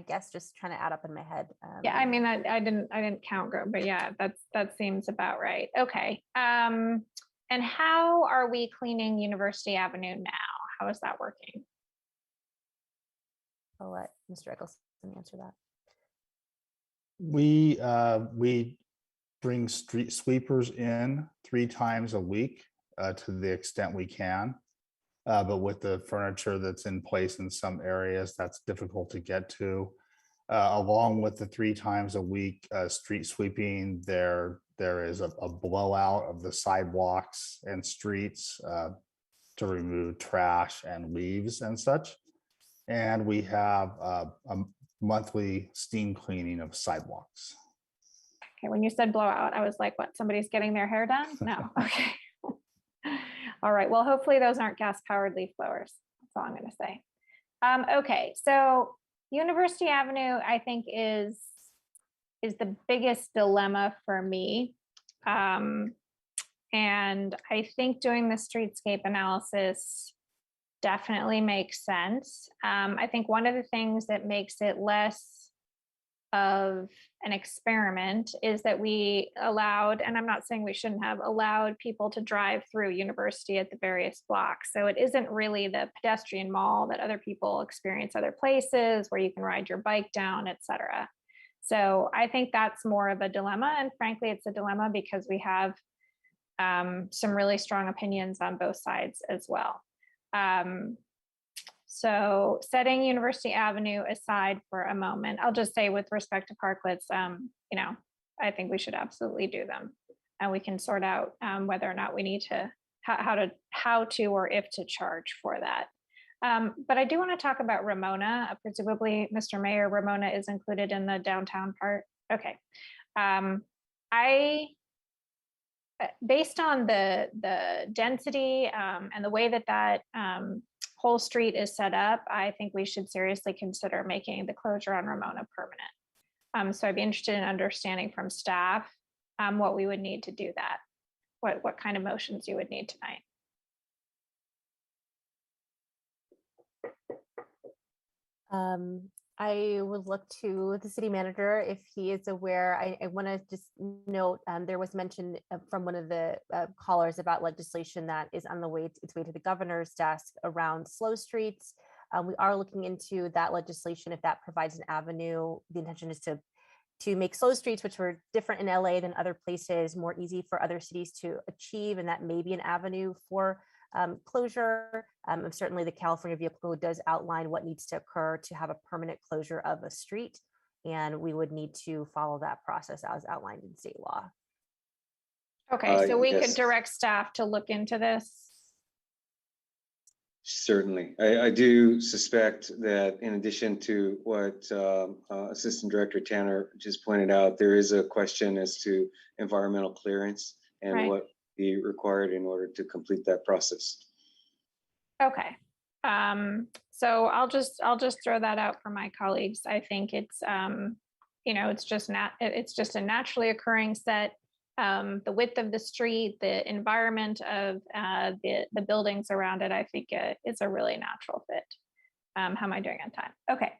S20: guess, just trying to add up in my head.
S11: Yeah, I mean, I didn't count, but yeah, that seems about right. Okay. And And how are we cleaning University Avenue now? How is that working?
S20: I'll let Mr. Eccleston answer that.
S14: We bring street sweepers in 3 times a week to the extent we can. But with the furniture that's in place in some areas, that's difficult to get to. Along with the 3 times a week street sweeping, there is a blowout of the sidewalks and streets to remove trash and leaves and such. And we have a monthly steam cleaning of sidewalks.
S11: Okay, when you said blowout, I was like, what, somebody's getting their hair done? No, okay. All right, well, hopefully those aren't gas-powered leaf blowers. That's all I'm gonna say. Okay, so University Avenue, I think is the biggest dilemma for me. And I think doing the streetscape analysis definitely makes sense. I think one of the things that makes it less of an experiment is that we allowed, and I'm not saying we shouldn't have allowed people to drive through University at the various blocks. So it isn't really the pedestrian mall that other people experience other places where you can ride your bike down, et cetera. So I think that's more of a dilemma. And frankly, it's a dilemma because we have some really strong opinions on both sides as well. So setting University Avenue aside for a moment, I'll just say with respect to parklets, you know, I think we should absolutely do them, and we can sort out whether or not we need to, how to, or if to charge for that. But I do want to talk about Ramona. Presumably, Mr. Mayor, Ramona is included in the downtown part. Okay. Based on the density and the way that whole street is set up, I think we should seriously consider making the closure on Ramona permanent. So I'd be interested in understanding from staff what we would need to do that, what kind of motions you would need tonight.
S20: I would look to the city manager if he is aware. I want to just note there was mention from one of the callers about legislation that is on its way to the governor's desk around slow streets. We are looking into that legislation if that provides an avenue. The intention is to make slow streets, which were different in LA than other places, more easy for other cities to achieve, and that may be an avenue for closure. Certainly the California Vehicle Code does outline what needs to occur to have a permanent closure of a street, and we would need to follow that process as outlined in state law.
S11: Okay, so we
S5: yes.
S11: could direct staff to look into this.
S5: Certainly. I do suspect that in addition to what Assistant Director Tanner just pointed out, there is a question as to environmental clearance and
S11: Right.
S5: what be required in order to complete that process.
S11: Okay. So I'll just throw that out for my colleagues. I think it's you know, it's just a naturally occurring set. The width of the street, the environment of the buildings around it, I think it's a really natural fit. How am I doing on time? Okay.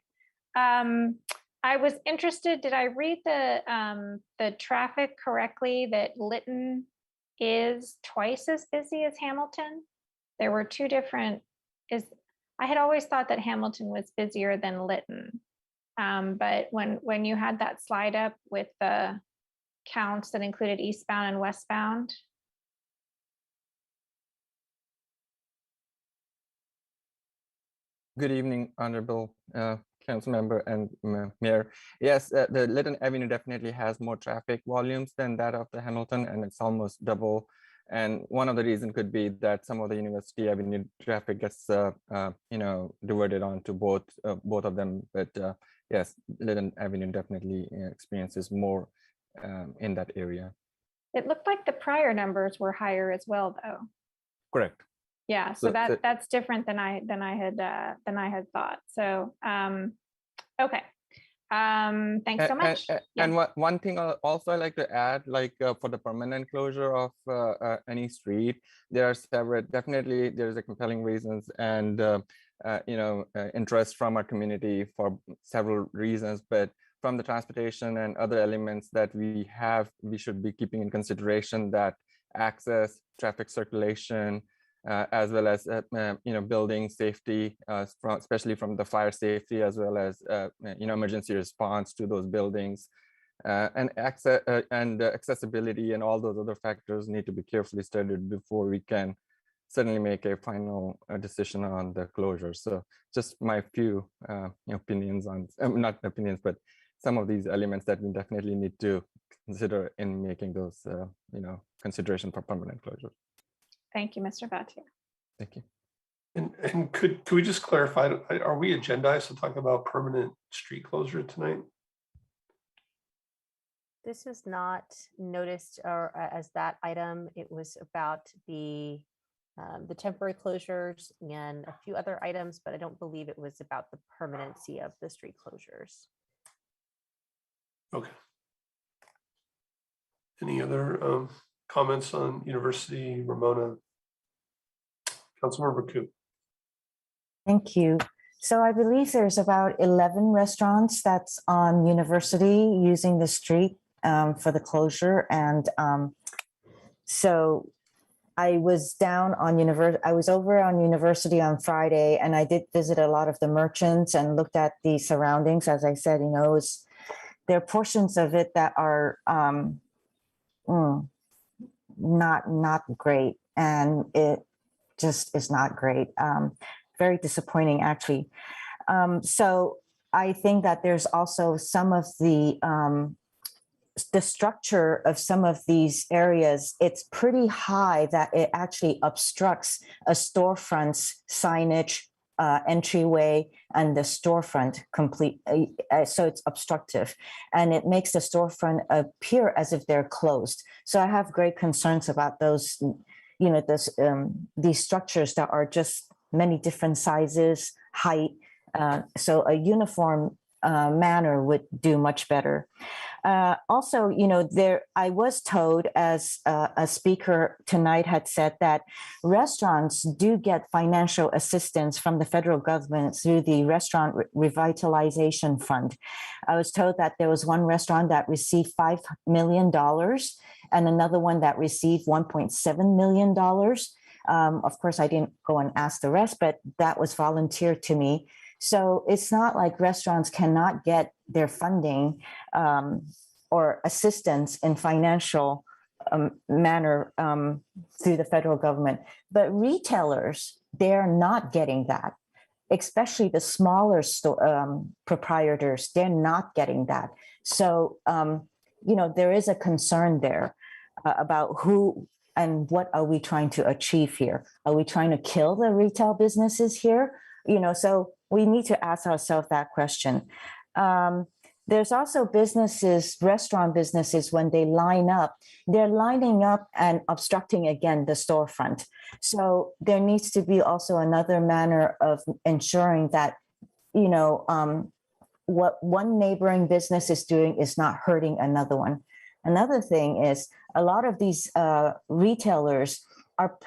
S11: I was interested, did I read the traffic correctly that Lytton is twice as busy as Hamilton? There were two different, I had always thought that Hamilton was busier than Lytton. But when you had that slide up with the counts that included eastbound and westbound.
S19: Good evening, Honorable Council Member and Mayor. Yes, the Lytton Avenue definitely has more traffic volumes than that of the Hamilton, and it's almost double. And one of the reasons could be that some of the University Avenue traffic gets, diverted onto both of them. But yes, Lytton Avenue definitely experiences more in that area.
S11: It looked like the prior numbers were higher as well, though.
S19: Correct.
S11: Yeah, so that's different than I had thought. So okay. Thanks so much.
S19: And one thing also I like to add, like for the permanent closure of any street, there are definitely there's a compelling reasons and interest from our community for several reasons, but from the transportation and other elements that we should be keeping in consideration that access, traffic circulation, as well as building safety, especially from the fire safety, as well as emergency response to those buildings, and access and accessibility, and all those other factors need to be carefully studied before we can certainly make a final decision on the closure. So just my few opinions on, not opinions, but some of these elements that we definitely need to consider in making those consideration for permanent closure.
S11: Thank you, Mr. Bhatia.
S19: Thank you.
S2: And could we just clarify, are we agendized to talk about permanent street closure tonight?
S20: This was not noticed or as that item. It was about the temporary closures and a few other items, but I don't believe it was about the permanency of the street closures.
S2: Okay. Any other comments on University, Ramona? Councilmember Koo.
S1: Thank you. So I believe there's about 11 restaurants that's on University using the street for the closure. And so I was down on I was over on University on Friday, and I did visit a lot of the merchants and looked at the surroundings. As I said, there are portions of it that are not great, and it just is not great. Very disappointing, actually. So I think that there's also some of the structure of some of these areas, it's pretty high that it actually obstructs a storefront's signage, entryway, and the storefront complete. So it's obstructive, and it makes the storefront appear as if they're closed. So I have great concerns about those, these structures that are just many different sizes, height. So a uniform manner would do much better. Also, I was told, as a speaker tonight had said, that restaurants do get financial assistance from the federal government through the Restaurant Revitalization Fund. I was told that there was one restaurant that received $5 million and another one that received $1.7 million. Of course, I didn't go and ask the rest, but that was volunteered to me. So it's not like restaurants cannot get their funding or assistance in financial manner through the federal government. But retailers, they're not getting that, especially the smaller proprietors, they're not getting that. So, there is a concern there about who and what are we trying to achieve here? Are we trying to kill the retail businesses here? So we need to ask ourselves that question. There's also businesses, restaurant businesses, when they line up, they're lining up and obstructing again the storefront. So there needs to be also another manner of ensuring that, what one neighboring business is doing is not hurting another one. Another thing is a lot of these retailers are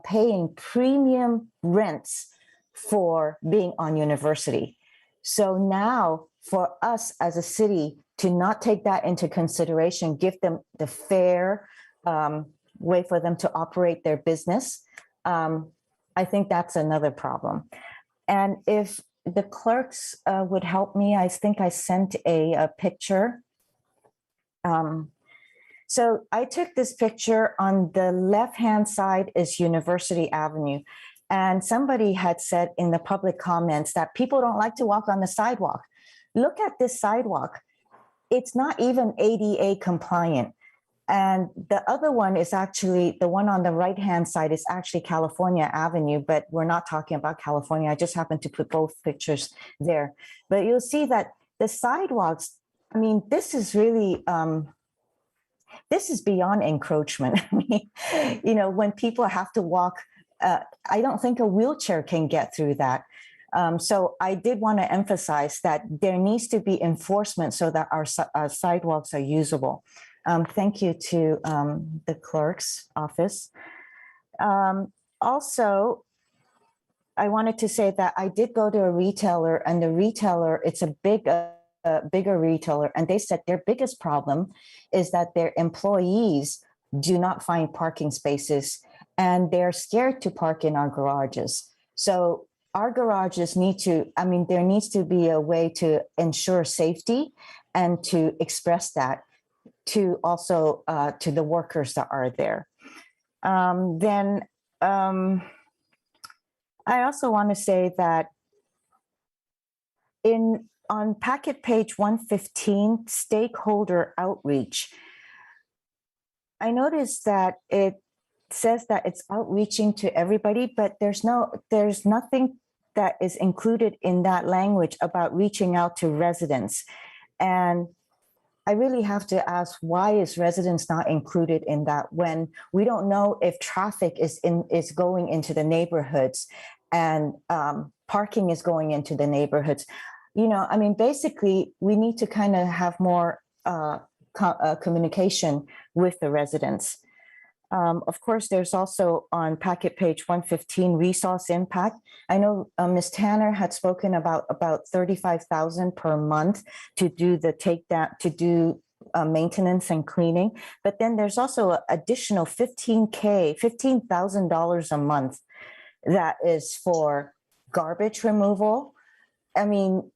S1: paying premium rents for being on University. So now for us as a city to not take that into consideration, give them the fair way for them to operate their business, I think that's another problem. And if the clerks would help me, I think I sent a picture. So I took this picture. On the left-hand side is University Avenue. And somebody had said in the public comments that people don't like to walk on the sidewalk. Look at this sidewalk. It's not even ADA compliant. And the other one is actually, the one on the right-hand side is actually California Avenue, but we're not talking about California. I just happened to put both pictures there. But you'll see that the sidewalks, I mean, this is really, this is beyond encroachment. I mean, when people have to walk, I don't think a wheelchair can get through that. So I did want to emphasize that there needs to be enforcement so that our sidewalks are usable. Thank you to the clerk's office. Also, I wanted to say that I did go to a retailer, and the retailer, it's a bigger retailer, and they said their biggest problem is that their employees do not find parking spaces, and they're scared to park in our garages. So our garages need to, I mean, there needs to be a way to ensure safety and to express that to also to the workers that are there. Then I also want to say that on packet page 115, stakeholder outreach, I noticed that it says that it's outreaching to everybody, but there's nothing that is included in that language about reaching out to residents. And I really have to ask, why is residents not included in that when we don't know if traffic is going into the neighborhoods and parking is going into the neighborhoods? You know, I mean, basically, we need to kind of have more communication with the residents. Of course, there's also on packet page 115, resource impact. I know Ms. Tanner had spoken about $35,000 per month to do maintenance and cleaning, but then there's also an additional $15,000 a month that is for garbage removal. I mean,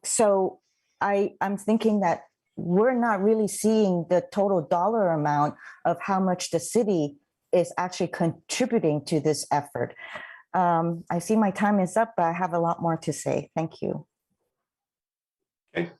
S1: so I'm thinking that we're not really seeing the total dollar amount of how much the city is actually contributing to this effort. I see my time is up, but I have a lot more to say. Thank you.
S2: Okay,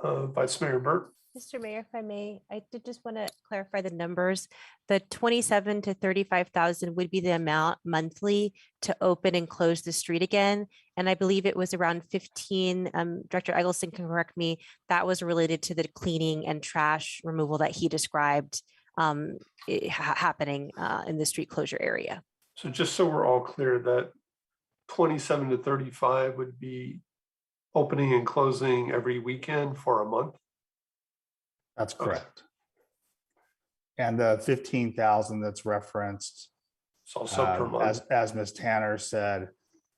S2: Vice Mayor Burt.
S20: Mr. Mayor, if I may, I did just want to clarify the numbers. The 27 to 35,000 would be the amount monthly to open and close the street again. And I believe it was around 15, Director Eggleston can correct me, that was related to the cleaning and trash removal that he described happening in the street closure area.
S2: So just so we're all clear, that 27 to 35 would be opening and closing every weekend for a month?
S14: That's correct. And the 15,000 that's referenced,
S2: it's also per month.
S14: As Ms. Tanner said,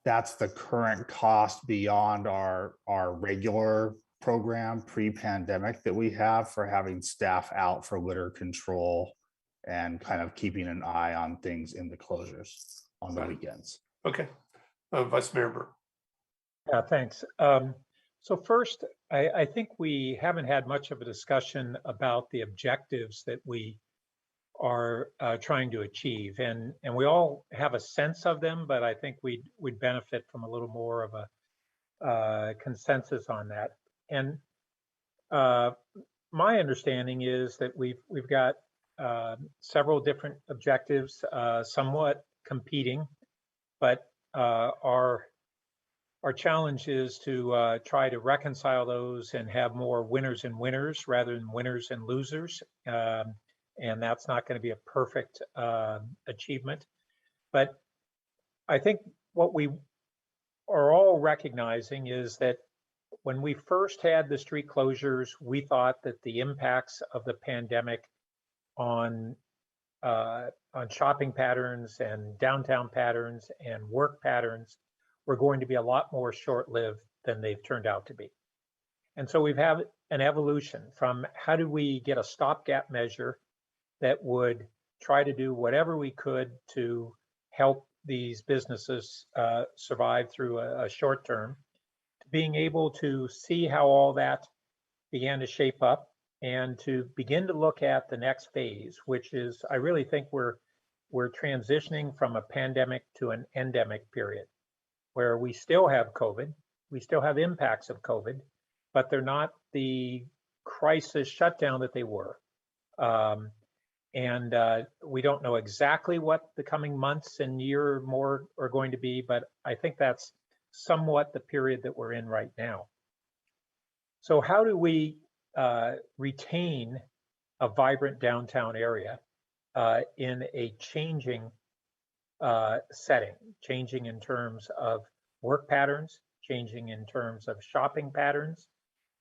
S14: that's the current cost beyond our regular program pre-pandemic that we have for having staff out for litter control and kind of keeping an eye on things in the closures on the weekends.
S2: Okay, Vice Mayor Burke.
S6: Yeah, thanks. So first, I think we haven't had much of a discussion about the objectives that we are trying to achieve, and we all have a sense of them, but I think we'd benefit from a little more of a consensus on that. And my understanding is that we've got several different objectives, somewhat competing, but our challenge is to try to reconcile those and have more winners and winners rather than winners and losers. And that's not going to be a perfect achievement. But I think what we are all recognizing is that when we first had the street closures, we thought that the impacts of the pandemic on shopping patterns and downtown patterns and work patterns were going to be a lot more short-lived than they've turned out to be. And so we've had an evolution from how do we get a stopgap measure that would try to do whatever we could to help these businesses survive through a short term, to being able to see how all that began to shape up and to begin to look at the next phase, which is, I really think we're transitioning from a pandemic to an endemic period, where we still have COVID, we still have impacts of COVID, but they're not the crisis shutdown that they were. And we don't know exactly what the coming months and year or more are going to be, but I think that's somewhat the period that we're in right now. So how do we retain a vibrant downtown area in a changing setting, changing in terms of work patterns, changing in terms of shopping patterns,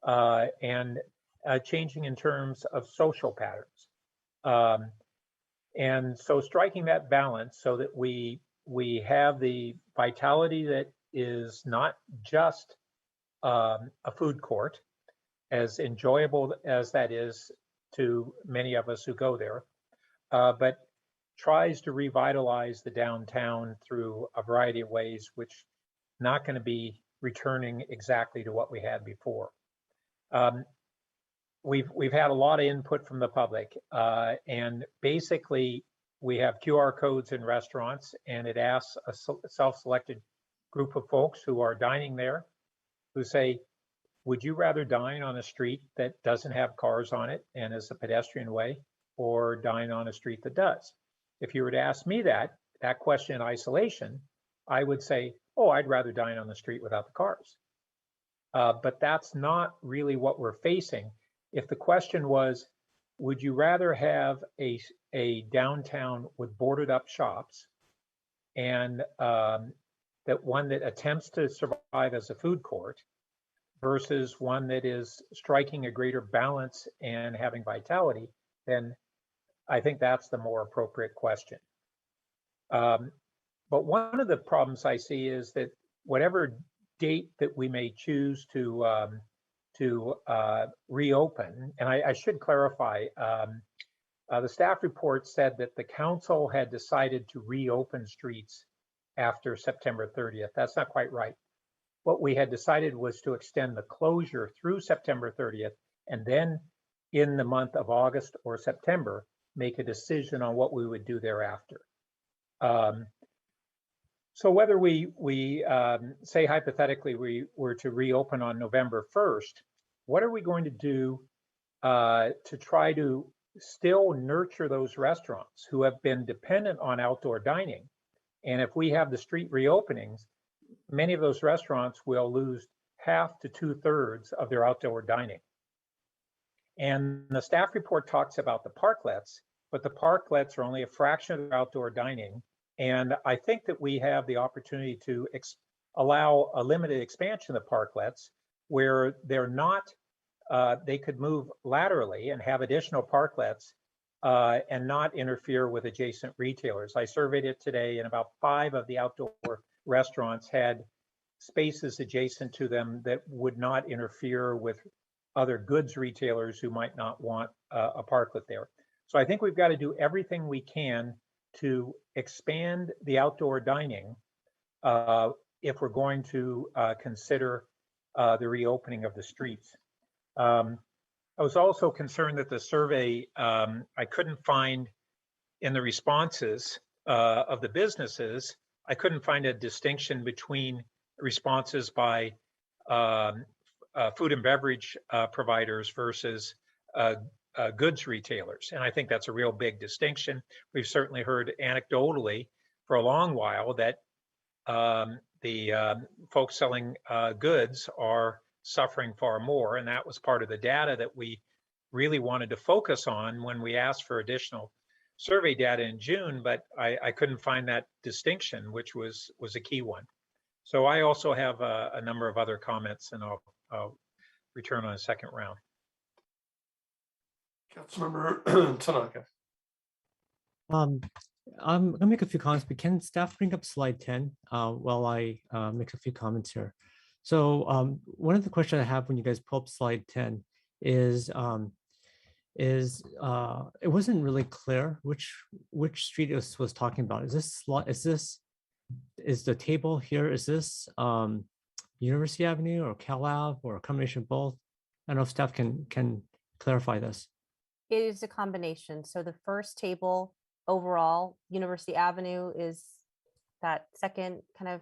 S6: and changing in terms of social patterns. And so striking that balance so that we have the vitality that is not just a food court, as enjoyable as that is to many of us who go there, but tries to revitalize the downtown through a variety of ways, which not going to be returning exactly to what we had before. We've had a lot of input from the public, and basically we have QR codes in restaurants, and it asks a self-selected group of folks who are dining there, who say, would you rather dine on a street that doesn't have cars on it and is a pedestrian way, or dine on a street that does? If you were to ask me that question in isolation, I would say, oh, I'd rather dine on the street without the cars. But that's not really what we're facing. If the question was, would you rather have a downtown with boarded up shops and that one that attempts to survive as a food court versus one that is striking a greater balance and having vitality, then I think that's the more appropriate question. But one of the problems I see is that whatever date that we may choose to reopen, and I should clarify, the staff report said that the council had decided to reopen streets after September 30th. That's not quite right. What we had decided was to extend the closure through September 30th, and then in the month of August or September, make a decision on what we would do thereafter. So whether we say hypothetically we were to reopen on November 1st, what are we going to do to try to still nurture those restaurants who have been dependent on outdoor dining? And if we have the street reopenings, many of those restaurants will lose half to 2/3 of their outdoor dining. And the staff report talks about the parklets, but the parklets are only a fraction of their outdoor dining. And I think that we have the opportunity to allow a limited expansion of the parklets where they're not, they could move laterally and have additional parklets and not interfere with adjacent retailers. I surveyed it today, and about 5 of the outdoor restaurants had spaces adjacent to them that would not interfere with other goods retailers who might not want a parklet there. So I think we've got to do everything we can to expand the outdoor dining if we're going to consider the reopening of the streets. I was also concerned that the survey, I couldn't find in the responses of the businesses, I couldn't find a distinction between responses by food and beverage providers versus goods retailers. And I think that's a real big distinction. We've certainly heard anecdotally for a long while that the folks selling goods are suffering far more. And that was part of the data that we really wanted to focus on when we asked for additional survey data in June, but I couldn't find that distinction, which was a key one. So I also have a number of other comments, and I'll return on a second round.
S2: Councilmember Tanaka.
S17: I'm gonna make a few comments, but can staff bring up slide 10 while I make a few comments here? So one of the questions I have when you guys pull up slide 10 is it wasn't really clear which street it was talking about. Is the table here, is this University Avenue or Cal Ave or a combination of both? I don't know if staff can clarify this.
S20: It is a combination. So the first table overall, University Avenue is that second kind of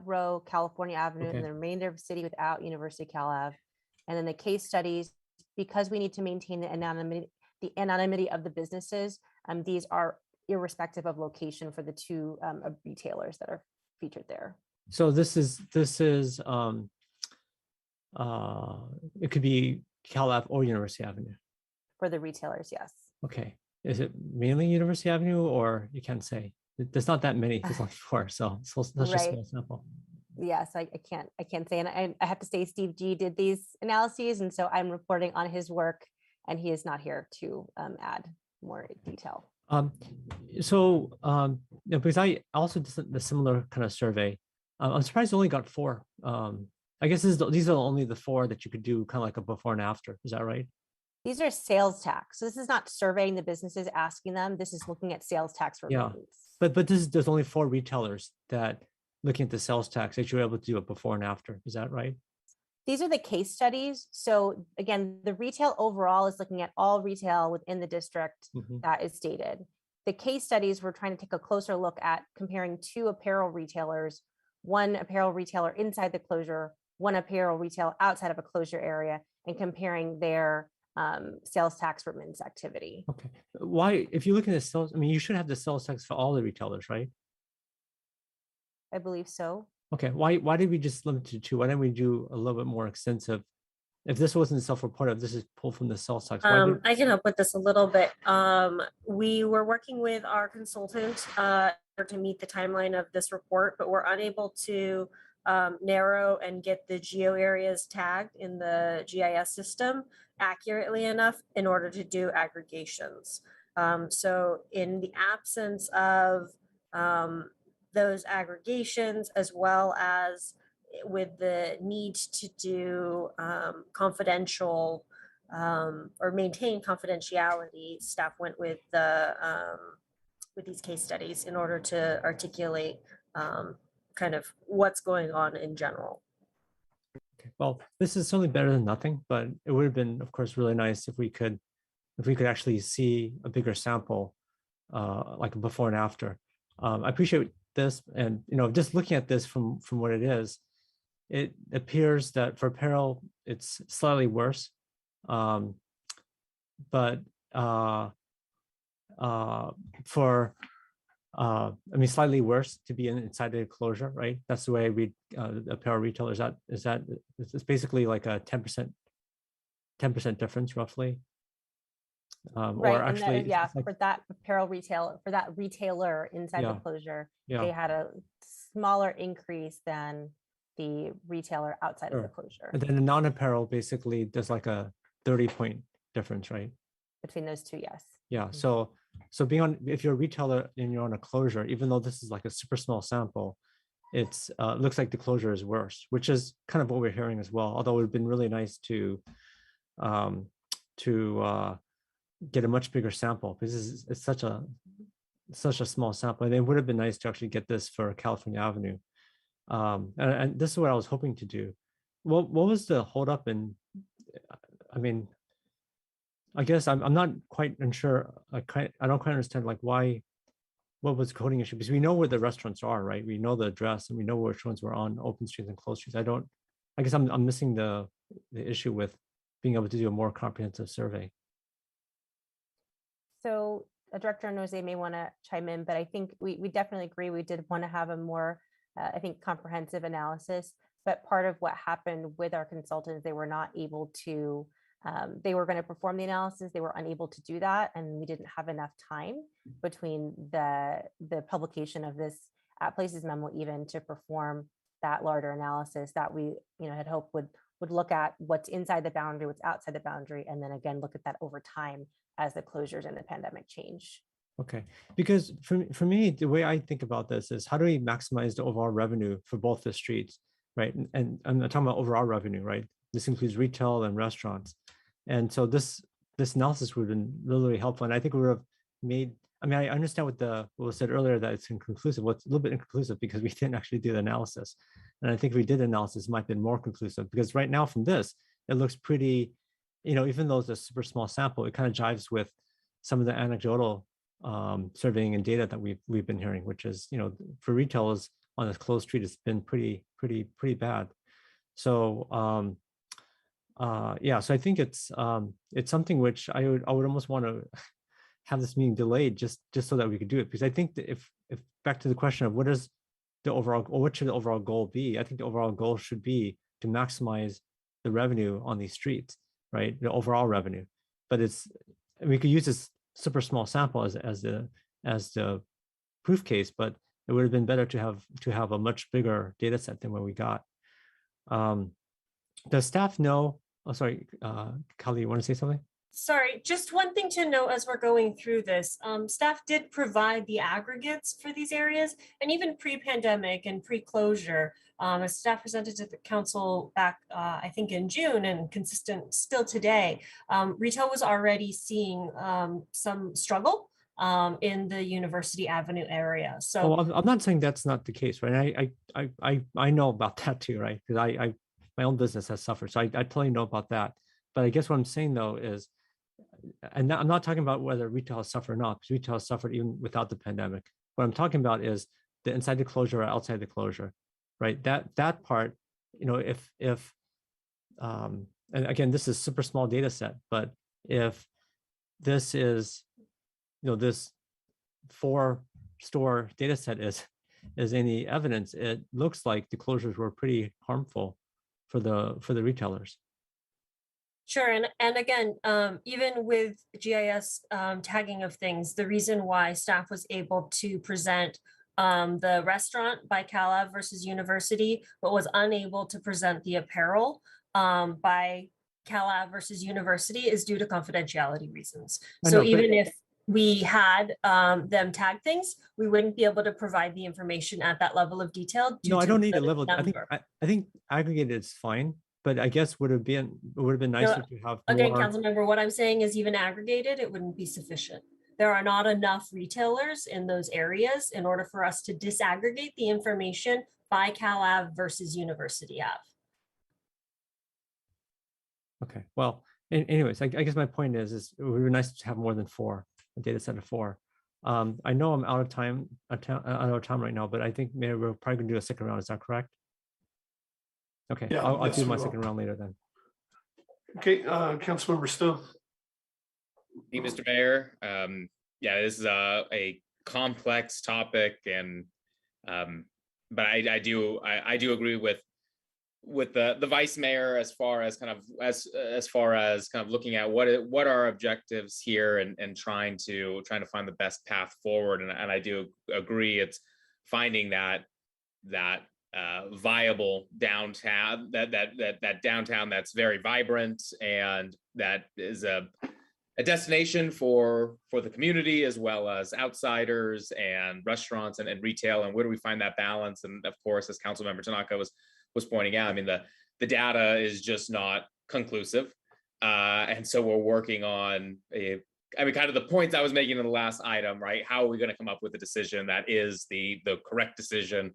S20: row, California Avenue,
S17: Okay.
S20: and the remainder of the city without University Cal Ave. And then the case studies, because we need to maintain the anonymity of the businesses, these are irrespective of location for the 2 retailers that are featured there.
S17: So this is it could be Cal Ave or University Avenue.
S20: For the retailers, yes.
S17: Okay. Is it mainly University Avenue, or you can't say? There's not that many. There's only 4, so that's just
S20: Right.
S17: a sample.
S20: Yes, I can't say, and I have to say Steve G did these analyses, and so I'm reporting on his work, and he is not here to add more detail.
S17: Because I also did the similar kind of survey. I'm surprised I only got 4. I guess these are only the 4 that you could do kind of like a before and after. Is that right?
S20: These are sales tax. So this is not surveying the businesses, asking them. This is looking at sales tax
S17: Yeah,
S20: remittance.
S17: but there's only 4 retailers that looking at the sales tax that you're able to do it before and after. Is that right?
S20: These are the case studies. So again, the retail overall is looking at all retail within the district that is stated. The case studies, we're trying to take a closer look at comparing 2 apparel retailers, one apparel retailer inside the closure, one apparel retail outside of a closure area, and comparing their sales tax remittance activity.
S17: Okay. Why, if you look at the sales, I mean, you should have the sales tax for all the retailers, right?
S20: I believe so.
S17: Okay. Why did we just limit to 2? Why didn't we do a little bit more extensive? If this wasn't self-reported, this is pulled from the sales tax.
S4: I can help with this a little bit. We were working with our consultant to meet the timeline of this report, but we're unable to narrow and get the geo areas tagged in the GIS system accurately enough in order to do aggregations. So in the absence of those aggregations, as well as with the need to do confidential or maintain confidentiality, staff went with these case studies in order to articulate kind of what's going on in general.
S17: Okay. Well, this is certainly better than nothing, but it would have been, of course, really nice if we could actually see a bigger sample, like a before and after. I appreciate this, and just looking at this from what it is, it appears that for apparel it's slightly worse, but for I mean, slightly worse to be inside the enclosure, right? That's the way I read apparel retailers. It's basically like a 10% difference roughly.
S20: Right,
S17: or actually,
S20: and that, for that apparel retailer, for that retailer inside the closure, they had a smaller increase than the retailer outside of the closure.
S17: And then the non-apparel basically there's like a 30-point difference, right?
S20: Between those 2, yes.
S17: Yeah. So if you're a retailer and you're on a closure, even though this is like a super small sample, it's looks like the closure is worse, which is kind of what we're hearing as well. Although it would have been really nice to get a much bigger sample, because it's such a small sample, and it would have been nice to actually get this for California Avenue. And this is what I was hoping to do. What was the holdup? And I mean, I guess I'm not quite unsure. I don't quite understand like what was the coding issue, because we know where the restaurants are, right? We know the address and we know which ones were on open streets and closed streets. I guess I'm missing the issue with being able to do a more comprehensive survey.
S20: So Director Nose may want to chime in, but I think we definitely agree. We did want to have a more, I think, comprehensive analysis. But part of what happened with our consultants, they were not able to, they were going to perform the analysis. They were unable to do that. And we didn't have enough time between the publication of this at Places memo even to perform that larger analysis that we had hoped would look at what's inside the boundary, what's outside the boundary, and then again, look at that over time as the closures and the pandemic change.
S17: Okay, because for me, the way I think about this is how do we maximize the overall revenue for both the streets, right? And I'm talking about overall revenue, right? This includes retail and restaurants. And so this analysis would have been really helpful. And I think we would have made, I mean, I understand what was said earlier that it's inconclusive. Well, it's a little bit inconclusive because we didn't actually do the analysis. And I think if we did analysis, it might have been more conclusive, because right now from this, it looks pretty, even though it's a super small sample, it kind of jives with some of the anecdotal surveying and data that we've been hearing, which is, for retailers on a closed street, it's been pretty bad. So yeah, so I think it's something which I would almost want to have this meeting delayed just so that we could do it, because I think that if back to the question of what should the overall goal be, I think the overall goal should be to maximize the revenue on these streets, right? The overall revenue, but we could use this super small sample as the proof case, but it would have been better to have a much bigger data set than what we got. Does staff know? Oh, sorry, Kali, you want to say something?
S4: Sorry, just one thing to note as we're going through this. Staff did provide the aggregates for these areas, and even pre-pandemic and pre-closure, as staff presented to the council back, I think in June, and consistent still today, retail was already seeing some struggle in the University Avenue area. So
S17: Well, I'm not saying that's not the case, right? I know about that too, right? Because I my own business has suffered, so I totally know about that. But I guess what I'm saying though is, and I'm not talking about whether retail has suffered or not, because retail has suffered even without the pandemic. What I'm talking about is the inside the closure or outside the closure, right? That part, you know, if and again, this is super small data set, but if this is, you know, this 4-store data set is any evidence, it looks like the closures were pretty harmful for the retailers.
S4: sure, and again, even with GIS tagging of things, the reason why staff was able to present the restaurant by Calab versus University, but was unable to present the apparel by Calab versus University is due to confidentiality reasons. So even if we had them tag things, we wouldn't be able to provide the information at that level of detail.
S17: No, I don't need a level. I think aggregated is fine, but I guess it would have been nicer to have
S4: again,
S17: more.
S4: council member, what I'm saying is even aggregated, it wouldn't be sufficient. There are not enough retailers in those areas in order for us to disaggregate the information by Cal Ave versus University Ave.
S17: Okay, well, anyways, I guess my point is it would be nice to have more than 4, a data set of 4. I know I'm out of time right now, but I think maybe we're probably gonna do a second round. Is that correct? Okay,
S2: Yeah,
S17: I'll
S2: yes,
S17: do
S2: we
S17: my
S2: will.
S17: second round later then.
S2: Okay, Councilmember Stone.
S13: Thank you, Mr. Mayor. Yeah, this is a complex topic, and but I do agree with the vice mayor as far as kind of looking at what are our objectives here and trying to find the best path forward. And I do agree it's finding that viable downtown, that downtown that's very vibrant and that is a destination for the community as well as outsiders and restaurants and retail. And where do we find that balance? And of course, as Councilmember Tanaka was pointing out, I mean, the data is just not conclusive. And so we're working on kind of the points I was making in the last item, right? How are we going to come up with a decision that is the correct decision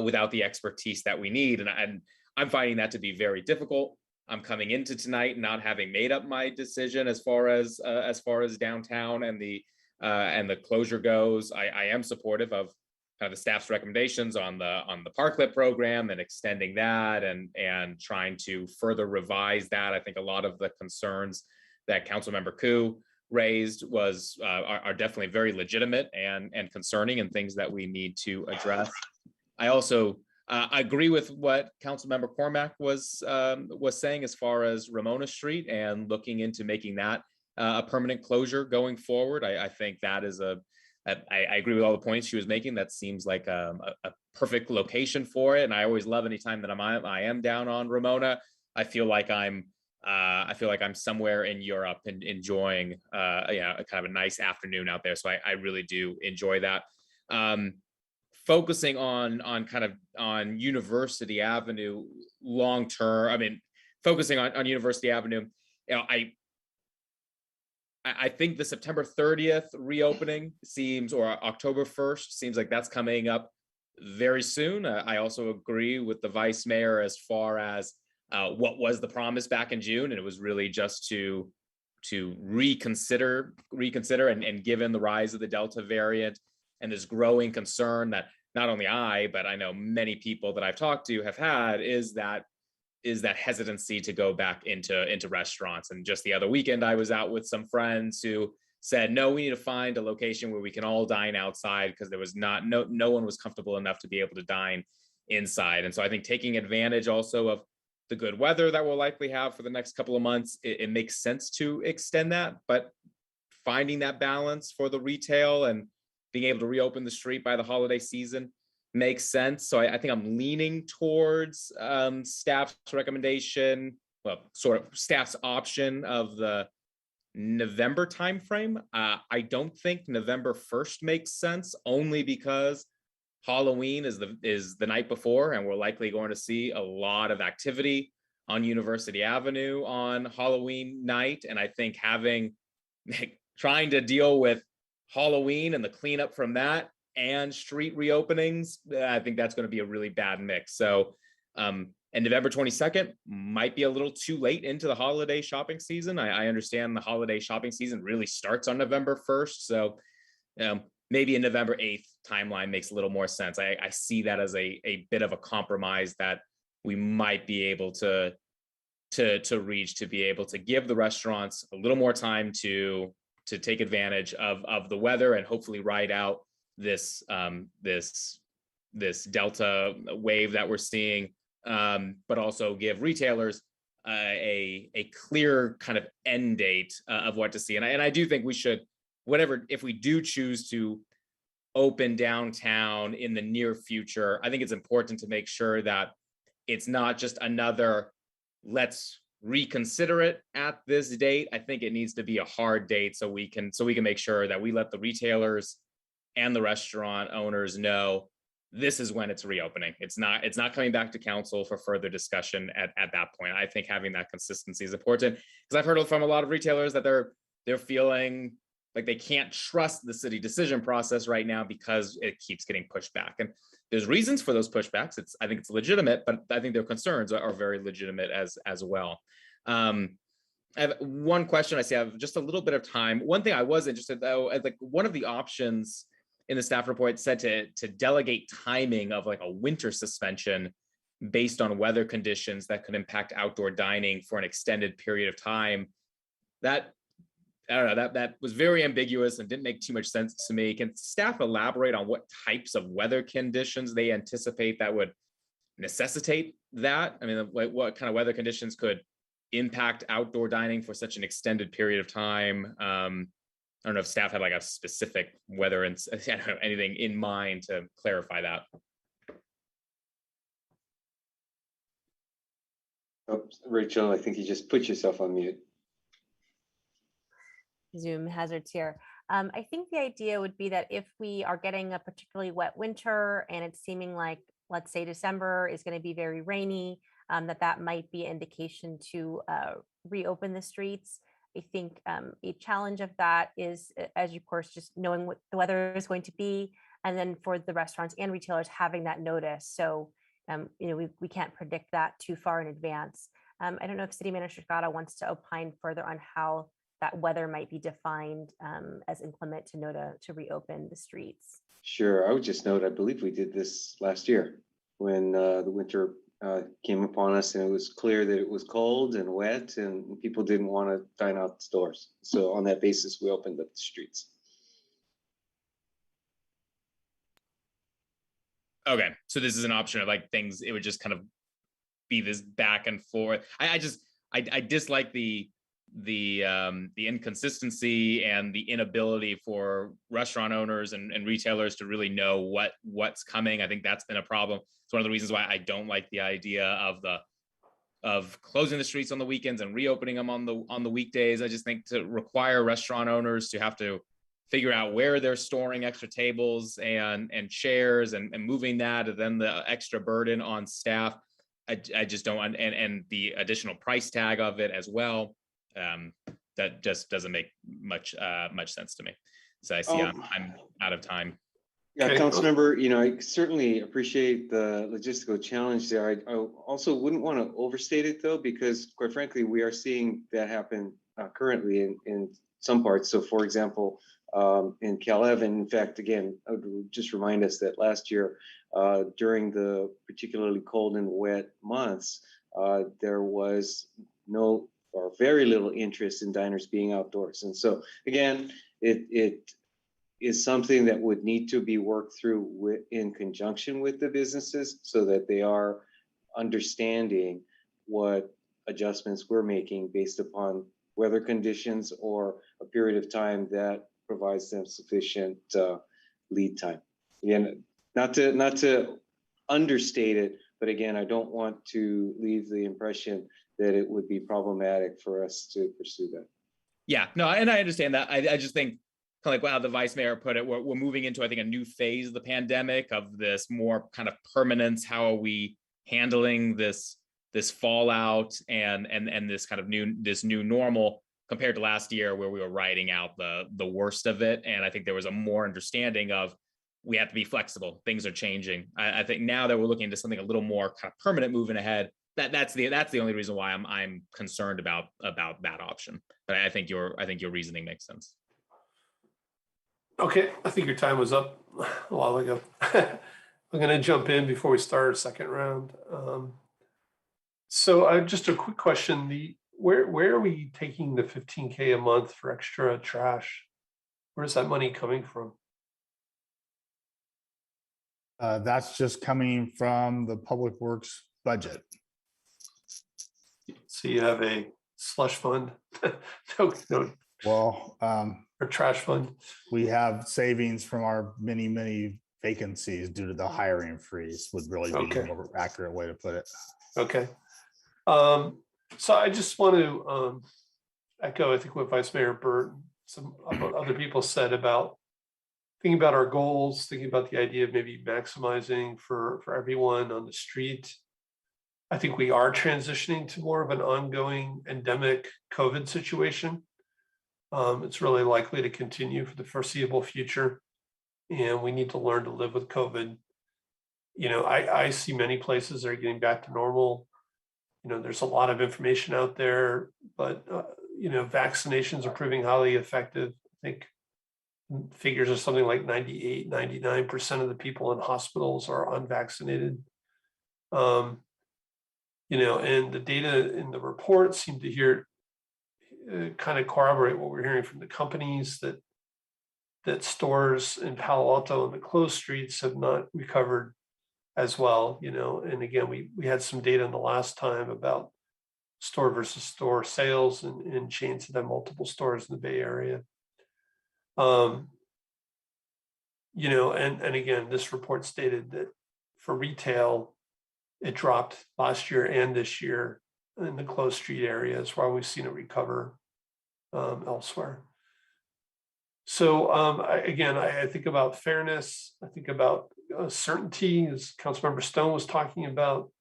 S13: without the expertise that we need? And I'm finding that to be very difficult. I'm coming into tonight not having made up my decision as far as downtown and the closure goes. I am supportive of kind of the staff's recommendations on the parklet program and extending that and trying to further revise that. I think a lot of the concerns that Councilmember Koo raised are definitely very legitimate and concerning and things that we need to address. I also agree with what Councilmember Cormack was saying as far as Ramona Street and looking into making that a permanent closure going forward. I think that is I agree with all the points she was making. That seems like a perfect location for it. And I always love anytime that I am down on Ramona. I feel like I'm somewhere in Europe and enjoying kind of a nice afternoon out there. So I really do enjoy that. Focusing on University Avenue long term. I mean, focusing on University Avenue, you know, I think the September 30th reopening seems, or October 1st seems like that's coming up very soon. I also agree with the vice mayor as far as what was the promise back in June, and it was really just to reconsider and given the rise of the Delta variant and this growing concern that not only I, but I know many people that I've talked to have had is that hesitancy to go back into restaurants. And just the other weekend, I was out with some friends who said, no, we need to find a location where we can all dine outside because there was no one was comfortable enough to be able to dine inside. And so I think taking advantage also of the good weather that we'll likely have for the next couple of months, it makes sense to extend that, but finding that balance for the retail and being able to reopen the street by the holiday season makes sense. So I think I'm leaning towards staff's recommendation, well, sort of staff's option of the November timeframe. I don't think November 1st makes sense, only because Halloween is the night before, and we're likely going to see a lot of activity on University Avenue on Halloween night. And I think trying to deal with Halloween and the cleanup from that and street reopenings, I think that's going to be a really bad mix. So, and November 22nd might be a little too late into the holiday shopping season. I understand the holiday shopping season really starts on November 1st. So maybe a November 8th timeline makes a little more sense. I see that as a bit of a compromise that we might be able to reach, to be able to give the restaurants a little more time to take advantage of the weather and hopefully ride out this Delta wave that we're seing, but also give retailers a clear kind of end date of what to see. And I do think we should, if we do choose to open downtown in the near future, I think it's important to make sure that it's not just another let's reconsider it at this date. I think it needs to be a hard date so we can make sure that we let the retailers and the restaurant owners know this is when it's reopening. It's not coming back to council for further discussion at that point. I think having that consistency is important, because I've heard from a lot of retailers that they're feeling like they can't trust the city decision process right now because it keeps getting pushed back. And there's reasons for those pushbacks. I think it's legitimate, but I think their concerns are very legitimate as well. I have one question. I see I have just a little bit of time. One thing I was interested though, like one of the options in the staff report said to delegate timing of like a winter suspension based on weather conditions that could impact outdoor dining for an extended period of time. That, I don't know, that was very ambiguous and didn't make too much sense to me. Can staff elaborate on what types of weather conditions they anticipate that would necessitate that? I mean, what kind of weather conditions could impact outdoor dining for such an extended period of time? I don't know if staff had like a specific weather and I don't know, anything in mind to clarify that.
S5: Oh, Rachel, I think you just put yourself on mute.
S20: Zoom hazards here. I think the idea would be that if we are getting a particularly wet winter and it's seeming like, let's say December is going to be very rainy, that might be an indication to reopen the streets. I think a challenge of that is, as you, of course, just knowing what the weather is going to be, and then for the restaurants and retailers having that notice. So, we can't predict that too far in advance. I don't know if City Manager Scott wants to opine further on how that weather might be defined as inclement to reopen the streets.
S5: Sure, I would just note, I believe we did this last year when the winter came upon us and it was clear that it was cold and wet and people didn't want to dine out stores. So on that basis, we opened up the streets.
S13: Okay, so this is an option of like things, it would just kind of be this back and forth. I dislike the inconsistency and the inability for restaurant owners and retailers to really know what's coming. I think that's been a problem. It's one of the reasons why I don't like the idea of closing the streets on the weekends and reopening them on the weekdays. I just think to require restaurant owners to have to figure out where they're storing extra tables and chairs and moving that, and then the extra burden on staff, I just don't, and the additional price tag of it as well. That just doesn't make much sense to me. So I see I'm out of time.
S5: Yeah, Councilmember, I certainly appreciate the logistical challenge there. I also wouldn't want to overstate it though, because quite frankly, we are seeing that happen currently in some parts. So for example, in Cal-Ev, in fact, again, I would just remind us that last year, during the particularly cold and wet months, there was no or very little interest in diners being outdoors. And so again, it is something that would need to be worked through in conjunction with the businesses so that they are understanding what adjustments we're making based upon weather conditions or a period of time that provides them sufficient lead time. Again, not to understate it, but again, I don't want to leave the impression that it would be problematic for us to pursue that.
S13: Yeah, no, and I understand that. I just think kind of like how the vice mayor put it, we're moving into, I think, a new phase of the pandemic, of this more kind of permanence. How are we handling this fallout and this kind of new normal compared to last year, where we were riding out the worst of it? And I think there was a more understanding of, we have to be flexible. Things are changing. I think now that we're looking into something a little more kind of permanent moving ahead, that's the only reason why I'm concerned about that option. But I think your reasoning makes sense.
S2: Okay, I think your time was up a while ago. I'm going to jump in before we start our second round. So just a quick question: where are we taking the $15K a month for extra trash? Where's that money coming from?
S14: That's just coming from the Public Works budget.
S2: So you have a slush fund? No.
S14: Well,
S2: or trash fund?
S14: We have savings from our many vacancies due to the hiring freeze, would really be a more accurate way to put it.
S2: Okay. So I just want to echo, I think, what Vice Mayor Burt, some other people said about thinking about our goals, thinking about the idea of maybe maximizing for everyone on the street. I think we are transitioning to more of an ongoing endemic COVID situation. It's really likely to continue for the foreseeable future, and we need to learn to live with COVID. You know, I see many places that are getting back to normal. You know, there's a lot of information out there, but, you know, vaccinations are proving highly effective. I think figures are something like 98, 99% of the people in hospitals are unvaccinated. You know, and the data in the report seem to kind of corroborate what we're hearing from the companies, that stores in Palo Alto and the closed streets have not recovered as well, you know. And again, we had some data in the last time about store versus store sales in chains that have multiple stores in the Bay Area. You know, and again, this report stated that for retail, it dropped last year and this year in the closed street areas, while we've seen it recover elsewhere. So I think about fairness. I think about certainty, as Councilmember Stone was talking about,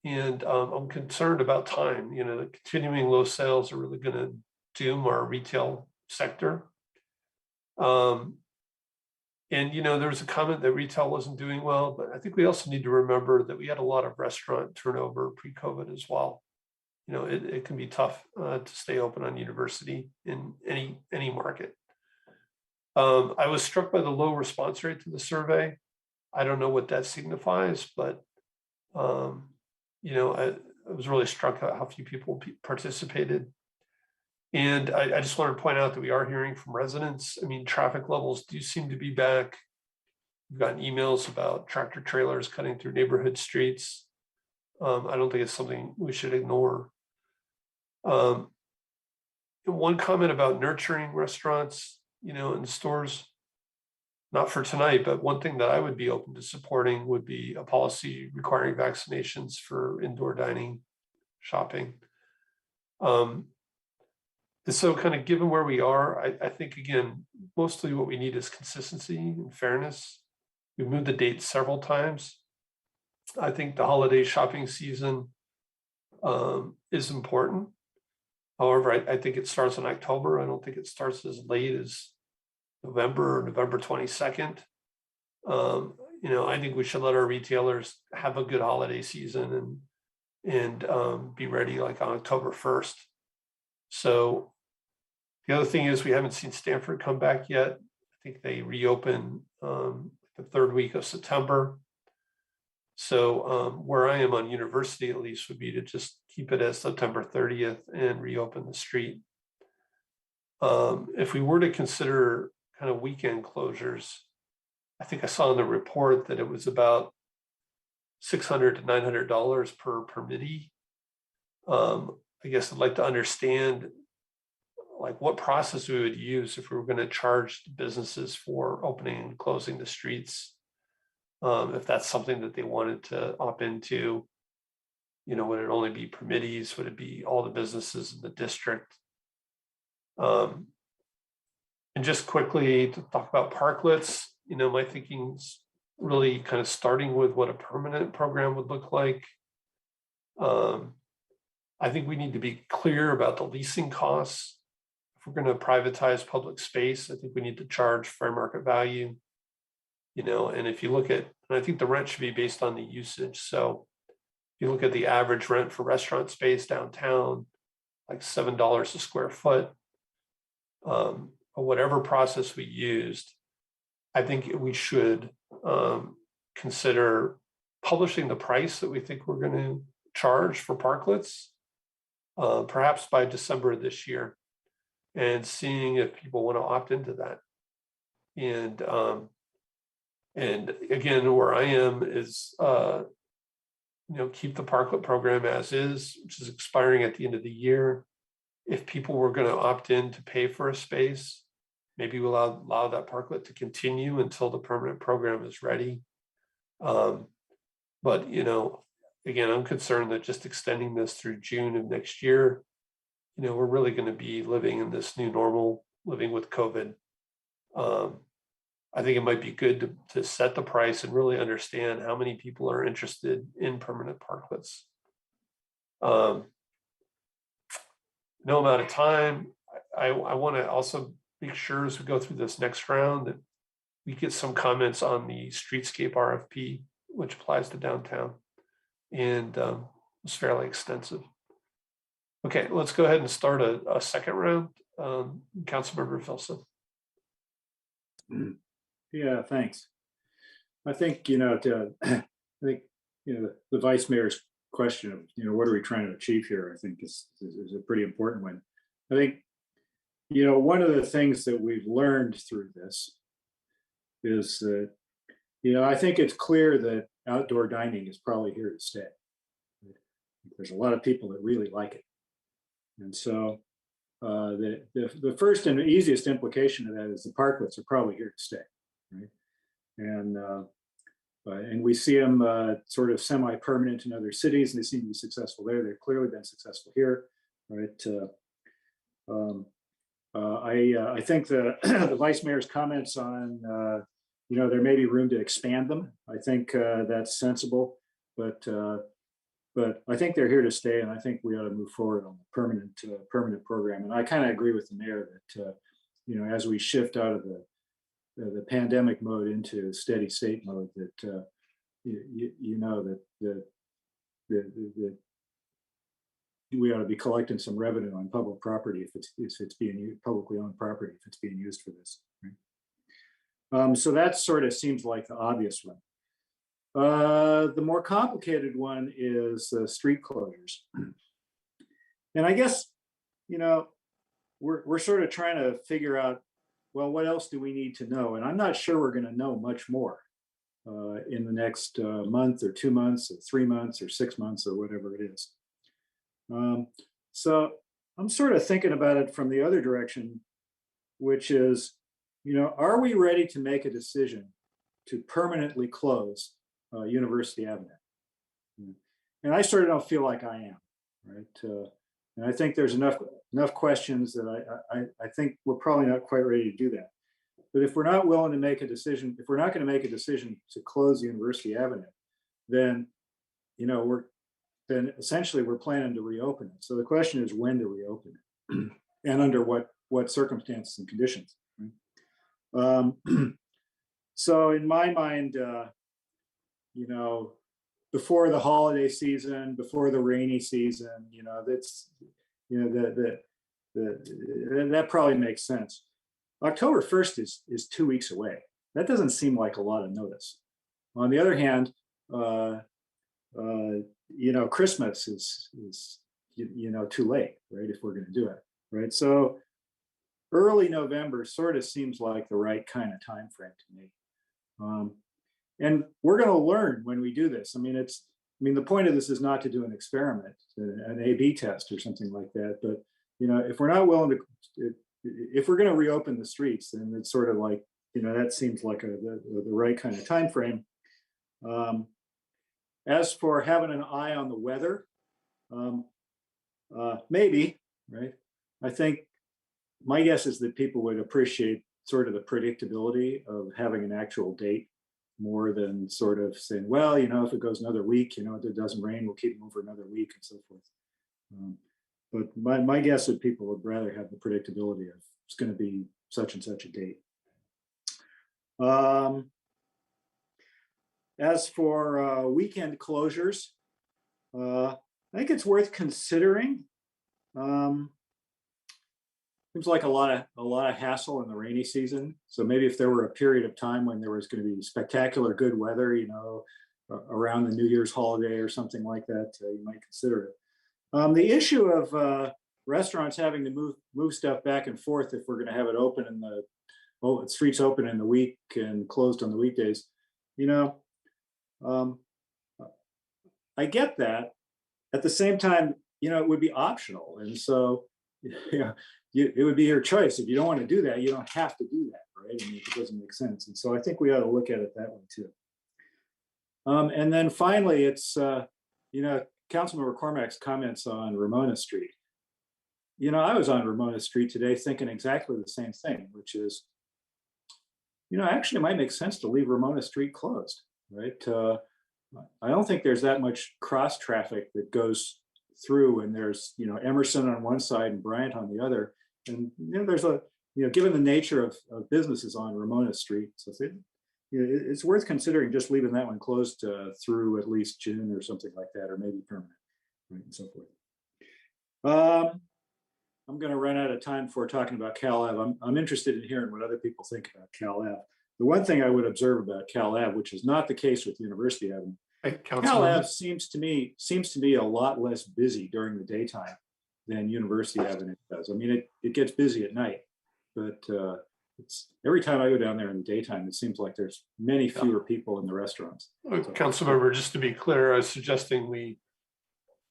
S2: and I'm concerned about time. You know, the continuing low sales are really going to doom our retail sector. And, you know, there was a comment that retail wasn't doing well, but I think we also need to remember that we had a lot of restaurant turnover pre-COVID as well. You know, it can be tough to stay open on university in any market. I was struck by the low response rate to the survey. I don't know what that signifies, but, you know, I was really struck at how few people participated. And I just want to point out that we are hearing from residents. I mean, traffic levels do seem to be back. We've gotten emails about tractor trailers cutting through neighborhood streets. I don't think it's something we should ignore. And one comment about nurturing restaurants, you know, and stores, not for tonight, but one thing that I would be open to supporting would be a policy requiring vaccinations for indoor dining, shopping. And so kind of given where we are, I think, again, mostly what we need is consistency and fairness. We've moved the date several times. I think the holiday shopping season is important. However, I think it starts in October. I don't think it starts as late as November or November 22nd. You know, I think we should let our retailers have a good holiday season and be ready like on October 1st. So the other thing is we haven't seen Stanford come back yet. I think they reopen the third week of September. So where I am on university, at least, would be to just keep it as September 30th and reopen the street. If we were to consider kind of weekend closures, I think I saw in the report that it was about $600 to $900 per permittee. I guess I'd like to understand like what process we would use if we were going to charge businesses for opening and closing the streets. If that's something that they wanted to opt into, you know, would it only be permittees? Would it be all the businesses in the district? And just quickly to talk about parklets, my thinking's really kind of starting with what a permanent program would look like. I think we need to be clear about the leasing costs. If we're going to privatize public space, I think we need to charge fair market value. And if you look at, and I think the rent should be based on the usage. So if you look at the average rent for restaurant space downtown, like $7 a square foot, or whatever process we used, I think we should consider publishing the price that we think we're going to charge for parklets, perhaps by December of this year, and seeing if people want to opt into that. And again, where I am is, keep the parklet program as is, which is expiring at the end of the year. If people were going to opt in to pay for a space, maybe we'll allow that parklet to continue until the permanent program is ready. But, again, I'm concerned that just extending this through June of next year, we're really going to be living in this new normal, living with COVID. I think it might be good to set the price and really understand how many people are interested in permanent parklets. No amount of time. I want to also make sure as we go through this next round that we get some comments on the streetscape RFP, which applies to downtown, and it's fairly extensive. Okay, let's go ahead and start a second round. Councilmember Filson.
S8: Yeah, thanks. I think, the vice mayor's question of, what are we trying to achieve here, I think is a pretty important one. I think, one of the things that we've learned through this is that, I think it's clear that outdoor dining is probably here to stay. There's a lot of people that really like it. And so the first and easiest implication of that is the parklets are probably here to stay, right? And we see them sort of semi-permanent in other cities, and they seem to be successful there. They've clearly been successful here, right? I think the vice mayor's comments on, there may be room to expand them. I think that's sensible, but I think they're here to stay, and I think we ought to move forward on the permanent program. And I kind of agree with the mayor that as we shift out of the pandemic mode into steady state mode, that that we ought to be collecting some revenue on public property if it's being used, publicly owned property, if it's being used for this. Right? So that sort of seems like the obvious one. The more complicated one is street closures. And I guess, we're sort of trying to figure out, well, what else do we need to know? And I'm not sure we're going to know much more in the next month or 2 months or 3 months or 6 months or whatever it is. So I'm sort of thinking about it from the other direction, which is, are we ready to make a decision to permanently close University Avenue? And I sort of don't feel like I am, right? And I think there's enough questions that I think we're probably not quite ready to do that. But if we're not willing to make a decision, if we're not going to make a decision to close University Avenue, then then essentially we're planning to reopen it. So the question is when to reopen it and under what circumstances and conditions. Right? So in my mind, before the holiday season, before the rainy season, that's, that probably makes sense. October 1st is 2 weeks away. That doesn't seem like a lot of notice. On the other hand, Christmas is too late, right? If we're going to do it, right? So early November sort of seems like the right kind of time frame to me. And we're going to learn when we do this. The point of this is not to do an experiment, an A/B test or something like that. But if we're not willing to, if we're going to reopen the streets, then it's sort of like that seems like the right kind of time frame. As for having an eye on the weather, maybe, right? I think my guess is that people would appreciate sort of the predictability of having an actual date more than sort of saying, well, you know, if it goes another week, you know, if it doesn't rain, we'll keep them over another week and so forth. But my guess is people would rather have the predictability of it's going to be such and such a date. As for weekend closures, I think it's worth considering. Seems like a lot of hassle in the rainy season. So maybe if there were a period of time when there was going to be spectacular good weather, you know, around the New Year's holiday or something like that, you might consider it. The issue of restaurants having to move stuff back and forth if we're going to have it open in the streets open in the week and closed on the weekdays, you know, I get that. At the same time, you know, it would be optional, and so yeah, it would be your choice. If you don't want to do that, you don't have to do that, right? I mean, it doesn't make sense, and so I think we ought to look at it that way too. And then finally, it's you know, Councilmember Cormack's comments on Ramona Street. You know, I was on Ramona Street today thinking exactly the same thing, which is, you know, actually it might make sense to leave Ramona Street closed, right? I don't think there's that much cross traffic that goes through, and there's, you know, Emerson on one side and Bryant on the other. And, you know, there's a, you know, given the nature of businesses on Ramona Street, so it's worth considering just leaving that one closed through at least June or something like that, or maybe permanent, right, and so forth. I'm going to run out of time before talking about Cal Ave. I'm interested in hearing what other people think about Cal Ave. The one thing I would observe about Cal Ave, which is not the case with University Avenue, Cal Ave seems to me a lot less busy during the daytime than University Avenue does. I mean, it gets busy at night, but it's every time I go down there in the daytime, it seems like there's many fewer people in the restaurants.
S2: Councilmember, just to be clear, I was suggesting we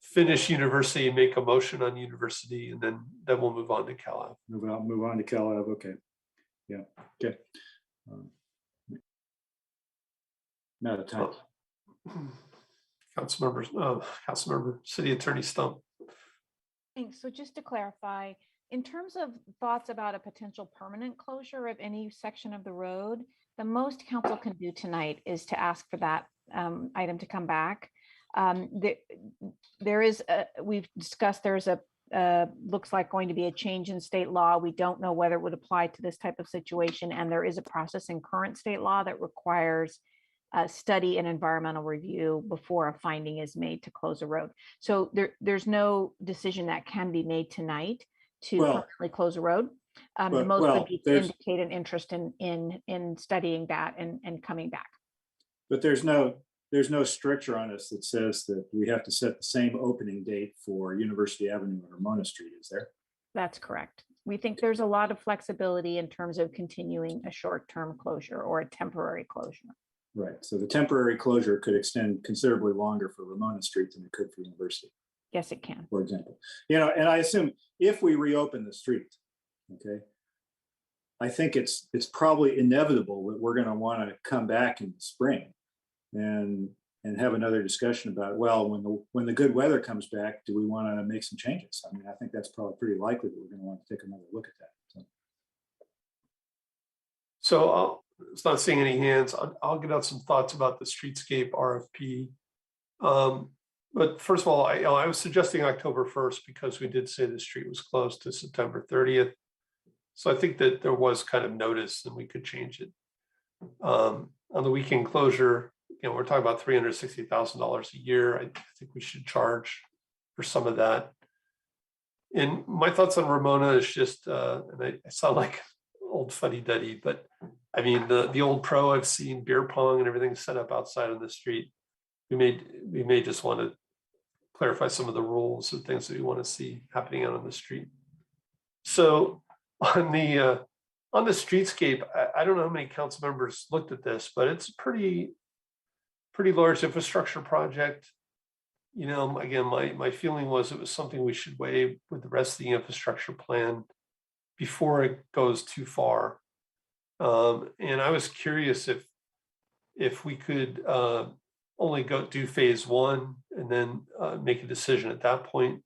S2: finish University and make a motion on University, and then we'll move on to Cal Ave.
S8: Move on to Cal Ave. Okay. Yeah. Okay. I'm out of time.
S2: Councilmember, City Attorney Stump.
S19: Thanks. So just to clarify, in terms of thoughts about a potential permanent closure of any section of the road, the most council can do tonight is to ask for that item to come back. There is, we've discussed, there's a, looks like going to be a change in state law. We don't know whether it would apply to this type of situation. And there is a process in current state law that requires study and environmental review before a finding is made to close a road. So there's no decision that can be made tonight to permanently close a road. The most would be to indicate an interest in studying that and coming back.
S8: But there's no stricture on us that says that we have to set the same opening date for University Avenue or Ramona Street, is there?
S19: That's correct. We think there's a lot of flexibility in terms of continuing a short-term closure or a temporary closure.
S8: Right. So the temporary closure could extend considerably longer for Ramona Street than it could for University.
S19: Yes, it can.
S8: For example, you know, and I assume if we reopen the street, okay, I think it's probably inevitable that we're going to want to come back in the spring and have another discussion about, well, when the good weather comes back, do we want to make some changes? I mean, I think that's probably pretty likely that we're going to want to take another look at that.
S2: So it's not seeing any hands. I'll get out some thoughts about the streetscape RFP. But first of all, I was suggesting October 1st because we did say the street was closed to September 30th. So I think that there was kind of notice and we could change it. On the weekend closure, you know, we're talking about $360,000 a year. I think we should charge for some of that. And my thoughts on Ramona is just, and I sound like old fuddy-duddy, but I mean, the old pro I've seen, beer pong and everything set up outside on the street. We may just want to clarify some of the rules and things that we want to see happening out on the street. So on the streetscape, I don't know how many council members looked at this, but it's a pretty large infrastructure project. You know, again, my feeling was it was something we should weigh with the rest of the infrastructure plan before it goes too far. And I was curious if we could only do phase one and then make a decision at that point.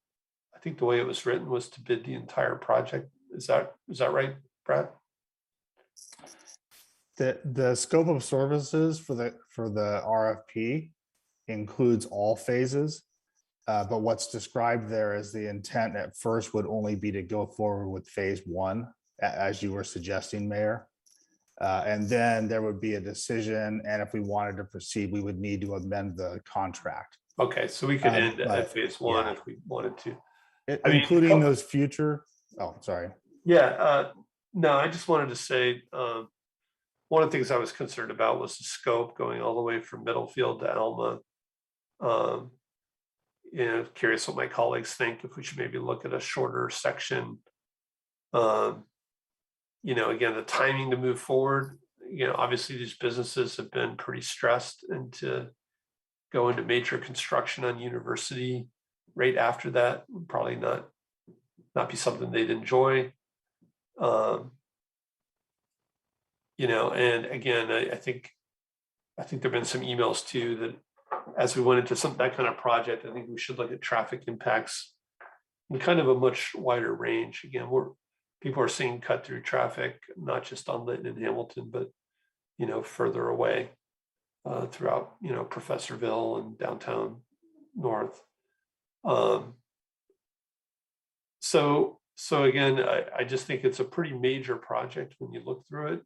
S2: I think the way it was written was to bid the entire project Is that right, Brad?
S14: The scope of services for the RFP includes all phases. But what's described there as the intent at first would only be to go forward with phase one, as you were suggesting, Mayor. And then there would be a decision. And if we wanted to proceed, we would need to amend the contract.
S2: Okay, so we could end
S14: but,
S2: at phase one
S14: yeah.
S2: if we wanted to.
S14: Including those future, oh, sorry.
S2: Yeah, no, I just wanted to say, one of the things I was concerned about was the scope going all the way from Middlefield to Alma. Curious what my colleagues think, if we should maybe look at a shorter section. Again, the timing to move forward, obviously these businesses have been pretty stressed, and to go into major construction on University right after that would probably not be something they'd enjoy. And again, I think there've been some emails too that as we went into that kind of project, I think we should look at traffic impacts in kind of a much wider range. Again, people are seeing cut through traffic, not just on Lytton and Hamilton, but further away throughout Professorville and downtown North. So again, I just think it's a pretty major project when you look through it.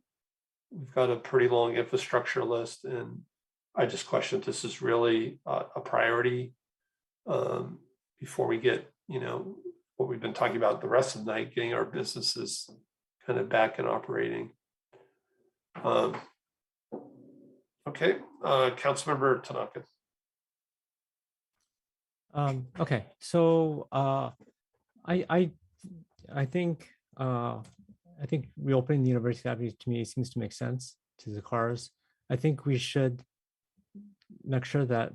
S2: We've got a pretty long infrastructure list, and I just question if this is really a priority before we get, what we've been talking about the rest of the night, getting our businesses kind of back and operating. Okay, Councilmember Tanaka.
S17: Okay, so I think reopening the University Avenue to me seems to make sense to the cars. I think we should make sure that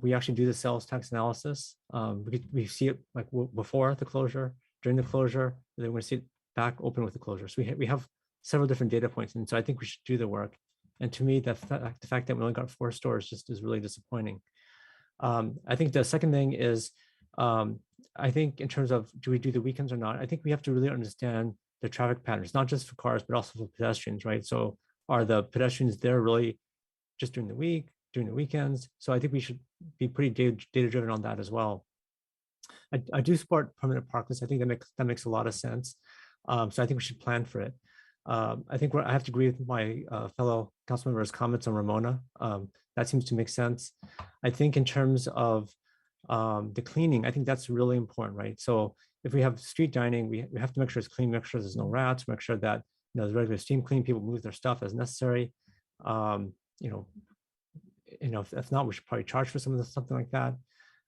S17: we actually do the sales tax analysis. We see it like before the closure, during the closure, and then we're going to see it back open with the closure. So we have several different data points, and so I think we should do the work. And to me, the fact that we only got 4 stores just is really disappointing. I think the second thing is, I think in terms of do we do the weekends or not, I think we have to really understand the traffic patterns, not just for cars, but also for pedestrians, right? So are the pedestrians there really just during the week, during the weekends? So I think we should be pretty data driven on that as well. I do support permanent parklets. I think that makes a lot of sense. So I think we should plan for it. I think I have to agree with my fellow council members' comments on Ramona. That seems to make sense. I think in terms of the cleaning, I think that's really important, right? So if we have street dining, we have to make sure it's clean, make sure there's no rats, make sure that the regular steam clean, people move their stuff as necessary. If not, we should probably charge for something like that.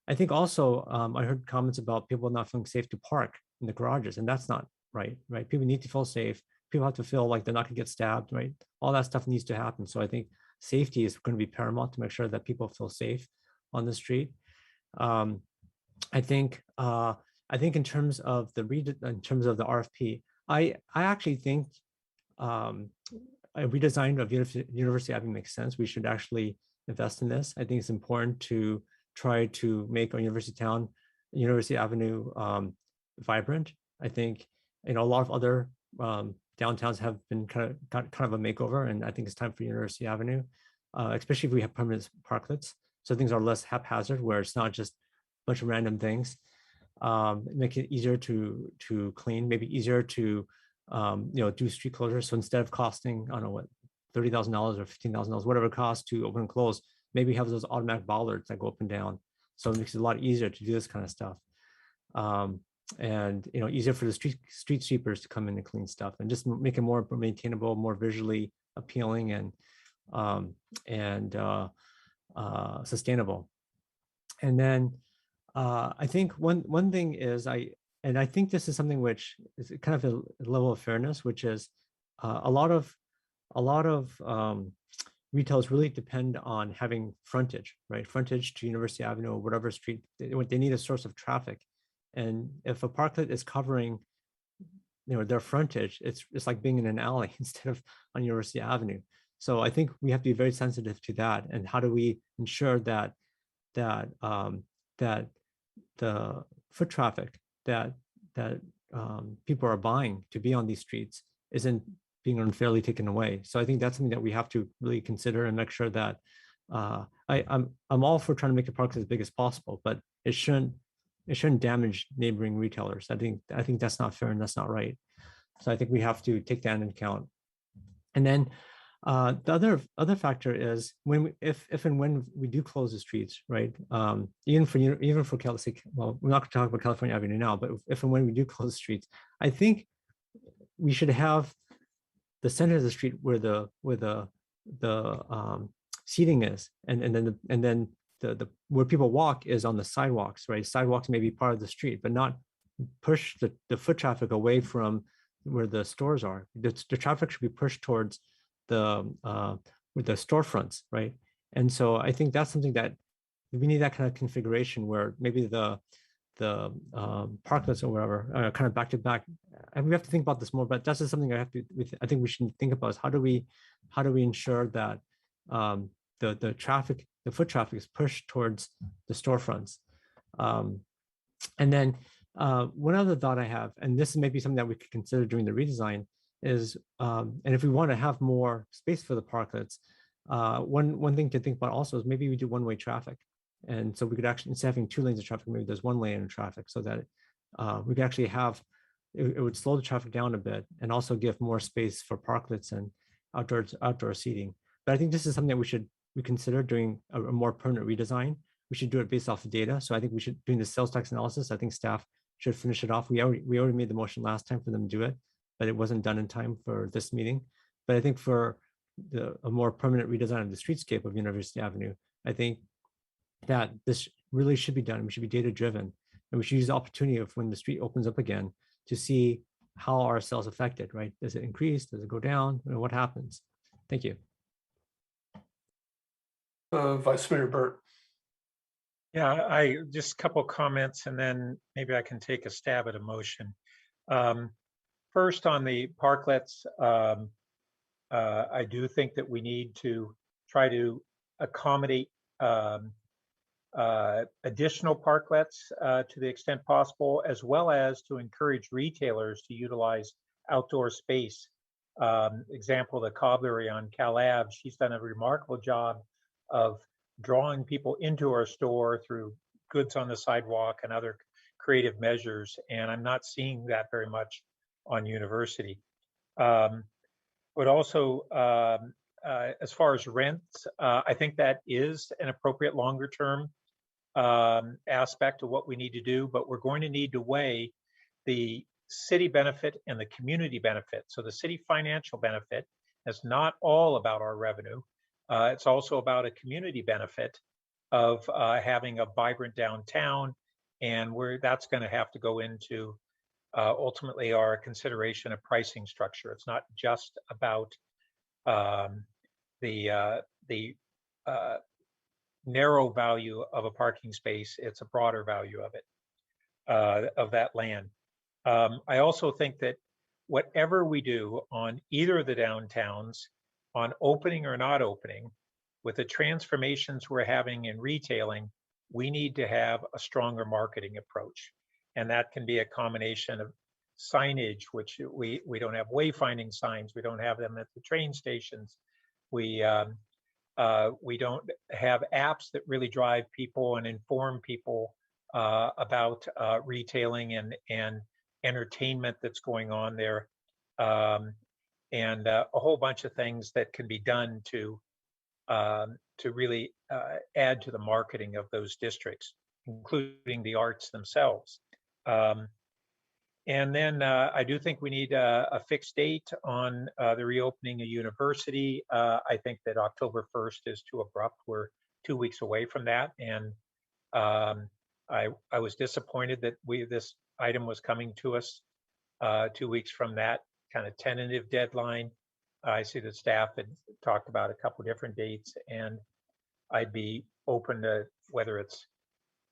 S17: I think also I heard comments about people not feeling safe to park in the garages, and that's not right. People need to feel safe. People have to feel like they're not going to get stabbed, right? All that stuff needs to happen. So I think safety is going to be paramount to make sure that people feel safe on the street. I think in terms of the RFP, I actually think a redesign of University Avenue makes sense. We should actually invest in this. I think it's important to try to make our University Avenue vibrant. I think a lot of other downtowns have been kind of a makeover, and I think it's time for University Avenue, especially if we have permanent parklets, so things are less haphazard, where it's not just a bunch of random things. Make it easier to clean, maybe easier to do street closures. So instead of costing, I don't know what, $30,000 or $15,000, whatever it costs to open and close, maybe have those automatic bollards that go up and down. So it makes it a lot easier to do this kind of stuff. And easier for the street sweepers to come in and clean stuff, and just make it more maintainable, more visually appealing, and sustainable. And then I think one thing is I think this is something which is kind of a level of fairness, which is a lot of retailers really depend on having frontage, right? Frontage to University Avenue or whatever street. They need a source of traffic. And if a parklet is covering their frontage, it's like being in an alley instead of on University Avenue. So I think we have to be very sensitive to that. And how do we ensure that the foot traffic that people are buying to be on these streets isn't being unfairly taken away. So I think that's something that we have to really consider and make sure that I'm all for trying to make the parks as big as possible, but it shouldn't damage neighboring retailers. I think that's not fair and that's not right. So I think we have to take that into account. And then the other factor is if and when we do close the streets, right? Even for California, well, we're not going to talk about California Avenue now, but if and when we do close the streets, I think we should have the center of the street where the seating is, and then the where people walk is on the sidewalks, right? Sidewalks may be part of the street, but not push the foot traffic away from where the stores are. The traffic should be pushed towards with the storefronts, right? And so I think that's something that we need, that kind of configuration where maybe the parklets or whatever kind of back to back. And we have to think about this more, but that's just something I think we should think about is how do we ensure that the foot traffic is pushed towards the storefronts. And then one other thought I have, and this may be something that we could consider during the redesign, is and if we want to have more space for the parklets, one thing to think about also is maybe we do one-way traffic. And so we could actually, instead of having 2 lanes of traffic, maybe there's 1 lane of traffic, so that we could actually have, it would slow the traffic down a bit and also give more space for parklets and outdoor seating. But I think this is something that we consider doing a more permanent redesign. We should do it based off of data. So I think we should, doing the sales tax analysis, I think staff should finish it off. We already made the motion last time for them to do it, but it wasn't done in time for this meeting. But I think for a more permanent redesign of the streetscape of University Avenue, I think that this really should be done. We should be data driven, and we should use the opportunity of when the street opens up again to see how are sales affected, right? Does it increase? Does it go down? You know, what happens? Thank you.
S2: Vice Mayor Burt.
S6: Yeah, I just a couple comments and then maybe I can take a stab at a motion. First, on the parklets, I do think that we need to try to accommodate additional parklets to the extent possible, as well as to encourage retailers to utilize outdoor space. Example, the cobblery on Cal Ave, she's done a remarkable job of drawing people into our store through goods on the sidewalk and other creative measures, and I'm not seeing that very much on University. But also, as far as rents, I think that is an appropriate longer term aspect of what we need to do, but we're going to need to weigh the city benefit and the community benefit. So the city financial benefit is not all about our revenue. It's also about a community benefit of having a vibrant downtown, and that's going to have to go into ultimately our consideration of pricing structure. It's not just about the narrow value of a parking space. It's a broader value of it, of that land. I also think that whatever we do on either of the downtowns, on opening or not opening, with the transformations we're having in retailing, we need to have a stronger marketing approach. And that can be a combination of signage, which we don't have wayfinding signs. We don't have them at the train stations. We don't have apps that really drive people and inform people about retailing and entertainment that's going on there. And a whole bunch of things that can be done to really add to the marketing of those districts, including the arts themselves. And then I do think we need a fixed date on the reopening of University. I think that October 1st is too abrupt. We're 2 weeks away from that. And I was disappointed that this item was coming to us 2 weeks from that kind of tentative deadline. I see that staff had talked about a couple different dates, and I'd be open to whether it's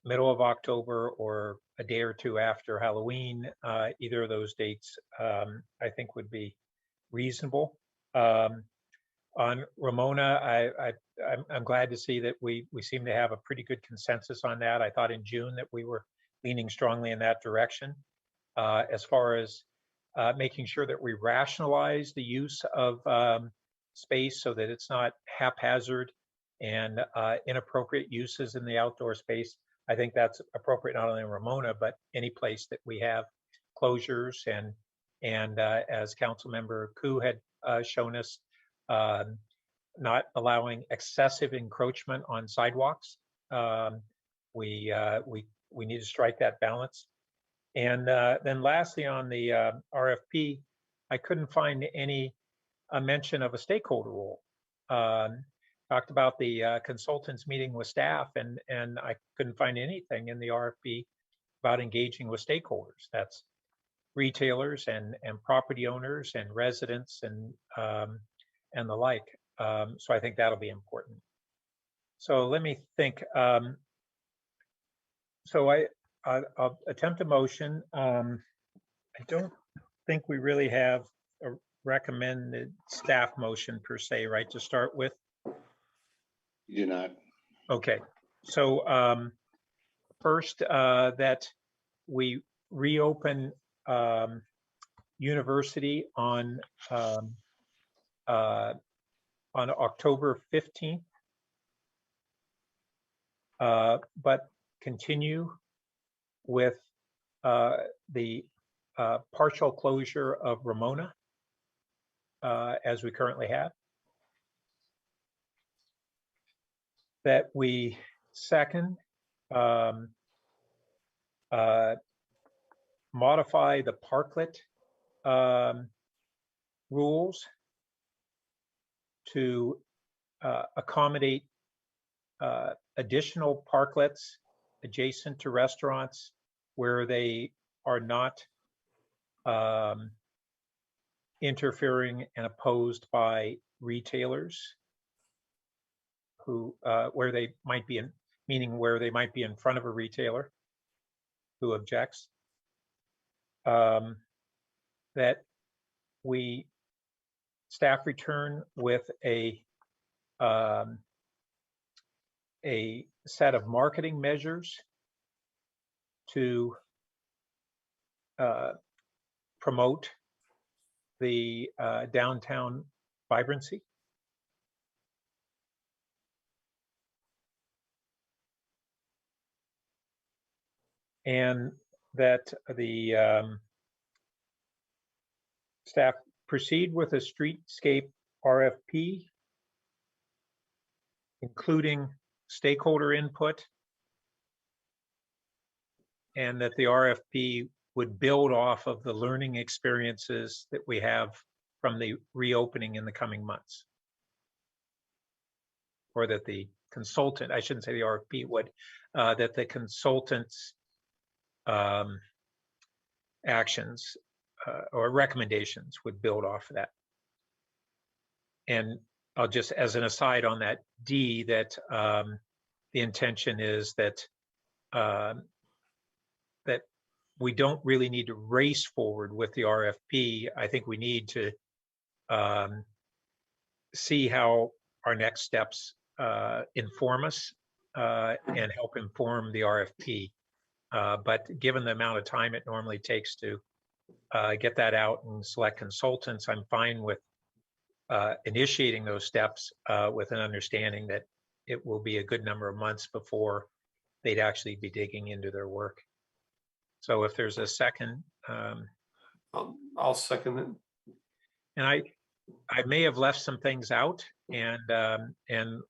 S6: middle of October or a day or two after Halloween. Either of those dates I think would be reasonable. On Ramona, I'm glad to see that we seem to have a pretty good consensus on that. I thought in June that we were leaning strongly in that direction. as far as making sure that we rationalize the use of space so that it's not haphazard and inappropriate uses in the outdoor space. I think that's appropriate not only in Ramona, but any place that we have closures and as Councilmember Koo had shown us, not allowing excessive encroachment on sidewalks. We need to strike that balance. And then lastly, on the RFP, I couldn't find any mention of a stakeholder role. Talked about the consultants meeting with staff, and I couldn't find anything in the RFP about engaging with stakeholders. That's retailers and property owners and residents and the like. So I think that'll be important. So let me think. So I'll attempt a motion. I don't think we really have a recommended staff motion per se, right, to start with?
S5: You do not.
S6: Okay, so first that we reopen university on October 15th, but continue with the partial closure of Ramona as we currently have. That we second modify the parklet rules to accommodate additional parklets adjacent to restaurants where they are not interfering and opposed by retailers who where they might be in, meaning where they might be in front of a retailer who objects. That we staff return with a set of marketing measures to promote the downtown vibrancy. And that the staff proceed with a streetscape RFP, including stakeholder input, and that the RFP would build off of the learning experiences that we have from the reopening in the coming months. Or that the consultant, I shouldn't say the RFP would, that the consultant's actions or recommendations would build off of that. And I'll just, as an aside on that D, that the intention is that that we don't really need to race forward with the RFP. I think we need to see how our next steps inform us and help inform the RFP. But given the amount of time it normally takes to get that out and select consultants, I'm fine with initiating those steps with an understanding that it will be a good number of months before they'd actually be digging into their work. So if there's a second,
S2: I'll second it.
S6: And I may have left some things out, and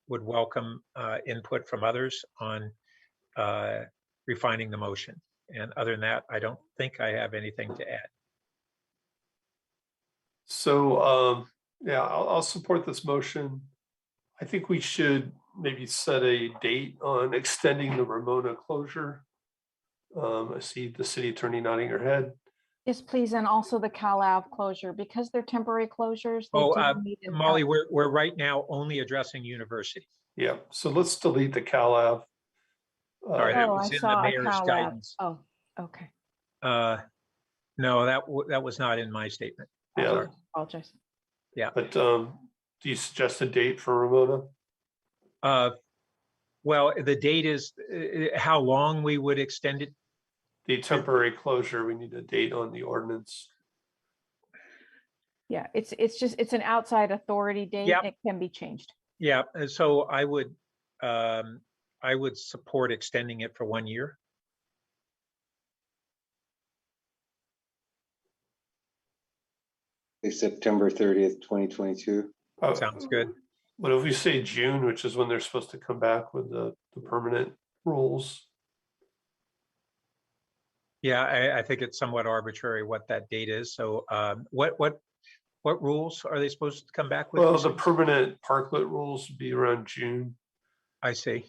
S6: would welcome input from others on refining the motion. And other than that, I don't think I have anything to add.
S2: So yeah, I'll support this motion. I think we should maybe set a date on extending the Ramona closure. I see the city attorney nodding her head.
S21: Yes, please, and also the Cal Ave closure, because they're temporary closures. They do need to
S6: Molly, we're right now only addressing university.
S2: Yeah, so let's delete the Cal Ave.
S6: Sorry, that was in the mayor's guidance.
S21: Oh, okay.
S6: No, that was not in my statement.
S2: Yeah,
S21: sorry. Apologize.
S6: Yeah,
S2: but do you suggest a date for Ramona?
S6: Well, the date is how long we would extend it.
S2: the temporary closure, we need a date on the ordinance.
S21: Yeah, it's an outside authority date.
S6: Yep.
S21: It can be changed.
S6: Yeah, and so I would support extending it for 1 year.
S5: September 30th, 2022.
S6: Sounds good.
S2: But if we say June, which is when they're supposed to come back with the permanent rules.
S6: Yeah, I think it's somewhat arbitrary what that date is. So what rules are they supposed to come back with?
S2: Well, the permanent parklet rules would be around June.
S6: I see.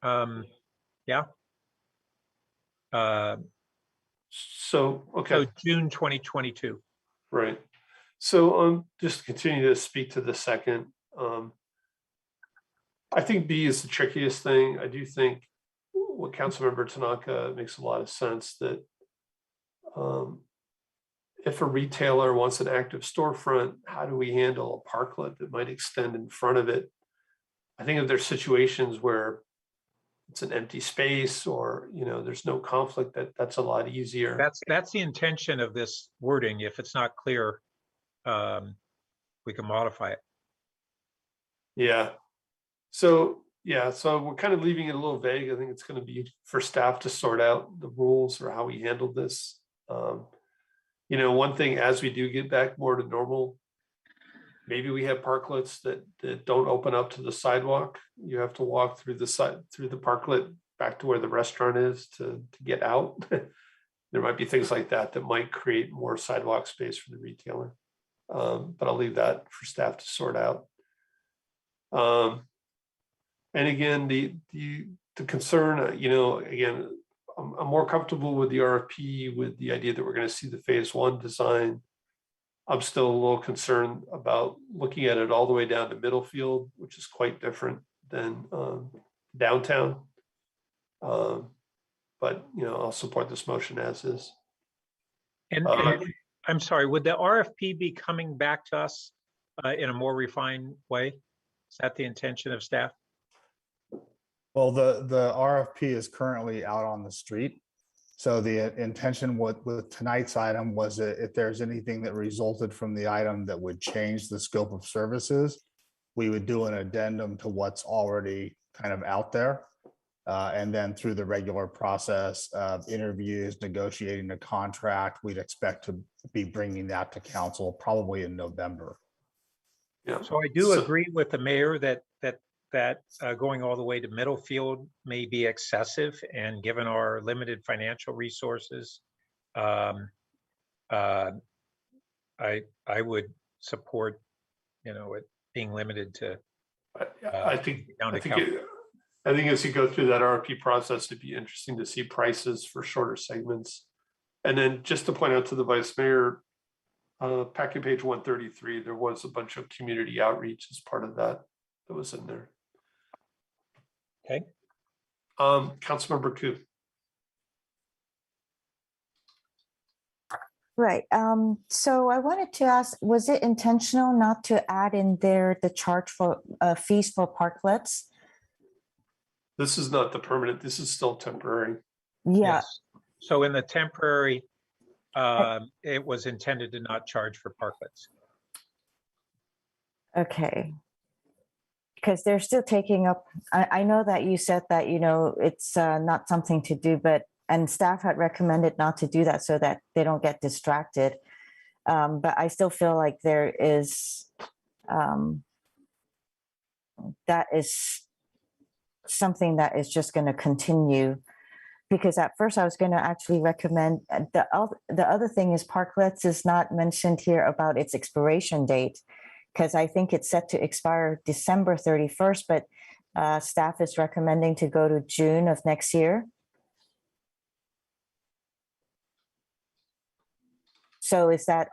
S6: Yeah.
S2: So, okay.
S6: So June 2022.
S2: Right. So just continue to speak to the second. I think B is the trickiest thing. I do think what Councilmember Tanaka makes a lot of sense that if a retailer wants an active storefront, how do we handle a parklet that might extend in front of it? I think if there's situations where it's an empty space or, you know, there's no conflict, that's a lot easier.
S6: That's the intention of this wording. If it's not clear, we can modify it.
S2: Yeah. So, yeah, so we're kind of leaving it a little vague. I think it's going to be for staff to sort out the rules or how we handle this. You know, one thing as we do get back more to normal, maybe we have parklets that don't open up to the sidewalk. You have to walk through the parklet back to where the restaurant is to get out. There might be things like that that might create more sidewalk space for the retailer. But I'll leave that for staff to sort out. And again, the concern, you know, again, I'm more comfortable with the RFP with the idea that we're going to see the phase 1 design. I'm still a little concerned about looking at it all the way down to Middlefield, which is quite different than downtown. But, you know, I'll support this motion as is.
S6: And I'm sorry, would the RFP be coming back to us in a more refined way? Is that the intention of staff?
S14: Well, the RFP is currently out on the street. So the intention with tonight's item was that if there's anything that resulted from the item that would change the scope of services, we would do an addendum to what's already kind of out there. And then through the regular process of interviews, negotiating a contract, we'd expect to be bringing that to council probably in November.
S2: Yeah.
S6: So I do agree with the mayor that going all the way to Middlefield may be excessive, and given our limited financial resources, I would support, you know, it being limited to.
S2: I think as you go through that RFP process, it'd be interesting to see prices for shorter segments. And then just to point out to the vice mayor, packet page 133, there was a bunch of community outreach as part of that was in there.
S6: Okay.
S2: Councilmember Koo.
S1: Right. So I wanted to ask, was it intentional not to add in there the charge for fees for parklets?
S2: This is not the permanent, this is still temporary.
S1: Yeah.
S6: Yes. So in the temporary, it was intended to not charge for parklets.
S1: Okay. Because they're still taking up, I know that you said that, you know, it's not something to do, and staff had recommended not to do that so that they don't get distracted. But I still feel like there is, that is something that is just going to continue. Because at first I was going to actually recommend, the other thing is parklets is not mentioned here about its expiration date, because I think it's set to expire December 31st, but staff is recommending to go to June of next year. So is that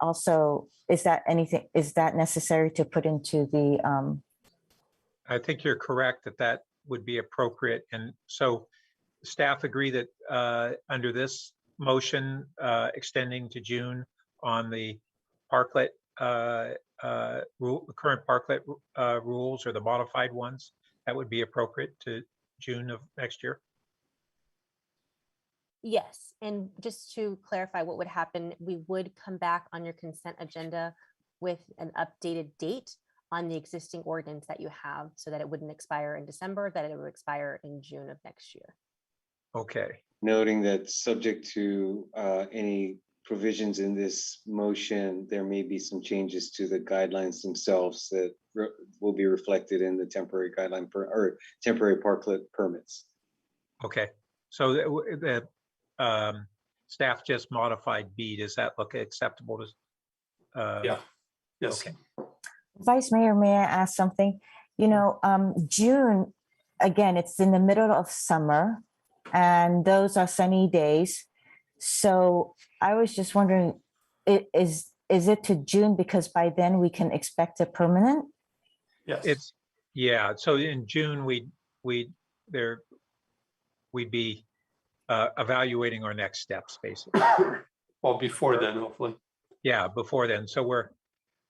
S1: necessary to put into the?
S6: I think you're correct that would be appropriate. And so staff agree that under this motion, extending to June on the parklet the current parklet rules or the modified ones, that would be appropriate to June of next year.
S20: Yes, and just to clarify what would happen, we would come back on your consent agenda with an updated date on the existing ordinance that you have so that it wouldn't expire in December, that it would expire in June of next year.
S6: Okay.
S5: Noting that subject to any provisions in this motion, there may be some changes to the guidelines themselves that will be reflected in the temporary guideline or temporary parklet permits.
S6: Okay. So the staff just modified B. Does that look acceptable to?
S2: Yeah. Yes.
S6: Okay.
S1: Vice Mayor, may I ask something? You know, June, again, it's in the middle of summer and those are sunny days. So I was just wondering, is it to June because by then we can expect a permanent?
S2: Yes.
S6: Yeah. So in June, we'd be evaluating our next steps, basically.
S2: Well, before then, hopefully.
S6: Yeah, before then. So we're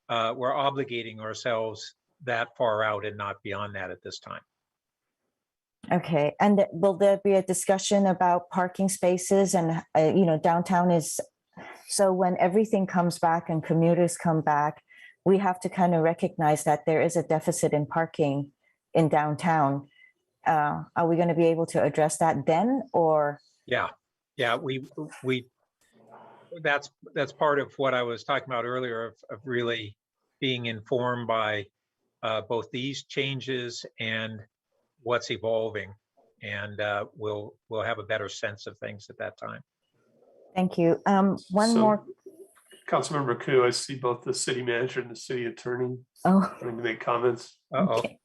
S6: obligating ourselves that far out and not beyond that at this time.
S1: Okay, and will there be a discussion about parking spaces and, you know, downtown is, so when everything comes back and commuters come back, we have to kind of recognize that there is a deficit in parking in downtown. Are we going to be able to address that then or?
S6: Yeah, that's part of what I was talking about earlier of really being informed by both these changes and what's evolving, and we'll have a better sense of things at that time.
S1: Thank you. One more.
S2: Councilmember Koo, I see both the city manager and the city attorney wanting to make comments.
S1: Okay.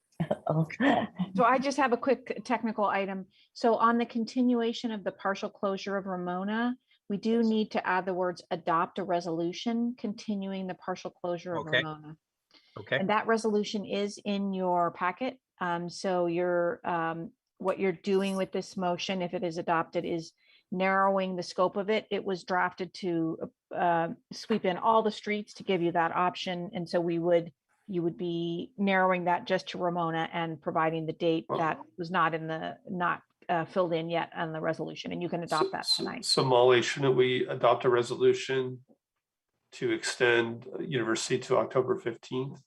S21: So I just have a quick technical item. So on the continuation of the partial closure of Ramona, we do need to add the words adopt a resolution continuing the partial closure of Ramona.
S6: Okay.
S21: And that resolution is in your packet. So what you're doing with this motion, if it is adopted, is narrowing the scope of it. It was drafted to sweep in all the streets to give you that option. And so you would be narrowing that just to Ramona and providing the date that was not filled in yet on the resolution, and you can adopt that tonight.
S2: So Molly, shouldn't we adopt a resolution to extend university to October 15th?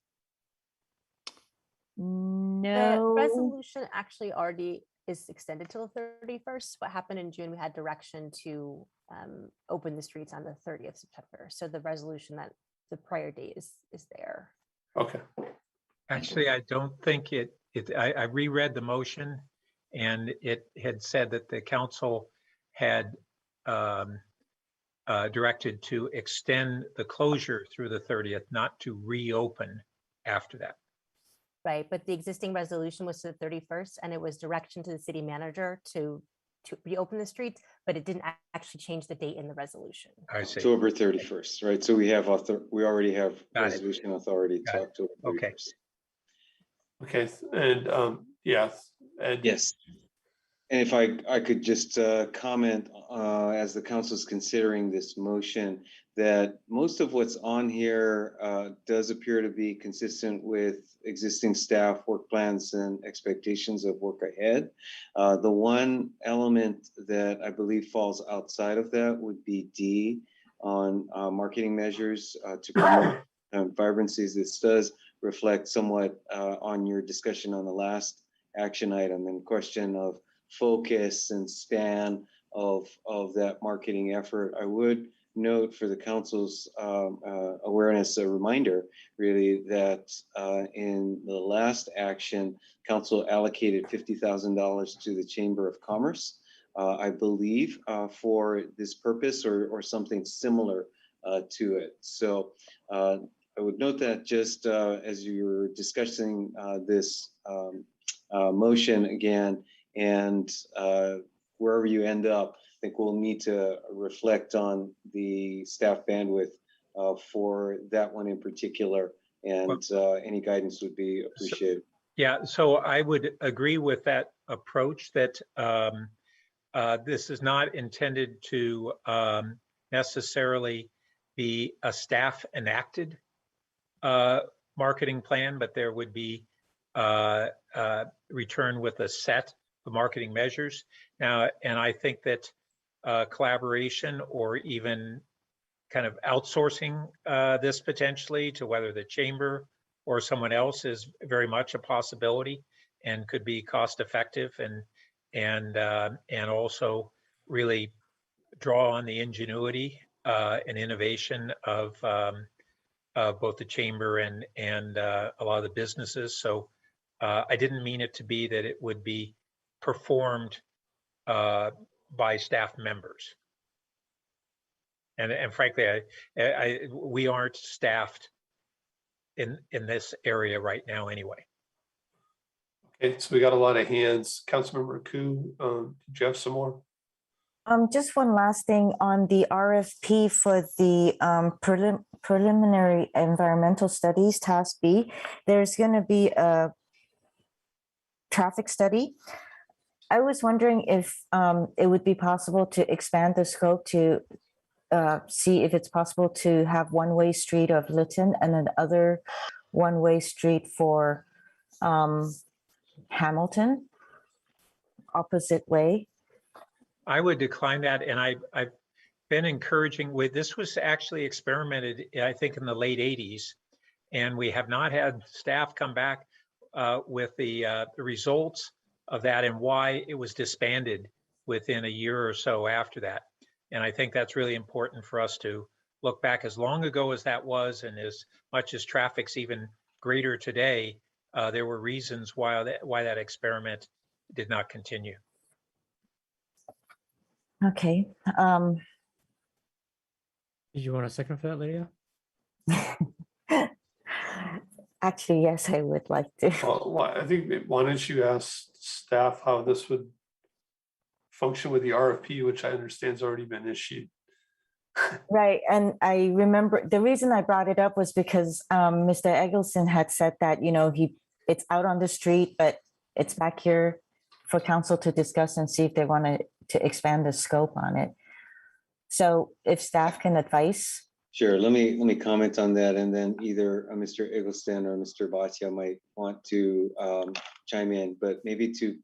S21: No.
S20: The resolution actually already is extended till the 31st. What happened in June, we had direction to open the streets on the 30th September. So the resolution that the prior date is there.
S2: Okay.
S6: Actually, I don't think I reread the motion and it had said that the council had directed to extend the closure through the 30th, not to reopen after that.
S20: Right, but the existing resolution was to the 31st and it was direction to the city manager to reopen the streets, but it didn't actually change the date in the resolution.
S6: I see.
S5: October 31st, right? So we already have resolution authority to October 31st.
S2: Okay, and yes.
S5: Yes. And if I could just comment as the council is considering this motion, that most of what's on here does appear to be consistent with existing staff work plans and expectations of work ahead. The one element that I believe falls outside of that would be D on marketing measures to promote vibrancies. This does reflect somewhat on your discussion on the last action item and question of focus and span of that marketing effort. I would note for the council's awareness, a reminder really that in the last action, council allocated $50,000 to the Chamber of Commerce, I believe, for this purpose or something similar to it. So I would note that just as you were discussing this motion again, and wherever you end up, I think we'll need to reflect on the staff bandwidth for that one in particular, and any guidance would be appreciated.
S6: So I would agree with that approach that this is not intended to necessarily be a staff enacted marketing plan, but there would be return with a set of marketing measures. Now, and I think that collaboration or even kind of outsourcing this potentially to whether the chamber or someone else is very much a possibility and could be cost effective and also really draw on the ingenuity and innovation of both the chamber and a lot of the businesses. So I didn't mean it to be that it would be performed by staff members. And frankly, we aren't staffed in this area right now anyway.
S2: Okay, so we got a lot of hands. Councilmember Koo, did you have some more?
S1: Just one last thing on the RFP for the preliminary environmental studies, task B. There's going to be a traffic study. I was wondering if it would be possible to expand the scope to see if it's possible to have one-way street of Lytton and another one-way street for Hamilton, opposite way.
S6: I would decline that, and I've been encouraging with, this was actually experimented, I think, in the late 80s, and we have not had staff come back with the results of that and why it was disbanded within a year or so after that. And I think that's really important for us to look back as long ago as that was, and as much as traffic's even greater today, there were reasons why that experiment did not continue.
S1: Okay.
S17: Did you want a second for that, Lydia?
S1: Actually, yes, I would like to.
S2: Well, I think, why don't you ask staff how this would function with the RFP, which I understand has already been issued.
S1: Right. And I remember the reason I brought it up was because Mr. Eggleston had said that, you know, it's out on the street, but it's back here for council to discuss and see if they want to expand the scope on it. So if staff can advise.
S5: Sure, let me comment on that, and then either Mr. Eggleston or Mr. Bhatia might want to chime in, but maybe to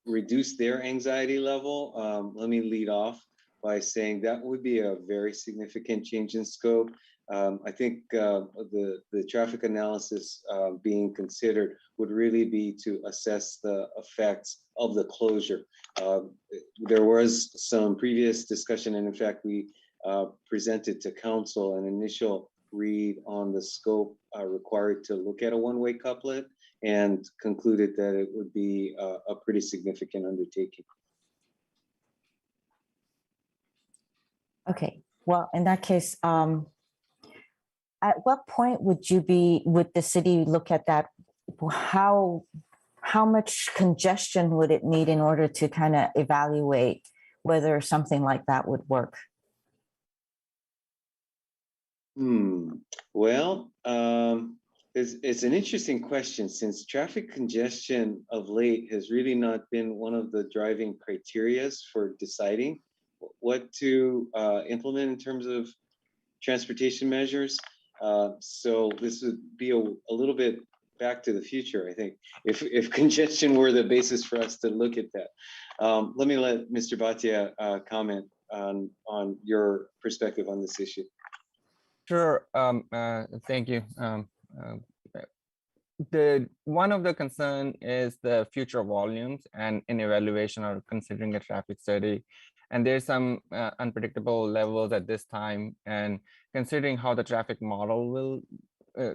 S5: reduce their anxiety level, let me lead off by saying that would be a very significant change in scope. I think the traffic analysis being considered would really be to assess the effects of the closure. There was some previous discussion, and in fact, we presented to council an initial read on the scope required to look at a one-way couplet, and concluded that it would be a pretty significant undertaking.
S1: Okay, well, in that case, at what point would the city look at that? How much congestion would it need in order to kind of evaluate whether something like that would work?
S5: Well, it's an interesting question, since traffic congestion of late has really not been one of the driving criterias for deciding what to implement in terms of transportation measures. So this would be a little bit back to the future, I think, if congestion were the basis for us to look at that. Let me let Mr. Bhatia comment on your perspective on this issue.
S19: Sure. Thank you. One of the concern is the future volumes, and in evaluation or considering a traffic study, and there's some unpredictable levels at this time, and considering how the traffic model will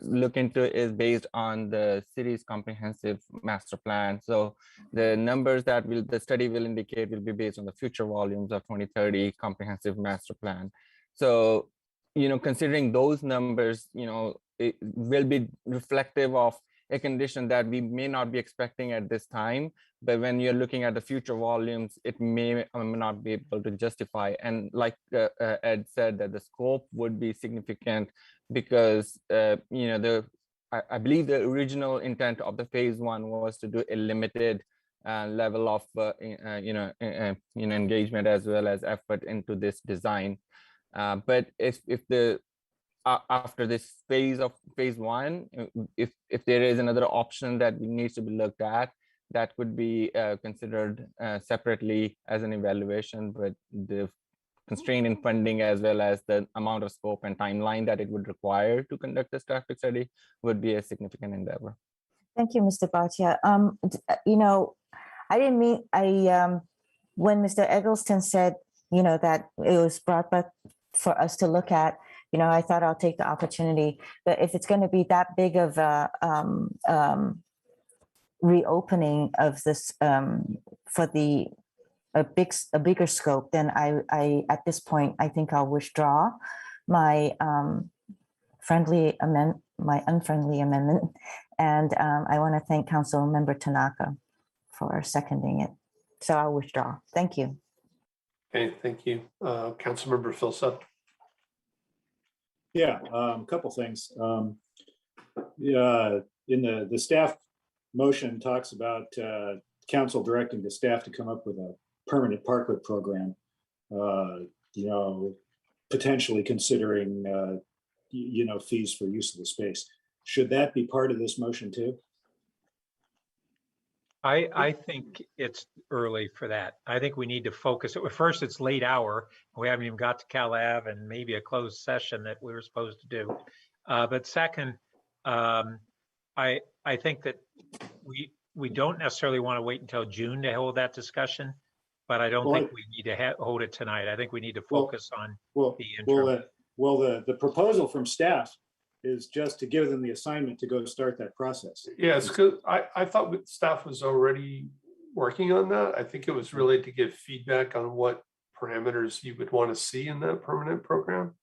S19: look into is based on the city's comprehensive master plan. So the numbers that the study will indicate will be based on the future volumes of 2030 comprehensive master plan. So, you know, considering those numbers, you know, it will be reflective of a condition that we may not be expecting at this time, but when you're looking at the future volumes, it may or may not be able to justify. And like Ed said, that the scope would be significant because, you know, I believe the original intent of the phase one was to do a limited level of, engagement as well as effort into this design. But if the after this phase one, if there is another option that needs to be looked at, that could be considered separately as an evaluation, but the constraint in funding as well as the amount of scope and timeline that it would require to conduct this traffic study would be a significant endeavor.
S1: Thank you, Mr. Bhatia. You know, I didn't mean, when Mr. Eggleston said, you know, that it was brought back for us to look at, you know, I thought I'll take the opportunity, but if it's going to be that big of a reopening of this for a bigger scope, then I at this point, I think I'll withdraw my unfriendly amendment. And I want to thank Council Member Tanaka for seconding it. So I'll withdraw. Thank you.
S2: Okay, thank you. Councilmember Philsett.
S8: Yeah, a couple things. Yeah, in the staff motion talks about council directing the staff to come up with a permanent parklet program. You know, potentially considering you know, fees for use of the space. Should that be part of this motion too?
S6: I think it's early for that. I think we need to focus. First, it's late hour. We haven't even got to Cal Ave and maybe a closed session that we were supposed to do. But second, I think that we don't necessarily want to wait until June to hold that discussion, but I don't think we need to hold it tonight. I think we need to focus on the interim.
S8: The proposal from staff is just to give them the assignment to go start that process.
S2: Yes, because I thought staff was already working on that. I think it was really to give feedback on what parameters you would want to see in that permanent program.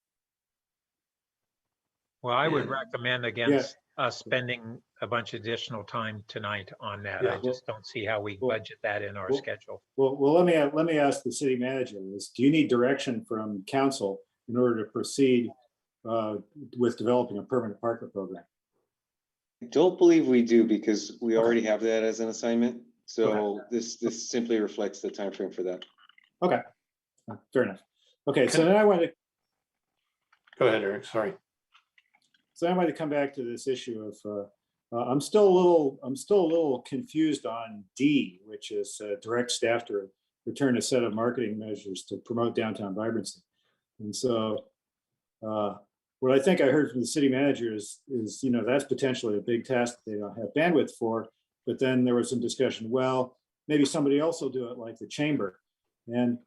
S6: Well, I would recommend against us spending a bunch of additional time tonight on that. I just don't see how we budget that in our schedule.
S8: Well, let me ask the city manager this. Do you need direction from council in order to proceed with developing a permanent parklet program?
S5: I don't believe we do, because we already have that as an assignment. So this simply reflects the time frame for that.
S8: Okay, fair enough. Okay, so then I want to
S2: go ahead, Eric. Sorry.
S8: So I want to come back to this issue of I'm still a little confused on D, which is direct staff to return a set of marketing measures to promote downtown vibrancy. And so what I think I heard from the city manager is, you know, that's potentially a big task that they don't have bandwidth for. But then there was some discussion, well, maybe somebody else will do it, like the chamber. And,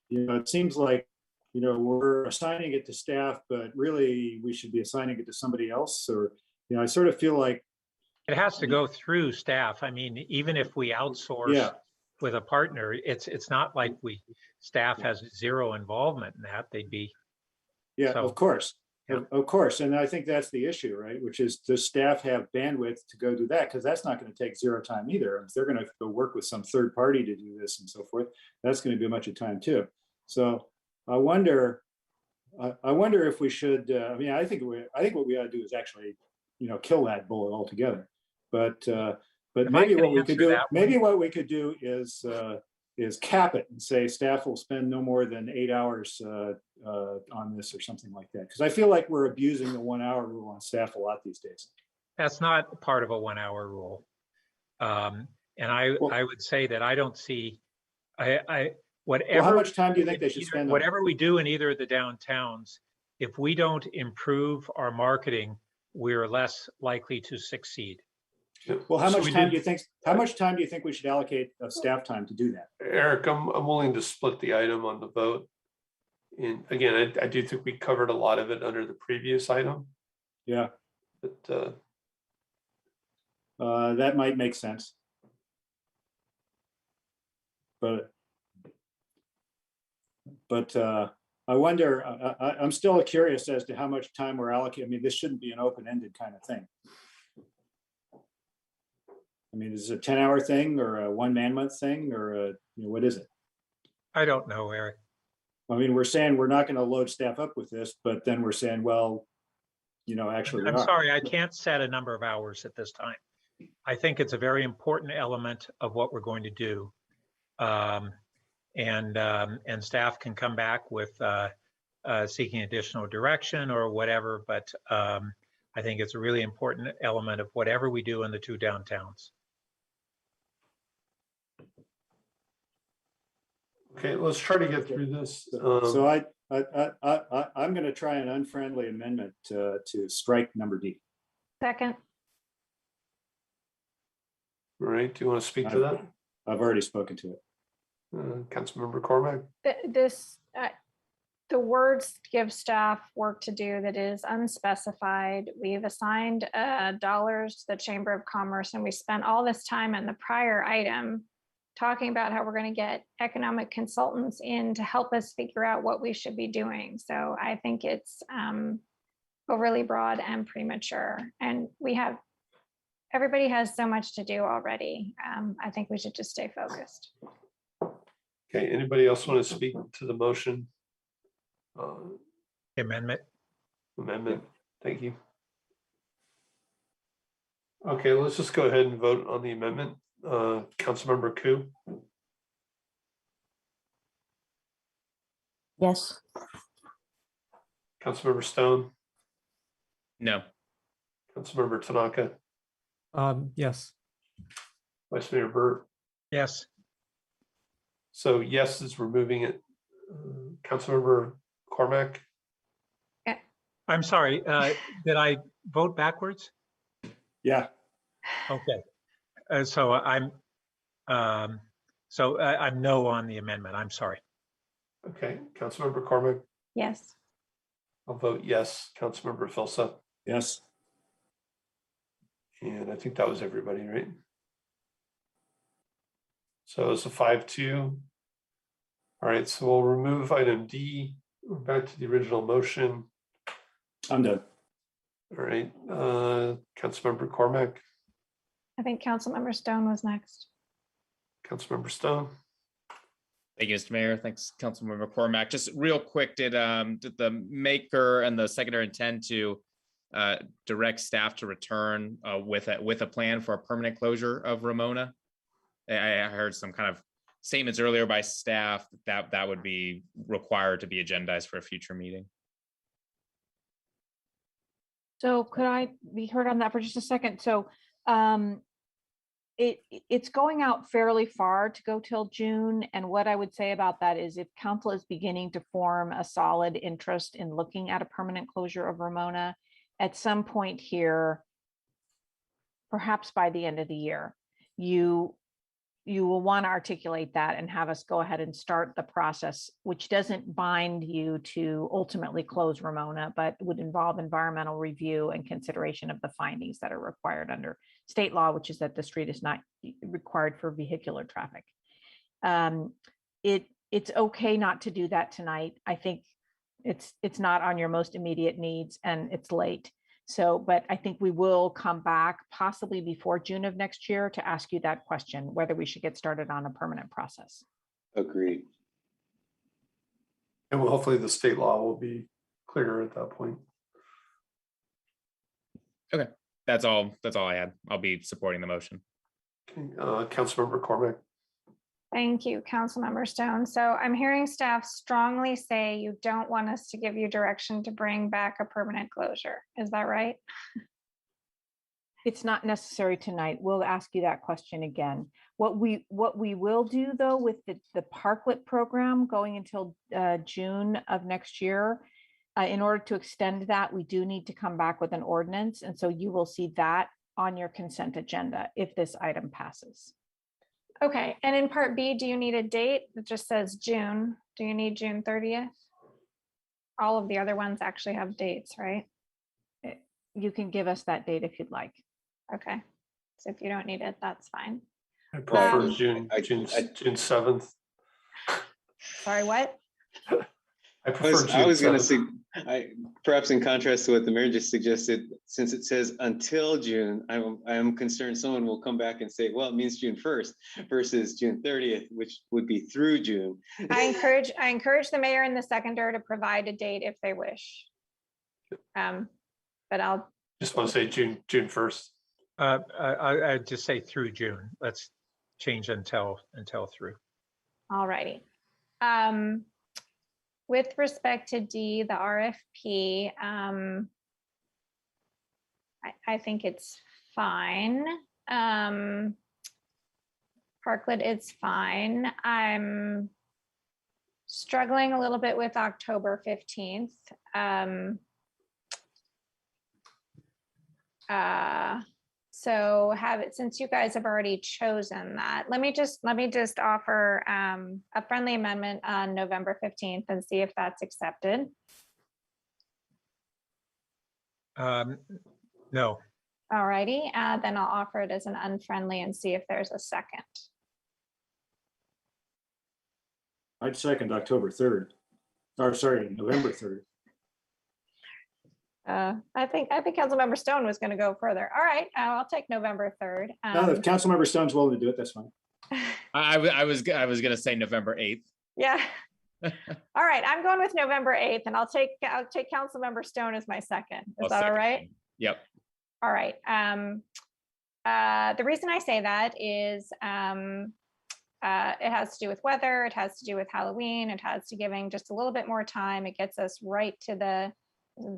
S8: you know, it seems like, you know, we're assigning it to staff, but really we should be assigning it to somebody else. Or, you know, I sort of feel like
S6: it has to go through staff. I mean, even if we outsource with a partner, it's not like staff has zero involvement in that. They'd be.
S8: Yeah, of course. Of course. And I think that's the issue, right? Which is, does staff have bandwidth to go do that? Because that's not going to take zero time either. If they're going to go work with some third party to do this and so forth, that's going to be a bunch of time too. So I wonder if we should, I mean, I think what we ought to do is actually, you know, kill that bullet altogether. But maybe what we could do is cap it and say staff will spend no more than 8 hours on this or something like that. Because I feel like we're abusing the 1 hour rule on staff a lot these days.
S6: That's not part of a 1 hour rule. And I would say that I don't see, whatever.
S8: How much time do you think they should spend on
S6: whatever we do in either of the downtowns, if we don't improve our marketing, we're less likely to succeed.
S8: Well, how much time do you think? How much time do you think we should allocate of staff time to do that?
S2: Eric, I'm willing to split the item on the vote. And again, I do think we covered a lot of it under the previous item.
S8: Yeah.
S2: But
S8: that might make sense. But I wonder. I'm still curious as to how much time we're allocating. I mean, this shouldn't be an open-ended kind of thing. I mean, is it a 10-hour thing or a one-man month thing, or what is it?
S6: I don't know, Eric.
S8: I mean, we're saying we're not going to load staff up with this, but then we're saying, well, you know, actually,
S6: I'm sorry, I can't set a number of hours at this time. I think it's a very important element of what we're going to do, and staff can come back with seeking additional direction or whatever. But I think it's a really important element of whatever we do in the two downtowns.
S2: Okay, let's try to get through this.
S8: So I'm going to try an unfriendly amendment to strike number D.
S11: Second.
S2: All right, do you want to speak to that?
S8: I've already spoken to it.
S2: Councilmember Cormack?
S11: The words give staff work to do that is unspecified. We've assigned dollars to the Chamber of Commerce, and we spent all this time in the prior item talking about how we're going to get economic consultants in to help us figure out what we should be doing. So I think it's overly broad and premature. And everybody has so much to do already. I think we should just stay focused.
S2: Okay, anybody else want to speak to the motion?
S6: Amendment.
S2: Thank you. Okay, let's just go ahead and vote on the amendment. Councilmember Koo?
S1: Yes.
S2: Councilmember Stone?
S13: No.
S2: Councilmember Tanaka?
S17: Yes.
S2: Vice Mayor Burt?
S6: Yes.
S2: So yes is removing it. Councilmember Cormack?
S6: I'm sorry, did I vote backwards?
S8: Yeah.
S6: Okay. So I'm no on the amendment. I'm sorry.
S2: Okay, Councilmember Cormack?
S11: Yes.
S2: I'll vote yes. Councilmember Filsa?
S8: Yes.
S2: And I think that was everybody, right? So it's a 5-2. All right, so we'll remove item D. We're back to the original motion.
S8: I'm done.
S2: All right, Councilmember Cormack,
S11: I think Councilmember Stone was next.
S2: Councilmember Stone.
S13: Thank you, Mr. Mayor. Thanks, Councilmember Cormack. Just real quick, did the maker and the seconder intend to direct staff to return with a plan for a permanent closure of Ramona? I heard some kind of statements earlier by staff that would be required to be agendized for a future meeting.
S21: So could I be heard on that for just a second? So it's going out fairly far to go till June. And what I would say about that is if council is beginning to form a solid interest in looking at a permanent closure of Ramona, at some point here, perhaps by the end of the year, you will want to articulate that and have us go ahead and start the process, which doesn't bind you to ultimately close Ramona, but would involve environmental review and consideration of the findings that are required under state law, which is that the street is not required for vehicular traffic. It's okay not to do that tonight. I think it's not on your most immediate needs and it's late. So, but I think we will come back possibly before June of next year to ask you that question, whether we should get started on a permanent process.
S5: Agreed.
S2: And hopefully the state law will be clearer at that point.
S13: Okay, that's all I had. I'll be supporting the motion.
S2: Okay, Councilmember Cormack.
S11: Thank you, Councilmember Stone. So I'm hearing staff strongly say you don't want us to give you direction to bring back a permanent closure. Is that right?
S21: It's not necessary tonight. We'll ask you that question again. What we will do though with the parklet program going until June of next year, in order to extend that, we do need to come back with an ordinance. And so you will see that on your consent agenda if this item passes.
S11: Okay, and in part B, do you need a date? It just says June. Do you need June 30th? All of the other ones actually have dates, right?
S21: You can give us that date if you'd like.
S11: Okay, so if you don't need it, that's fine.
S2: I prefer June 7th.
S11: Sorry, what?
S5: I was going to say, perhaps in contrast to what the mayor just suggested, since it says until June, I am concerned someone will come back and say, well, it means June 1st versus June 30th, which would be through June.
S11: I encourage the mayor and the seconder to provide a date if they wish. But I'll
S2: just want to say June 1st.
S6: I just say through June. Let's change until through.
S11: All righty. With respect to D, the RFP, I think it's fine. Parklet is fine. I'm Struggling a little bit with October 15th. So since you guys have already chosen that, let me just offer a friendly amendment on November 15th and see if that's accepted.
S6: No.
S11: All righty, then I'll offer it as an unfriendly and see if there's a second.
S8: I'd second October 3rd. Or sorry, November 3rd.
S11: I think Councilmember Stone was going to go further. All right, I'll take November 3rd.
S8: No, if Councilmember Stone's willing to do it, that's fine.
S13: I was going to say November 8th.
S11: Yeah. All right, I'm going with November 8th, and I'll take Councilmember Stone as my second. Is that all right?
S13: Yep.
S11: All right. The reason I say that is it has to do with weather. It has to do with Halloween. It has to giving just a little bit more time. It gets us right to the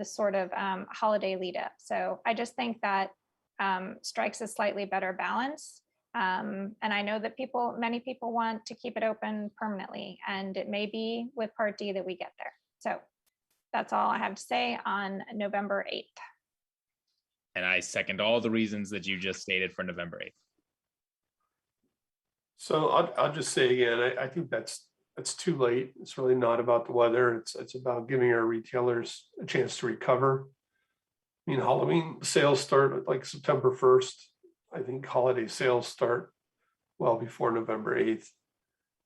S11: sort of holiday lead up. So I just think that strikes a slightly better balance. And I know that many people want to keep it open permanently, and it may be with Part D that we get there. So that's all I have to say on November 8th.
S13: And I second all the reasons that you just stated for November 8th.
S2: So I'll just say again, I think that's too late. It's really not about the weather. It's about giving our retailers a chance to recover. I mean, Halloween sales start like September 1st. I think holiday sales start well before November 8th.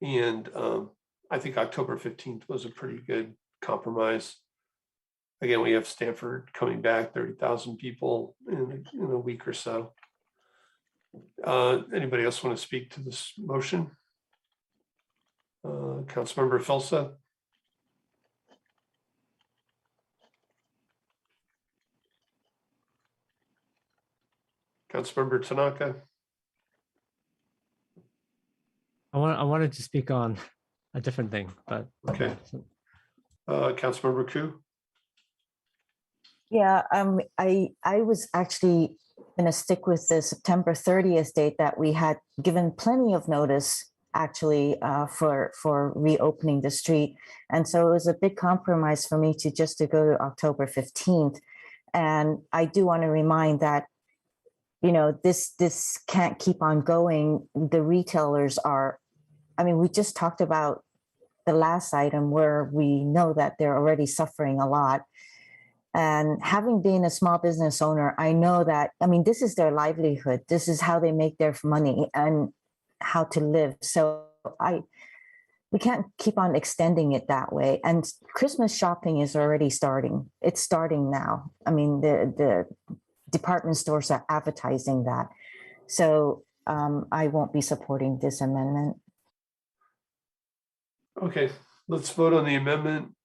S2: And I think October 15th was a pretty good compromise. Again, we have Stanford coming back, 30,000 people in a week or so. Anybody else want to speak to this motion? Councilmember Filsa. Councilmember Tanaka.
S17: I wanted to speak on a different thing, but
S2: okay. Councilmember Koo.
S1: Yeah, I was actually going to stick with the September 30th date that we had given plenty of notice actually for reopening the street. And so it was a big compromise for me to go to October 15th. And I do want to remind that, you know, this can't keep on going. The retailers are, I mean, we just talked about the last item where we know that they're already suffering a lot. And having been a small business owner, I know that, I mean, this is their livelihood. This is how they make their money and how to live. So we can't keep on extending it that way. And Christmas shopping is already starting. It's starting now. I mean, the department stores are advertising that. So I won't be supporting this amendment.
S2: Okay, let's vote on the amendment.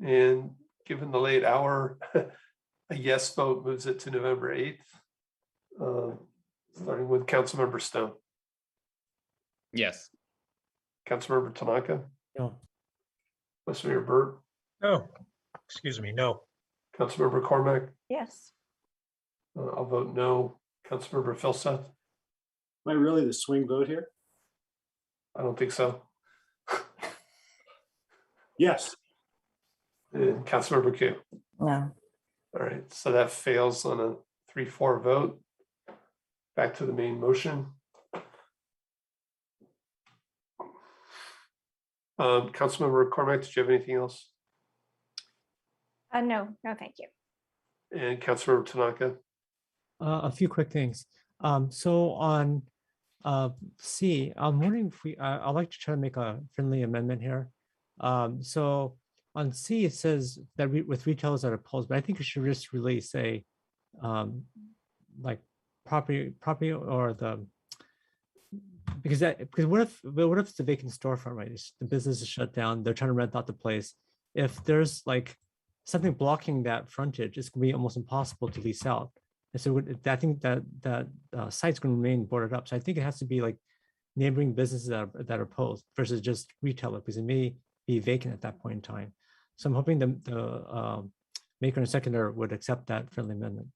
S2: And given the late hour, a yes vote moves it to November 8th, starting with Councilmember Stone.
S13: Yes.
S2: Councilmember Tanaka.
S17: No.
S2: Vice Mayor Burt.
S6: No. Excuse me, no.
S2: Councilmember Cormack.
S11: Yes.
S2: I'll vote no. Councilmember Filseth.
S8: Am I really the swing vote here?
S2: I don't think so.
S8: Yes.
S2: And Councilmember Koo.
S1: No.
S2: All right, so that fails on a 3-4 vote. Back to the main motion. Councilmember Cormack, did you have anything else?
S11: No, thank you.
S2: And Councilmember Tanaka.
S17: A few quick things. So on C, I'm wondering if I'd like to try to make a friendly amendment here. So on C, it says that with retailers that are opposed, but I think it should just really say like property or because what if it's a vacant storefront, right? The business is shut down. They're trying to rent out the place. If there's like something blocking that frontage, it's gonna be almost impossible to lease out. And so I think that site's gonna remain boarded up. So I think it has to be like neighboring businesses that are opposed versus just retailer, because it may be vacant at that point in time. So I'm hoping the maker and seconder would accept that friendly amendment.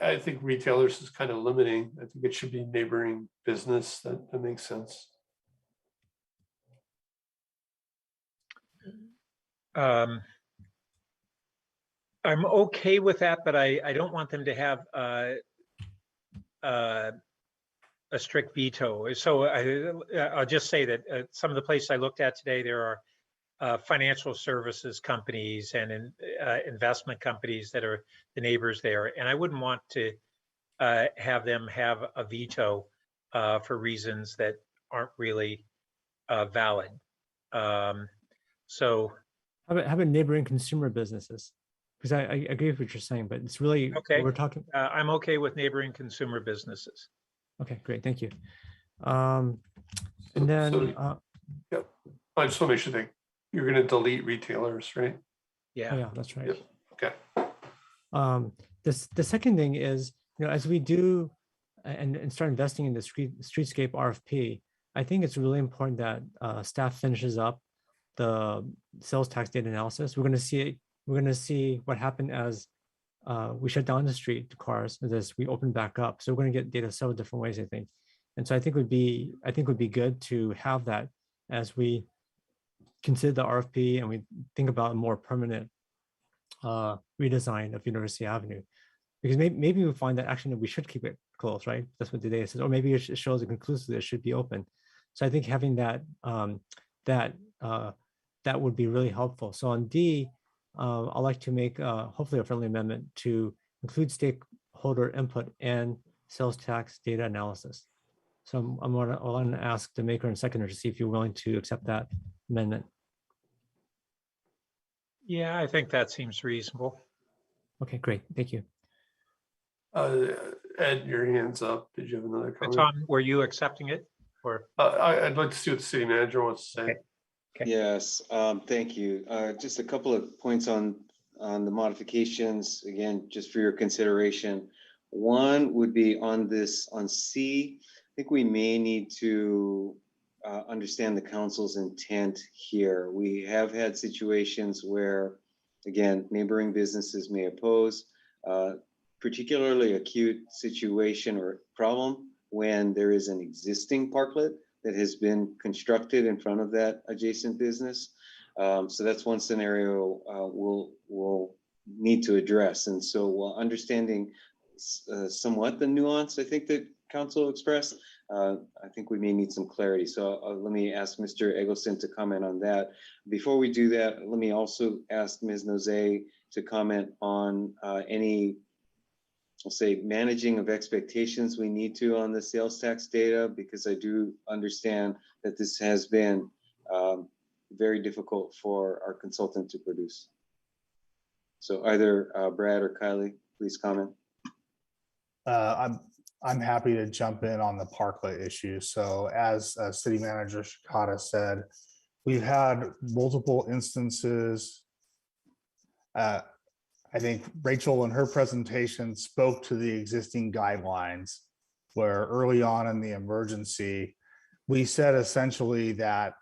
S2: I think retailers is kind of limiting. I think it should be neighboring business. That makes sense.
S6: I'm okay with that, but I don't want them to have a strict veto. So I'll just say that some of the places I looked at today, there are financial services companies and investment companies that are the neighbors there. And I wouldn't want to have them have a veto for reasons that aren't really valid. So
S17: how about neighboring consumer businesses? Because I agree with what you're saying, but it's really
S6: okay.
S17: we're talking.
S6: I'm okay with neighboring consumer businesses.
S17: Okay, great, thank you. And then,
S2: yep. I just want to make sure that you're going to delete retailers, right?
S6: Yeah.
S17: Oh, yeah, that's right.
S2: Yep. Okay.
S17: The second thing is, as we do and start investing in the streetscape RFP, I think it's really important that staff finishes up the sales tax data analysis. We're going to see what happened as we shut down the street to cars as we open back up. So we're going to get data several different ways, I think. And so I think would be good to have that as we consider the RFP and we think about a more permanent redesign of University Avenue, because maybe we find that actually we should keep it closed, right? That's what the data says, or maybe it shows it conclusively it should be open. So I think having that that would be really helpful. So on D, I'd like to make hopefully a friendly amendment to include stakeholder input and sales tax data analysis. So I'm going to ask the maker and seconder to see if you're willing to accept that amendment.
S6: Yeah, I think that seems reasonable.
S17: Okay, great. Thank you.
S2: Ed, your hand's up. Did you have another comment?
S6: Tom, were you accepting it? Or
S2: I'd like to see what the city manager wants to say.
S6: Okay.
S5: Yes, thank you. Just a couple of points on the modifications, again, just for your consideration. One would be on C. I think we may need to understand the council's intent here. We have had situations where, again, neighboring businesses may oppose, particularly acute situation or problem when there is an existing parklet that has been constructed in front of that adjacent business. So that's one scenario we'll need to address. And so while understanding somewhat the nuance I think that council expressed, I think we may need some clarity. So let me ask Mr. Eggleston to comment on that. Before we do that, let me also ask Ms. Nozay to comment on any, I'll say, managing of expectations we need to on the sales tax data, because I do understand that this has been very difficult for our consultant to produce. So either Brad or Kylie, please comment.
S14: I'm happy to jump in on the parklet issue. So as City Manager Shikata said, we've had multiple instances. I think Rachel in her presentation spoke to the existing guidelines where early on in the emergency, we said essentially that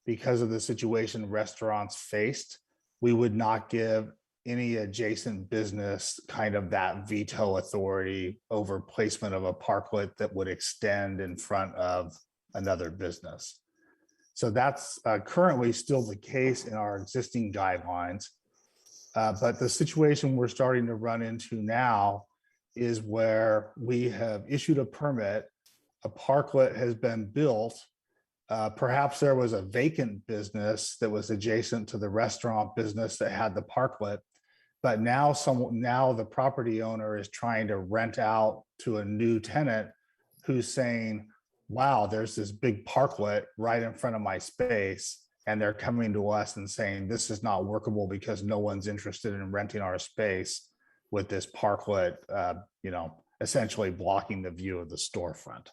S14: because of the situation restaurants faced, we would not give any adjacent business kind of that veto authority over placement of a parklet that would extend in front of another business. So that's currently still the case in our existing guidelines. But the situation we're starting to run into now is where we have issued a permit, a parklet has been built. Perhaps there was a vacant business that was adjacent to the restaurant business that had the parklet, but now the property owner is trying to rent out to a new tenant who's saying, wow, there's this big parklet right in front of my space. And they're coming to us and saying, this is not workable because no one's interested in renting our space with this parklet, essentially blocking the view of the storefront.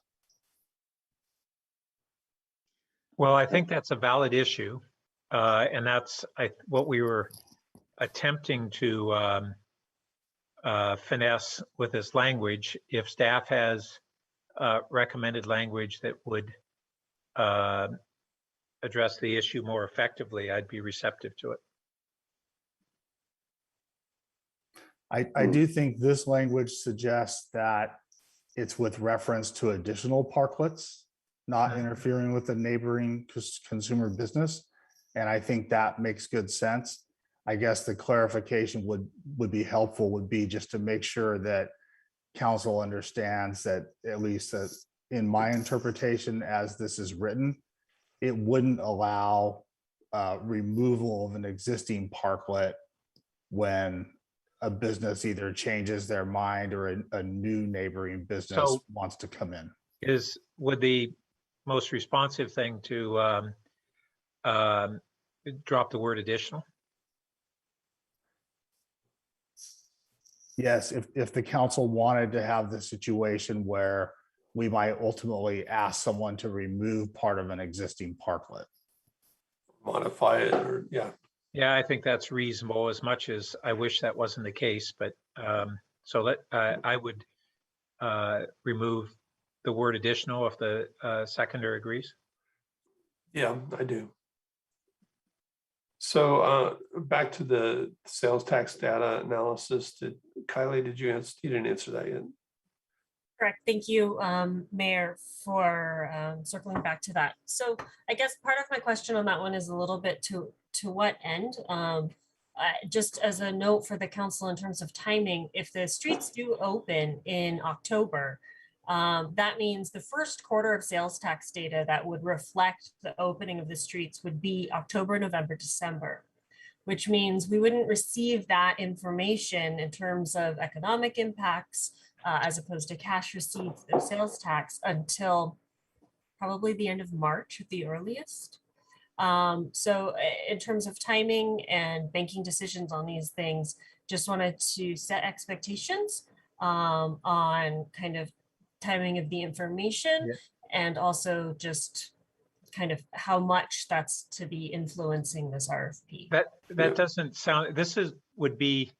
S6: Well, I think that's a valid issue. And that's what we were attempting to finesse with this language. If staff has recommended language that would address the issue more effectively, I'd be receptive to it.
S14: I do think this language suggests that it's with reference to additional parklets, not interfering with the neighboring consumer business. And I think that makes good sense. I guess the clarification would be helpful, would be just to make sure that council understands that, at least that in my interpretation as this is written, it wouldn't allow removal of an existing parklet when a business either changes their mind or a new neighboring business
S6: So-
S14: wants to come in.
S6: Would the most responsive thing to drop the word additional?
S14: Yes, if the council wanted to have the situation where we might ultimately ask someone to remove part of an existing parklet.
S2: Modify it, or yeah.
S6: Yeah, I think that's reasonable, as much as I wish that wasn't the case, but so I would remove the word additional if the seconder agrees.
S2: Yeah, I do. So back to the sales tax data analysis. Kylie, you didn't answer that yet.
S4: Correct. Thank you, Mayor, for circling back to that. So I guess part of my question on that one is a little bit to what end? Just as a note for the council in terms of timing, if the streets do open in October, that means the first quarter of sales tax data that would reflect the opening of the streets would be October, November, December, which means we wouldn't receive that information in terms of economic impacts as opposed to cash receipts of sales tax until probably the end of March at the earliest. So in terms of timing and banking decisions on these things, just wanted to set expectations on kind of timing of the information, and also just kind of how much that's to be influencing this RFP.
S6: That doesn't sound, would be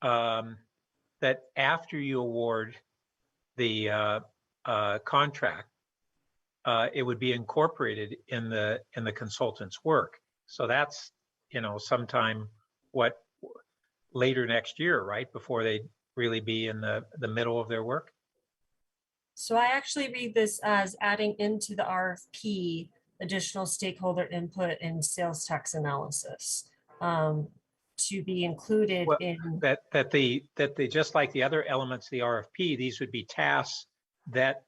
S6: that after you award the contract, it would be incorporated in the consultant's work. So that's, sometime later next year, right? Before they really be in the middle of their work.
S4: So I actually read this as adding into the RFP additional stakeholder input and sales tax analysis to be included in
S6: that they just like the other elements of the RFP, these would be tasks that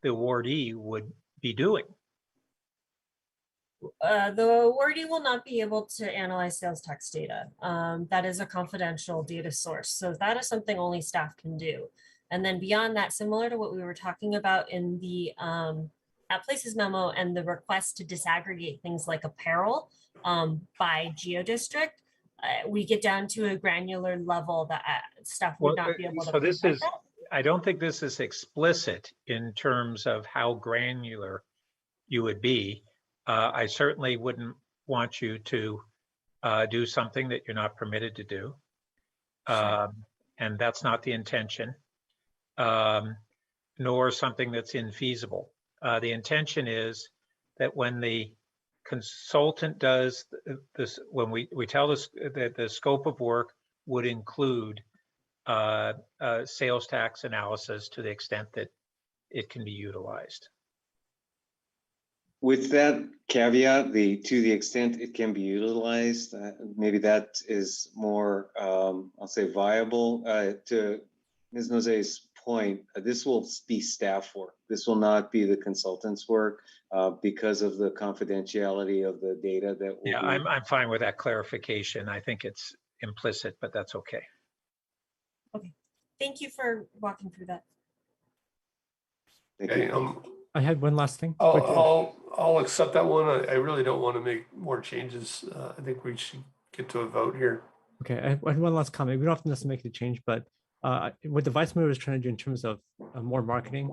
S6: the awardee would be doing.
S4: The awardee will not be able to analyze sales tax data. That is a confidential data source. So that is something only staff can do. And then beyond that, similar to what we were talking about in the at Places memo and the request to disaggregate things like apparel by geodistrict, we get down to a granular level that staff would not be able to.
S6: So this is, I don't think this is explicit in terms of how granular you would be. I certainly wouldn't want you to do something that you're not permitted to do. And that's not the intention, nor something that's infeasible. The intention is that when the consultant does this, when we tell us that the scope of work would include sales tax analysis to the extent that it can be utilized.
S5: With that caveat, to the extent it can be utilized, maybe that is more, I'll say, viable. To Ms. Nose's point, this will be staff work. This will not be the consultant's work because of the confidentiality of the data that will
S6: Yeah, I'm fine with that clarification. I think it's implicit, but that's okay.
S4: Okay, thank you for walking through that.
S2: Okay,
S17: I had one last thing.
S2: I'll accept that one. I really don't want to make more changes. I think we should get to a vote here.
S17: Okay, I had one last comment. We don't have to necessarily make the change, but what the vice mayor was trying to do in terms of more marketing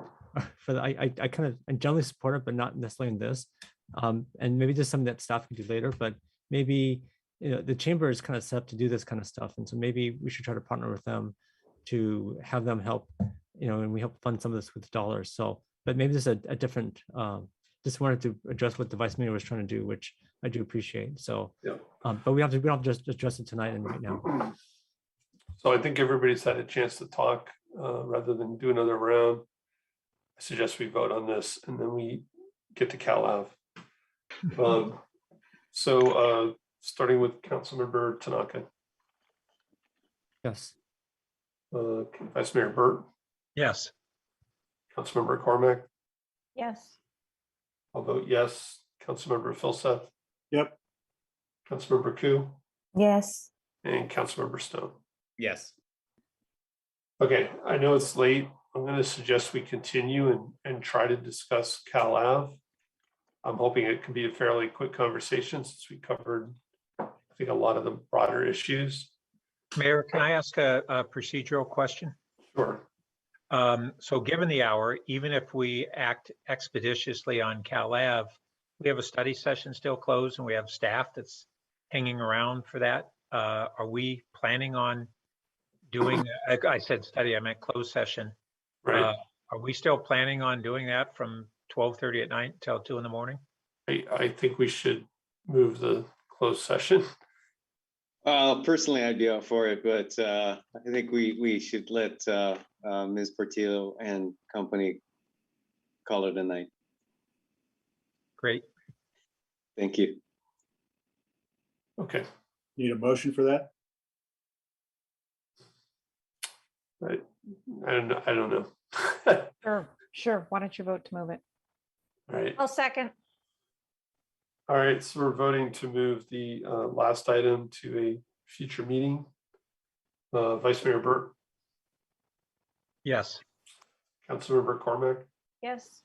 S17: for the, I kind of generally support it, but not necessarily in this. And maybe just something that staff can do later, but maybe the chamber is kind of set up to do this kind of stuff, and so maybe we should try to partner with them to have them help. And we help fund some of this with dollars. So, but maybe this is a different. Just wanted to address what the vice mayor was trying to do, which I do appreciate. So,
S2: yeah.
S17: But we don't have to just address it tonight and right now.
S2: So I think everybody's had a chance to talk rather than do another round. I suggest we vote on this and then we get to Cal Ave. So starting with Councilmember Tanaka,
S17: Yes.
S2: Vice Mayor Burt,
S6: Yes.
S2: Councilmember Cormac.
S21: Yes.
S2: I'll vote yes. Councilmember Philseth,
S8: Yep.
S2: Councilmember Ku,
S1: Yes.
S2: and Councilmember Stone.
S13: Yes.
S2: Okay, I know it's late. I'm going to suggest we continue and try to discuss Cal Ave. I'm hoping it can be a fairly quick conversation since we covered, I think, a lot of the broader issues.
S6: Mayor, can I ask a procedural question?
S2: Sure.
S6: So given the hour, even if we act expeditiously on Cal Ave, we have a study session still closed and we have staff that's hanging around for that. Are we planning on doing, I said study, I meant closed session.
S2: Right.
S6: Are we still planning on doing that from 12:30 at night till 2 in the morning?
S2: I think we should move the closed session.
S5: Personally, I'd be up for it, but I think we should let Ms. Portillo and company call it a night.
S6: Great.
S5: Thank you.
S2: Okay.
S8: Need a motion for that?
S2: Right. I don't know.
S21: Sure. Why don't you vote to move it?
S2: All right.
S21: I'll second.
S2: All right. So we're voting to move the last item to a future meeting. Vice Mayor Burt,
S6: Yes.
S2: Councilmember Cormac.
S21: Yes.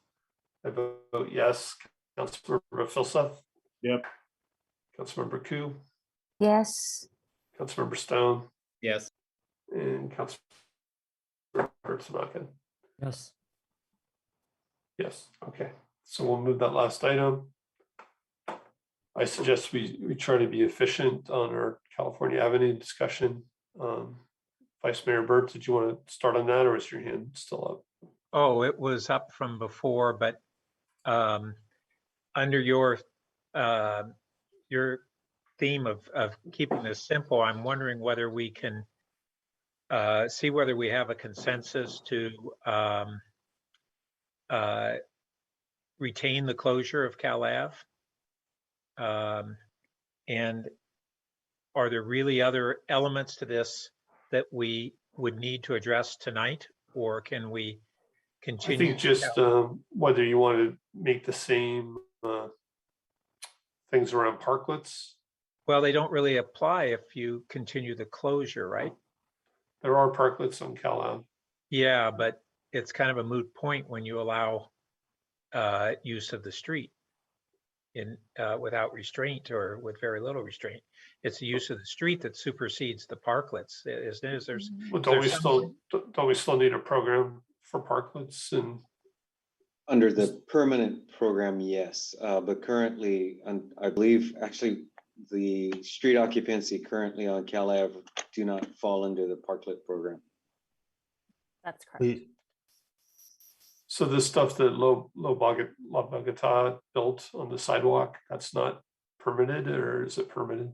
S2: I vote yes. Councilmember Philseth.
S8: Yep.
S2: Councilmember Ku,
S1: Yes.
S2: Councilmember Stone,
S13: Yes.
S2: and Councilmember Tanaka.
S17: Yes.
S2: Yes. Okay. So we'll move that last item. I suggest we try to be efficient on our California Avenue discussion. Vice Mayor Burt, did you want to start on that, or is your hand still up?
S6: Oh, it was up from before, but under your theme of keeping this simple, I'm wondering whether we can see whether we have a consensus to retain the closure of Cal Ave. And are there really other elements to this that we would need to address tonight, or can we continue?
S2: I think just whether you want to make the same things around parklets.
S6: Well, they don't really apply if you continue the closure, right?
S2: There are parklets on Cal Ave.
S6: Yeah, but it's kind of a moot point when you allow use of the street in without restraint or with very little restraint. It's the use of the street that supersedes the parklets, isn't it?
S2: Well, don't we still need a program for parklets? And
S5: under the permanent program, yes, but currently, I believe actually the street occupancy currently on Cal Ave do not fall under the parklet program.
S20: That's correct.
S2: So this stuff that La Bogota built on the sidewalk, that's not permitted, or is it permitted?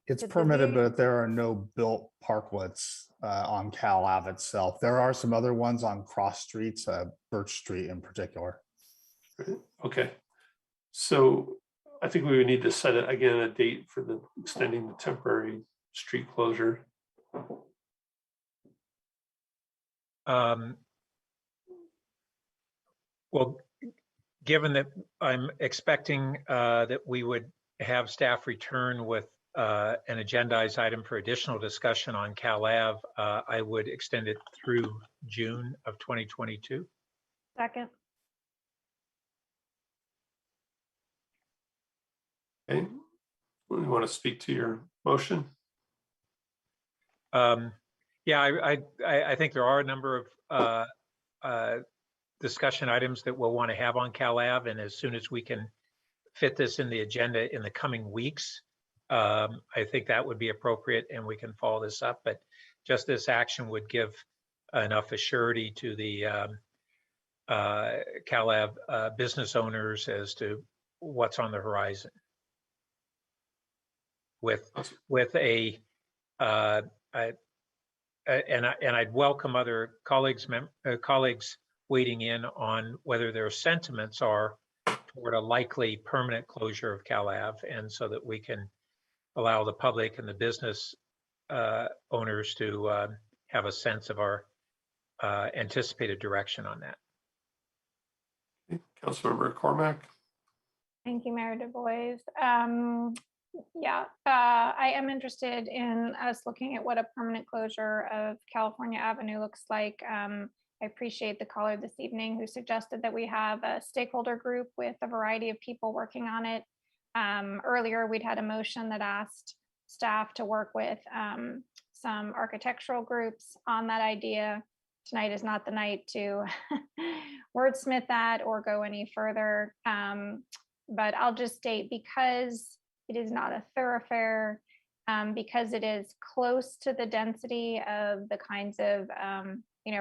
S14: It's permitted, but there are no built parklets on Cal Ave itself. There are some other ones on cross streets, Birch Street in particular.
S2: Okay. So I think we would need to set again a date for the extending the temporary street closure.
S6: Well, given that I'm expecting that we would have staff return with an agendized item for additional discussion on Cal Ave, I would extend it through June of 2022.
S21: Second.
S2: Okay. You want to speak to your motion?
S6: Yeah, I think there are a number of discussion items that we'll want to have on Cal Ave, and as soon as we can fit this in the agenda in the coming weeks, I think that would be appropriate and we can follow this up. But just this action would give enough assurity to the Cal Ave business owners as to what's on the horizon. With a and I'd welcome other colleagues weighing in on whether their sentiments are toward a likely permanent closure of Cal Ave, and so that we can allow the public and the business owners to have a sense of our anticipated direction on that.
S2: Councilmember Cormack.
S11: Thank you, Mayor DuBois. Yeah, I am interested in us looking at what a permanent closure of California Avenue looks like. I appreciate the caller this evening who suggested that we have a stakeholder group with a variety of people working on it. Earlier, we'd had a motion that asked staff to work with some architectural groups on that idea. Tonight is not the night to wordsmith that or go any further. But I'll just state, because it is not a thoroughfare, because it is close to the density of the kinds of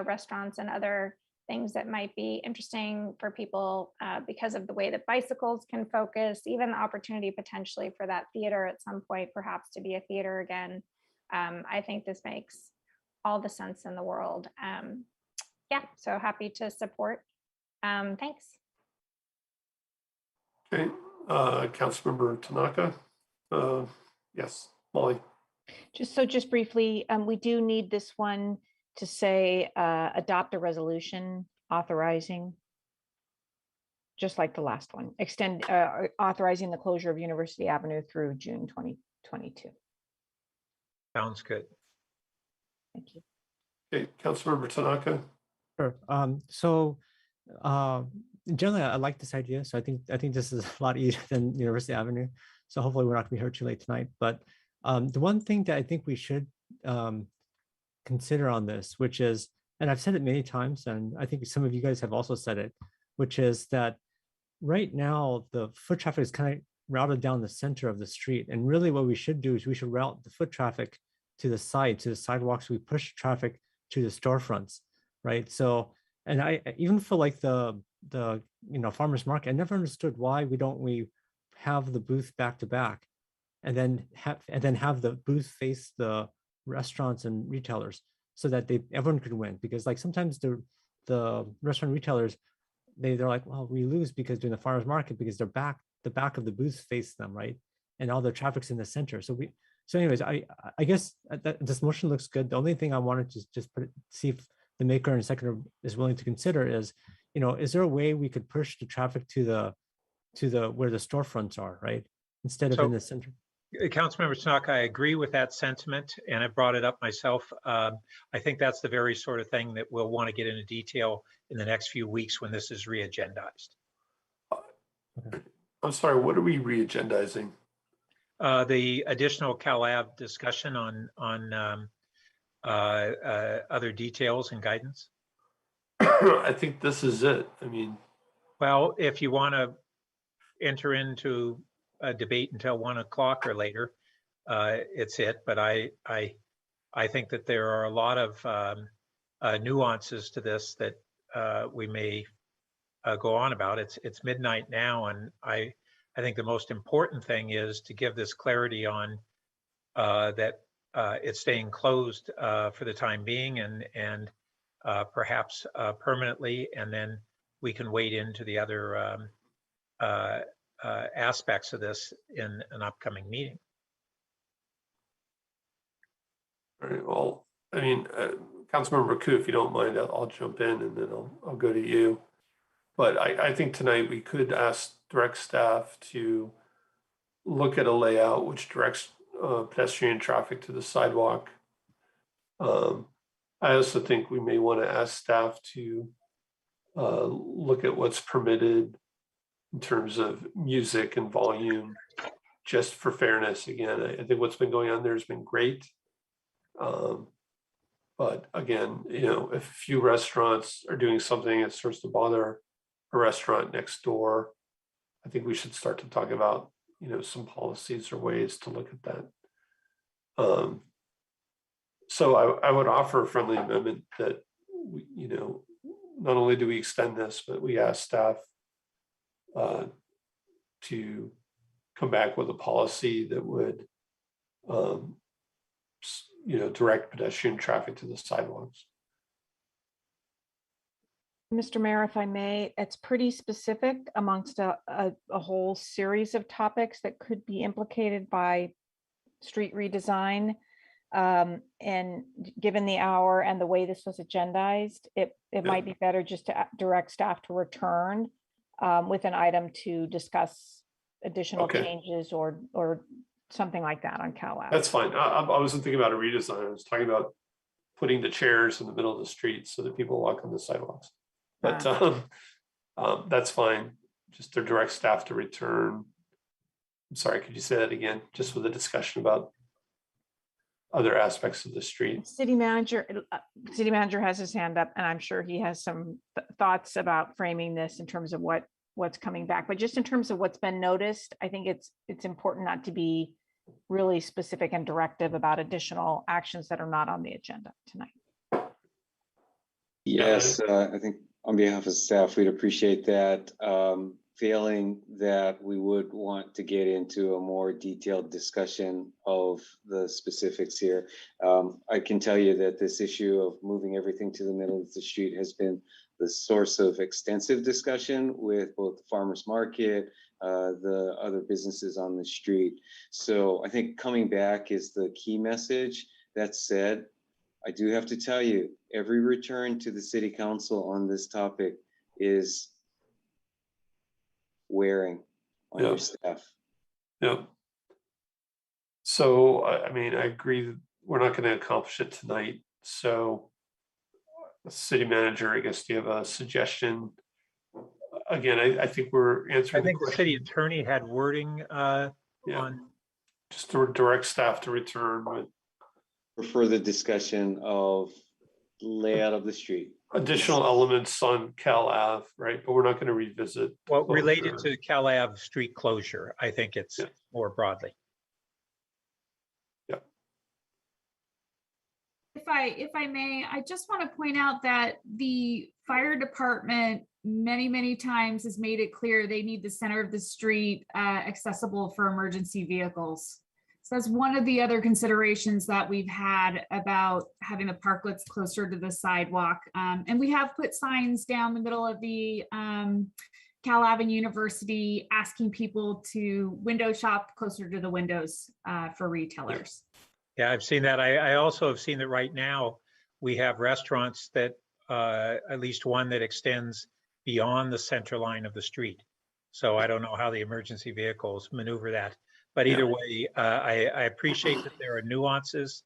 S11: restaurants and other things that might be interesting for people, because of the way that bicycles can focus, even the opportunity potentially for that theater at some point, perhaps to be a theater again. I think this makes all the sense in the world. Yeah, so happy to support. Thanks.
S2: Okay, Councilmember Tanaka. Yes, Molly.
S21: Just briefly, we do need this one to say adopt a resolution authorizing, just like the last one, extend authorizing the closure of University Avenue through June 2022.
S6: Sounds good.
S21: Thank you.
S2: Okay, Councilmember Tanaka.
S17: Sure. Generally, I like this idea. So I think this is a lot easier than University Avenue. So hopefully we're not going to be heard too late tonight. But the one thing that I think we should consider on this, which is, and I've said it many times, and I think some of you guys have also said it, which is that right now the foot traffic is kind of routed down the center of the street. And really what we should do is we should route the foot traffic to the side, to the sidewalks. We push traffic to the storefronts, right? So, and I even for like the farmers market, I never understood why we have the booth back to back, and then have the booth face the restaurants and retailers, so that everyone could win. Because like sometimes the restaurant retailers, they're like, well, we lose because during the farmers market, because the back of the booth face them, right? And all the traffic's in the center. So anyways, I guess this motion looks good. The only thing I wanted to just see if the maker and seconder is willing to consider is, is there a way we could push the traffic to the where the storefronts are, right? Instead of in the center.
S6: Councilmember Tanaka, I agree with that sentiment, and I brought it up myself. I think that's the very sort of thing that we'll want to get into detail in the next few weeks when this is re-agendized.
S2: I'm sorry, what are we re-agendizing?
S6: The additional Cal Ave discussion on other details and guidance.
S2: I think this is it. I mean,
S6: well, if you want to enter into a debate until 1 o'clock or later, it's it. But I think that there are a lot of nuances to this that we may go on about. It's midnight now, and I think the most important thing is to give this clarity on that it's staying closed for the time being, and perhaps permanently, and then we can wade into the other aspects of this in an upcoming meeting.
S2: All right. Well, I mean, Councilmember Ku, if you don't mind, I'll jump in and then I'll go to you. But I think tonight we could direct staff to look at a layout which directs pedestrian traffic to the sidewalk. I also think we may want to ask staff to look at what's permitted in terms of music and volume, just for fairness. Again, I think what's been going on there has been great. But again, if a few restaurants are doing something that starts to bother a restaurant next door, I think we should start to talk about, some policies or ways to look at that. So I would offer a friendly amendment that, not only do we extend this, but we ask staff to come back with a policy that would, direct pedestrian traffic to the sidewalks.
S21: Mr. Mayor, if I may, it's pretty specific amongst a whole series of topics that could be implicated by street redesign. And given the hour and the way this was agendized, it might be better just to direct staff to return with an item to discuss additional changes or something like that on Cal Ave.
S2: That's fine. I wasn't thinking about a redesign. I was talking about putting the chairs in the middle of the street so that people walk on the sidewalks. But that's fine. Just to direct staff to return. I'm sorry, could you say that again? Just with a discussion about other aspects of the street.
S21: City manager has his hand up, and I'm sure he has some thoughts about framing this in terms of what's coming back. But just in terms of what's been noticed, I think it's important not to be really specific and directive about additional actions that are not on the agenda tonight.
S5: Yes, I think on behalf of staff, we'd appreciate that. Failing that, we would want to get into a more detailed discussion of the specifics here. I can tell you that this issue of moving everything to the middle of the street has been the source of extensive discussion with both the farmers market, the other businesses on the street. So I think coming back is the key message. That said, I do have to tell you, every return to the city council on this topic is wearing on your staff.
S2: Yeah. So, I mean, I agree that we're not going to accomplish it tonight. So, city manager, I guess, do you have a suggestion? Again, I think we're answering.
S6: I think the city attorney had wording on.
S2: Just to direct staff to return with
S5: for further discussion of layout of the street.
S2: Additional elements on Cal Ave, right? But we're not going to revisit.
S6: Well, related to Cal Ave street closure, I think it's more broadly.
S2: Yeah.
S7: If I may, I just want to point out that the fire department many times has made it clear they need the center of the street accessible for emergency vehicles. So that's one of the other considerations that we've had about having the parklets closer to the sidewalk. And we have put signs down the middle of the Cal Ave University asking people to window shop closer to the windows for retailers.
S6: Yeah, I've seen that. I also have seen that right now we have restaurants that at least one that extends beyond the center line of the street. So I don't know how the emergency vehicles maneuver that. But either way, I appreciate that there are nuances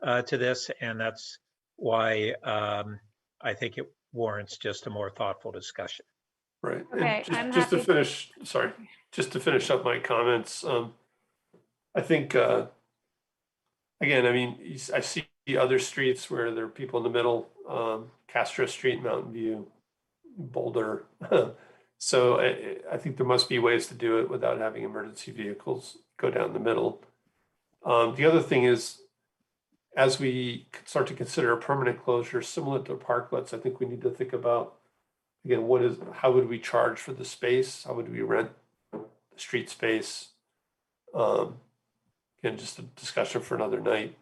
S6: to this, and that's why I think it warrants just a more thoughtful discussion.
S2: Right.
S21: Okay,
S2: and just to finish, sorry, just to finish up my comments, I think, again, I mean, I see other streets where there are people in the middle, Castro Street, Mountain View, Boulder. So I think there must be ways to do it without having emergency vehicles go down the middle. The other thing is, as we start to consider a permanent closure similar to parklets, I think we need to think about, again, how would we charge for the space? How would we rent the street space? Again, just a discussion for another night.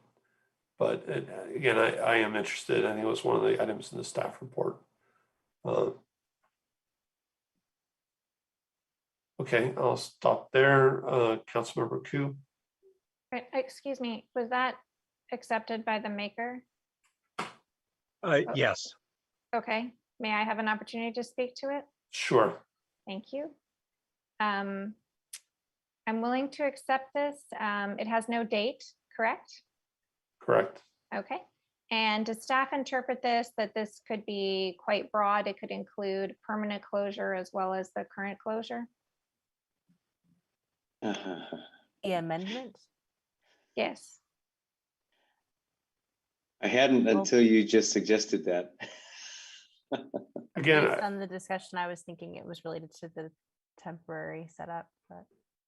S2: But again, I am interested. I think it was one of the items in the staff report. Okay, I'll stop there. Councilmember Koo.
S11: Excuse me, was that accepted by the maker?
S6: Yes.
S11: Okay, may I have an opportunity to speak to it?
S2: Sure.
S11: Thank you. I'm willing to accept this. It has no date, correct?
S2: Correct.
S11: Okay. And does staff interpret this, that this could be quite broad? It could include permanent closure as well as the current closure?
S20: The amendment?
S11: Yes.
S5: I hadn't until you just suggested that.
S2: Again,
S20: based on the discussion, I was thinking it was related to the temporary setup, but.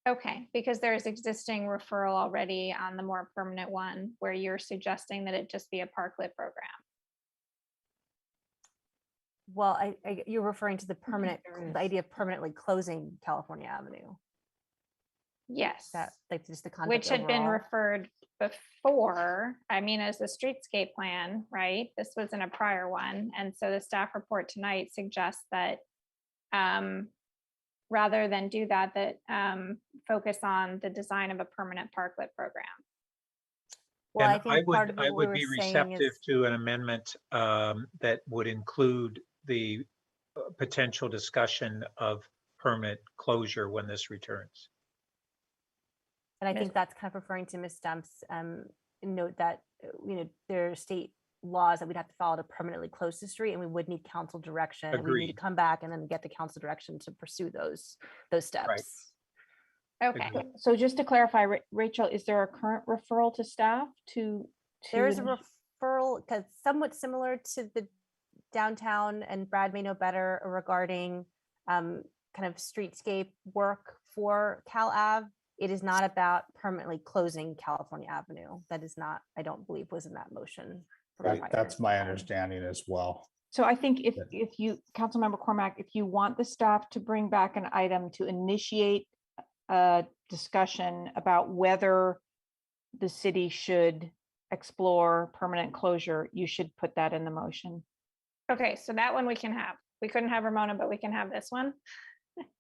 S11: Okay, because there's existing referral already on the more permanent one where you're suggesting that it just be a parklet program.
S20: Well, you're referring to the permanent, the idea of permanently closing California Avenue.
S11: Yes.
S20: That like just the conduct
S11: Which had been
S20: overall?
S11: referred before, I mean, as the streetscape plan, right? This was in a prior one. And so the staff report tonight suggests that rather than do that, focus on the design of a permanent parklet program.
S20: Well,
S6: And
S20: I think part of
S6: I
S20: what we
S6: would
S20: were
S6: be
S20: saying
S6: receptive
S20: is,
S6: to an amendment that would include the potential discussion of permanent closure when this returns.
S20: and I think that's kind of referring to Ms. Stump's note that, there are state laws that we'd have to follow to permanently close the street, and we would need council direction. And we need to
S6: Agreed.
S20: come back and then get the council direction to pursue those steps.
S11: Okay.
S6: Agreed.
S21: So just to clarify, Rachel, is there a current referral to staff to?
S20: There is a referral, because somewhat similar to the downtown, and Brad may know better regarding kind of streetscape work for Cal Ave. It is not about permanently closing California Avenue. That is not, I don't believe, was in that motion.
S14: Right, that's my understanding as well.
S21: So I think if you, Councilmember Cormack, if you want the staff to bring back an item to initiate a discussion about whether the city should explore permanent closure, you should put that in the motion.
S11: Okay, so that one we can have. We couldn't have Ramona, but we can have this one.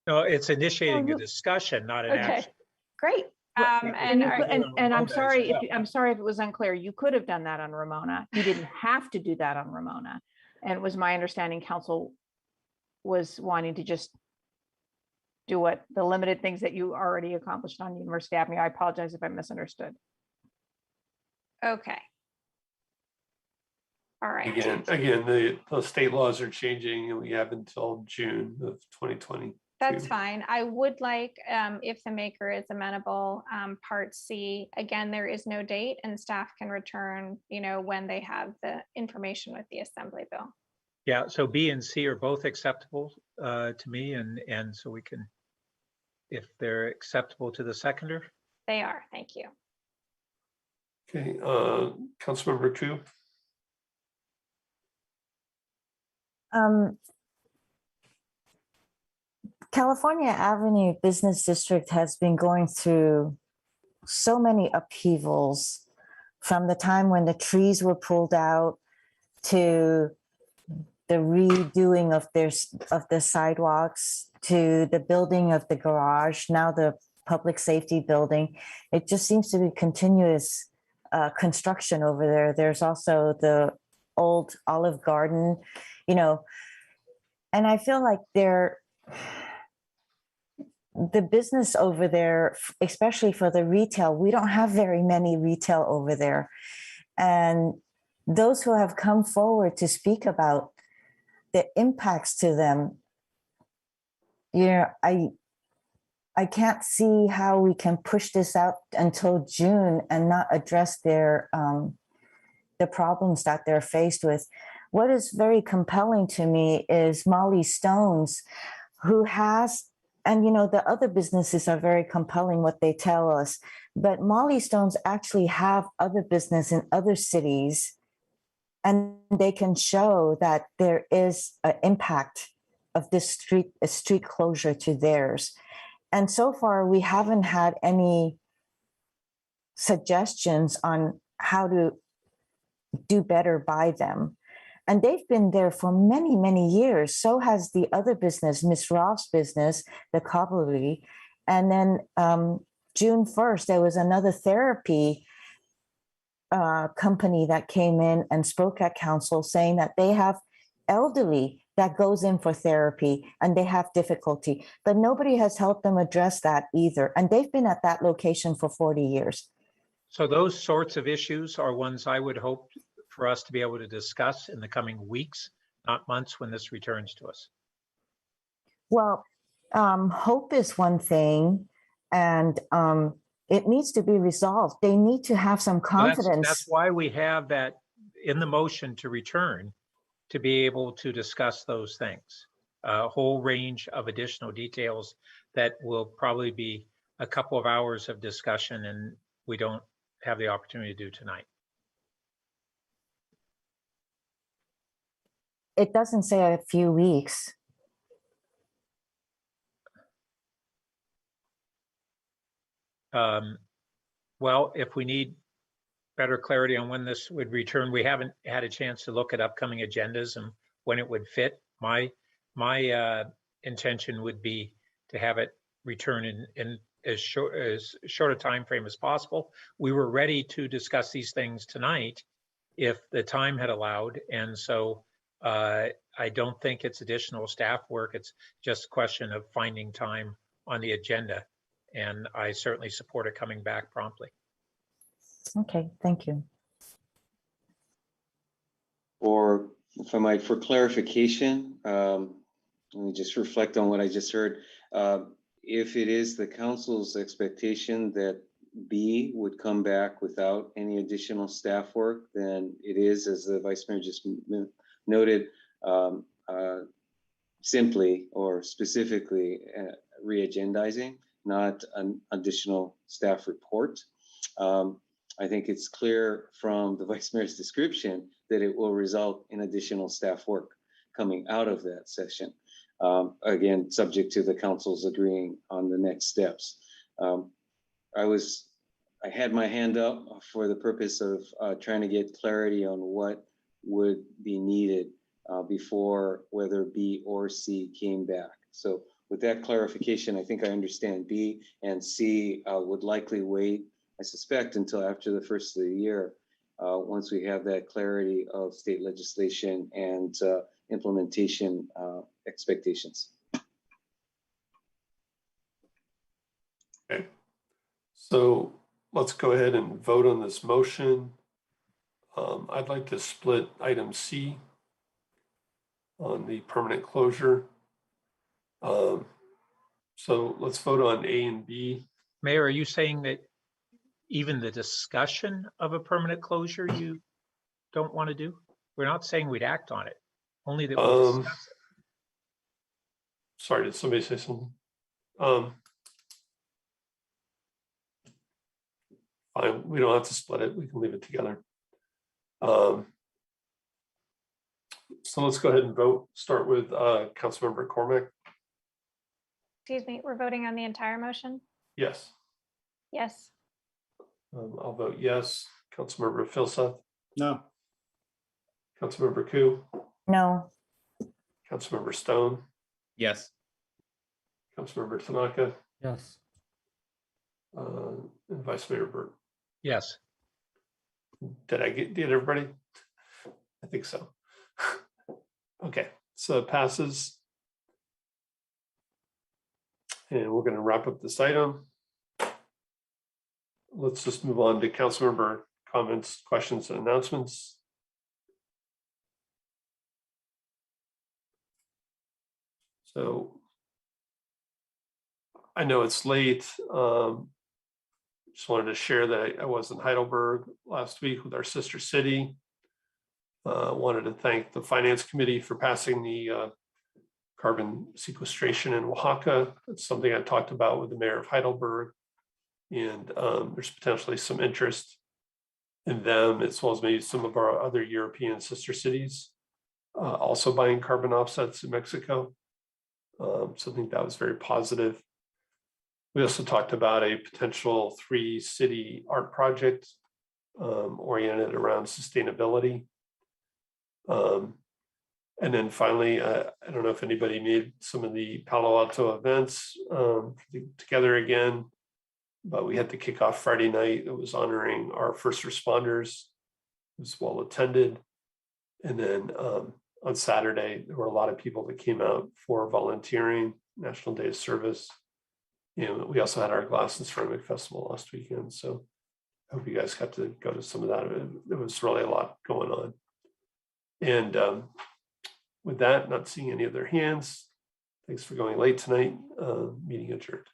S6: No, it's initiating a discussion, not an
S11: Okay,
S6: action.
S11: great.
S21: And I'm sorry if it was unclear. You could have done that on Ramona. You didn't have to do that on Ramona. And it was my understanding council was wanting to just do what the limited things that you already accomplished on University Avenue. I apologize if I misunderstood.
S11: Okay. All right.
S2: Again, the state laws are changing, and we have until June of 2020.
S11: That's fine. I would like, if the maker is amenable, part C, again, there is no date and staff can return, when they have the information with the assembly bill.
S6: Yeah, so B and C are both acceptable to me, and so we can, if they're acceptable to the seconder.
S11: They are, thank you.
S2: Okay, Councilmember Ku.
S1: California Avenue Business District has been going through so many upheavals, from the time when the trees were pulled out to the redoing of the sidewalks to the building of the garage, now the public safety building. It just seems to be continuous construction over there. There's also the old Olive Garden, and I feel like the business over there, especially for the retail, we don't have very many retail over there. And those who have come forward to speak about the impacts to them, I can't see how we can push this out until June and not address the problems that they're faced with. What is very compelling to me is Molly Stone's, who has, and the other businesses are very compelling what they tell us, but Molly Stone's actually have other business in other cities, and they can show that there is an impact of this street closure to theirs. And so far, we haven't had any suggestions on how to do better by them. And they've been there for many, many years. So has the other business, Miss Roth's business, the cobblery. And then June 1st, there was another therapy company that came in and spoke at council saying that they have elderly that goes in for therapy and they have difficulty, but nobody has helped them address that either. And they've been at that location for 40 years.
S6: So those sorts of issues are ones I would hope for us to be able to discuss in the coming weeks, not months, when this returns to us.
S1: Well, hope is one thing, and it needs to be resolved. They need to have some confidence.
S6: That's why we have that in the motion to return, to be able to discuss those things. A whole range of additional details that will probably be a couple of hours of discussion, and we don't have the opportunity to do tonight.
S1: It doesn't say a few weeks.
S6: Well, if we need better clarity on when this would return, we haven't had a chance to look at upcoming agendas and when it would fit. My intention would be to have it return in as short a time frame as possible. We were ready to discuss these things tonight if the time had allowed, and so I don't think it's additional staff work. It's just a question of finding time on the agenda, and I certainly support it coming back promptly.
S1: Okay, thank you.
S5: Or if I might, for clarification, let me just reflect on what I just heard. If it is the council's expectation that B would come back without any additional staff work, then it is, as the Vice Mayor just noted, simply or specifically re-agendizing, not an additional staff report. I think it's clear from the Vice Mayor's description that it will result in additional staff work coming out of that session. Again, subject to the council's agreeing on the next steps. I had my hand up for the purpose of trying to get clarity on what would be needed before whether B or C came back. So with that clarification, I think I understand B and C would likely wait, I suspect, until after the first of the year, once we have that clarity of state legislation and implementation expectations.
S2: Okay, so let's go ahead and vote on this motion. I'd like to split item C on the permanent closure. So let's vote on A and B.
S6: Mayor, are you saying that even the discussion of a permanent closure you don't want to do? We're not saying we'd act on it, only that we'll discuss it.
S2: Sorry, did somebody say something? Fine, we don't have to split it. We can leave it together. So let's go ahead and vote. Start with Councilmember Cormack.
S11: Excuse me, we're voting on the entire motion?
S2: Yes.
S11: Yes.
S2: I'll vote yes. Councilmember Filseth.
S8: No.
S2: Councilmember Koo.
S1: No.
S2: Councilmember Stone.
S13: Yes.
S2: Councilmember Tanaka.
S17: Yes.
S2: And Vice Mayor Burt.
S6: Yes.
S2: Did everybody? I think so. Okay, so it passes. And we're going to wrap up this item. Let's just move on to Councilmember comments, questions, and announcements. So I know it's late. Just wanted to share that I was in Heidelberg last week with our sister city. Wanted to thank the Finance Committee for passing the carbon sequestration in Oaxaca. It's something I talked about with the mayor of Heidelberg. And there's potentially some interest in them, as well as maybe some of our other European sister cities also buying carbon offsets in Mexico. So I think that was very positive. We also talked about a potential 3-city art project oriented around sustainability. And then finally, I don't know if anybody made some of the Palo Alto events together again, but we had the kickoff Friday night that was honoring our first responders. It was well attended. And then on Saturday, there were a lot of people that came out for volunteering, National Day of Service. And we also had our Glass and Ceramic Festival last weekend. So I hope you guys got to go to some of that. There was really a lot going on. And with that, not seeing any other hands, thanks for going late tonight. Meeting adjourned.